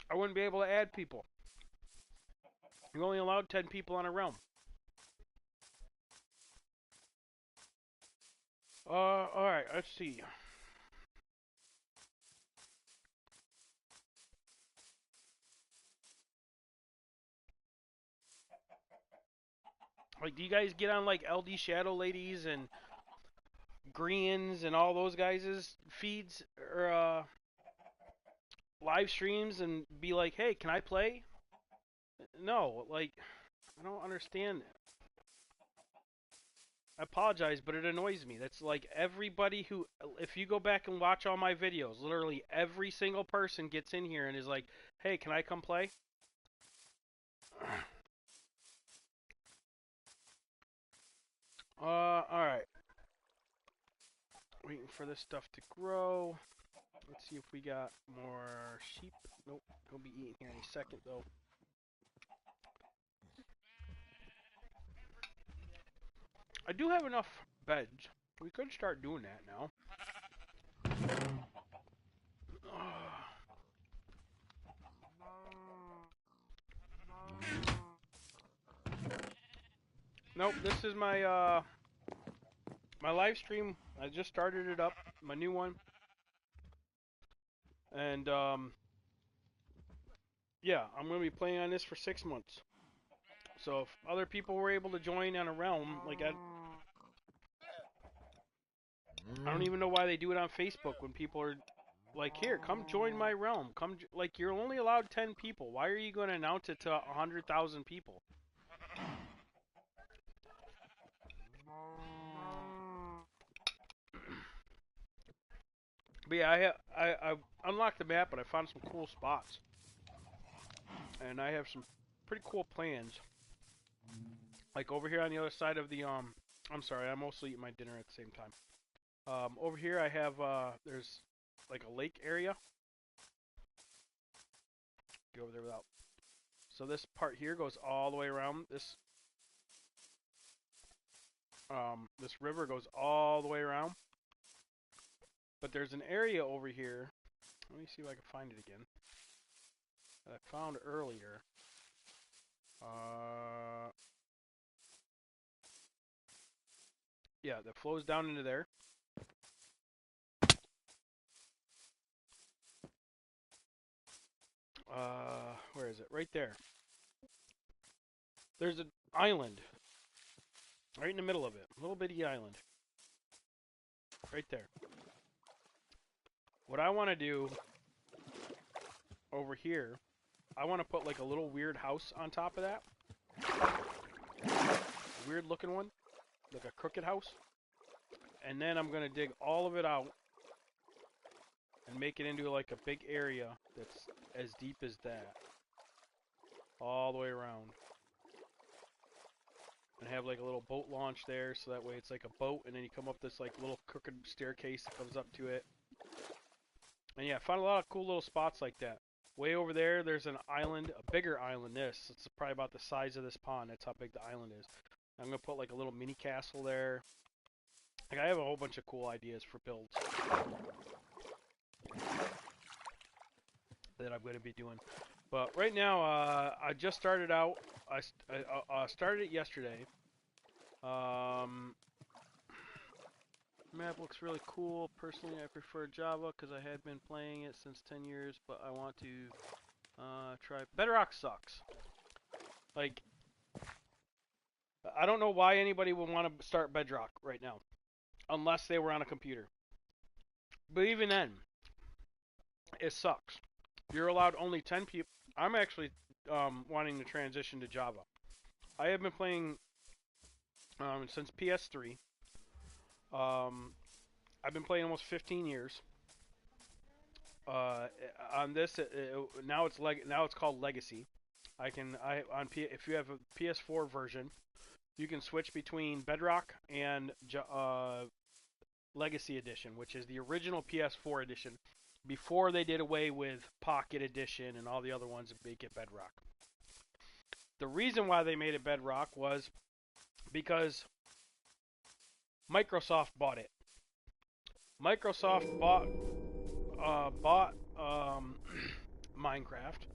I wouldn't be able to add people. You're only allowed 10 people on a realm. Alright, let's see. Like, do you guys get on, like, LD Shadow Ladies and Greens and all those guys' feeds or live streams and be like, hey, can I play? No, like, I don't understand. I apologize, but it annoys me. That's like everybody who, if you go back and watch all my videos, literally every single person gets in here and is like, hey, can I come play? Alright. Waiting for this stuff to grow. Let's see if we got more sheep. Nope, he'll be eating here any second, though. I do have enough beds. We could start doing that now. Nope, this is my my live stream. I just started it up, my new one. And yeah, I'm going to be playing on this for 6 months. So if other people were able to join on a realm, like I don't even know why they do it on Facebook when people are like, here, come join my realm. Come, like, you're only allowed 10 people. Why are you going to announce it to 100,000 people? But yeah, I unlocked the map and I found some cool spots. And I have some pretty cool plans. Like over here on the other side of the I'm sorry, I'm also eating my dinner at the same time. Over here I have there's like a lake area. Get over there without. So this part here goes all the way around. This river goes all the way around. But there's an area over here. Let me see if I can find it again. That I found earlier. Yeah, that flows down into there. Where is it? Right there. There's an island. Right in the middle of it. A little bitty island. Right there. What I want to do over here, I want to put like a little weird house on top of that. A weird looking one. Like a crooked house. And then I'm going to dig all of it out and make it into like a big area that's as deep as that. All the way around. And have like a little boat launch there, so that way it's like a boat, and then you come up this like little crooked staircase that comes up to it. And yeah, I found a lot of cool little spots like that. Way over there, there's an island, a bigger island than this. It's probably about the size of this pond. That's how big the island is. I'm going to put like a little mini castle there. Like, I have a whole bunch of cool ideas for builds that I'm going to be doing. But right now, I just started out. I started it yesterday. Um, Map looks really cool. Personally, I prefer Java because I had been playing it since 10 years, but I want to try. Bedrock sucks. Like, I don't know why anybody would want to start Bedrock right now, unless they were on a computer. But even then, it sucks. You're allowed only 10 people. I'm actually wanting to transition to Java. I have been playing since PS3. Um, I've been playing almost 15 years. Uh, on this, now it's called Legacy. If you have a PS4 version, you can switch between Bedrock and Legacy Edition, which is the original PS4 edition, before they did away with Pocket Edition and all the other ones that make it Bedrock. The reason why they made it Bedrock was because Microsoft bought it. Microsoft bought Minecraft,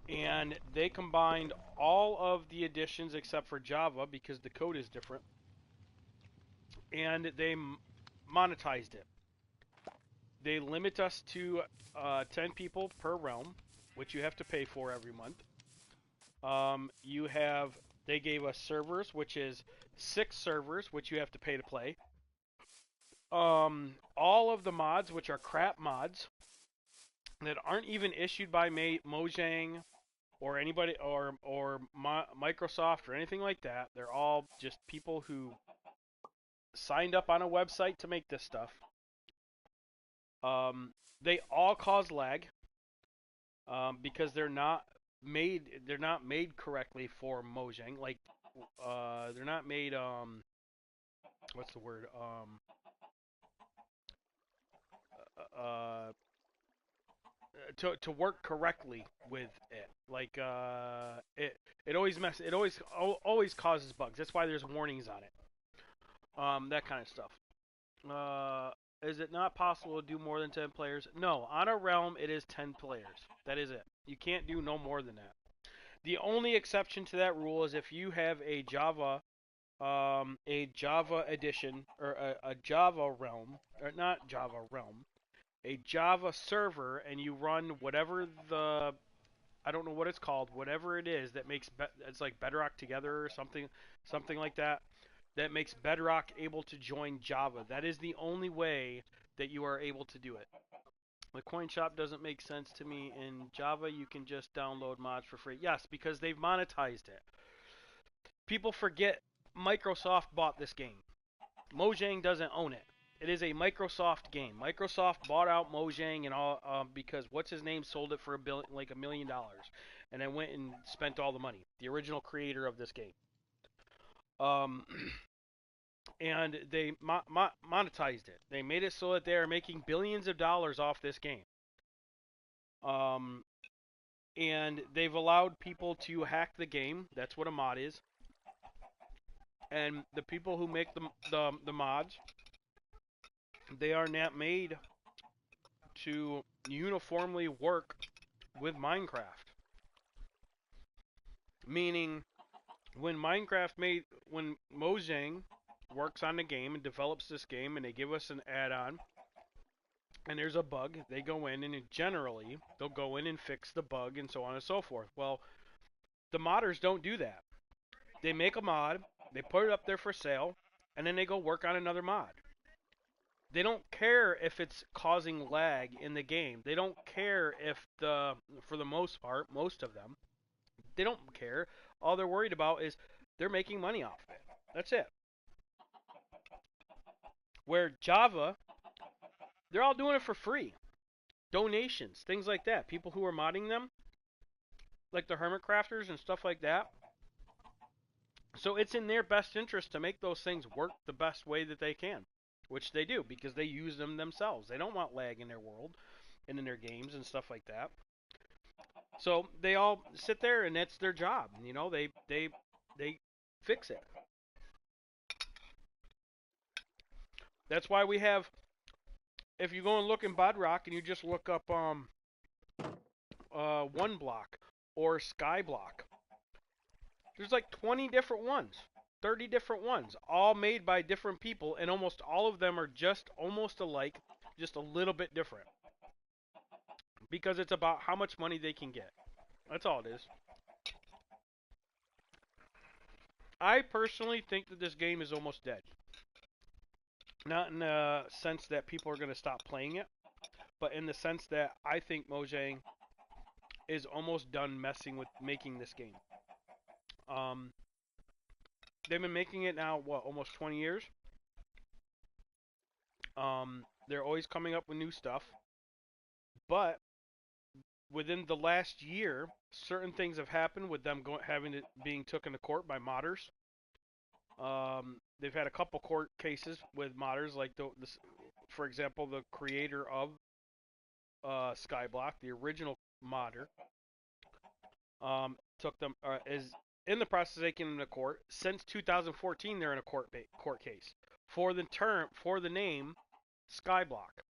and they combined all of the editions except for Java because the code is different, and they monetized it. They limit us to 10 people per realm, which you have to pay for every month. They gave us servers, which is 6 servers, which you have to pay to play. All of the mods, which are crap mods, that aren't even issued by Mojang or anybody or Microsoft or anything like that. They're all just people who signed up on a website to make this stuff. They all cause lag because they're not made correctly for Mojang. Like they're not made what's the word uh to work correctly with it. Like it always causes bugs. That's why there's warnings on it. That kind of stuff. Is it not possible to do more than 10 players? No, on a realm it is 10 players. That is it. You can't do no more than that. The only exception to that rule is if you have a Java edition or a Java realm, or not Java realm, a Java server, and you run whatever I don't know what it's called, whatever it is that makes it's like Bedrock Together or something like that. That makes Bedrock able to join Java. That is the only way that you are able to do it. The coin shop doesn't make sense to me. In Java, you can just download mods for free. Yes, because they've monetized it. People forget Microsoft bought this game. Mojang doesn't own it. It is a Microsoft game. Microsoft bought out Mojang and all because what's his name sold it for $1 million, and then went and spent all the money. The original creator of this game. And they monetized it. They made it so that they are making billions of dollars off this game. And they've allowed people to hack the game. That's what a mod is. And the people who make the mods, they are not made to uniformly work with Minecraft. Meaning, when Mojang works on the game and develops this game, and they give us an add-on, and there's a bug, they go in and generally they'll go in and fix the bug and so on and so forth. Well, the modders don't do that. They make a mod, they put it up there for sale, and then they go work on another mod. They don't care if it's causing lag in the game. They don't care if for the most part, most of them, they don't care. All they're worried about is they're making money off of it. That's it. Where Java, they're all doing it for free. Donations, things like that. People who are modding them, like the Hermit Crafters and stuff like that. So it's in their best interest to make those things work the best way that they can, which they do because they use them themselves. They don't want lag in their world and in their games and stuff like that. So they all sit there and that's their job. You know, they fix it. That's why we have, if you go and look in Bedrock and you just look up One Block or Skyblock. There's like 20 different ones, 30 different ones, all made by different people, and almost all of them are just almost alike, just a little bit different. Because it's about how much money they can get. That's all it is. I personally think that this game is almost dead. Not in the sense that people are going to stop playing it, but in the sense that I think Mojang is almost done messing with making this game. They've been making it now, what, almost 20 years? They're always coming up with new stuff, but within the last year, certain things have happened with them having it being taken to court by modders. They've had a couple court cases with modders, like for example, the creator of Skyblock, the original modder, took them is in the process of taking them to court. Since 2014, they're in a court case for the name Skyblock.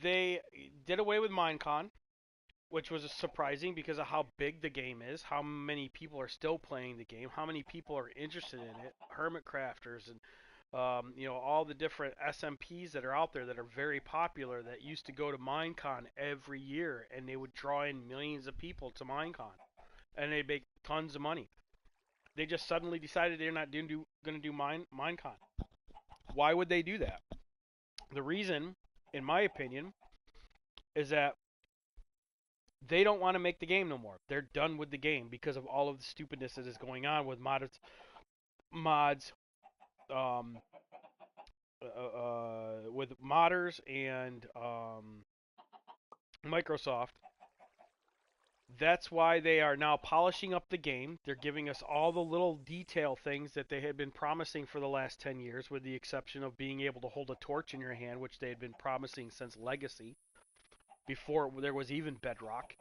They did away with Minecon, which was surprising because of how big the game is, how many people are still playing the game, how many people are interested in it, hermit crafters, and all the different SMPs that are out there that are very popular that used to go to Minecon every year, and they would draw in millions of people to Minecon, and they make tons of money. They just suddenly decided they're not going to do Minecon. Why would they do that? The reason, in my opinion, is that they don't want to make the game no more. They're done with the game because of all of the stupidness that is going on with mods, with modders and Microsoft. That's why they are now polishing up the game. They're giving us all the little detail things that they had been promising for the last 10 years, with the exception of being able to hold a torch in your hand, which they had been promising since Legacy, before there was even Bedrock.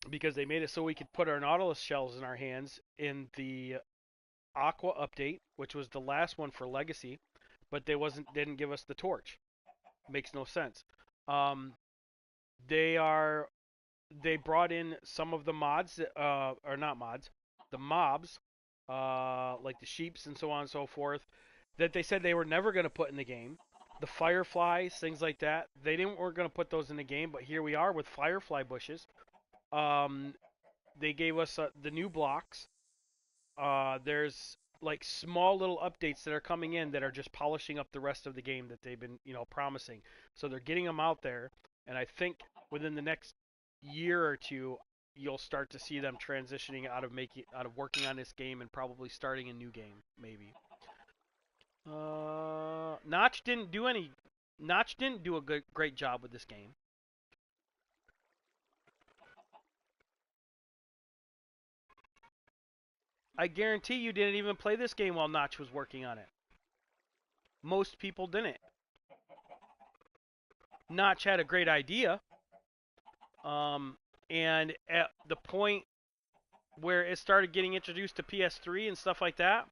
Because they made it so we could put our Nautilus shells in our hands in the Aqua update, which was the last one for Legacy, but didn't give us the torch. Makes no sense. They brought in some of the mods, or not mods, the mobs, like the sheeps and so on and so forth, that they said they were never going to put in the game. The fireflies, things like that, weren't going to put those in the game, but here we are with firefly bushes. They gave us the new blocks. There's like small little updates that are coming in that are just polishing up the rest of the game that they've been, promising. So they're getting them out there, and I think within the next year or two, you'll start to see them transitioning out of working on this game and probably starting a new game, maybe. Notch didn't do a great job with this game. I guarantee you didn't even play this game while Notch was working on it. Most people didn't. Notch had a great idea. And at the point where it started getting introduced to PS3 and stuff like that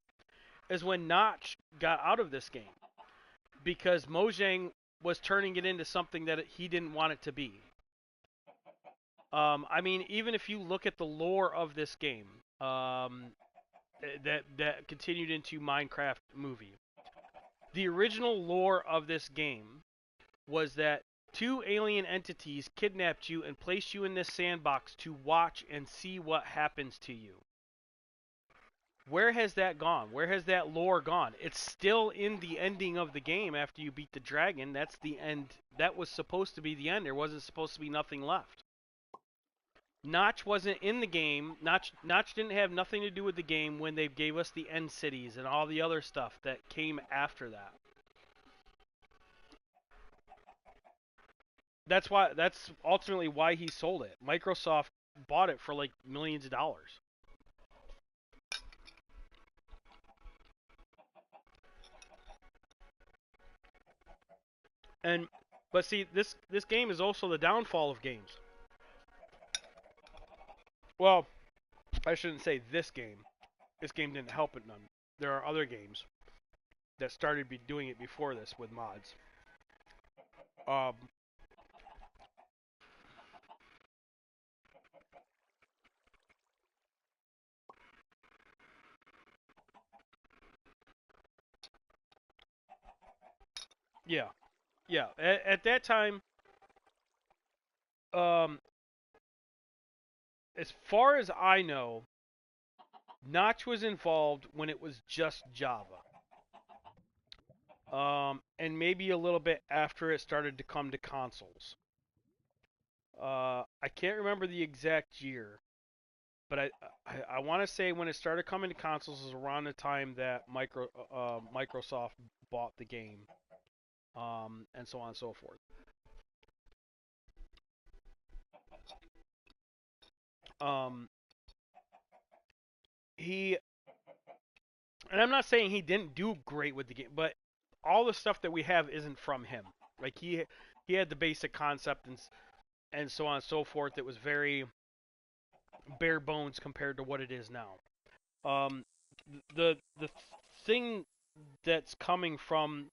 is when Notch got out of this game. Because Mojang was turning it into something that he didn't want it to be. I mean, even if you look at the lore of this game, that continued into Minecraft movie. The original lore of this game was that two alien entities kidnapped you and placed you in this sandbox to watch and see what happens to you. Where has that gone? Where has that lore gone? It's still in the ending of the game after you beat the dragon. That's the end. That was supposed to be the end. There wasn't supposed to be nothing left. Notch wasn't in the game. Notch didn't have nothing to do with the game when they gave us the end cities and all the other stuff that came after that. That's ultimately why he sold it. Microsoft bought it for like millions of dollars. But see, this game is also the downfall of games. Well, I shouldn't say this game. This game didn't help it none. There are other games that started doing it before this with mods. Um, yeah, yeah. At that time, um, as far as I know, Notch was involved when it was just Java. And maybe a little bit after it started to come to consoles. I can't remember the exact year, but I want to say when it started coming to consoles was around the time that Microsoft bought the game, and so on and so forth. Um, he and I'm not saying he didn't do great with the game, but all the stuff that we have isn't from him. Like he had the basic concept and so on and so forth. It was very bare bones compared to what it is now. Um, the thing that's coming from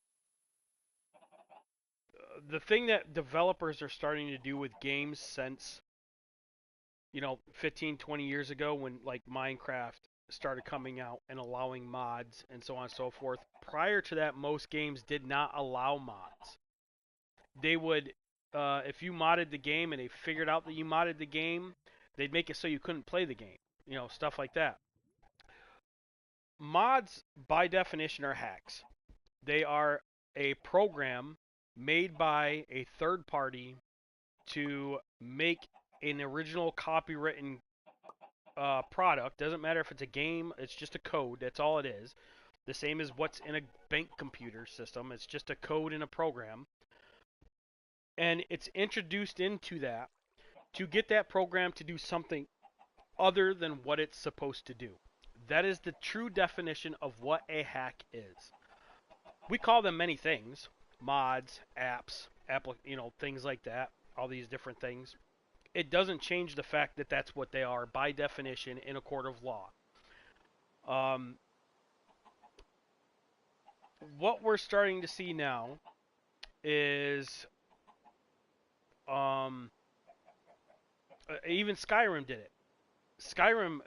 the thing that developers are starting to do with games since 15 20 years ago when like Minecraft started coming out and allowing mods and so on and so forth. Prior to that, most games did not allow mods. They would if you modded the game and they figured out that you modded the game, they'd make it so you couldn't play the game, stuff like that. Mods by definition are hacks. They are a program made by a third party to make an original copywritten product. Doesn't matter if it's a game, it's just a code. That's all it is. The same as what's in a bank computer system. It's just a code in a program. And it's introduced into that to get that program to do something other than what it's supposed to do. That is the true definition of what a hack is. We call them many things: mods, apps, things like that. All these different things. It doesn't change the fact that that's what they are by definition in a court of law. Um, what we're starting to see now is um, even Skyrim did it. Skyrim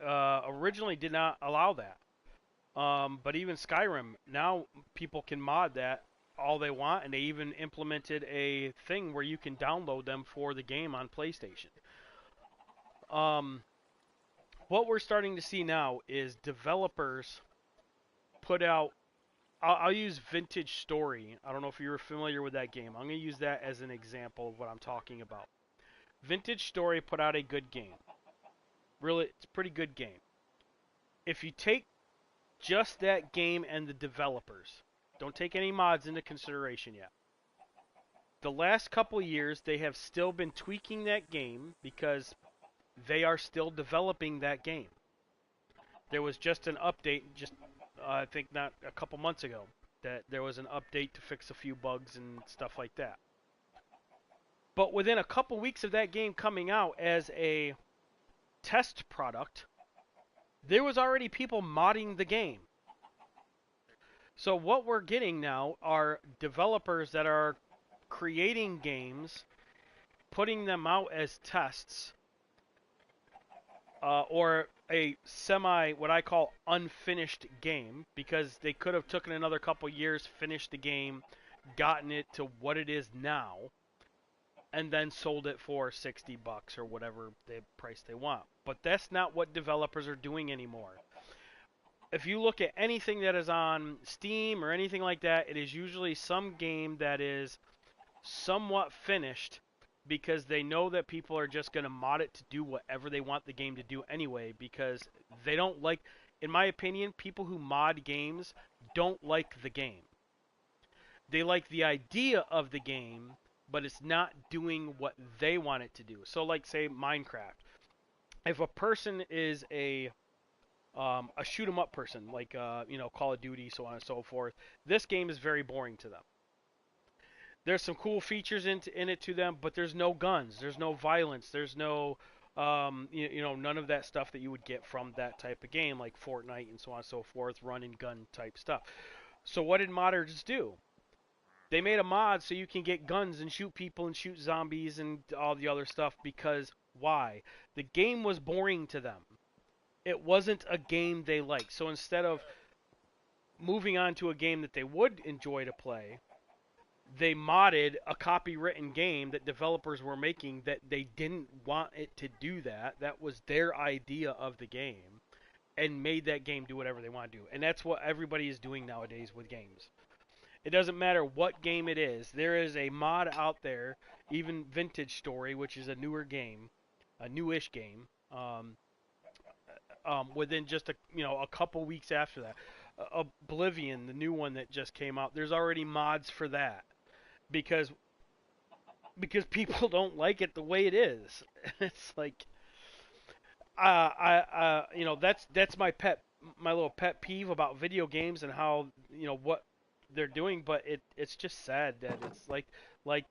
originally did not allow that. But even Skyrim, now people can mod that all they want, and they even implemented a thing where you can download them for the game on PlayStation. Um, what we're starting to see now is developers put out. I'll use Vintage Story. I don't know if you're familiar with that game. I'm going to use that as an example of what I'm talking about. Vintage Story put out a good game. Really, it's a pretty good game. If you take just that game and the developers, don't take any mods into consideration yet. The last couple years, they have still been tweaking that game because they are still developing that game. There was just an update, I think not a couple months ago, that there was an update to fix a few bugs and stuff like that. But within a couple weeks of that game coming out as a test product, there was already people modding the game. So what we're getting now are developers that are creating games, putting them out as tests, or a what I call unfinished game, because they could have taken another couple years, finished the game, gotten it to what it is now, and then sold it for $60 or whatever the price they want. But that's not what developers are doing anymore. If you look at anything that is on Steam or anything like that, it is usually some game that is somewhat finished because they know that people are just going to mod it to do whatever they want the game to do anyway, because they don't like, in my opinion, people who mod games don't like the game. They like the idea of the game, but it's not doing what they want it to do. So like say Minecraft. If a person is a shoot 'em up person, like Call of Duty, so on and so forth, this game is very boring to them. There's some cool features in it to them, but there's no guns, there's no violence, there's no none of that stuff that you would get from that type of game, like Fortnite and so on and so forth, run and gun type stuff. So what did modders do? They made a mod so you can get guns and shoot people and shoot zombies and all the other stuff because why? The game was boring to them. It wasn't a game they liked. So instead of moving on to a game that they would enjoy to play, they modded a copywritten game that developers were making that they didn't want it to do that. That was their idea of the game and made that game do whatever they want to do. And that's what everybody is doing nowadays with games. It doesn't matter what game it is. There is a mod out there, even Vintage Story, which is a newer game, a newish game, within just a couple weeks after that. Oblivion, the new one that just came out, there's already mods for that because people don't like it the way it is. It's like that's my little pet peeve about video games and how what they're doing, but it's just sad that it's like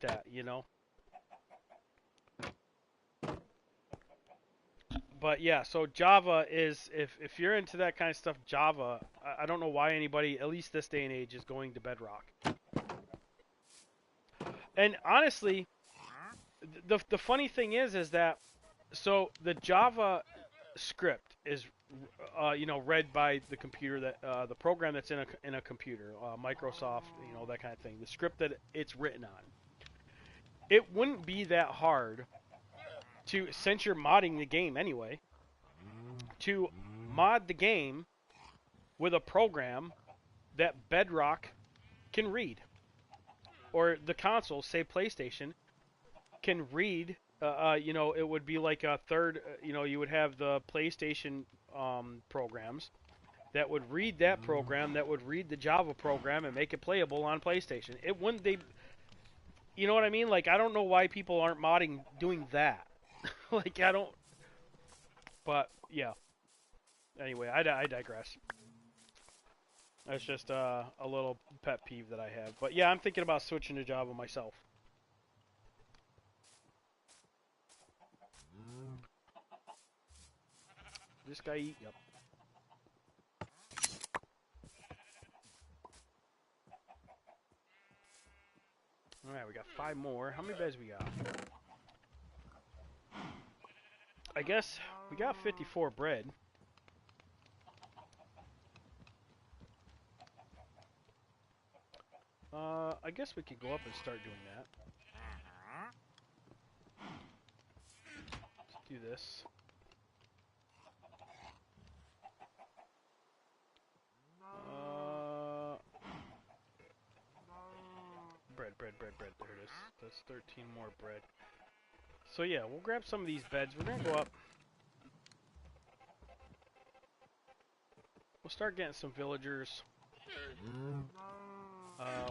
that. But yeah, so Java is if you're into that kind of stuff, Java. I don't know why anybody, at least this day and age, is going to Bedrock. And honestly, the funny thing is that so the Java script is read by the computer that the program that's in a computer, Microsoft, that kind of thing. The script that it's written on. It wouldn't be that hard to, since you're modding the game anyway, to mod the game with a program that Bedrock can read, or the console, say PlayStation, can read. It would be like a third. You would have the PlayStation programs that would read that program, that would read the Java program and make it playable on PlayStation. It wouldn't they. You know what I mean? Like, I don't know why people aren't modding doing that. Like, I don't. But yeah. Anyway, I digress. That's just a little pet peeve that I have. But yeah, I'm thinking about switching to Java myself. This guy eat? Yep. Alright, we got 5 more. How many beds we got? I guess we got 54 bread. I guess we could go up and start doing that. Let's do this. Bread. There it is. That's 13 more bread. So yeah, we'll grab some of these beds. We're gonna go up. We'll start getting some villagers.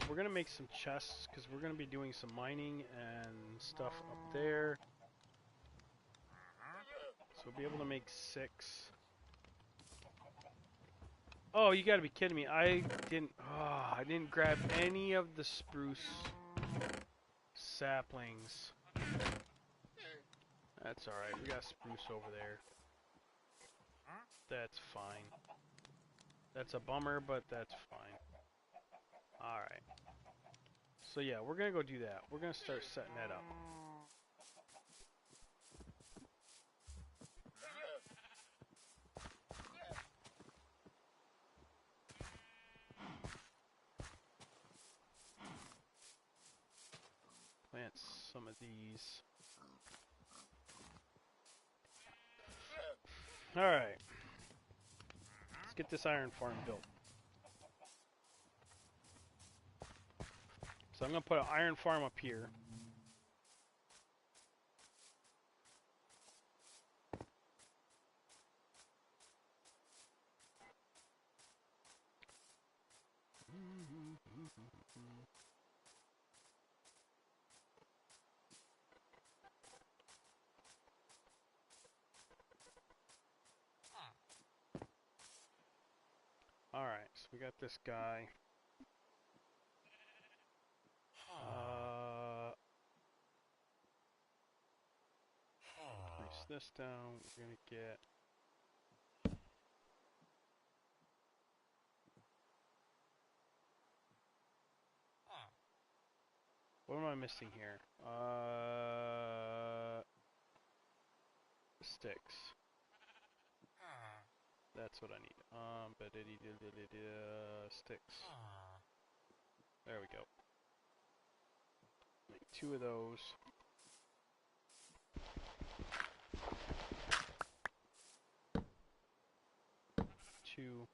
We're gonna make some chests because we're gonna be doing some mining and stuff up there. So we'll be able to make 6. Oh, you gotta be kidding me! I didn't grab any of the spruce saplings. That's all right. We got spruce over there. That's fine. That's a bummer, but that's fine. All right. So yeah, we're gonna go do that. We're gonna start setting that up. Plant some of these. All right. Let's get this iron farm built. So I'm gonna put an iron farm up here. Alright, so we got this guy. Place this down. We're gonna get What am I missing here? Sticks. That's what I need. Sticks. There we go. Make 2 of those. Two.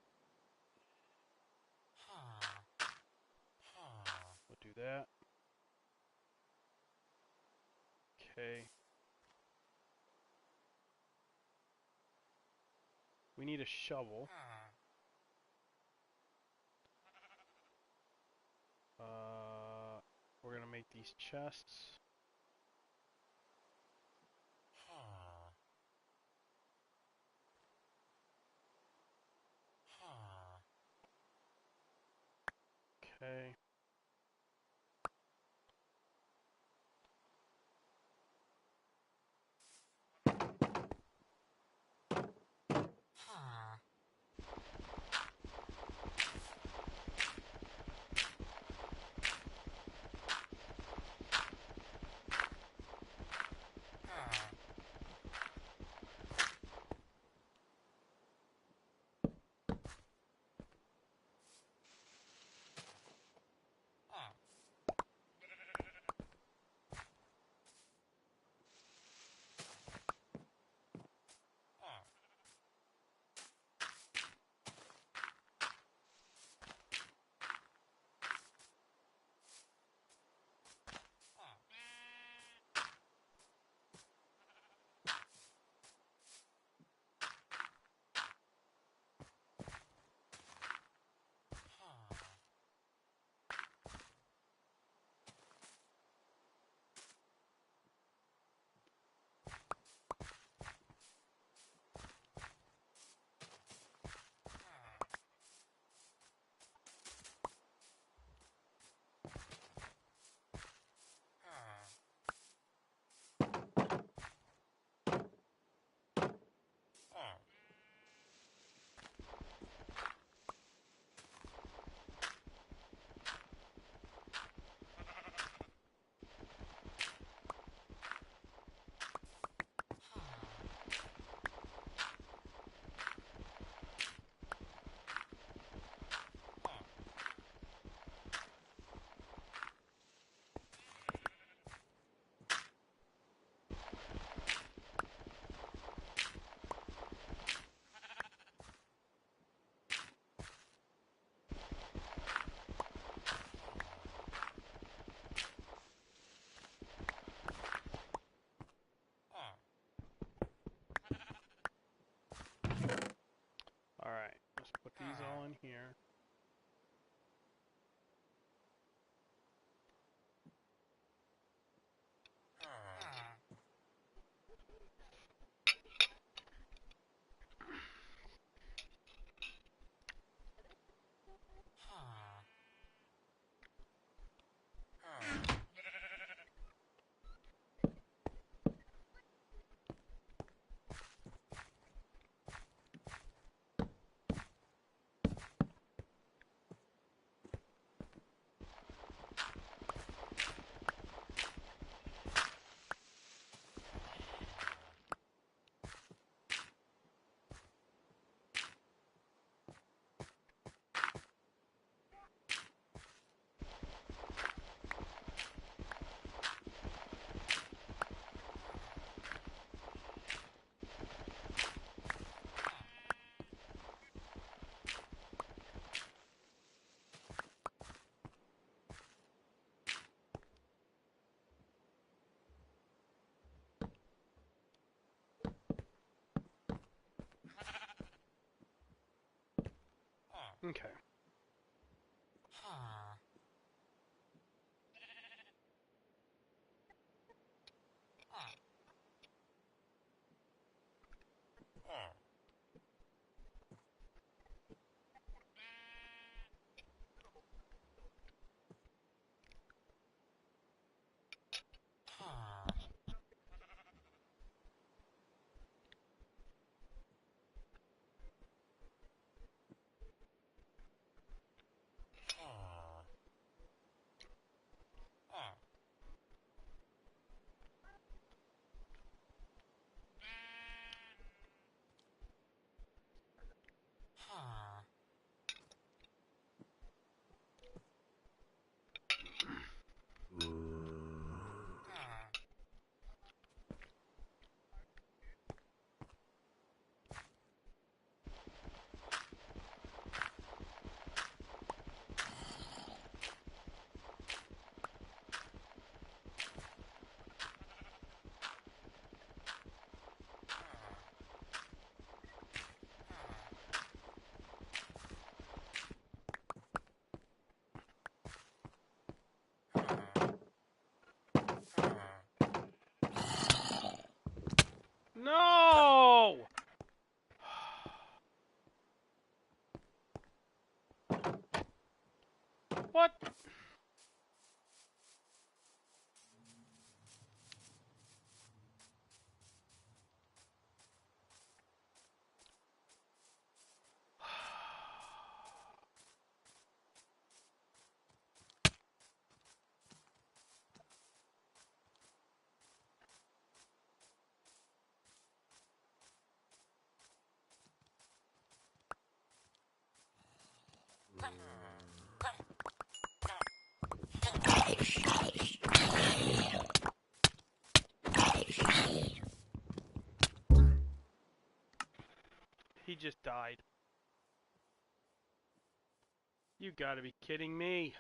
We'll do that. Okay. We need a shovel. We're gonna make these chests. Okay. Alright, let's put these all in here. Okay. just died. You gotta be kidding me.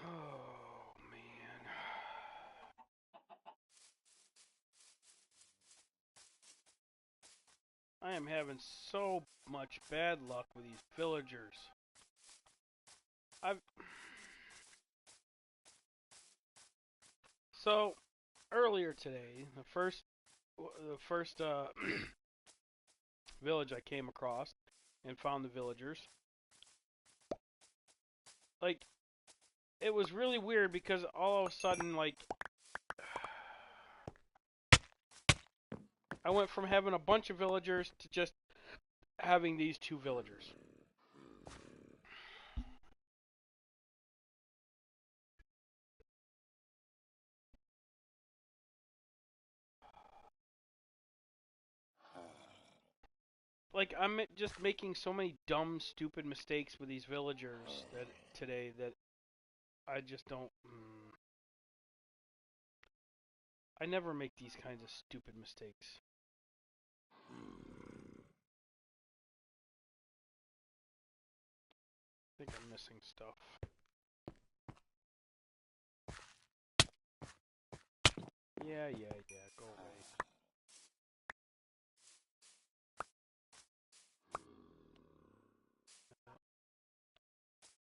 Oh, man. I am having so much bad luck with these villagers. I've... So, earlier today, the first village I came across and found the villagers, like, it was really weird because all of a sudden, like, I went from having a bunch of villagers to just having these two villagers. Like, I'm just making so many dumb, stupid mistakes with these villagers that today that I just don't. I never make these kinds of stupid mistakes. I think I'm missing stuff. Yeah, go away.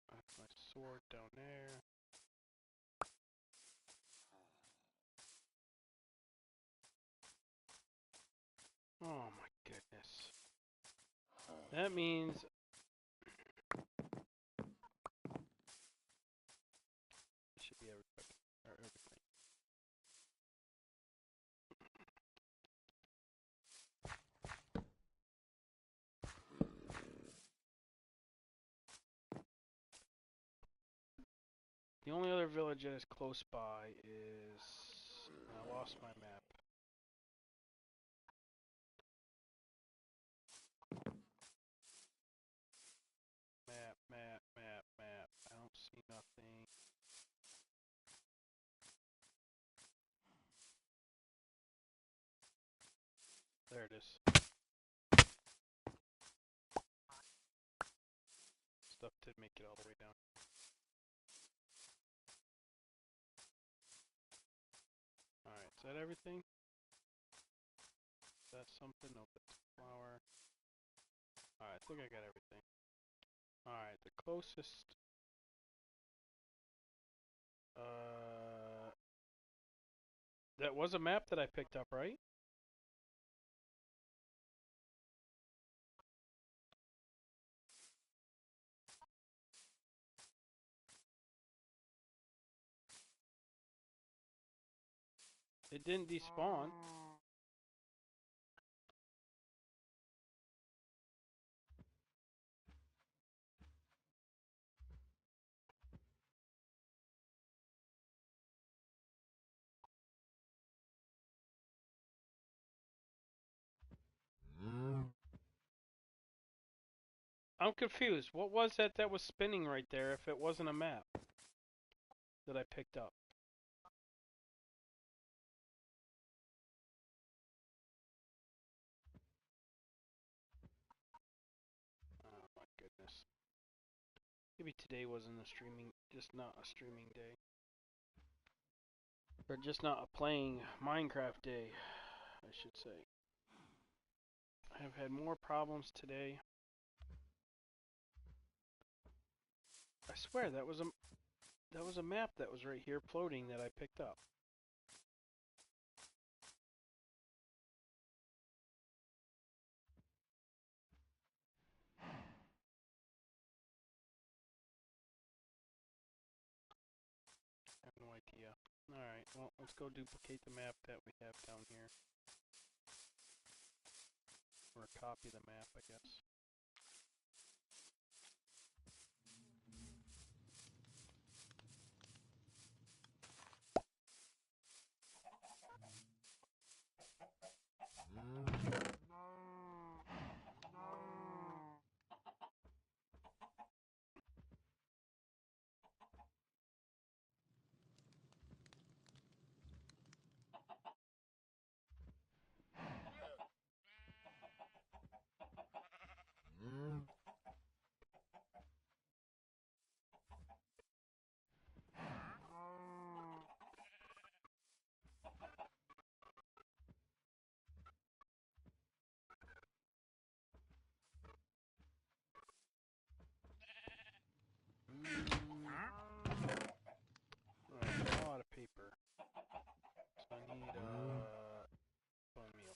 That's my sword down there. Oh my goodness. That means it should be everything. The only other village that is close by is... I lost my map. Map. I don't see nothing. There it is. Stuff did make it all the way down. Alright, is that everything? Is that something? Nope, that's a flower. Alright, I think I got everything. Alright, the closest... That was a map that I picked up, right? It didn't despawn. I'm confused. What was that was spinning right there if it wasn't a map that I picked up? Oh my goodness. Maybe today wasn't a streaming, just not a streaming day. Or just not a playing Minecraft day, I should say. I have had more problems today. I swear that was a map that was right here floating that I picked up. I have no idea. Alright, well, let's go duplicate the map that we have down here. Or copy the map, I guess. Alright, I'm out of paper. So I need, bone meal.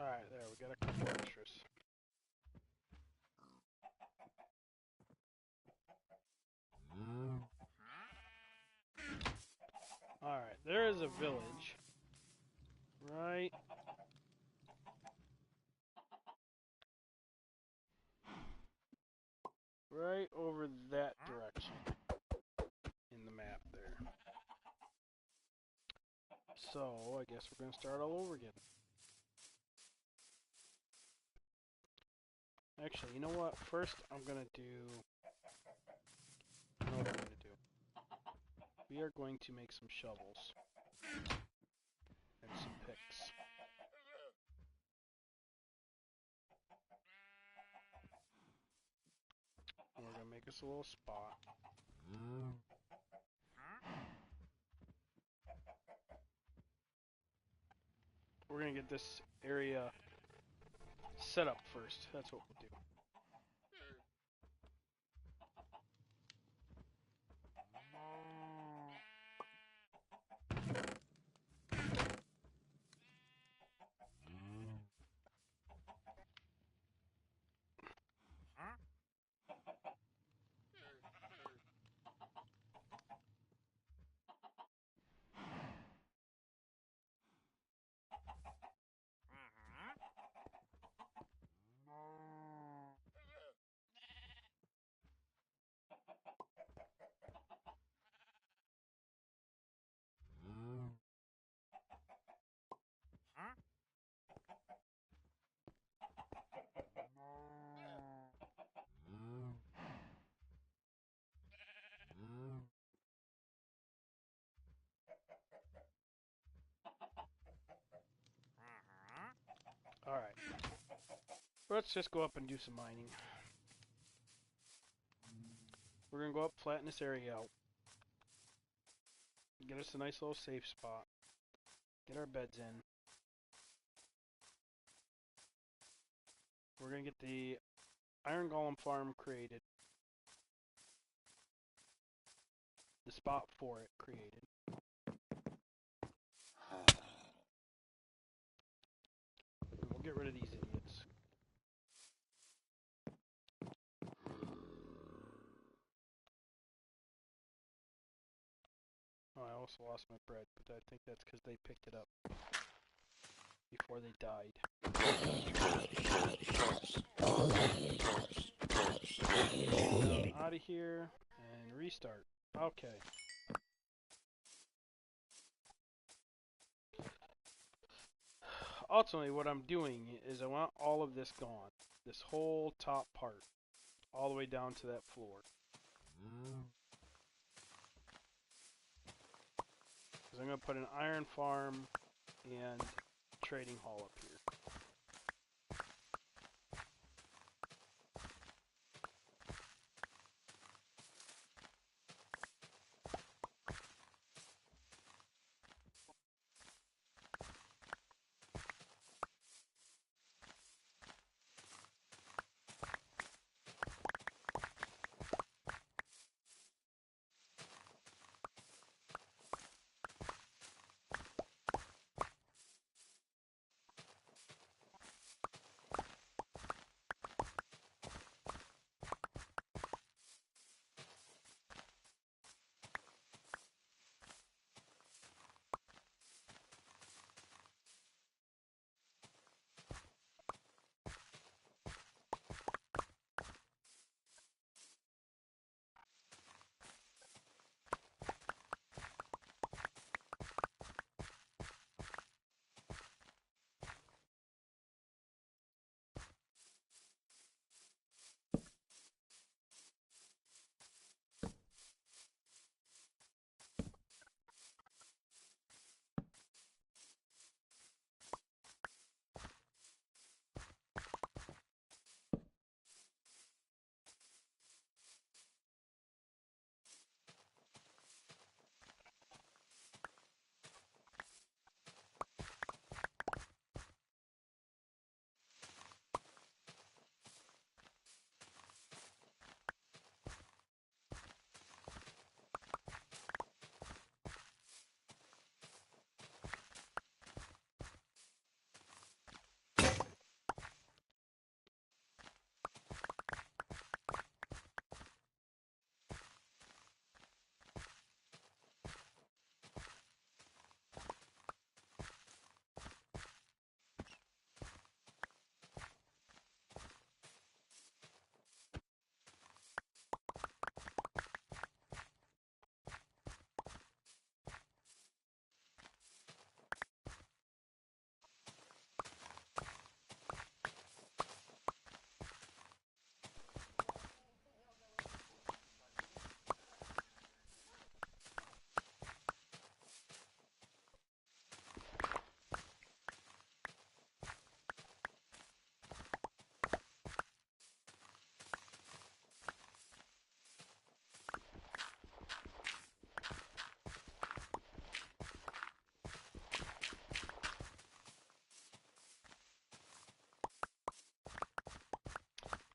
Alright, there, we got a couple extras. Alright, there is a village. Right over that direction in the map there. So, I guess we're going to start all over again. Actually, you know what? First, I'm going to do... I know what I'm going to do. We are going to make some shovels. And some picks. And we're going to make us a little spot. We're going to get this area set up first. That's what we'll do. Alright. Let's just go up and do some mining. We're going to go up, flatten this area out. Get us a nice little safe spot. Get our beds in. We're going to get the iron golem farm created. The spot for it created. And we'll get rid of these idiots. also lost my bread, but I think that's because they picked it up before they died. Out of here and restart. Okay. Ultimately, what I'm doing is I want all of this gone. This whole top part. All the way down to that floor. Because I'm going to put an iron farm and trading hall up here.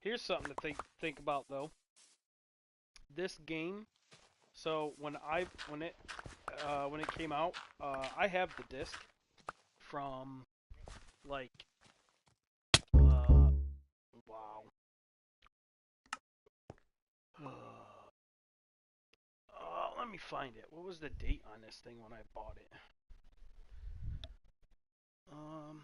Here's something to think about though. This game, so when it came out, I have the disc from like wow. Let me find it. What was the date on this thing when I bought it? Um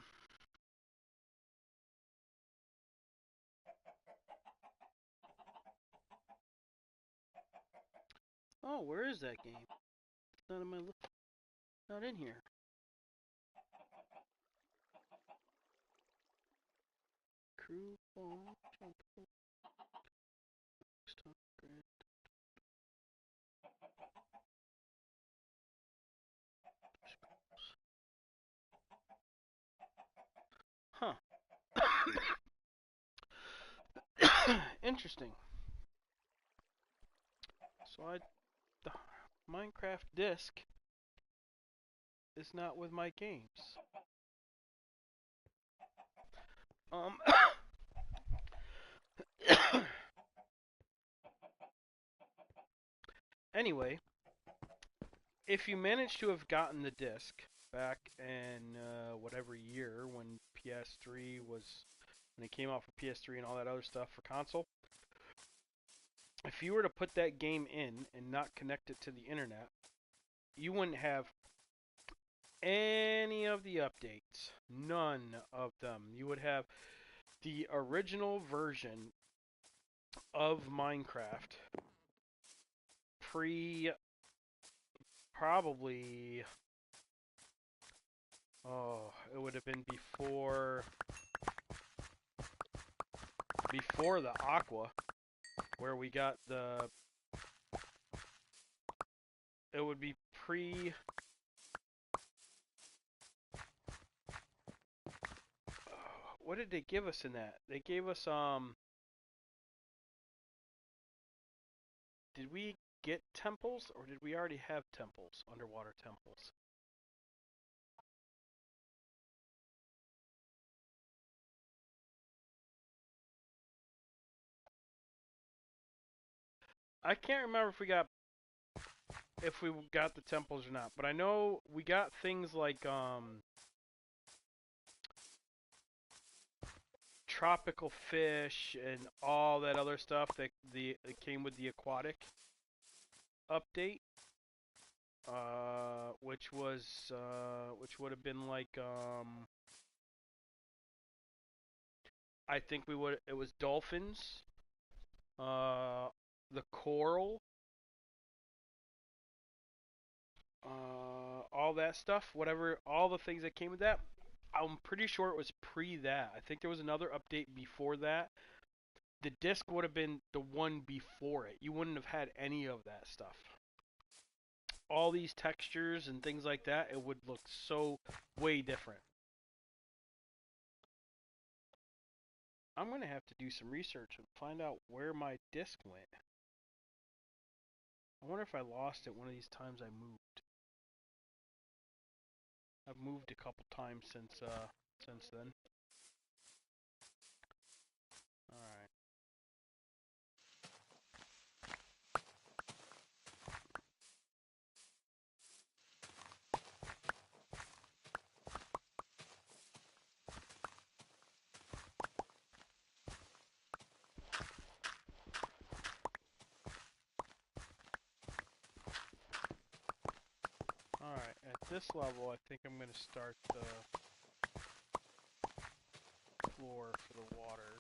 Oh, where is that game? It's not in my list. Not in here. Crew phone. Huh. Interesting. So the Minecraft disc is not with my games. Um Anyway, if you manage to have gotten the disc back in whatever year when PS3 was when it came out for PS3 and all that other stuff for console, if you were to put that game in and not connect it to the internet, you wouldn't have any of the updates. None of them. You would have the original version of Minecraft pre probably it would have been before the Aqua, where we got the it would be pre what did they give us in that? They gave us did we get temples or did we already have temples, underwater temples? I can't remember if we got the temples or not, but I know we got things like tropical fish and all that other stuff that came with the aquatic update, which would have been like I think it was dolphins, the coral, all that stuff, whatever, all the things that came with that. I'm pretty sure it was pre that. I think there was another update before that. The disc would have been the one before it. You wouldn't have had any of that stuff. All these textures and things like that, it would look so way different. I'm going to have to do some research and find out where my disc went. I wonder if I lost it one of these times I moved. I've moved a couple times since then. Alright. Alright, at this level I think I'm going to start the floor for the water.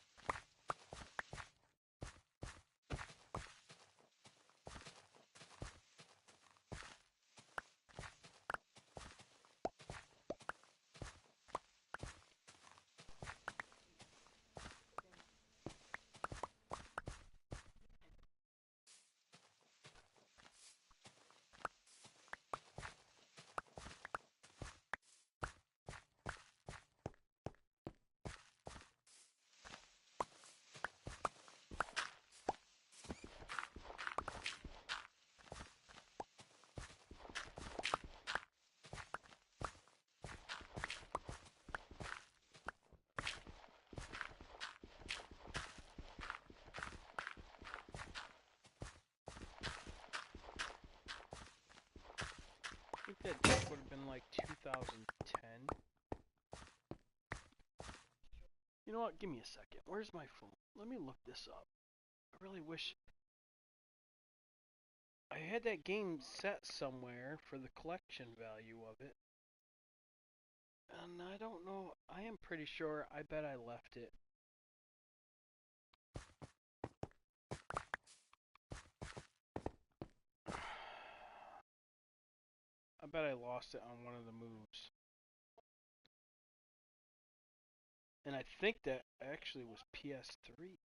I think that disc would have been like 2010. You know what? Give me a second. Where's my phone? Let me look this up. I really wish I had that game set somewhere for the collection value of it. And I don't know. I am pretty sure. I bet I left it. I bet I lost it on one of the moves. And I think that actually was PS3.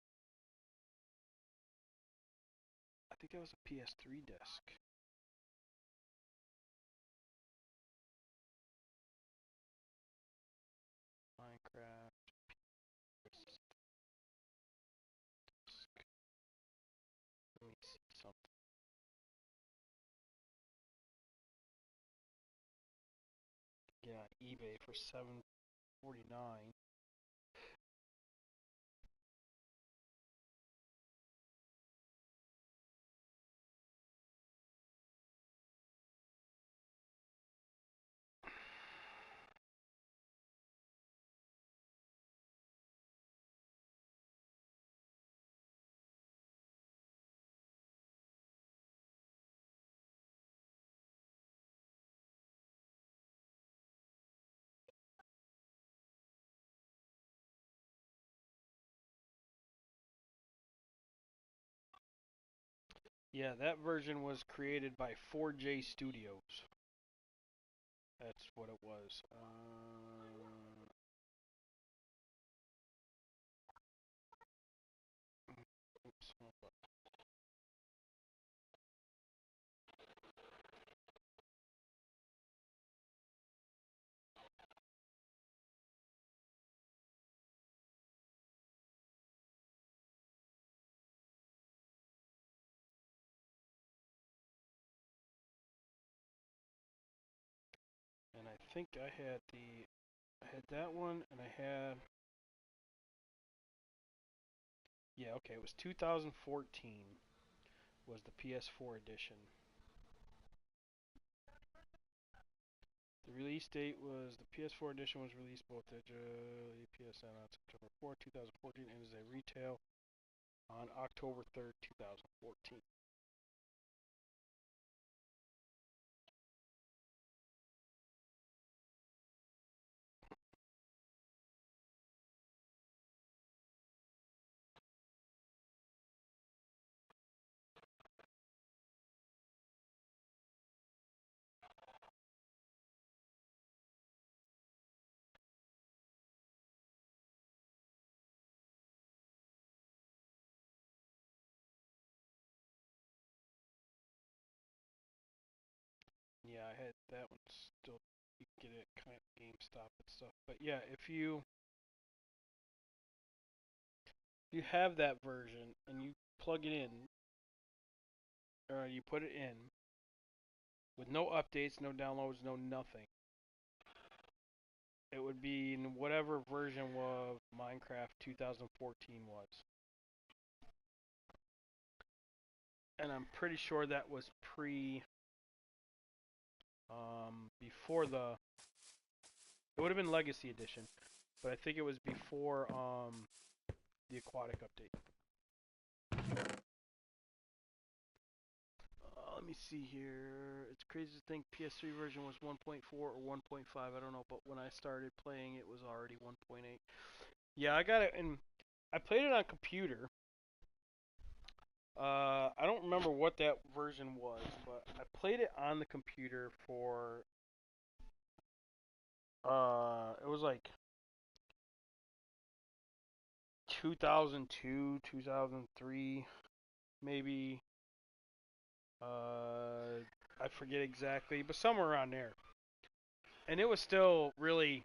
I think that was a PS3 disc. Minecraft disc. Let me see something. Get on eBay for $7.49. Yeah, that version was created by 4J Studios. That's what it was. Oops, hold on. And I think I had that one, and I had, yeah, okay, it was 2014 was the PS4 edition. The release date was the PS4 edition was released both digitally PSN on September 4, 2014, and is a retail on October 3rd, 2014. Yeah, I had that one still. You can get it kind of GameStop and stuff. But yeah, if you have that version and you plug it in, or you put it in with no updates, no downloads, no nothing, it would be in whatever version of Minecraft 2014 was. And I'm pretty sure that was before it would have been Legacy Edition, but I think it was before the Aquatic update. Let me see here. It's crazy to think PS3 version was 1.4 or 1.5. I don't know, but when I started playing, it was already 1.8. Yeah, I got it, and I played it on computer. I don't remember what that version was, but I played it on the computer for. It was like 2002, 2003, maybe. I forget exactly, but somewhere around there. And it was still really.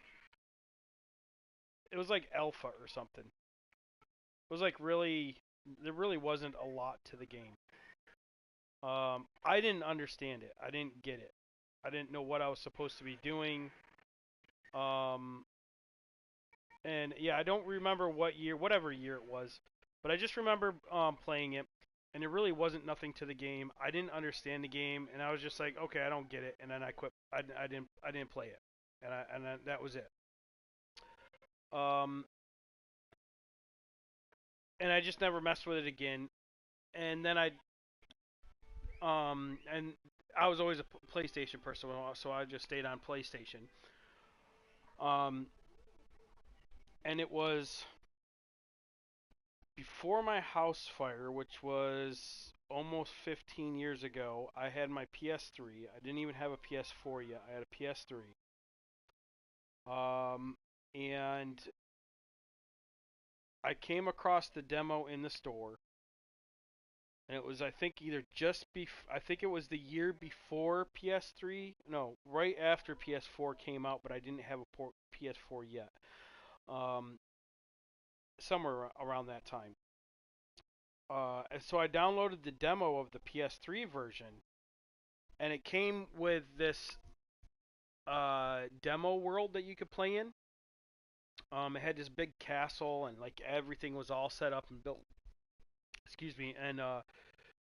It was like alpha or something. It was like really. There really wasn't a lot to the game. I didn't understand it. I didn't get it. I didn't know what I was supposed to be doing. Um, and yeah, I don't remember what year, whatever year it was, but I just remember playing it, and there really wasn't nothing to the game. I didn't understand the game, and I was just like, okay, I don't get it, and then I quit. I didn't play it, and that was it. Um, and I just never messed with it again. And then and I was always a PlayStation person, so I just stayed on PlayStation. Um, and it was before my house fire, which was almost 15 years ago. I had my PS3. I didn't even have a PS4 yet. I had a PS3. And I came across the demo in the store, and it was I think I think it was the year before PS3. No, right after PS4 came out, but I didn't have a PS4 yet. Um, somewhere around that time. And so I downloaded the demo of the PS3 version, and it came with this demo world that you could play in. It had this big castle, and like everything was all set up and built. Excuse me. And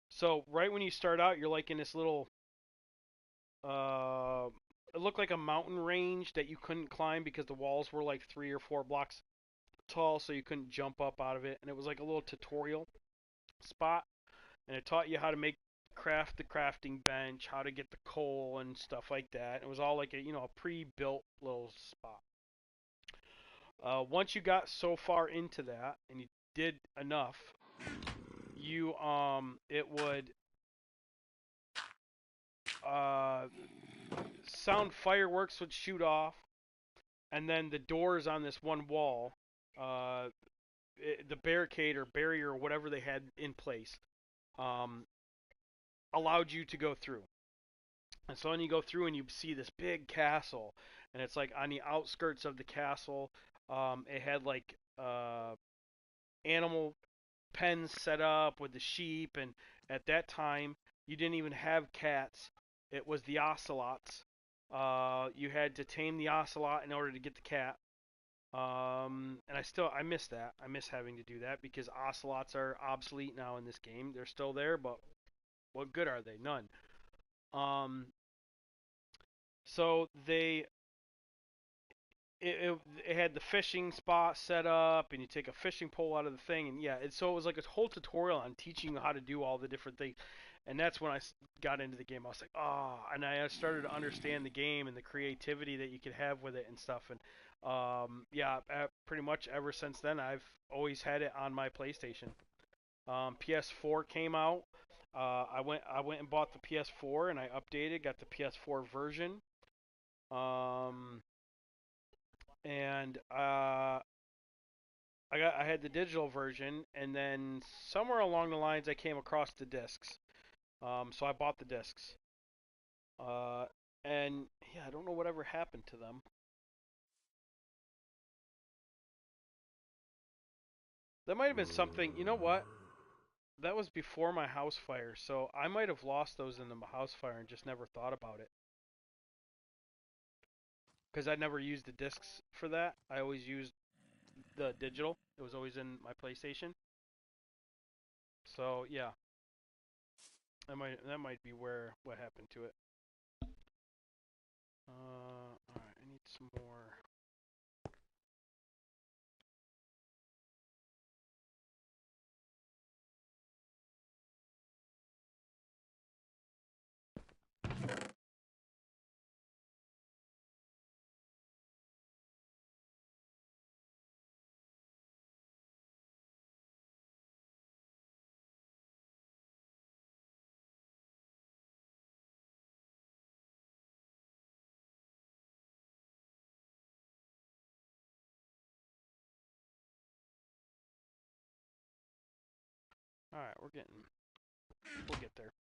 so right when you start out, you're like in this little. Uh, it looked like a mountain range that you couldn't climb because the walls were like 3 or 4 blocks tall, so you couldn't jump up out of it. And it was like a little tutorial spot, and it taught you how to make craft the crafting bench, how to get the coal and stuff like that. It was all like a pre-built little spot. Once you got so far into that and you did enough, you it would sound fireworks would shoot off, and then the doors on this one wall, uh, the barricade or barrier or whatever they had in place, um, allowed you to go through. And so then you go through and you see this big castle, and it's like on the outskirts of the castle. It had like animal pens set up with the sheep, and at that time you didn't even have cats. It was the ocelots. You had to tame the ocelot in order to get the cat. And I miss that. I miss having to do that because ocelots are obsolete now in this game. They're still there, but what good are they? None. Um, so it had the fishing spot set up, and you take a fishing pole out of the thing, and yeah, so it was like a whole tutorial on teaching you how to do all the different things. And that's when I got into the game. I was like, oh, and I started to understand the game and the creativity that you could have with it and stuff. And yeah, pretty much ever since then, I've always had it on my PlayStation. PS4 came out. I went and bought the PS4, and I updated, got the PS4 version. Um, and I had the digital version, and then somewhere along the lines I came across the discs. So I bought the discs. Uh, and yeah, I don't know whatever happened to them. That might have been something. You know what? That was before my house fire, so I might have lost those in the house fire and just never thought about it. Because I never used the discs for that. I always used the digital. It was always in my PlayStation. So yeah, that might be where what happened to it. Alright, I need some more. Alright, we'll get there.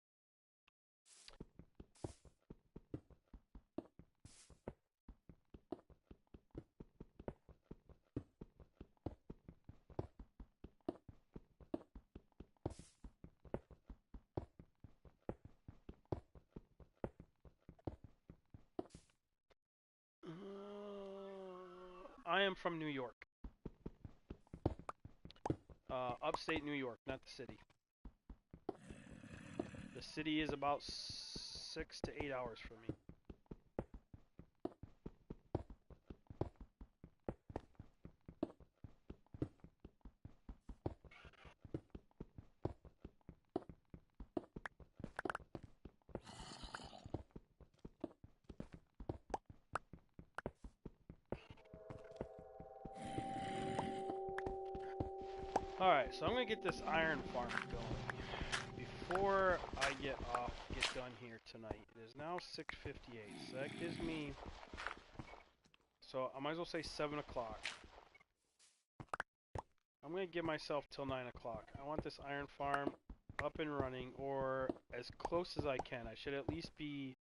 I am from New York. Upstate New York, not the city. The city is about 6 to 8 hours from me. Alright, so I'm gonna get this iron farm going before I get done here tonight. It is now 6:58, so that gives me. So I might as well say 7 o'clock. I'm gonna give myself till 9 o'clock. I want this iron farm up and running, or as close as I can. I should at least be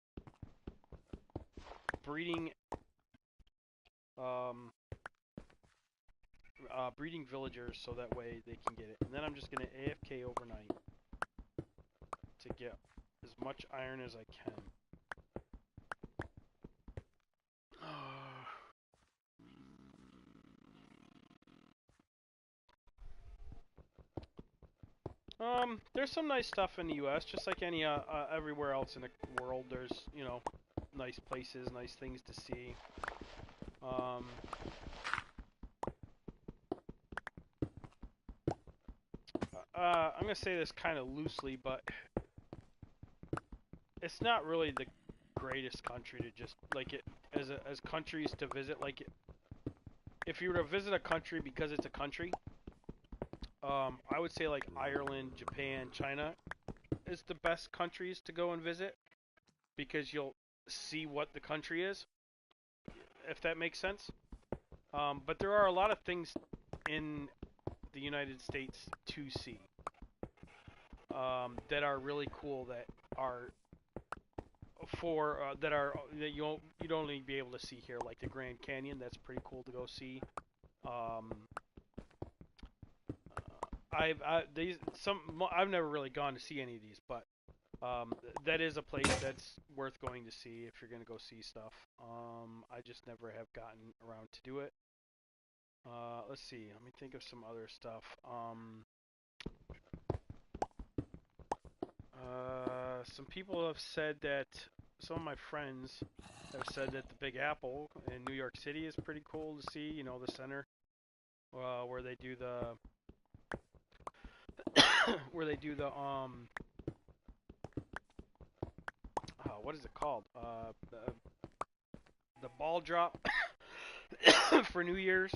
breeding, um, breeding villagers so that way they can get it. And then I'm just gonna AFK overnight to get as much iron as I can. There's some nice stuff in the U.S. just like any everywhere else in the world. There's nice places, nice things to see. I'm gonna say this kind of loosely, but it's not really the greatest country to just like it as countries to visit. Like if you were to visit a country because it's a country, I would say like Ireland, Japan, China is the best countries to go and visit. because you'll see what the country is, if that makes sense. But there are a lot of things in the United States to see that are really cool that are that you'd only be able to see here, like the Grand Canyon. That's pretty cool to go see. Um, I've never really gone to see any of these, but that is a place that's worth going to see if you're going to go see stuff. I just never have gotten around to do it. Let's see. Let me think of some other stuff. Some people have said that, some of my friends have said that the Big Apple in New York City is pretty cool to see. You know, the center where they do the where they do the what is it called? The ball drop for New Year's.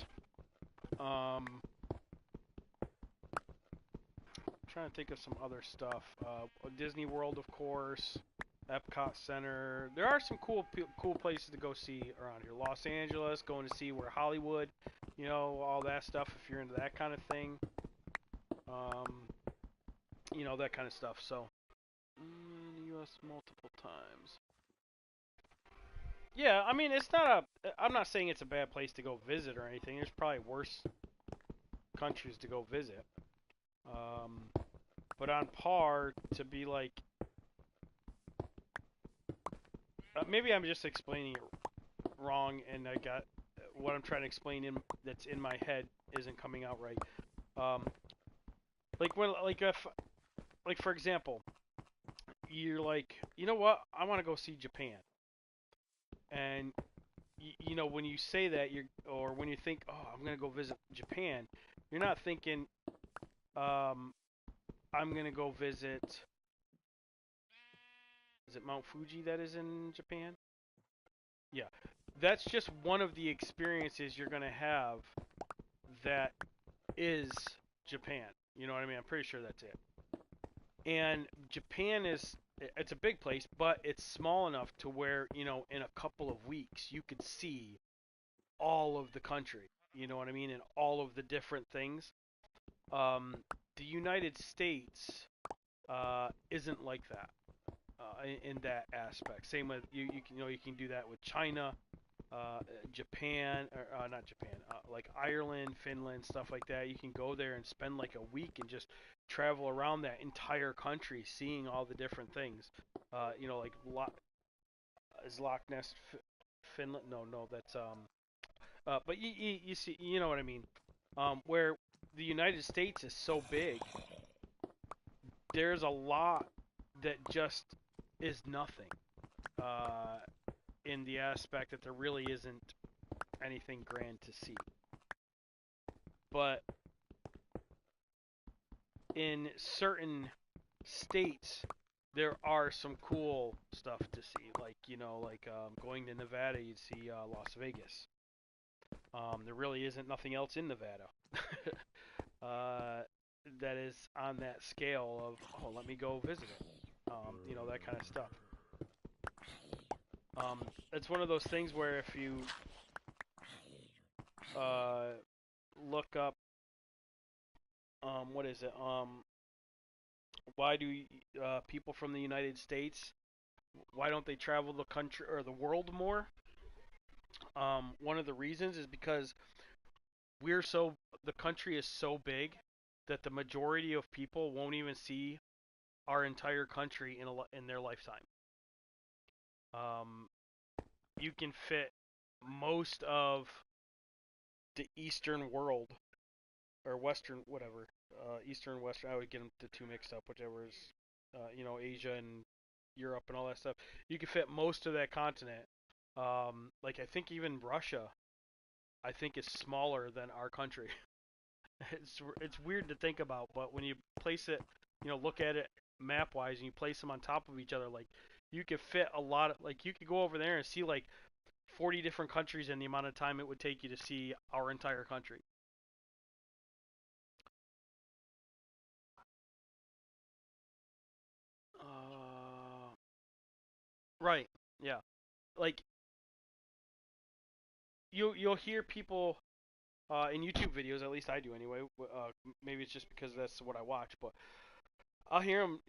Trying to think of some other stuff. Disney World, of course. Epcot Center. There are some cool places to go see around here. Los Angeles, going to see where Hollywood, you know, all that stuff. If you're into that kind of thing, you know, that kind of stuff. So, U.S. multiple times. Yeah, I mean, it's not a. I'm not saying it's a bad place to go visit or anything. There's probably worse countries to go visit. But on par to be like, maybe I'm just explaining it wrong, and I got what I'm trying to explain that's in my head isn't coming out right. Like for example, you're like, you know what? I want to go see Japan, and you know, when you say that, or when you think, oh, I'm gonna go visit Japan, you're not thinking, I'm gonna go visit. Is it Mount Fuji that is in Japan? Yeah, that's just one of the experiences you're gonna have that is Japan. You know what I mean? I'm pretty sure that's it. And Japan it's a big place, but it's small enough to where, you know, in a couple of weeks you could see all of the country. You know what I mean? And all of the different things. The United States isn't like that in that aspect. Same with you can do that with China, Japan, or not Japan, like Ireland, Finland, stuff like that. You can go there and spend like a week and just travel around that entire country, seeing all the different things. You know, like is Loch Ness Finland? No, that's but you see, you know what I mean. Where the United States is so big, there's a lot that just is nothing. In the aspect that there really isn't anything grand to see. But in certain states, there are some cool stuff to see. Like, you know, like going to Nevada, you'd see Las Vegas. There really isn't nothing else in Nevada that is on that scale of, oh, let me go visit it. You know, that kind of stuff. It's one of those things where if you look up, what is it? Why do people from the United States, why don't they travel the country or the world more? One of the reasons is because the country is so big that the majority of people won't even see our entire country in their lifetime. You can fit most of the Eastern world or Western, whatever, Eastern, Western. I would get them the two mixed up, whichever is, you know, Asia and Europe and all that stuff. You can fit most of that continent. Like I think even Russia, I think is smaller than our country. It's weird to think about, but when you place it, you know, look at it map wise, and you place them on top of each other, like you could fit a lot of, like you could go over there and see like 40 different countries in the amount of time it would take you to see our entire country. Right. Yeah. Like you'll hear people in YouTube videos, at least I do anyway. Maybe it's just because that's what I watch, but I'll hear them.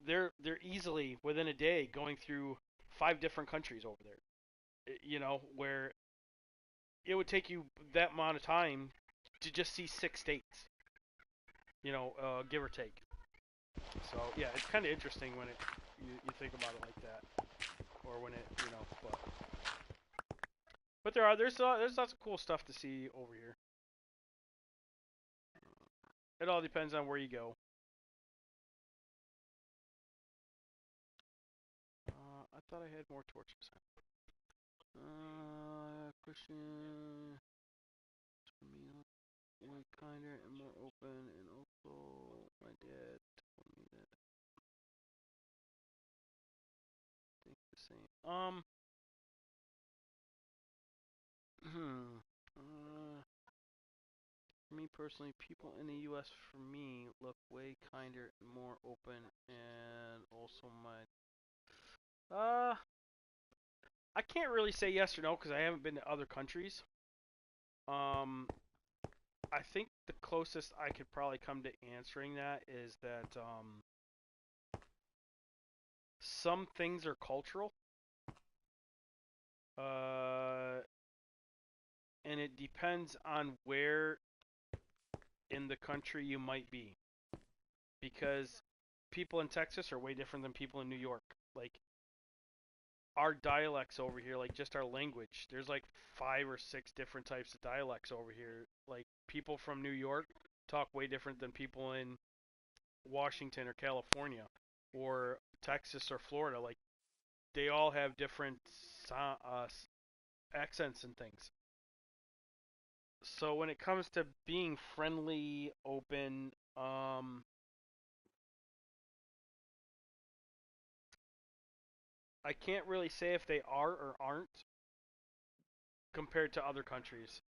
They're easily within a day going through 5 different countries over there. Where it would take you that amount of time to just see 6 states. Give or take. So yeah, it's kind of interesting when you think about it like that, or when but there's lots of cool stuff to see over here. It all depends on where you go. I thought I had more torches. Christian, way kinder and more open, and also my dad told me that I think the same. For me personally, people in the U.S. for me look way kinder and more open, and also I can't really say yes or no because I haven't been to other countries. Um, I think the closest I could probably come to answering that is that some things are cultural, uh, and it depends on where in the country you might be, because people in Texas are way different than people in New York. Like our dialects over here, like just our language, there's like 5 or 6 different types of dialects over here. Like people from New York talk way different than people in Washington or California or Texas or Florida. Like they all have different accents and things. So when it comes to being friendly, open, I can't really say if they are or aren't compared to other countries.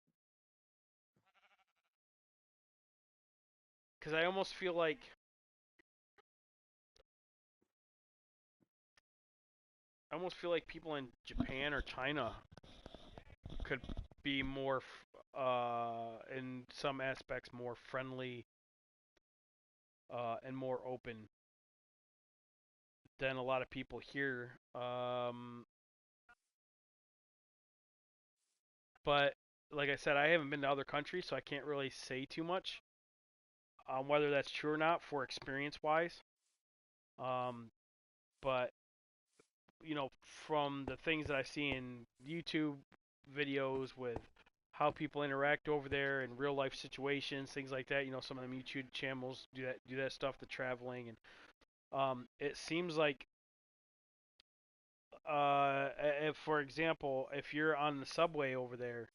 Because I almost feel like people in Japan or China could be more, in some aspects, more friendly and more open than a lot of people here. But like I said, I haven't been to other countries, so I can't really say too much on whether that's true or not for experience wise. Um, but from the things that I see in YouTube videos with how people interact over there in real life situations, things like that. Some of them YouTube channels do that stuff, the traveling, and it seems like, if, for example, if you're on the subway over there,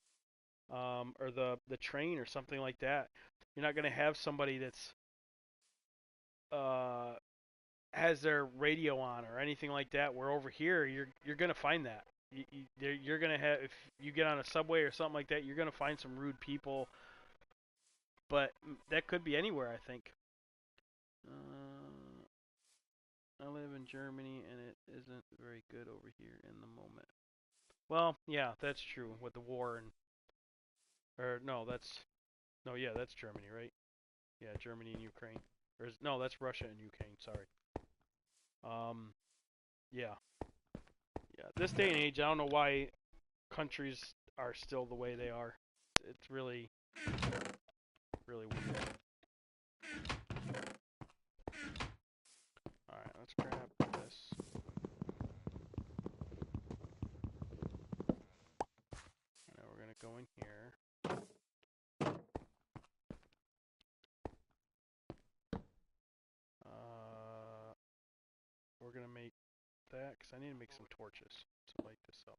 or the train or something like that, you're not gonna have somebody that's uh, has their radio on or anything like that. Where over here, you're gonna find that. You're gonna have, if you get on a subway or something like that, you're gonna find some rude people. But that could be anywhere, I think. I live in Germany and it isn't very good over here in the moment. Well, yeah, that's true with the war and, or no, that's Germany, right? Yeah, Germany and Ukraine. No, that's Russia and Ukraine. Sorry. Um, yeah, yeah. This day and age, I don't know why countries are still the way they are. It's really, really weird. All right, let's grab this. Now we're gonna go in here. Uh, we're gonna make that because I need to make some torches to light this up.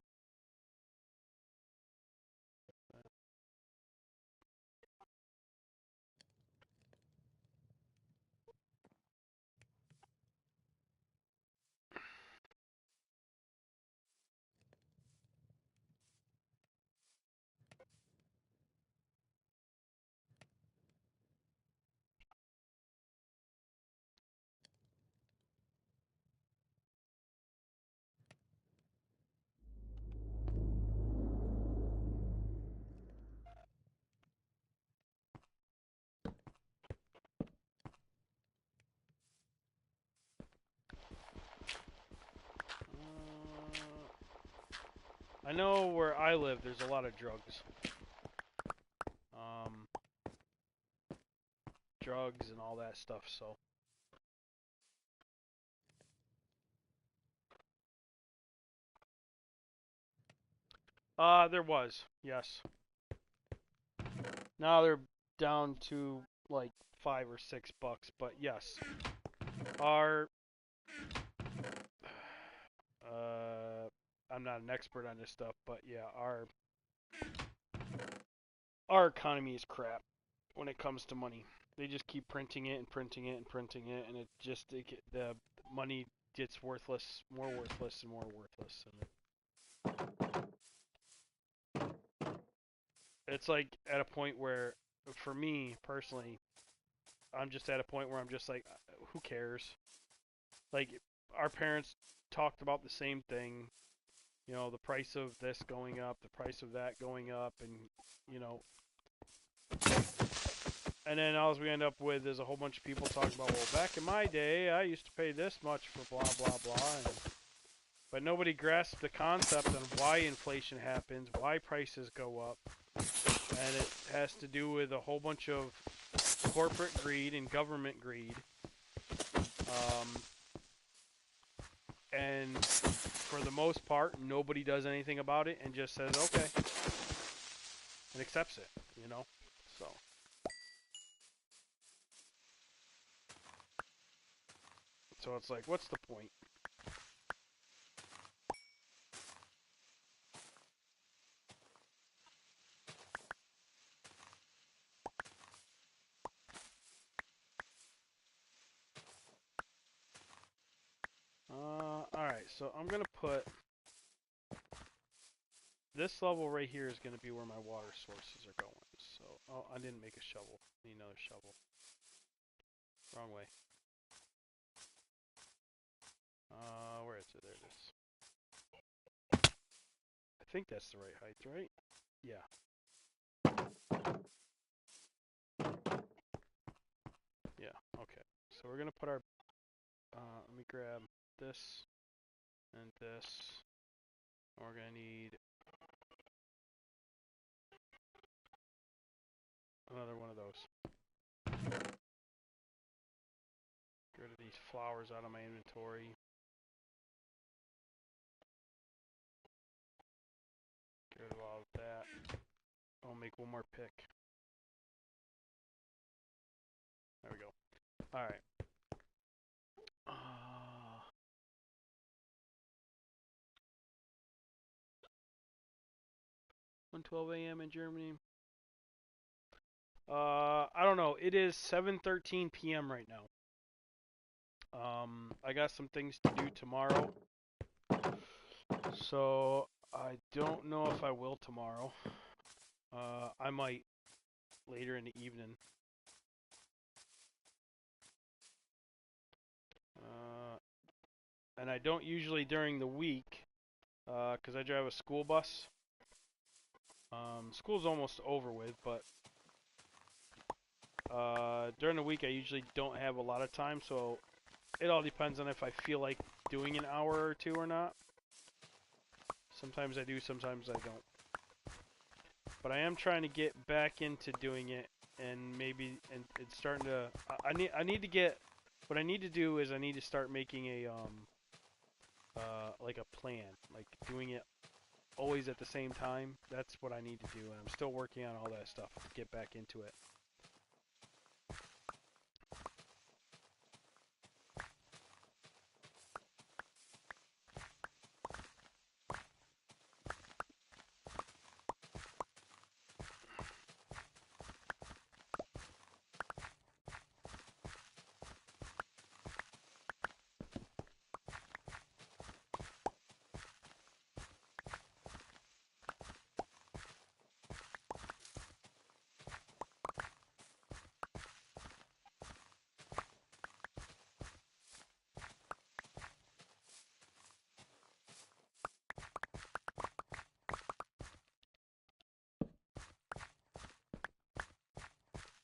I know where I live, there's a lot of drugs. Drugs and all that stuff, so. There was, yes. Now they're down to like $5 or $6, but yes. Our, I'm not an expert on this stuff, but yeah, our economy is crap when it comes to money. They just keep printing it and printing it and printing it, and the money gets worthless, more worthless and more worthless. And it's like at a point where, for me personally, I'm just at a point where I'm just like, who cares? Like, our parents talked about the same thing. You know, the price of this going up, the price of that going up, and, you know, and then all we end up with is a whole bunch of people talking about, well, back in my day, I used to pay this much for blah, blah, blah. But nobody grasped the concept on why inflation happens, why prices go up. And it has to do with a whole bunch of corporate greed and government greed. And for the most part, nobody does anything about it and just says, okay, and accepts it, you know? So it's like, what's the point? Alright, so I'm going to put... This level right here is going to be where my water sources are going. So, oh, I didn't make a shovel. I need another shovel. Wrong way. Where is it? There it is. I think that's the right height, right? Yeah. Yeah, okay. So we're going to put our... let me grab this and this. And we're going to need another one of those. Get rid of these flowers out of my inventory. Get rid of all of that. I'll make one more pick. There we go. Alright. 1:12 a.m. in Germany. I don't know. It is 7:13 p.m. right now. I got some things to do tomorrow. So, I don't know if I will tomorrow. I might later in the evening. And I don't usually during the week, because I drive a school bus. School's almost over with, but during the week I usually don't have a lot of time, so it all depends on if I feel like doing an hour or two or not. Sometimes I do, sometimes I don't. But I am trying to get back into doing it, and maybe it's starting to. I need to get. What I need to do is I need to start making a like a plan, like doing it always at the same time. That's what I need to do, and I'm still working on all that stuff to get back into it.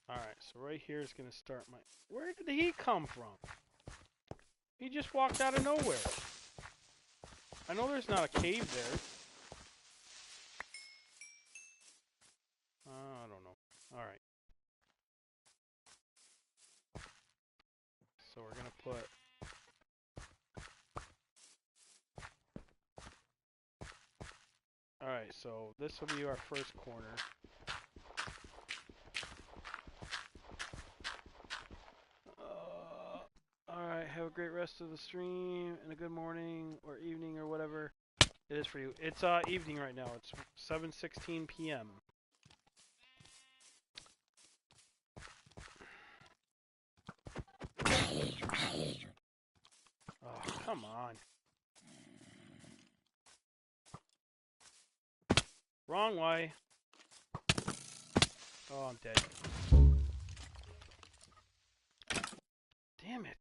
Alright, so right here is going to start my... Where did he come from? He just walked out of nowhere. I know there's not a cave there. Alright. So we're gonna put alright, so this will be our first corner. Alright, have a great rest of the stream and a good morning or evening or whatever it is for you. It's evening right now. It's 7:16 p.m. Oh, come on. Wrong way. Oh, I'm dead. Damn it.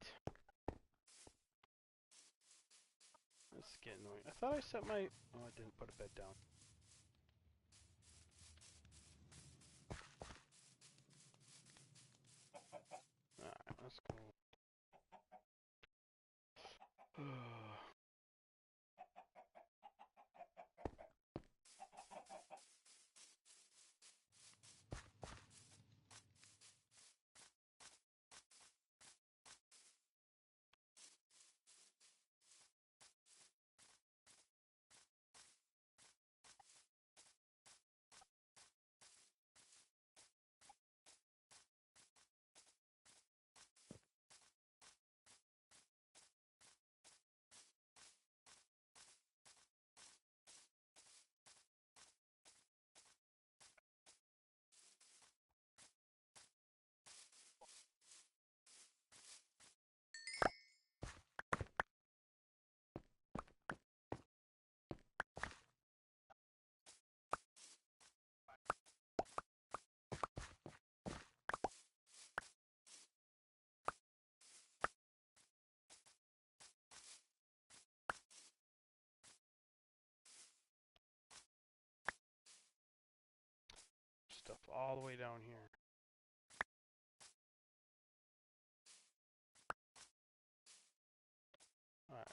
This is getting annoying. I thought I set my... Oh, I didn't put a bed down. Alright, let's go. Stuff all the way down here. Alright.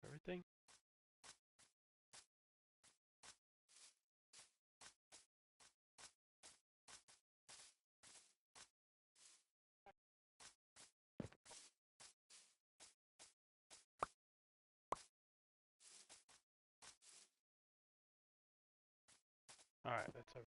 Everything? Alright, that's everything.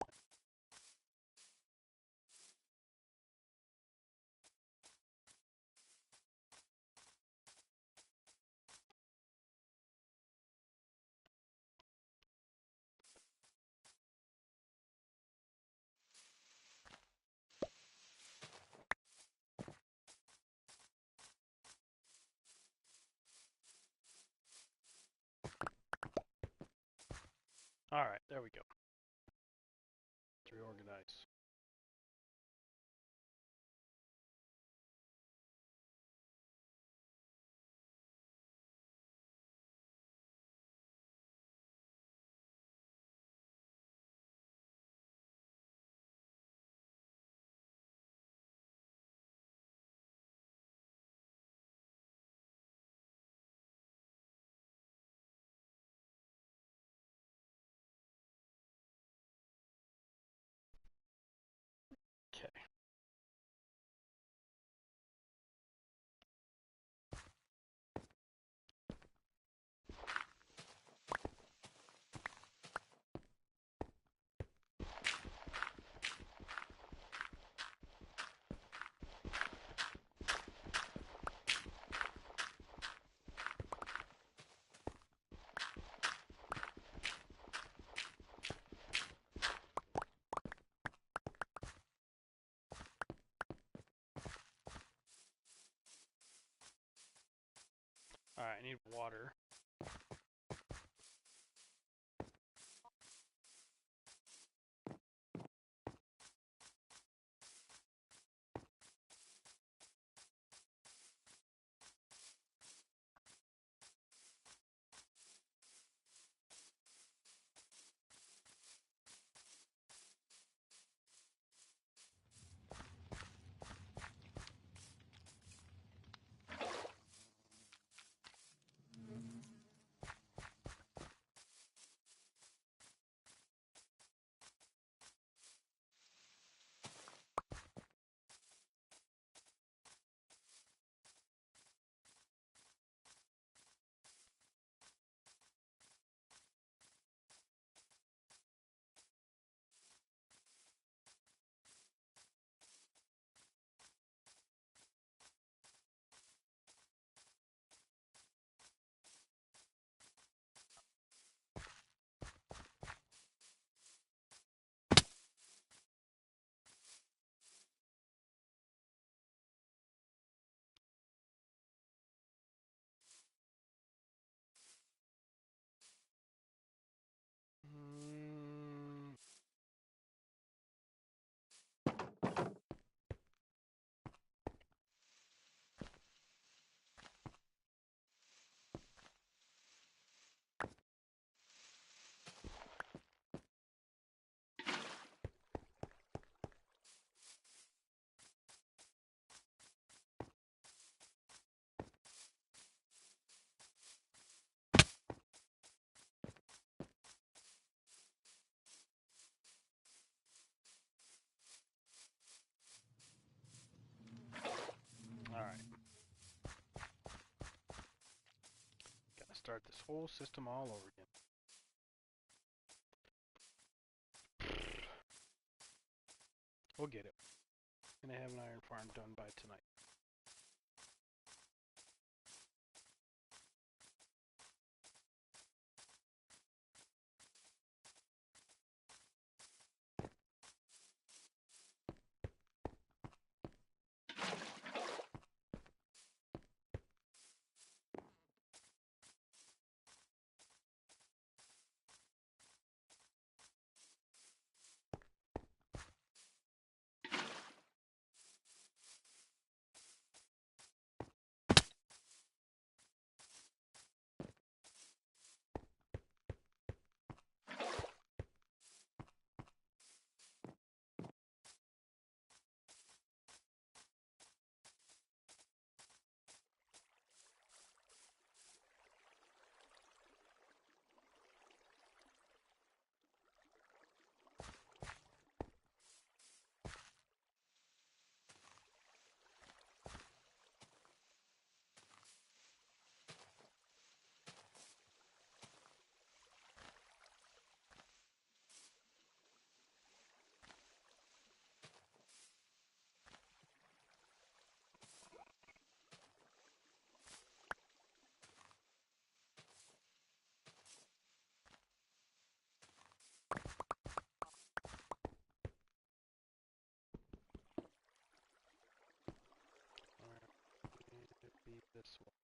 Alright, there we go. Let's reorganize. Okay. Alright, I need water. start this whole system all over again. We'll get it. Gonna have an iron farm done by tonight. Be this one.